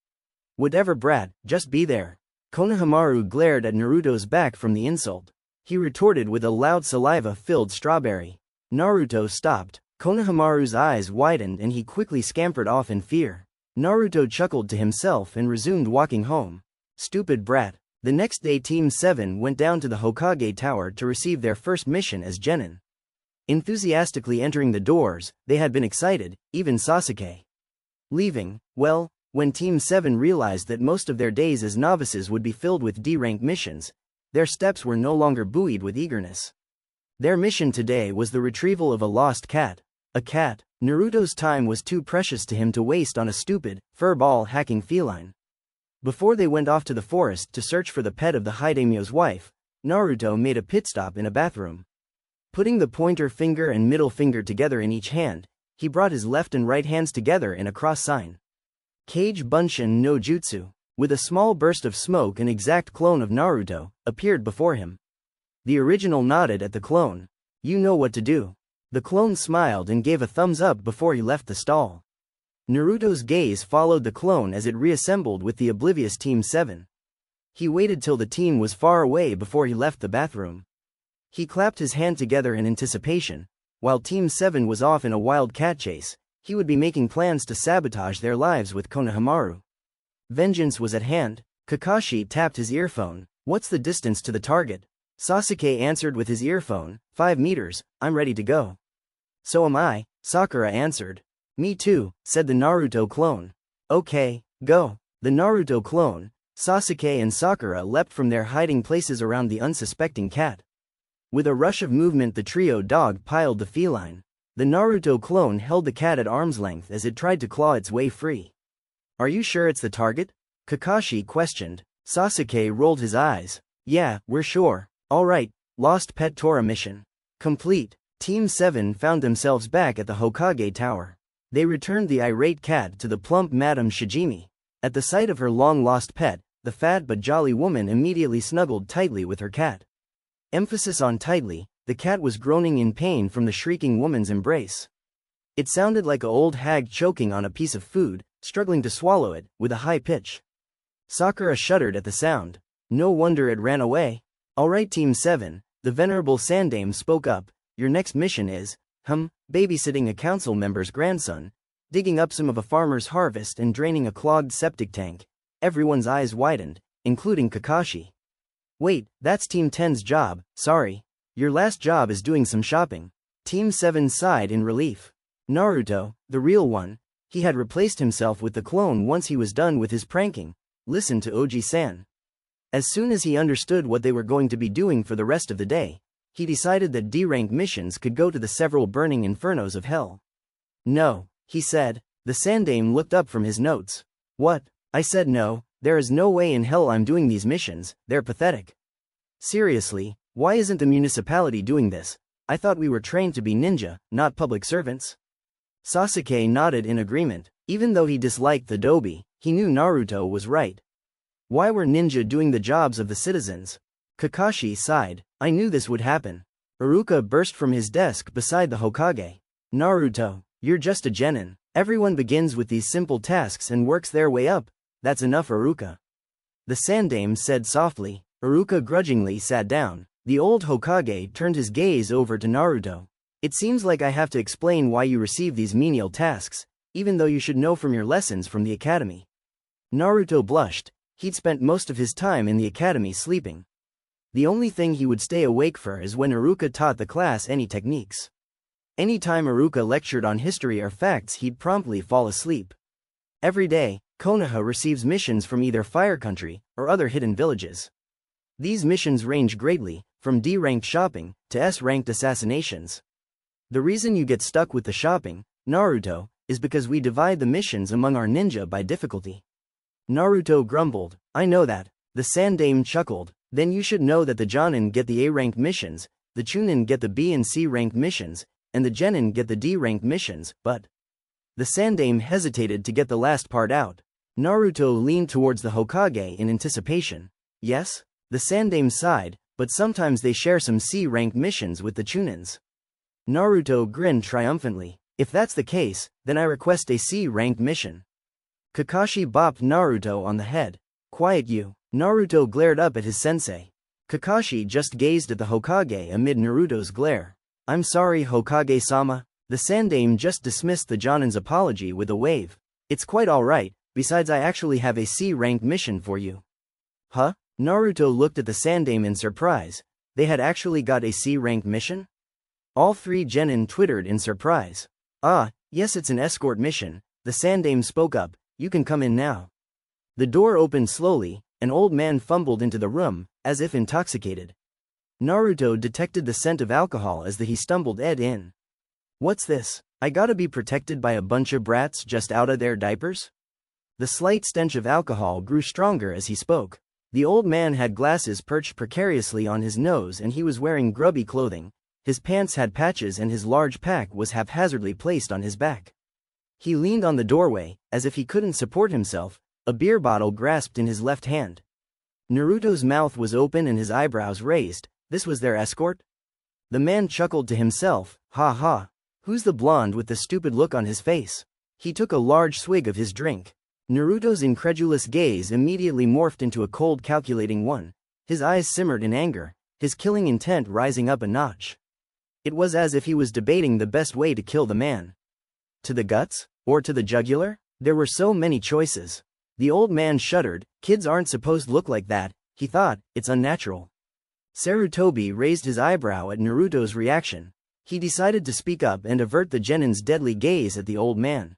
Whatever, brat, just be there. Konohamaru glared at Naruto's back from the insult. He retorted with a loud saliva-filled strawberry. Naruto stopped. Konohamaru's eyes widened and he quickly scampered off in fear. Naruto chuckled to himself and resumed walking home. Stupid brat. The next day Team 7 went down to the Hokage Tower to receive their first mission as genin. Enthusiastically entering the doors, they had been excited, even Sasuke. Leaving, well, when Team 7 realized that most of their days as novices would be filled with D-rank missions, their steps were no longer buoyed with eagerness. Their mission today was the retrieval of a lost cat. A cat. Naruto's time was too precious to him to waste on a stupid, fur-ball-hacking feline. Before they went off to the forest to search for the pet of the Hidaimyo's wife, Naruto made a pit stop in a bathroom. Putting the pointer finger and middle finger together in each hand, he brought his left and right hands together in a cross sign. Kage Bunshin no Jutsu, with a small burst of smoke, an exact clone of Naruto, appeared before him. The original nodded at the clone. You know what to do. The clone smiled and gave a thumbs up before he left the stall. Naruto's gaze followed the clone as it reassembled with the oblivious Team 7. He waited till the team was far away before he left the bathroom. He clapped his hand together in anticipation. While Team 7 was off in a wild cat chase, he would be making plans to sabotage their lives with Konohamaru. Vengeance was at hand. Kakashi tapped his earphone. What's the distance to the target? Sasuke answered with his earphone. 5 meters, I'm ready to go. So am I, Sakura answered. Me too, said the Naruto clone. Okay, go. The Naruto clone, Sasuke and Sakura leapt from their hiding places around the unsuspecting cat. With a rush of movement the trio dog-piled the feline. The Naruto clone held the cat at arm's length as it tried to claw its way free. Are you sure it's the target? Kakashi questioned. Sasuke rolled his eyes. Yeah, we're sure. Alright, Lost Pet Tora mission complete. Team 7 found themselves back at the Hokage Tower. They returned the irate cat to the plump Madame Shijimi. At the sight of her long-lost pet, the fat but jolly woman immediately snuggled tightly with her cat. Emphasis on tightly, the cat was groaning in pain from the shrieking woman's embrace. It sounded like an old hag choking on a piece of food, struggling to swallow it, with a high pitch. Sakura shuddered at the sound. No wonder it ran away. Alright Team 7, the venerable Sandame spoke up. Your next mission is, babysitting a council member's grandson, digging up some of a farmer's harvest and draining a clogged septic tank. Everyone's eyes widened, including Kakashi. Wait, that's Team 10's job, sorry. Your last job is doing some shopping. Team 7 sighed in relief. Naruto, the real one, he had replaced himself with the clone once he was done with his pranking, listened to Oji-san. As soon as he understood what they were going to be doing for the rest of the day, he decided that D-rank missions could go to the several burning infernos of hell. No, he said. The Sandame looked up from his notes. What? I said no, there is no way in hell I'm doing these missions, they're pathetic. Seriously, why isn't the municipality doing this? I thought we were trained to be ninja, not public servants. Sasuke nodded in agreement. Even though he disliked the Dobi, he knew Naruto was right. Why were ninja doing the jobs of the citizens? Kakashi sighed. I knew this would happen. Iruka burst from his desk beside the Hokage. Naruto, you're just a genin. Everyone begins with these simple tasks and works their way up. That's enough, Iruka. The Sandame said softly. Iruka grudgingly sat down. The old Hokage turned his gaze over to Naruto. It seems like I have to explain why you receive these menial tasks, even though you should know from your lessons from the academy. Naruto blushed. He'd spent most of his time in the academy sleeping. The only thing he would stay awake for is when Iruka taught the class any techniques. Anytime Iruka lectured on history or facts, he'd promptly fall asleep. Every day, Konoha receives missions from either Fire Country or other hidden villages. These missions range greatly, from D-ranked shopping to S-ranked assassinations. The reason you get stuck with the shopping, Naruto, is because we divide the missions among our ninja by difficulty. Naruto grumbled. I know that. The Sandame chuckled. Then you should know that the Jonin get the A-rank missions, the Chunin get the B and C-rank missions, and the Genin get the D-rank missions, but... The Sandaime hesitated to get the last part out. Naruto leaned towards the Hokage in anticipation. Yes? The Sandaime sighed, but sometimes they share some C-rank missions with the Chunins. Naruto grinned triumphantly. If that's the case, then I request a C-rank mission. Kakashi bopped Naruto on the head. Quiet you. Naruto glared up at his sensei. Kakashi just gazed at the Hokage amid Naruto's glare. I'm sorry, Hokage-sama. The Sandaime just dismissed the Jonin's apology with a wave. It's quite alright, besides I actually have a C-rank mission for you. Huh? Naruto looked at the Sandaime in surprise. They had actually got a C-rank mission? All three Genin twittered in surprise. Ah, yes, it's an escort mission. The Sandaime spoke up. You can come in now. The door opened slowly. An old man fumbled into the room, as if intoxicated. Naruto detected the scent of alcohol as he stumbled in. What's this? I gotta be protected by a bunch of brats just out of their diapers? The slight stench of alcohol grew stronger as he spoke. The old man had glasses perched precariously on his nose and he was wearing grubby clothing. His pants had patches and his large pack was haphazardly placed on his back. He leaned on the doorway, as if he couldn't support himself, a beer bottle grasped in his left hand. Naruto's mouth was open and his eyebrows raised. This was their escort? The man chuckled to himself. Ha ha. Who's the blonde with the stupid look on his face? He took a large swig of his drink. Naruto's incredulous gaze immediately morphed into a cold, calculating one. His eyes simmered in anger, his killing intent rising up a notch. It was as if he was debating the best way to kill the man. To the guts? Or to the jugular? There were so many choices. The old man shuddered. Kids aren't supposed to look like that, he thought. It's unnatural. Sarutobi raised his eyebrow at Naruto's reaction. He decided to speak up and avert the Genin's deadly gaze at the old man.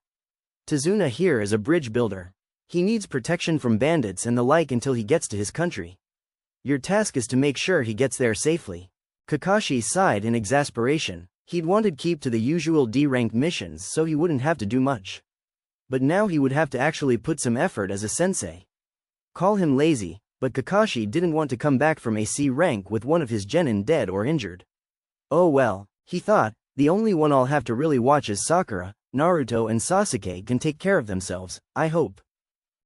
Tazuna here is a bridge builder. He needs protection from bandits and the like until he gets to his country. Your task is to make sure he gets there safely. Kakashi sighed in exasperation. He'd wanted to keep to the usual D-rank missions so he wouldn't have to do much. But now he would have to actually put some effort as a sensei. Call him lazy, but Kakashi didn't want to come back from a C rank with one of his Genin dead or injured. Oh well, he thought, the only one I'll have to really watch is Sakura. Naruto and Sasuke can take care of themselves, I hope.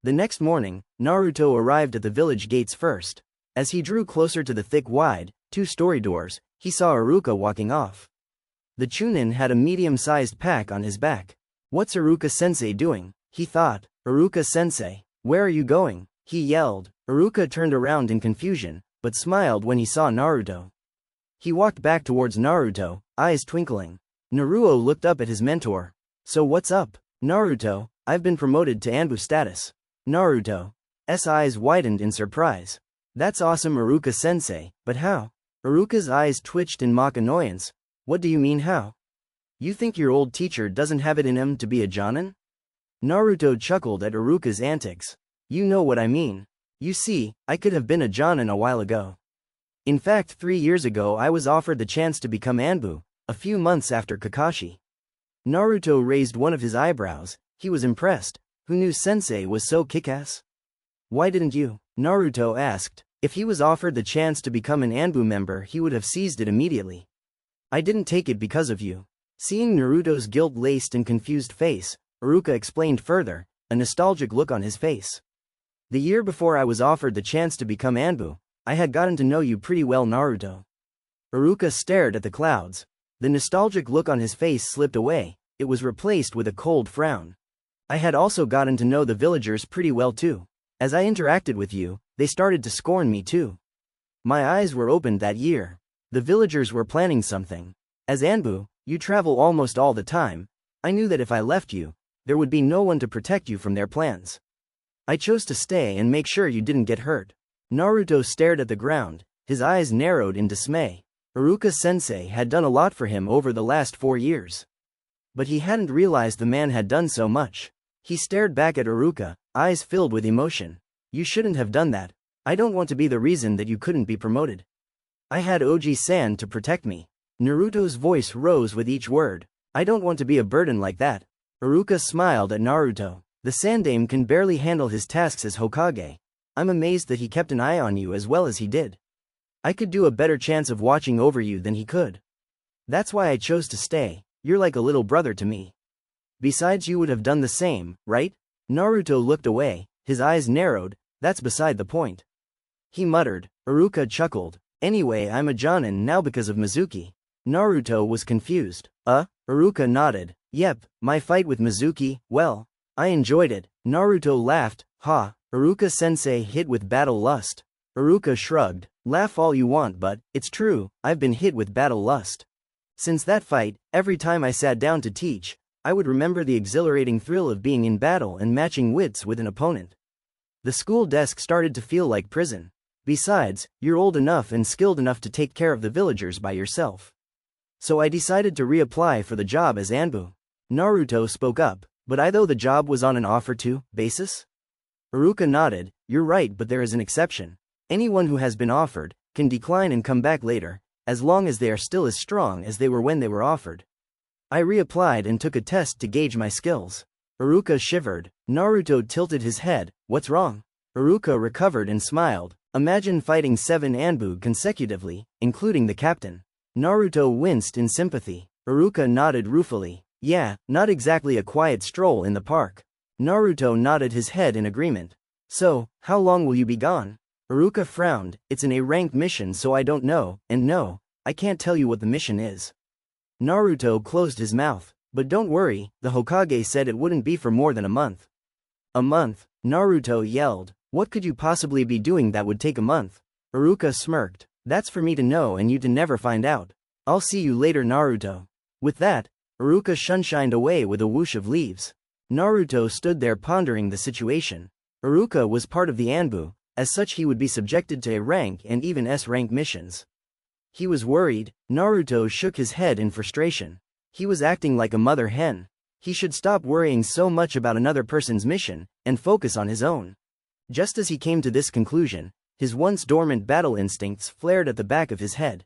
The next morning, Naruto arrived at the village gates first. As he drew closer to the thick wide, two-story doors, he saw Iruka walking off. The Chunin had a medium-sized pack on his back. What's Iruka-sensei doing? He thought. Iruka-sensei, where are you going? He yelled. Iruka turned around in confusion, but smiled when he saw Naruto. He walked back towards Naruto, eyes twinkling. Naruto looked up at his mentor. So what's up? Naruto, I've been promoted to Anbu status. Naruto's eyes widened in surprise. That's awesome, Iruka-sensei, but how? Iruka's eyes twitched in mock annoyance. What do you mean how? You think your old teacher doesn't have it in him to be a Jonin? Naruto chuckled at Iruka's antics. You know what I mean. You see, I could have been a Jonin a while ago. In fact, 3 years ago I was offered the chance to become Anbu, a few months after Kakashi. Naruto raised one of his eyebrows. He was impressed. Who knew Sensei was so kick-ass? Why didn't you? Naruto asked. If he was offered the chance to become an Anbu member he would have seized it immediately. I didn't take it because of you. Seeing Naruto's guilt-laced and confused face, Iruka explained further, a nostalgic look on his face. The year before I was offered the chance to become Anbu, I had gotten to know you pretty well, Naruto. Iruka stared at the clouds. The nostalgic look on his face slipped away, it was replaced with a cold frown. I had also gotten to know the villagers pretty well too. As I interacted with you, they started to scorn me too. My eyes were opened that year. The villagers were planning something. As Anbu, you travel almost all the time. I knew that if I left you, there would be no one to protect you from their plans. I chose to stay and make sure you didn't get hurt. Naruto stared at the ground, his eyes narrowed in dismay. Iruka-sensei had done a lot for him over the last 4 years. But he hadn't realized the man had done so much. He stared back at Iruka, eyes filled with emotion. You shouldn't have done that. I don't want to be the reason that you couldn't be promoted. I had Oji-san to protect me. Naruto's voice rose with each word. I don't want to be a burden like that. Iruka smiled at Naruto. The Sandaime can barely handle his tasks as Hokage. I'm amazed that he kept an eye on you as well as he did. I could do a better chance of watching over you than he could. That's why I chose to stay. You're like a little brother to me. Besides, you would have done the same, right? Naruto looked away, his eyes narrowed. That's beside the point. He muttered. Iruka chuckled. Anyway, I'm a Jonin now because of Mizuki. Naruto was confused. Iruka nodded. Yep, my fight with Mizuki, well, I enjoyed it. Naruto laughed. Ha, Iruka-sensei hit with battle lust. Iruka shrugged. Laugh all you want, but it's true, I've been hit with battle lust. Since that fight, every time I sat down to teach, I would remember the exhilarating thrill of being in battle and matching wits with an opponent. The school desk started to feel like prison. Besides, you're old enough and skilled enough to take care of the villagers by yourself. So I decided to reapply for the job as Anbu. Naruto spoke up. But though the job was on an offer-to basis? Iruka nodded. You're right, but there is an exception. Anyone who has been offered can decline and come back later, as long as they are still as strong as they were when they were offered. I reapplied and took a test to gauge my skills. Iruka shivered. Naruto tilted his head. What's wrong? Iruka recovered and smiled. Imagine fighting 7 Anbu consecutively, including the captain. Naruto winced in sympathy. Iruka nodded ruefully. Yeah, not exactly a quiet stroll in the park. Naruto nodded his head in agreement. So, how long will you be gone? Iruka frowned. It's an A-ranked mission, so I don't know, and no, I can't tell you what the mission is. Naruto closed his mouth. But don't worry, the Hokage said it wouldn't be for more than a month. A month? Naruto yelled. What could you possibly be doing that would take a month? Iruka smirked. That's for me to know and you to never find out. I'll see you later, Naruto. With that, Iruka shunshined away with a whoosh of leaves. Naruto stood there pondering the situation. Iruka was part of the Anbu, as such he would be subjected to A-rank and even S-rank missions. He was worried. Naruto shook his head in frustration. He was acting like a mother hen. He should stop worrying so much about another person's mission, and focus on his own. Just as he came to this conclusion, his once dormant battle instincts flared at the back of his head.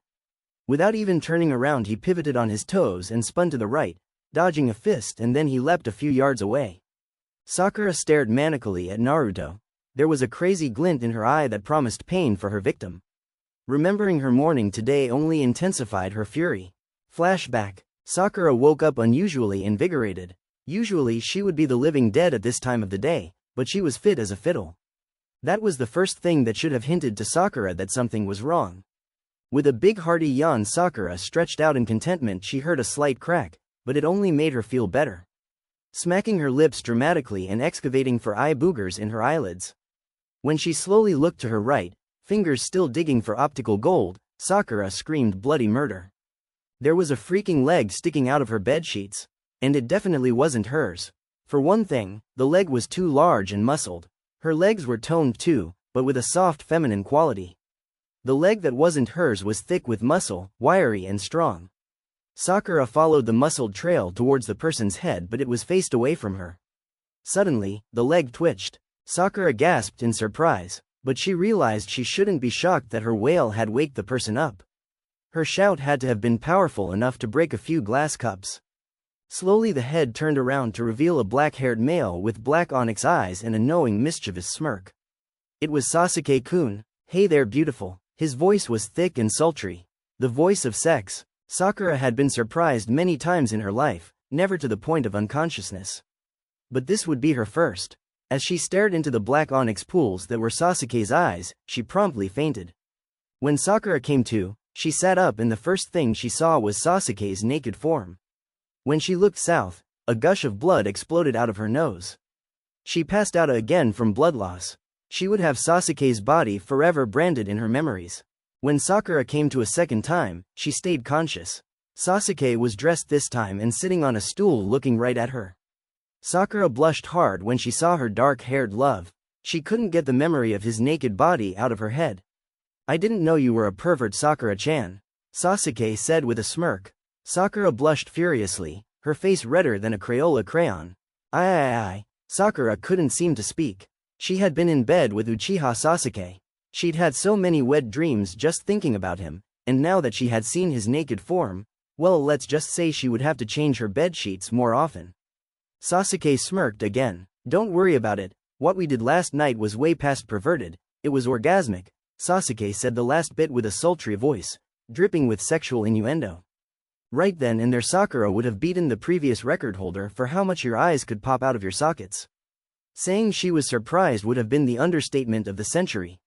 Without even turning around, he pivoted on his toes and spun to the right, dodging a fist, and then he leapt a few yards away. Sakura stared manically at Naruto. There was a crazy glint in her eye that promised pain for her victim. Remembering her morning today only intensified her fury. Flashback. Sakura woke up unusually invigorated. Usually she would be the living dead at this time of the day, but she was fit as a fiddle. That was the first thing that should have hinted to Sakura that something was wrong. With a big hearty yawn, Sakura stretched out in contentment. She heard a slight crack, but it only made her feel better. Smacking her lips dramatically and excavating for eye boogers in her eyelids. When she slowly looked to her right, fingers still digging for optical gold, Sakura screamed bloody murder. There was a freaking leg sticking out of her bedsheets. And it definitely wasn't hers. For one thing, the leg was too large and muscled. Her legs were toned too, but with a soft feminine quality. The leg that wasn't hers was thick with muscle, wiry and strong. Sakura followed the muscled trail towards the person's head, but it was faced away from her. Suddenly, the leg twitched. Sakura gasped in surprise, but she realized she shouldn't be shocked that her wail had waked the person up. Her shout had to have been powerful enough to break a few glass cups. Slowly the head turned around to reveal a black-haired male with black onyx eyes and a knowing, mischievous smirk. It was Sasuke-kun. Hey there, beautiful. His voice was thick and sultry. The voice of sex. Sakura had been surprised many times in her life, never to the point of unconsciousness. But this would be her first. As she stared into the black onyx pools that were Sasuke's eyes, she promptly fainted. When Sakura came to, she sat up and the first thing she saw was Sasuke's naked form. When she looked south, a gush of blood exploded out of her nose. She passed out again from blood loss. She would have Sasuke's body forever branded in her memories. When Sakura came to a second time, she stayed conscious. Sasuke was dressed this time and sitting on a stool looking right at her. Sakura blushed hard when she saw her dark-haired love. She couldn't get the memory of his naked body out of her head. I didn't know you were a pervert, Sakura-chan. Sasuke said with a smirk. Sakura blushed furiously, her face redder than a Crayola crayon. Sakura couldn't seem to speak. She had been in bed with Uchiha Sasuke. She'd had so many wet dreams just thinking about him, and now that she had seen his naked form, well, let's just say she would have to change her bedsheets more often. Sasuke smirked again. Don't worry about it, What we did last night was way past perverted, it was orgasmic, Sasuke said the last bit with a sultry voice, dripping with sexual innuendo. Right then and there Sakura would have beaten the previous record holder for how much your eyes could pop out of your sockets. Saying she was surprised would have been the understatement of the century.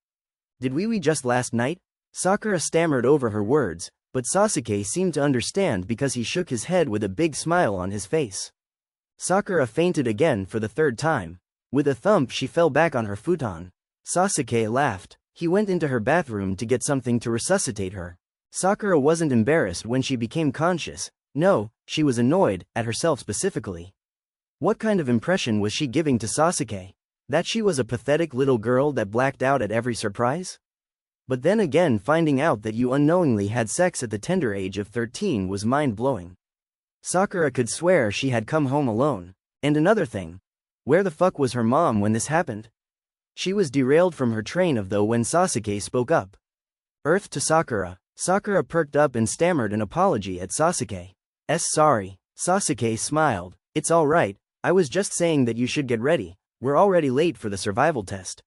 Did we just last night? Sakura stammered over her words, but Sasuke seemed to understand because he shook his head with a big smile on his face. Sakura fainted again for the third time. With a thump she fell back on her futon. Sasuke laughed. He went into her bathroom to get something to resuscitate her. Sakura wasn't embarrassed when she became conscious. No, she was annoyed at herself specifically. What kind of impression was she giving to Sasuke? That she was a pathetic little girl that blacked out at every surprise? But then again, finding out that you unknowingly had sex at the tender age of 13 was mind-blowing. Sakura could swear she had come home alone. And another thing. Where the fuck was her mom when this happened? She was derailed from her train of thought when Sasuke spoke up. Earth to Sakura. Sakura perked up and stammered an apology at Sasuke's sorry. Sasuke smiled. It's alright, I was just saying that you should get ready, we're already late for the survival test.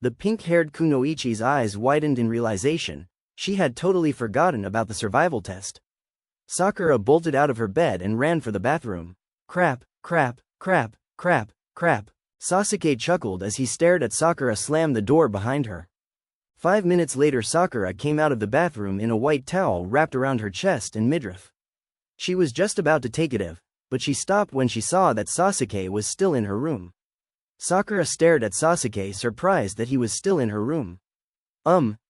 The pink-haired Kunoichi's eyes widened in realization, she had totally forgotten about the survival test. Sakura bolted out of her bed and ran for the bathroom. Crap, crap, crap, crap, crap. Sasuke chuckled as he stared at Sakura slam the door behind her. 5 minutes later Sakura came out of the bathroom in a white towel wrapped around her chest and midriff. She was just about to take it, but she stopped when she saw that Sasuke was still in her room. Sakura stared at Sasuke, surprised that he was still in her room.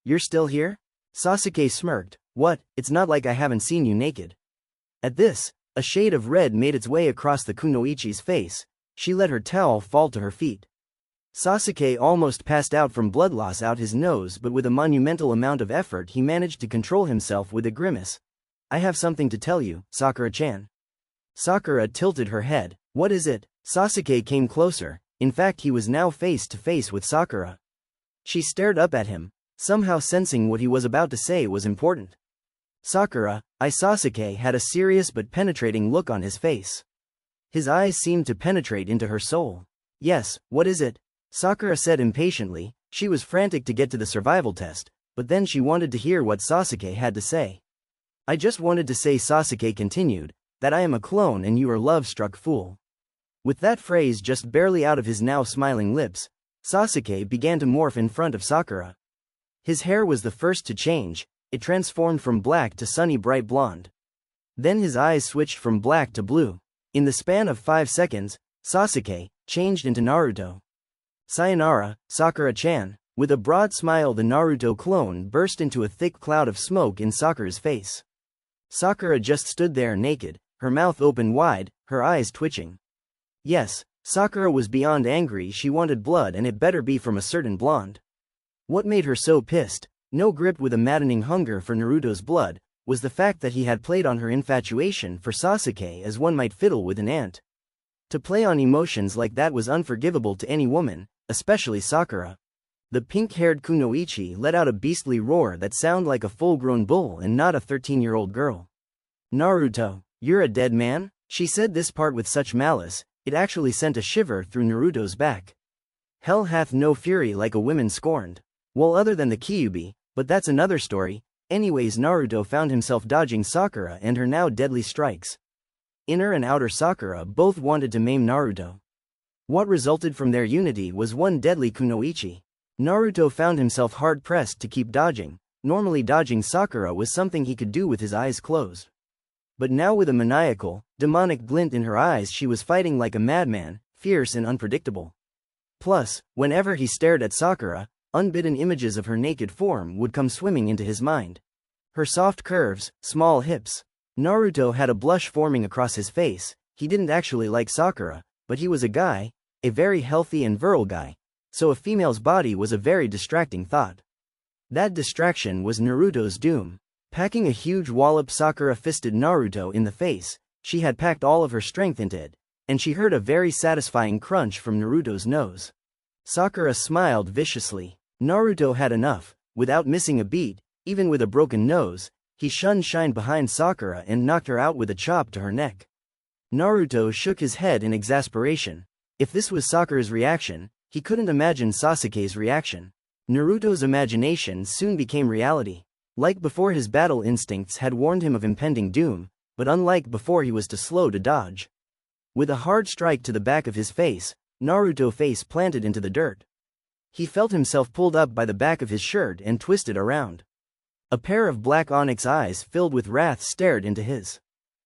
You're still here? Sasuke smirked. What, it's not like I haven't seen you naked. At this, a shade of red made its way across the Kunoichi's face. She let her towel fall to her feet. Sasuke almost passed out from blood loss out his nose, but with a monumental amount of effort he managed to control himself with a grimace. I have something to tell you, Sakura-chan. Sakura tilted her head. What is it? Sasuke came closer. In fact, he was now face to face with Sakura. She stared up at him, somehow sensing what he was about to say was important. Sakura, Sasuke had a serious but penetrating look on his face. His eyes seemed to penetrate into her soul. Yes, what is it? Sakura said impatiently. She was frantic to get to the survival test, but then she wanted to hear what Sasuke had to say. I just wanted to say, Sasuke continued, that I am a clone and you are love-struck fool. With that phrase just barely out of his now smiling lips, Sasuke began to morph in front of Sakura. His hair was the first to change, it transformed from black to sunny bright blonde. Then his eyes switched from black to blue. In the span of 5 seconds, Sasuke changed into Naruto. Sayonara, Sakura-chan. With a broad smile the Naruto clone burst into a thick cloud of smoke in Sakura's face. Sakura just stood there naked, her mouth open wide, her eyes twitching. Yes, Sakura was beyond angry. She wanted blood, and it better be from a certain blonde. What made her so pissed, no gripped with a maddening hunger for Naruto's blood, was the fact that he had played on her infatuation for Sasuke as one might fiddle with an ant. To play on emotions like that was unforgivable to any woman, especially Sakura. The pink-haired Kunoichi let out a beastly roar that sounded like a full-grown bull and not a 13-year-old girl. Naruto, you're a dead man? She said this part with such malice, it actually sent a shiver through Naruto's back. Hell hath no fury like a woman scorned. Well, other than the Kyuubi, but that's another story. Anyways, Naruto found himself dodging Sakura and her now deadly strikes. Inner and outer Sakura both wanted to maim Naruto. What resulted from their unity was one deadly Kunoichi. Naruto found himself hard-pressed to keep dodging. Normally dodging Sakura was something he could do with his eyes closed. But now with a maniacal, demonic glint in her eyes she was fighting like a madman, fierce and unpredictable. Plus, whenever he stared at Sakura, unbidden images of her naked form would come swimming into his mind. Her soft curves, small hips. Naruto had a blush forming across his face. He didn't actually like Sakura, but he was a guy, a very healthy and virile guy. So a female's body was a very distracting thought. That distraction was Naruto's doom. Packing a huge wallop, Sakura fisted Naruto in the face. She had packed all of her strength into it, and she heard a very satisfying crunch from Naruto's nose. Sakura smiled viciously. Naruto had enough. Without missing a beat, even with a broken nose, he shined behind Sakura and knocked her out with a chop to her neck. Naruto shook his head in exasperation. If this was Sakura's reaction, He couldn't imagine Sasuke's reaction. Naruto's imagination soon became reality. Like before, his battle instincts had warned him of impending doom, but unlike before, he was too slow to dodge. With a hard strike to the back of his face, Naruto face planted into the dirt. He felt himself pulled up by the back of his shirt and twisted around. A pair of black onyx eyes filled with wrath stared into his.